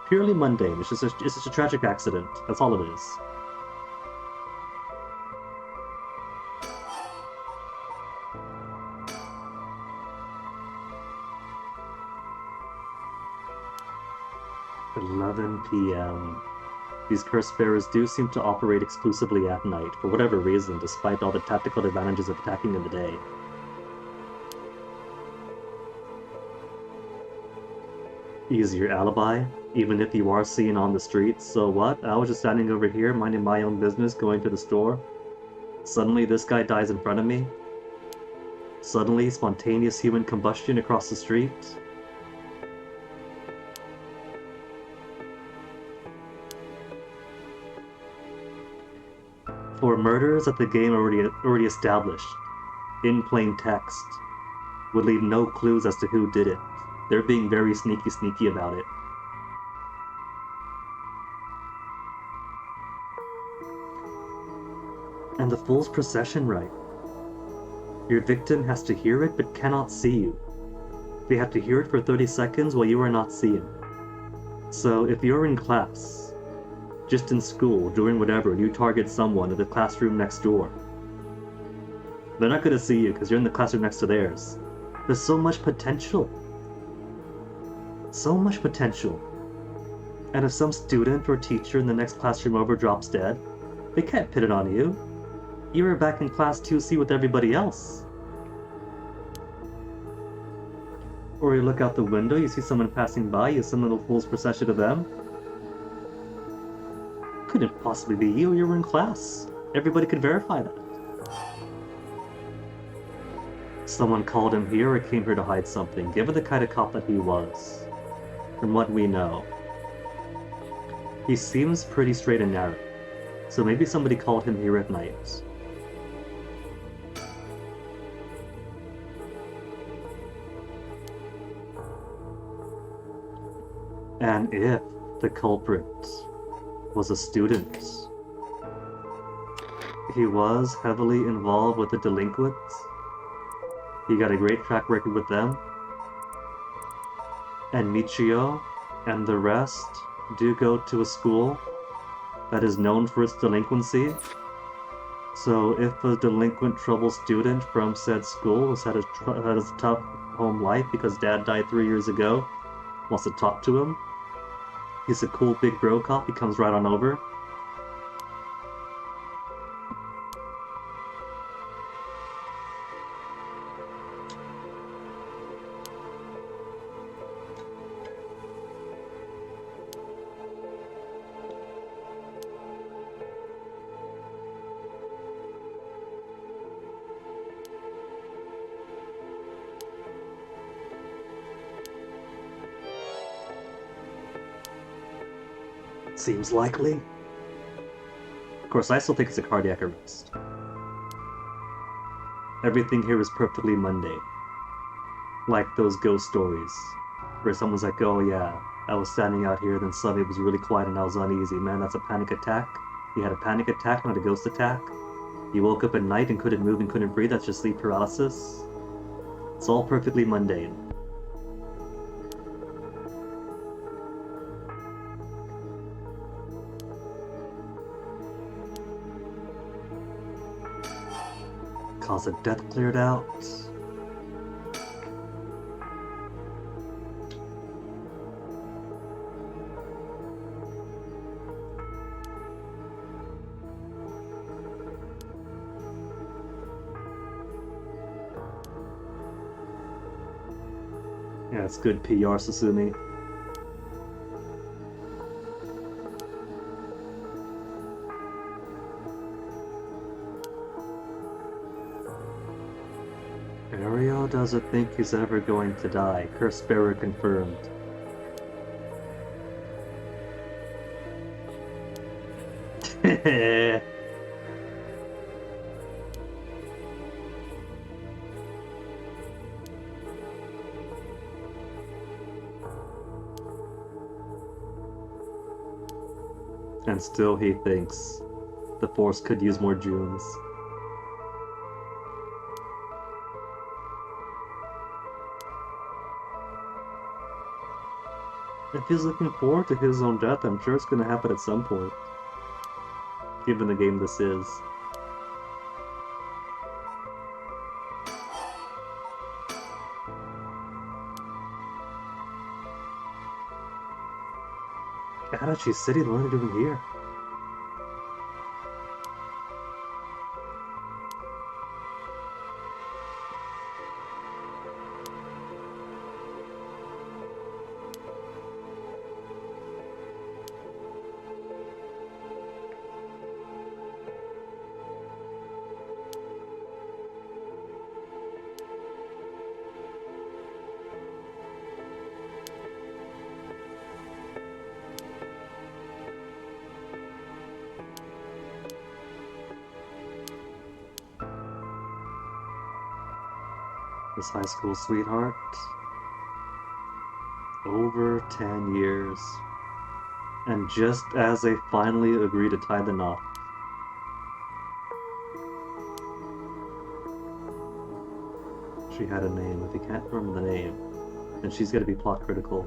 Purely mundane. It's just a tragic accident. That's all it is. $11 p.m. These curse bearers do seem to operate exclusively at night, for whatever reason, despite all the tactical advantages of attacking in the day. Easier alibi, even if you are seen on the streets. So what? I was just standing over here, minding my own business, going to the store. Suddenly this guy dies in front of me. Suddenly, spontaneous human combustion across the street. For murders that the game already established, in plain text, would leave no clues as to who did it. They're being very sneaky about it. And the fool's procession rite. Your victim has to hear it but cannot see you. They have to hear it for 30 seconds while you are not seeing. So if you're in class, just in school, doing whatever, and you target someone in the classroom next door, they're not going to see you because you're in the classroom next to theirs. There's so much potential. So much potential. And if some student or teacher in the next classroom over drops dead, they can't pin it on you. You were back in class 2C with everybody else. Or you look out the window, you see someone passing by, you send a little fool's procession to them. Couldn't possibly be you, you were in class. Everybody could verify that. Someone called him here or came here to hide something, given the kind of cop that he was. From what we know. He seems pretty straight and narrow, so maybe somebody called him here at night. And if the culprit was a student, he was heavily involved with the delinquents, he got a great track record with them, and Michio and the rest do go to a school that is known for its delinquency. So if a delinquent troubled student from said school has had a tough home life because dad died 3 years ago, wants to talk to him, he's a cool big bro cop, he comes right on over. Seems likely. Of course, I still think it's a cardiac arrest. Everything here is perfectly mundane. Like those ghost stories, where someone's like, oh yeah, I was standing out here, then suddenly it was really quiet and I was uneasy. Man, that's a panic attack. You had a panic attack, not a ghost attack. You woke up at night and couldn't move and couldn't breathe, that's just sleep paralysis. It's all perfectly mundane. Cause of death cleared out. Yeah, it's good PR, Susumi. Ariel doesn't think he's ever going to die. Curse bearer confirmed. And still he thinks the Force could use more Junes. If he's looking forward to his own death, I'm sure it's gonna happen at some point. Given the game this is. Adachi City, what are they doing here? His high school sweetheart. Over 10 years. And just as they finally agree to tie the knot. She had a name. If you can't remember the name, then she's gotta be plot critical.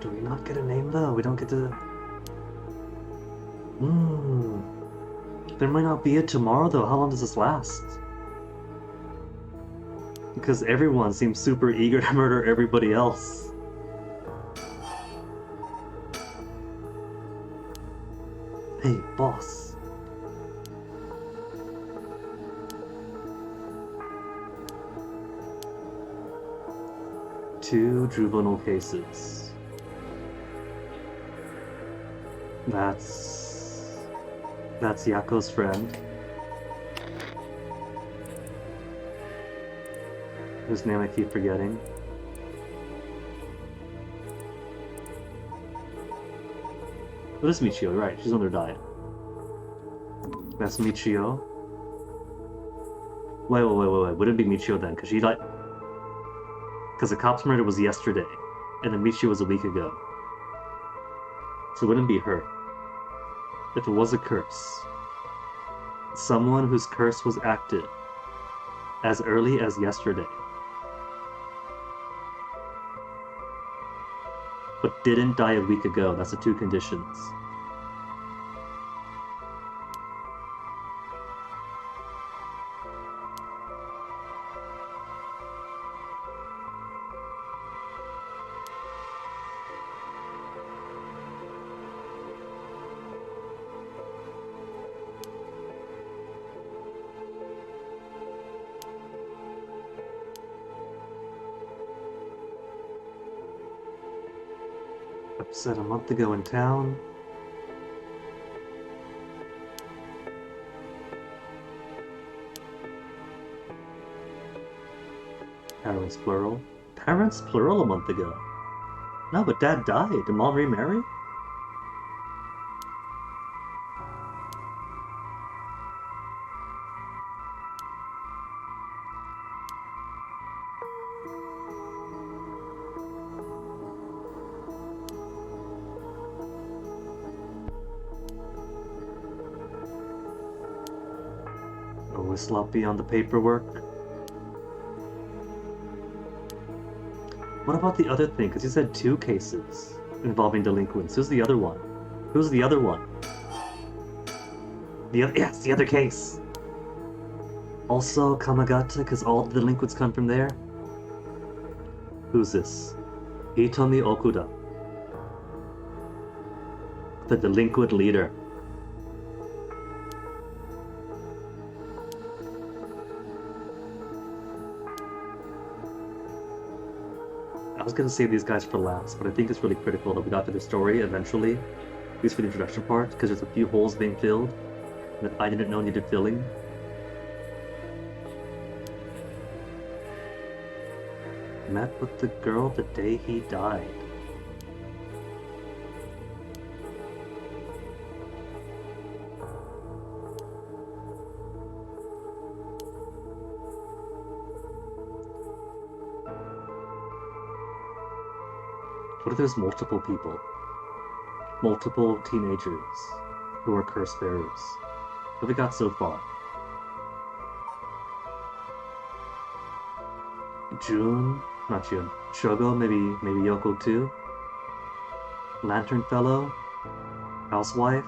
Do we not get a name though? We don't get to... There might not be it tomorrow though. How long does this last? Because everyone seems super eager to murder everybody else. Hey, boss. Two juvenile cases. That's Yako's friend. Whose name I keep forgetting. Oh, this is Michio, right? She's on their diet. That's Michio. Wait. Would it be Michio then? Because she died. Because the cop's murder was yesterday, and then Michio was a week ago. So it wouldn't be her. If it was a curse, someone whose curse was active as early as yesterday, but didn't die a week ago. That's the two conditions. Upset a month ago in town. Parents plural. Parents plural a month ago. No, but dad died. Did mom remarry? Always sloppy on the paperwork. What about the other thing? Because you said two cases involving delinquents. Who's the other one? Who's the other one? Yes, the other case. Also Kamagata, because all the delinquents come from there. Who's this? Hitomi Okuda. The delinquent leader. I was gonna save these guys for last, but I think it's really critical that we got to the story eventually, at least for the introduction part, because there's a few holes being filled that I didn't know needed filling. Met with the girl the day he died. What if there's multiple people? Multiple teenagers who are curse bearers? What have we got so far? June? Not June. Shogo, maybe Yoko too? Lantern Fellow? Housewife?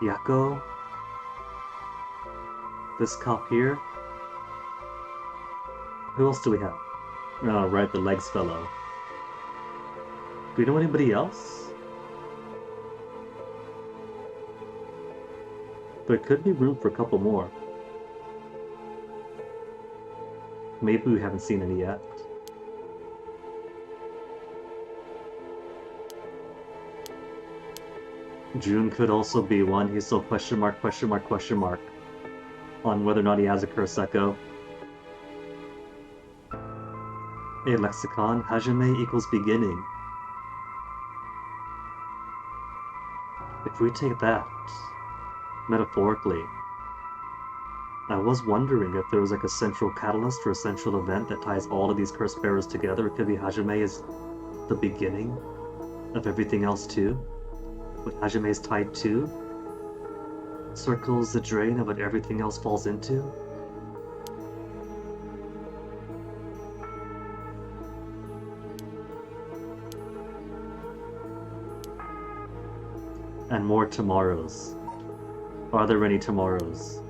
Yako? This cop here? Who else do we have? Oh, right, the Legs Fellow. Do we know anybody else? There could be room for a couple more. Maybe we haven't seen any yet. June could also be one. He's still question mark on whether or not he has a curse echo. A lexicon, Hajime equals beginning. If we take that, metaphorically, I was wondering if there was like a central catalyst or a central event that ties all of these curse bearers together. It could be Hajime is the beginning of everything else too. What Hajime is tied to circles the drain of what everything else falls into. And more tomorrows. Are there any tomorrows?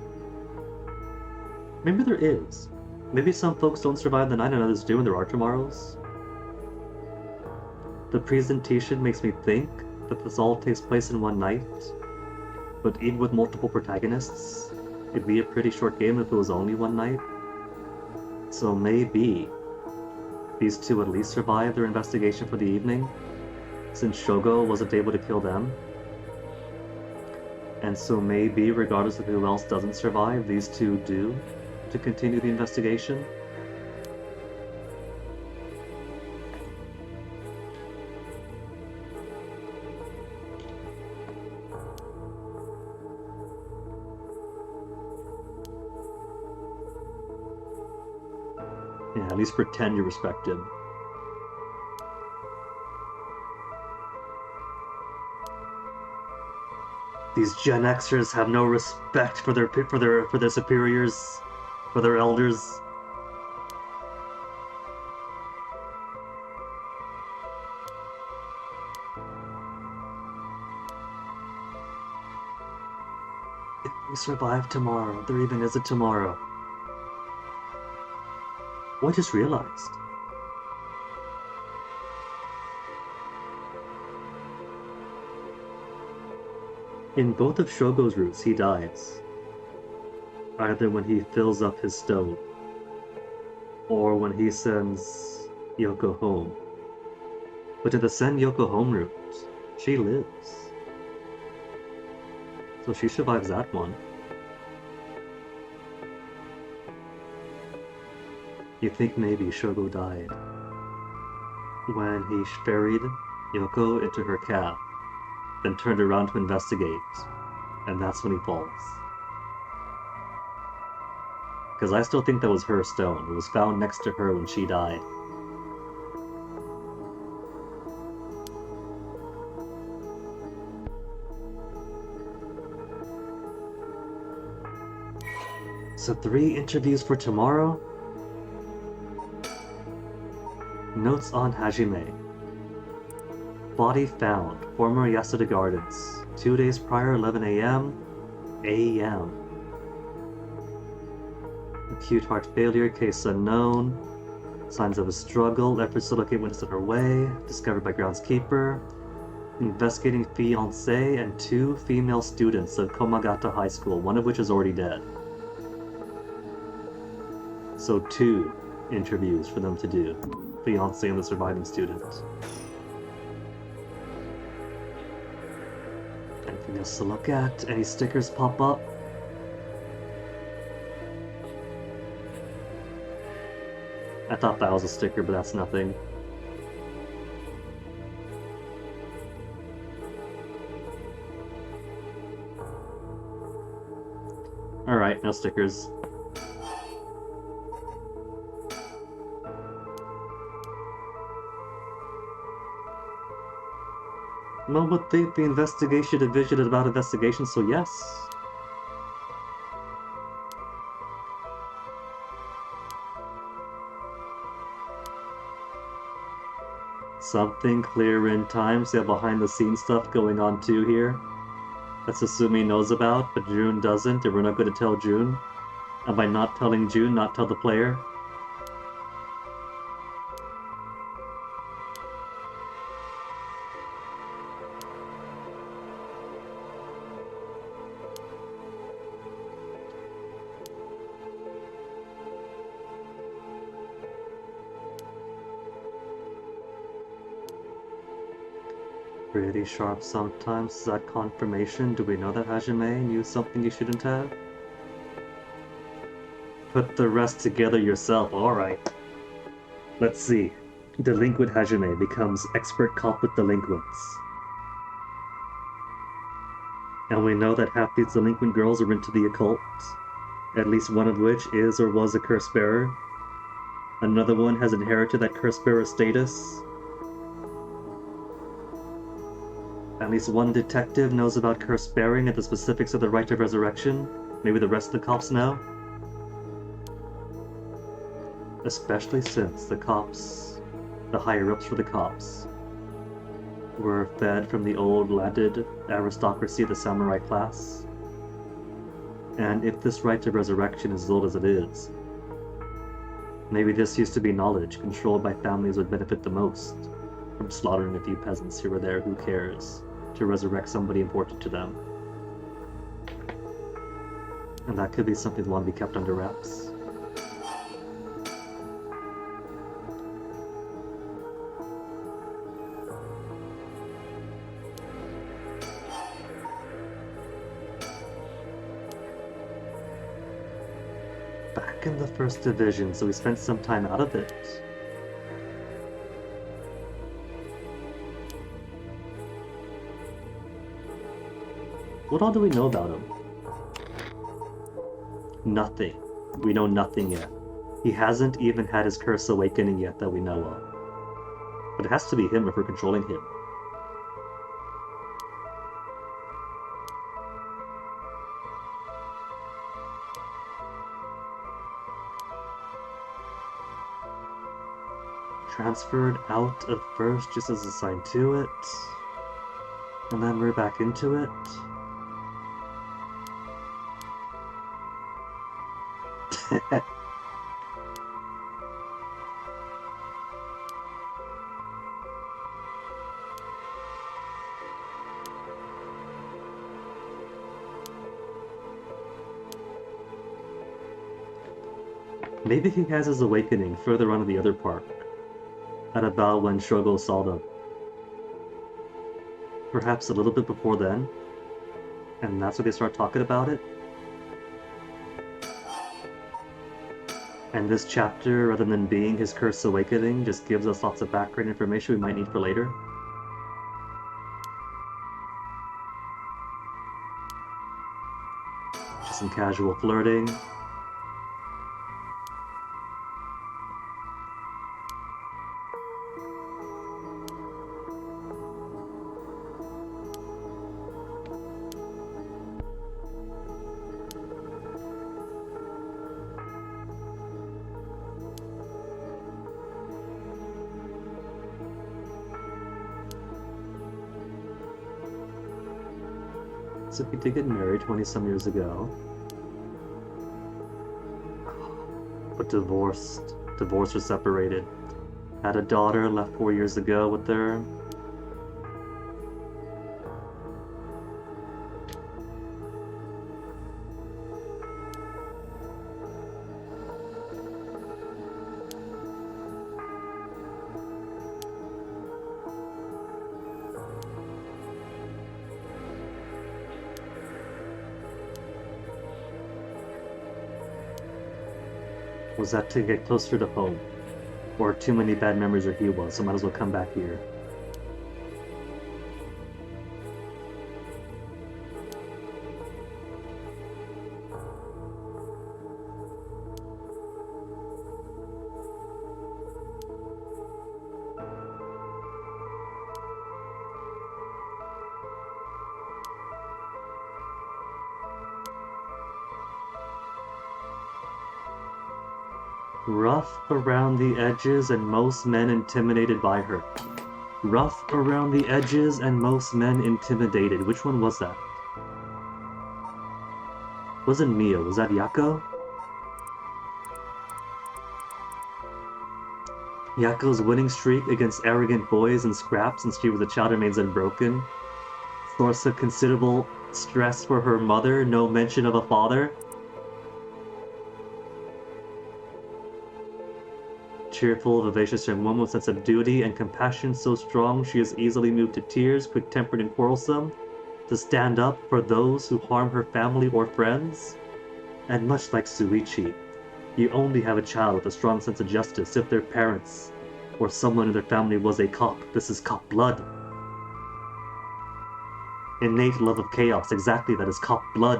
Maybe there is. Maybe some folks don't survive the night and others do, and there are tomorrows. The presentation makes me think that this all takes place in one night, but even with multiple protagonists, it'd be a pretty short game if it was only one night. So maybe these two at least survive their investigation for the evening, since Shogo wasn't able to kill them. And so maybe, regardless of who else doesn't survive, these two do, to continue the investigation. Yeah, at least pretend you respect him. These Gen Xers have no respect for their superiors, for their elders. If we survive tomorrow, there even is a tomorrow. Well, I just realized. In both of Shogo's routes, he dies. Either when he fills up his stove, or when he sends Yoko home. But in the send Yoko home route, she lives. So she survives that one. You think maybe Shogo died when he ferried Yoko into her cab, then turned around to investigate, and that's when he falls. Because I still think that was her stone. It was found next to her when she died. So 3 interviews for tomorrow? Notes on Hajime. Body found, former Yasuda Gardens. 2 days prior, 11 a.m. a.m. Acute heart failure, case unknown. Signs of a struggle, efforts to locate witness on her way, discovered by groundskeeper, investigating fiancé, and 2 female students of Komagata High School, one of which is already dead. So 2 interviews for them to do. Fiancé and the surviving student. Anything else to look at? Any stickers pop up? I thought that was a sticker, but that's nothing. Alright, no stickers. One would think the investigation division is about investigation, so yes. Something clear in time, so behind the scenes stuff going on too here. That's assuming knows about, but June doesn't, and we're not going to tell June. And by not telling June, not tell the player. Pretty sharp sometimes. Is that confirmation? Do we know that Hajime knew something you shouldn't have? Put the rest together yourself. Alright. Let's see. Delinquent Hajime becomes expert cop with delinquents. And we know that half these delinquent girls are into the occult. At least one of which is or was a curse bearer. Another one has inherited that curse bearer status. At least one detective knows about curse bearing and the specifics of the right of resurrection. Maybe the rest of the cops know. Especially since the cops, the higher-ups for the cops, were fed from the old landed aristocracy of the samurai class. And if this right of resurrection is as old as it is, maybe this used to be knowledge controlled by families would benefit the most from slaughtering a few peasants here or there, who cares, to resurrect somebody important to them. And that could be something that want to be kept under wraps. Back in the first division, so we spent some time out of it. What all do we know about him? Nothing. We know nothing yet. He hasn't even had his curse awakening yet that we know of. But it has to be him if we're controlling him. Transferred out of first just as assigned to it. And then we're back into it. Maybe he has his awakening further on in the other park, at about when Shogo saw them. Perhaps a little bit before then, and that's when they start talking about it. And this chapter, rather than being his curse awakening, just gives us lots of background information we might need for later. Just some casual flirting. So he did get married 20-some years ago, but divorced divorced or separated. Had a daughter, left 4 years ago with her. Was that to get closer to home? Or too many bad memories where he was, so might as well come back here. Rough around the edges and most men intimidated by her. Rough around the edges and most men intimidated. Which one was that? Wasn't Mio, was that Yako? Yako's winning streak against arrogant boys and scraps since she was a child remains unbroken. Source of considerable stress for her mother, no mention of a father. Cheerful, vivacious young woman with sense of duty and compassion so strong she is easily moved to tears, quick-tempered and quarrelsome, to stand up for those who harm her family or friends. And much like Suichi, you only have a child with a strong sense of justice if their parents or someone in their family was a cop. This is cop blood. Innate love of chaos, exactly, that is cop blood.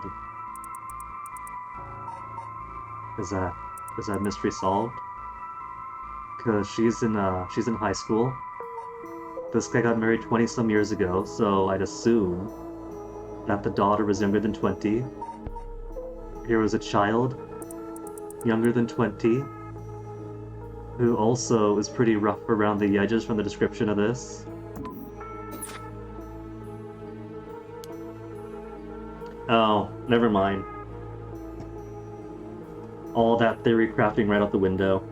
Is that mystery solved? Because she's in high school. This guy got married 20-some years ago, so I'd assume that the daughter was younger than 20. Here was a child, younger than 20, who also is pretty rough around the edges from the description of this. Oh, never mind. All that theory crafting right out the window.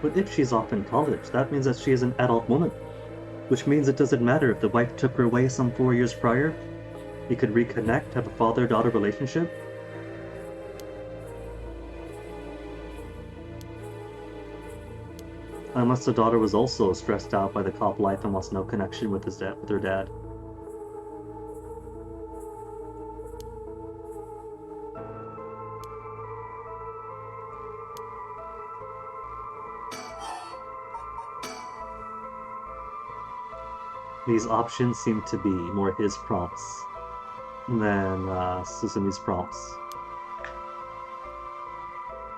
But if she's off in college, that means that she is an adult woman. Which means it doesn't matter if the wife took her away some 4 years prior. You could reconnect, have a father-daughter relationship. Unless the daughter was also stressed out by the cop life and wants no connection with her dad. These options seem to be more his prompts than Suzumi's prompts.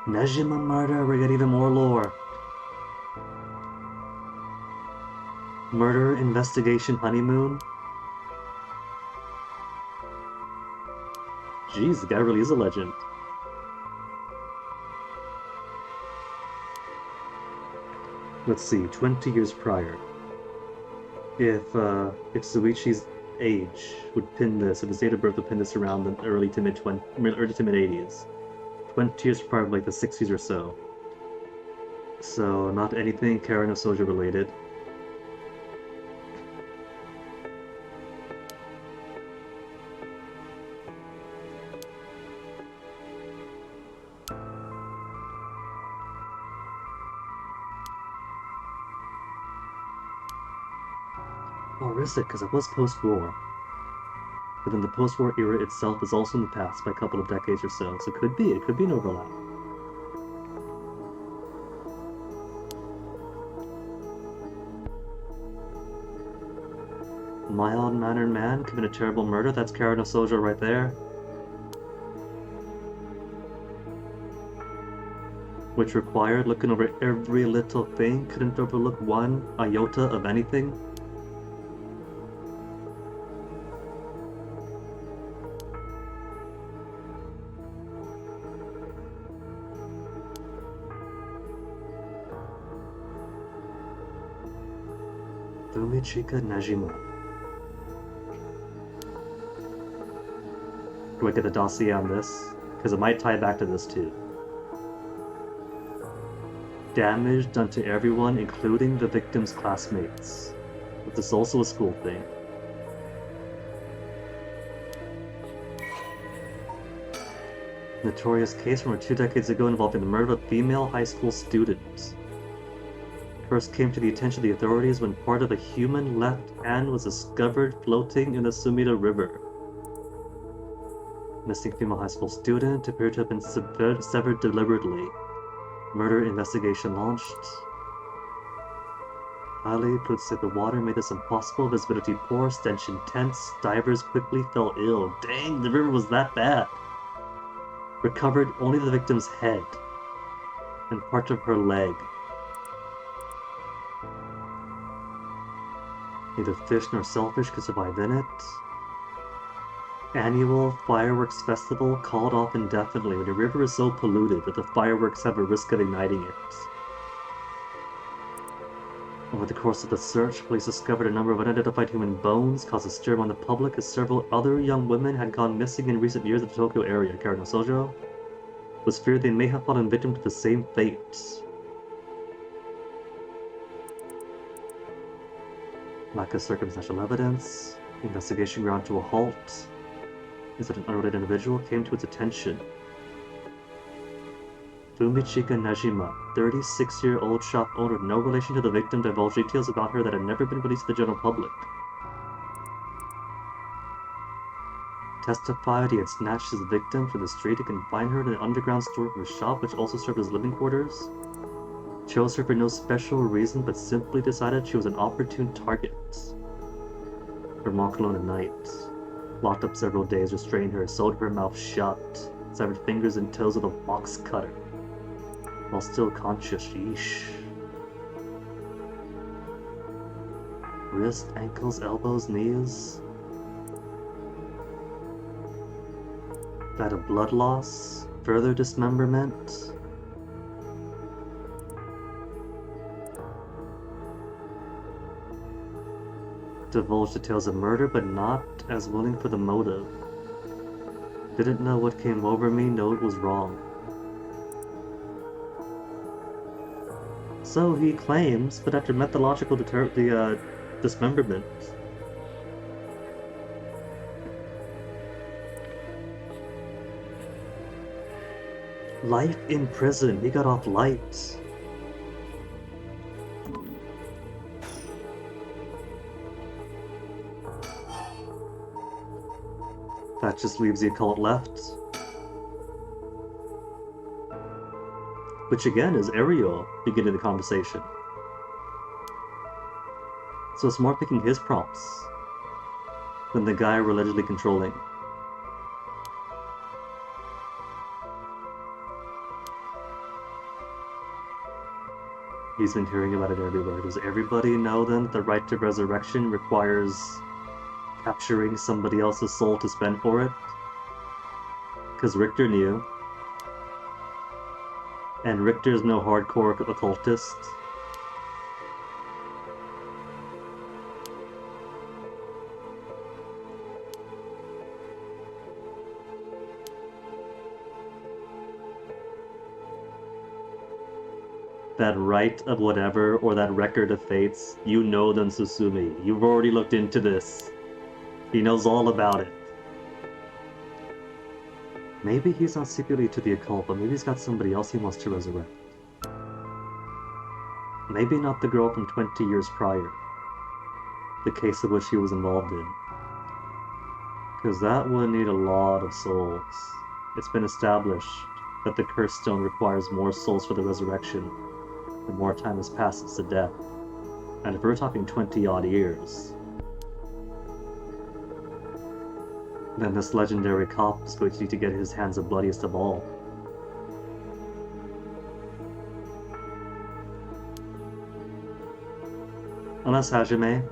Nejima murder, we get even more lore. Murder, investigation, honeymoon. Jeez, the guy really is a legend. Let's see, 20 years prior. If Suichi's age would pin this, if his date of birth would pin this around the early to mid 80s, 20 years prior, like the 60s or so. So not anything Paranormasight related. Or is it? Because it was post-war. But then the post-war era itself is also in the past by a couple of decades or so. So it could be an overlap. Mild-mannered man committed a terrible murder. That's Paranormasight right there. Which required looking over every little thing. Couldn't overlook one iota of anything. Fumichika Najima. Do I get the dossier on this? Because it might tie back to this too. Damage done to everyone, including the victim's classmates. But this is also a school thing. Notorious case from 2 decades ago involving the murder of a female high school student. First came to the attention of the authorities when part of a human left hand was discovered floating in the Sumida River. Missing female high school student appeared to have been severed deliberately. Murder investigation launched. Highly polluted the water made this impossible. Visibility poor, stench intense. Divers quickly fell ill. Dang, the river was that bad. Recovered only the victim's head and part of her leg. Neither fish nor shellfish could survive in it. Annual fireworks festival called off indefinitely when the river is so polluted that the fireworks have a risk of igniting it. Over the course of the search, police discovered a number of unidentified human bones, caused a stir among the public as several other young women had gone missing in recent years in the Tokyo area. Karen Sojo was feared they may have fallen victim to the same fate. Lack of circumstantial evidence. Investigation ground to a halt. Is that an unrelated individual came to its attention. Fumichika Najima, 36-year-old shop owner, no relation to the victim, divulged details about her that had never been released to the general public. Testified he had snatched his victim from the street and confined her in an underground store of a shop which also served as living quarters. Chose her for no special reason but simply decided she was an opportune target. Remarked alone at night. Locked up several days, restrained her, sewed her mouth shut, severed fingers and toes with a box cutter. While still conscious, yeesh. Wrist, ankles, elbows, knees. Died of blood loss, further dismemberment. Divulged details of murder, but not as willing for the motive. Didn't know what came over me, know it was wrong. So he claims, but after methodological dismemberment. Life in prison, he got off light. That just leaves the occult left. Which again is Ariel beginning the conversation. So it's more picking his prompts than the guy we're allegedly controlling. He's been hearing about it everywhere. Does everybody know then that the right to resurrection requires capturing somebody else's soul to spend for it? Because Richter knew. And Richter's no hardcore occultist. That right of whatever, or that record of fates, you know them, Susumi. You've already looked into this. He knows all about it. Maybe he's not secretly to the occult, but maybe he's got somebody else he wants to resurrect. Maybe not the girl from 20 years prior. The case of which he was involved in. Because that would need a lot of souls. It's been established that the cursed stone requires more souls for the resurrection. The more time has passed since the death. And if we're talking 20-odd years, then this legendary cop is going to need to get his hands the bloodiest of all. Unless Hajime,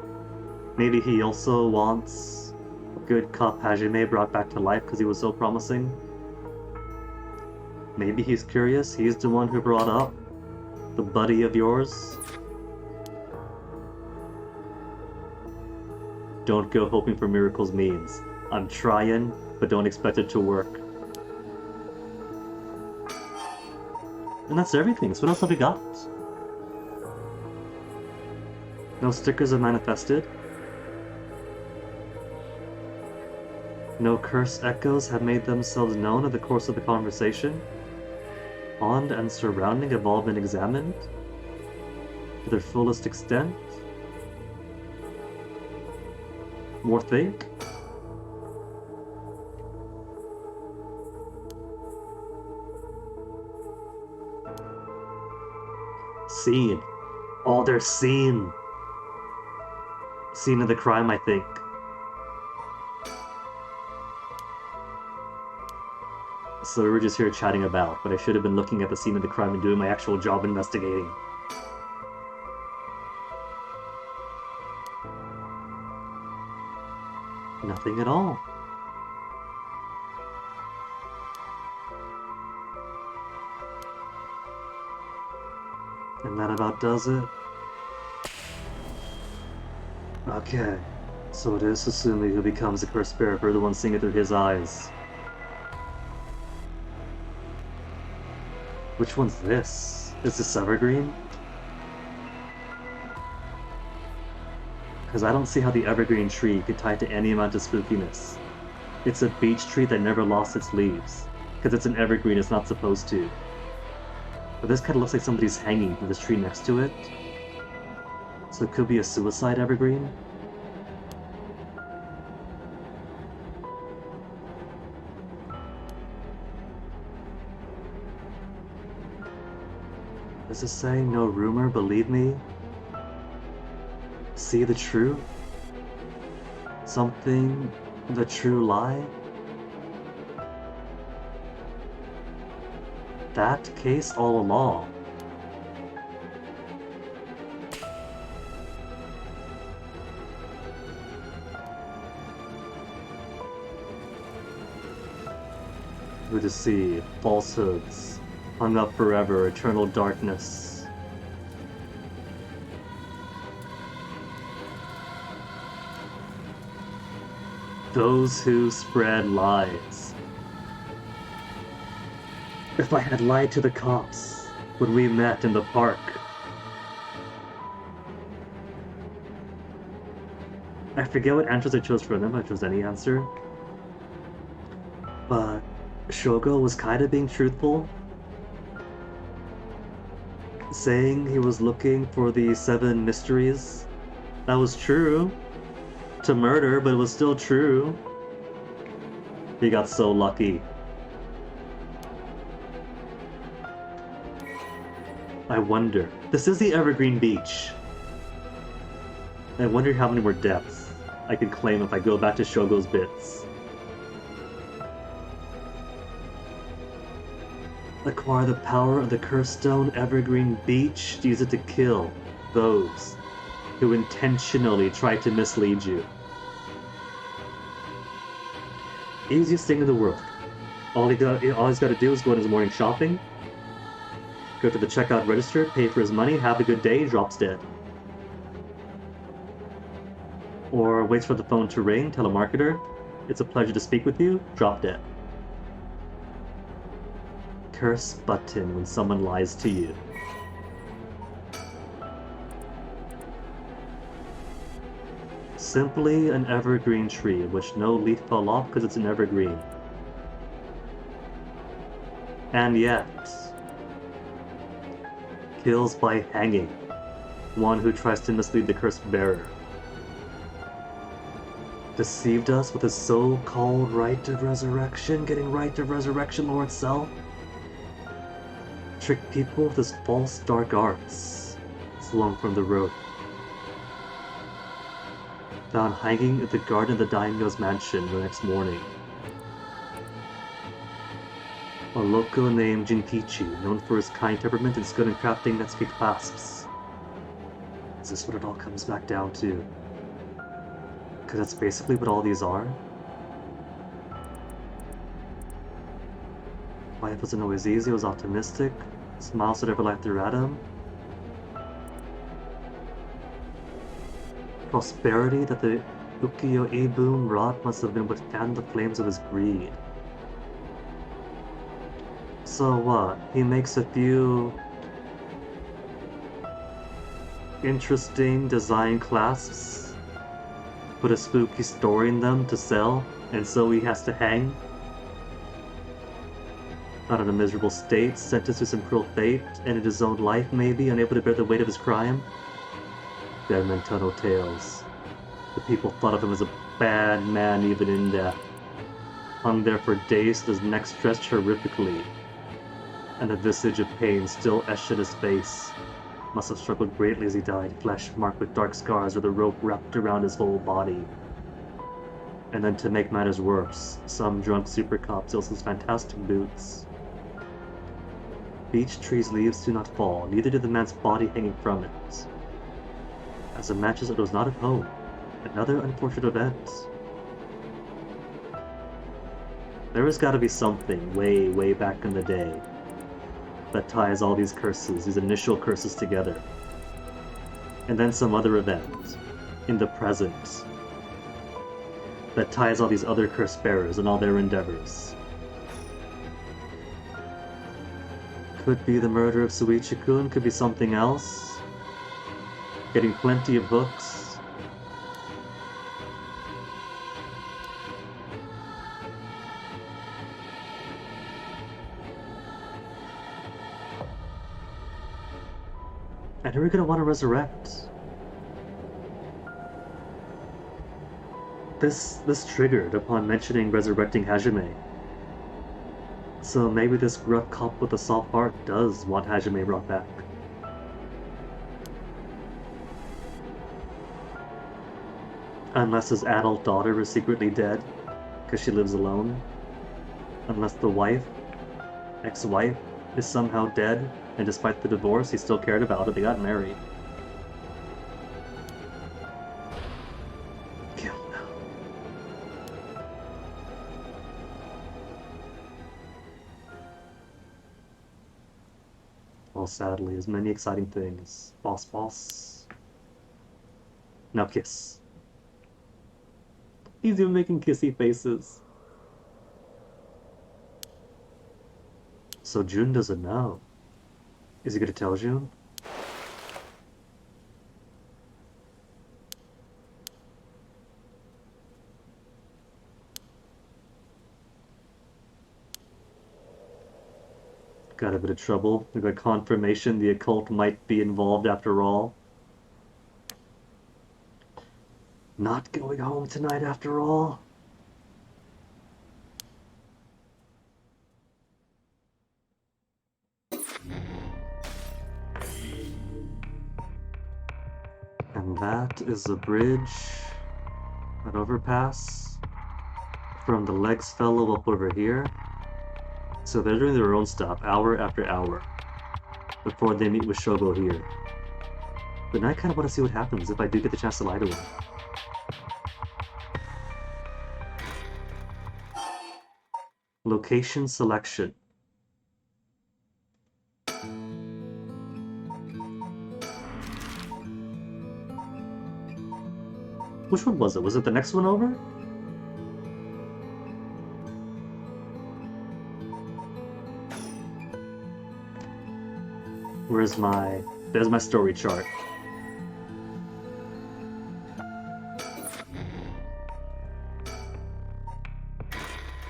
maybe he also wants good cop Hajime brought back to life because he was so promising. Maybe he's curious, he's the one who brought up the buddy of yours. don't go hoping for miracles means I'm trying, but don't expect it to work. And that's everything, so what else have we got? No stickers have manifested. No curse echoes have made themselves known in the course of the conversation. Pond and surrounding have all been examined to their fullest extent. More think? Scene. Oh, they're seen. Scene of the crime, I think. So we were just here chatting about, but I should have been looking at the scene of the crime and doing my actual job investigating. Nothing at all. And that about does it. Okay, so it is Susumi who becomes a cursed bearer for the one seeing it through his eyes. Which one's this? Is this Evergreen? Because I don't see how the Evergreen tree could tie to any amount of spookiness. It's a beech tree that never lost its leaves. Because it's an evergreen, it's not supposed to. But this kind of looks like somebody's hanging from this tree next to it. So it could be a suicide evergreen. Does it say, no rumor, believe me? See the truth? Something, the true lie? That case all along. Who to see, falsehoods, hung up forever, eternal darkness. Those who spread lies. If I had lied to the cops when we met in the park. I forget what answers I chose for them, I chose any answer. But Shogo was kind of being truthful. Saying he was looking for the 7 mysteries. That was true. To murder, but it was still true. He got so lucky. I wonder. This is the Evergreen Beach. I wonder how many more deaths I could claim if I go back to Shogo's bits. Acquire the power of the Cursed Stone Evergreen Beach to use it to kill those who intentionally try to mislead you. Easiest thing in the world. All he's got to do is go on his morning shopping, go to the checkout register, pay for his money, have a good day, drops dead. Or waits for the phone to ring, telemarketer, it's a pleasure to speak with you, drop dead. Curse button when someone lies to you. Simply an evergreen tree, of which no leaf fell off because it's an evergreen. And yet, kills by hanging one who tries to mislead the cursed bearer. Deceived us with his so-called right of resurrection, getting right of resurrection lore itself. Tricked people with his false dark arts, slung from the rope. Found hanging in the garden of the daimyo's mansion the next morning. A loco named Jinkichi, known for his kind temperament and skill in crafting Netsuke clasps. Is this what it all comes back down to? Because that's basically what all these are? Life wasn't always easy, it was optimistic. Smiles at every life threw at him. Prosperity that the Ukiyo-e-boom rod must have been what fanned the flames of his greed. So what? He makes a few interesting design clasps, put a spooky story in them to sell, and so he has to hang? Not in a miserable state, sentenced to some cruel fate, ended his own life maybe, unable to bear the weight of his crime? Dead men tell no tales. The people thought of him as a bad man even in death. Hung there for days till his neck stretched horrifically, and the visage of pain still etched in his face. Must have struggled greatly as he died, flesh marked with dark scars where the rope wrapped around his whole body. And then to make matters worse, some drunk super cop steals his fantastic boots. Beech tree's leaves do not fall, neither did the man's body hanging from it. As it matches, it was not at home. Another unfortunate event. There has got to be something way, way back in the day that ties all these curses, these initial curses together. And then some other event in the present that ties all these other curse bearers and all their endeavors. Could be the murder of Suichi-kun, could be something else. Getting plenty of hooks. And who are we gonna want to resurrect? This triggered upon mentioning resurrecting Hajime. So maybe this gruff cop with a soft heart does want Hajime brought back. Unless his adult daughter is secretly dead, because she lives alone. Unless the wife, ex-wife, is somehow dead, and despite the divorce, he still cared about her. They got married. Well, sadly, as many exciting things. Boss. Now kiss. He's even making kissy faces. So Jun doesn't know. Is he gonna tell Jun? Got a bit of trouble. We got confirmation the occult might be involved after all. Not going home tonight after all. And that is the bridge, an overpass from the Legs fellow up over here. So they're doing their own stuff, hour after hour, before they meet with Shogo here. But now I kind of want to see what happens if I do get the chance to lie to him. Location selection. Which one was it? Was it the next one over? There's my story chart.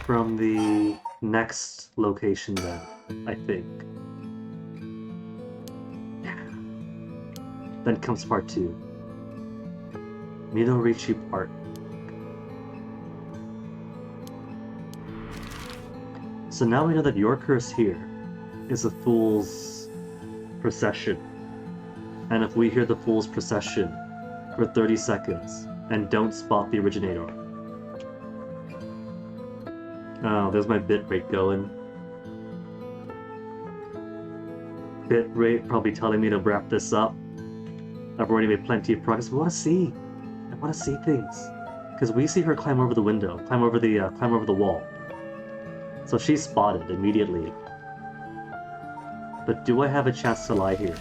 From the next location then, I think. Then comes part 2. Midorichi Park. So now we know that your curse here is a fool's procession. And if we hear the fool's procession for 30 seconds and don't spot the originator. Oh, there's my bitrate going. Bitrate probably telling me to wrap this up. I've already made plenty of progress. We want to see. I want to see things. Because we see her climb over the window, climb over the wall. So she's spotted immediately. But do I have a chance to lie here?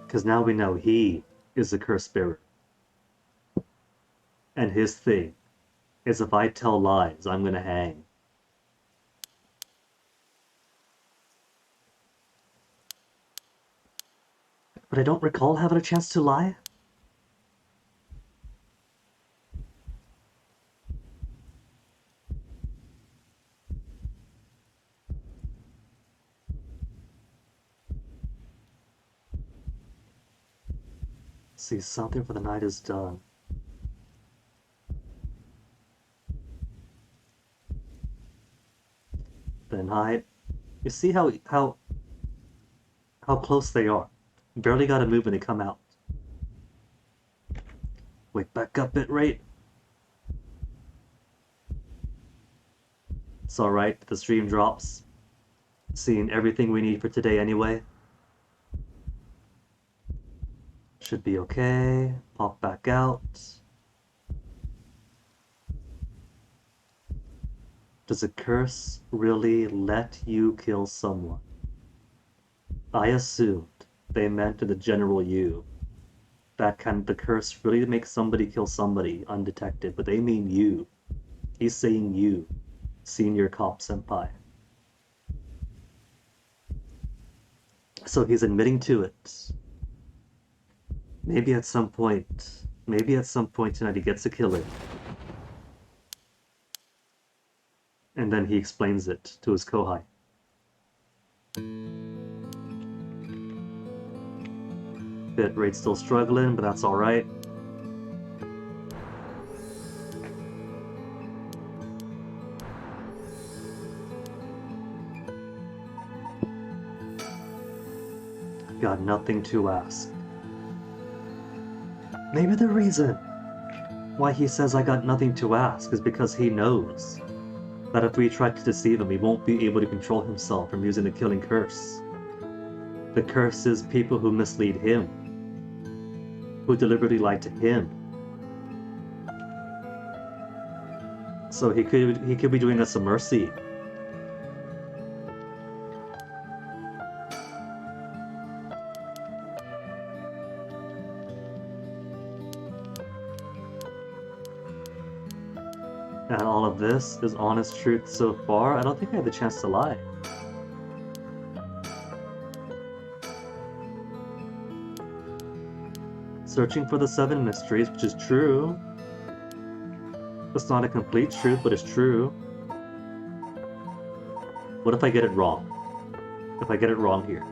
Because now we know he is the cursed spirit. And his thing is if I tell lies, I'm gonna hang. But I don't recall having a chance to lie. See, something for the night is done. The night. You see how close they are. Barely gotta move when they come out. Wait, back up bitrate. It's alright, the stream drops. Seeing everything we need for today anyway. Should be okay. Pop back out. Does a curse really let you kill someone? I assumed they meant to the general you. That the curse really makes somebody kill somebody undetected, but they mean you. He's saying you, senior cop senpai. So he's admitting to it. Maybe at some point tonight he gets a killer. And then he explains it to his kohai. Bitrate's still struggling, but that's alright. Got nothing to ask. Maybe the reason why he says I got nothing to ask is because he knows that if we try to deceive him, he won't be able to control himself from using the killing curse. The curse is people who mislead him, who deliberately lie to him. So he could be doing us a mercy. And all of this is honest truth so far. I don't think I had the chance to lie. Searching for the Seven Mysteries, which is true. It's not a complete truth, but it's true. What if I get it wrong? If I get it wrong here?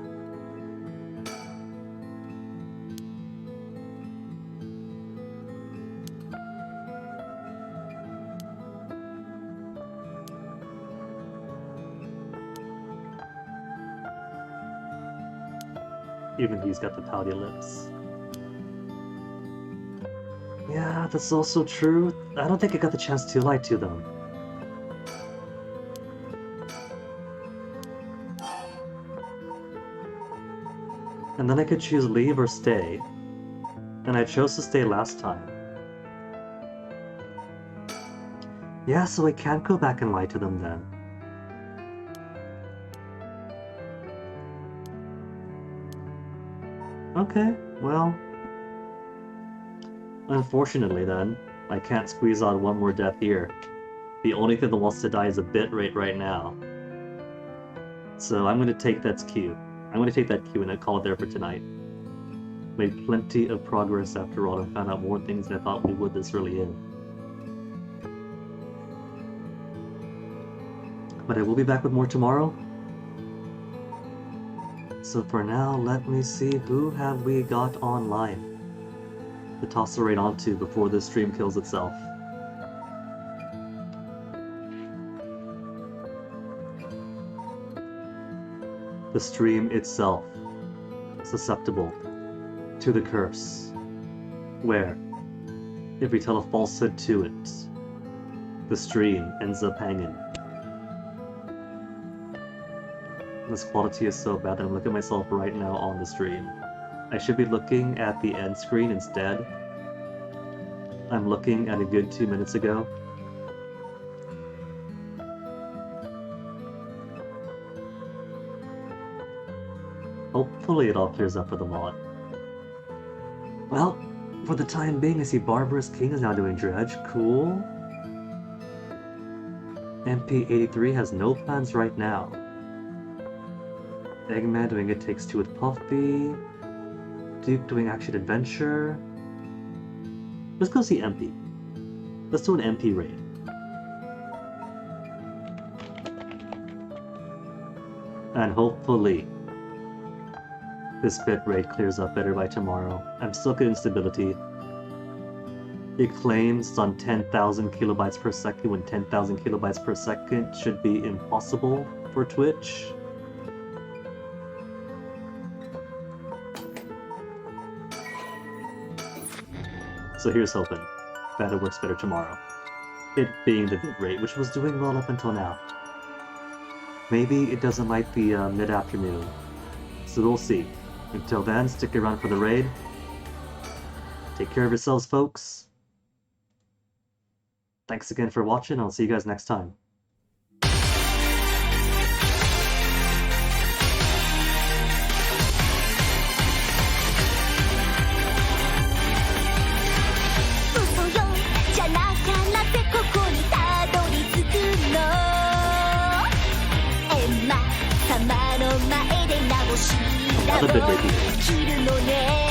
Even he's got the pouty lips. Yeah, that's also true. I don't think I got the chance to lie to them. And then I could choose leave or stay. And I chose to stay last time. Yeah, so I can't go back and lie to them then. Okay, well... Unfortunately then, I can't squeeze on one more death here. The only thing that wants to die is a bitrate right now. So I'm going to take that cue. I'm going to take that cue and I call it there for tonight. Made plenty of progress after all and found out more things than I thought we would this early in. But I will be back with more tomorrow. So for now, let me see, who have we got online to toss the raid onto before this stream kills itself. The stream itself, susceptible to the curse, where, if we tell a falsehood to it, the stream ends up hanging. This quality is so bad that I'm looking at myself right now on the stream. I should be looking at the end screen instead. I'm looking at a good 2 minutes ago. Hopefully it all clears up for the mod. Well, for the time being, I see Barbarous King is now doing Dredge. Cool. MP83 has no plans right now. Eggman doing It Takes Two with Puffy. Duke doing Action Adventure. Let's go see MP. Let's do an MP raid. And hopefully, this bit rate clears up better by tomorrow. I'm stuck in instability. It claims it's on 10,000 kilobytes per second when 10,000 kilobytes per second should be impossible for Twitch. So here's hoping that it works better tomorrow. It being the bitrate, which was doing well up until now. Maybe it doesn't like the mid-afternoon. So we'll see. Until then, stick around for the raid. Take care of yourselves, folks. Thanks again for watching. I'll see you guys next time. Another bit right here.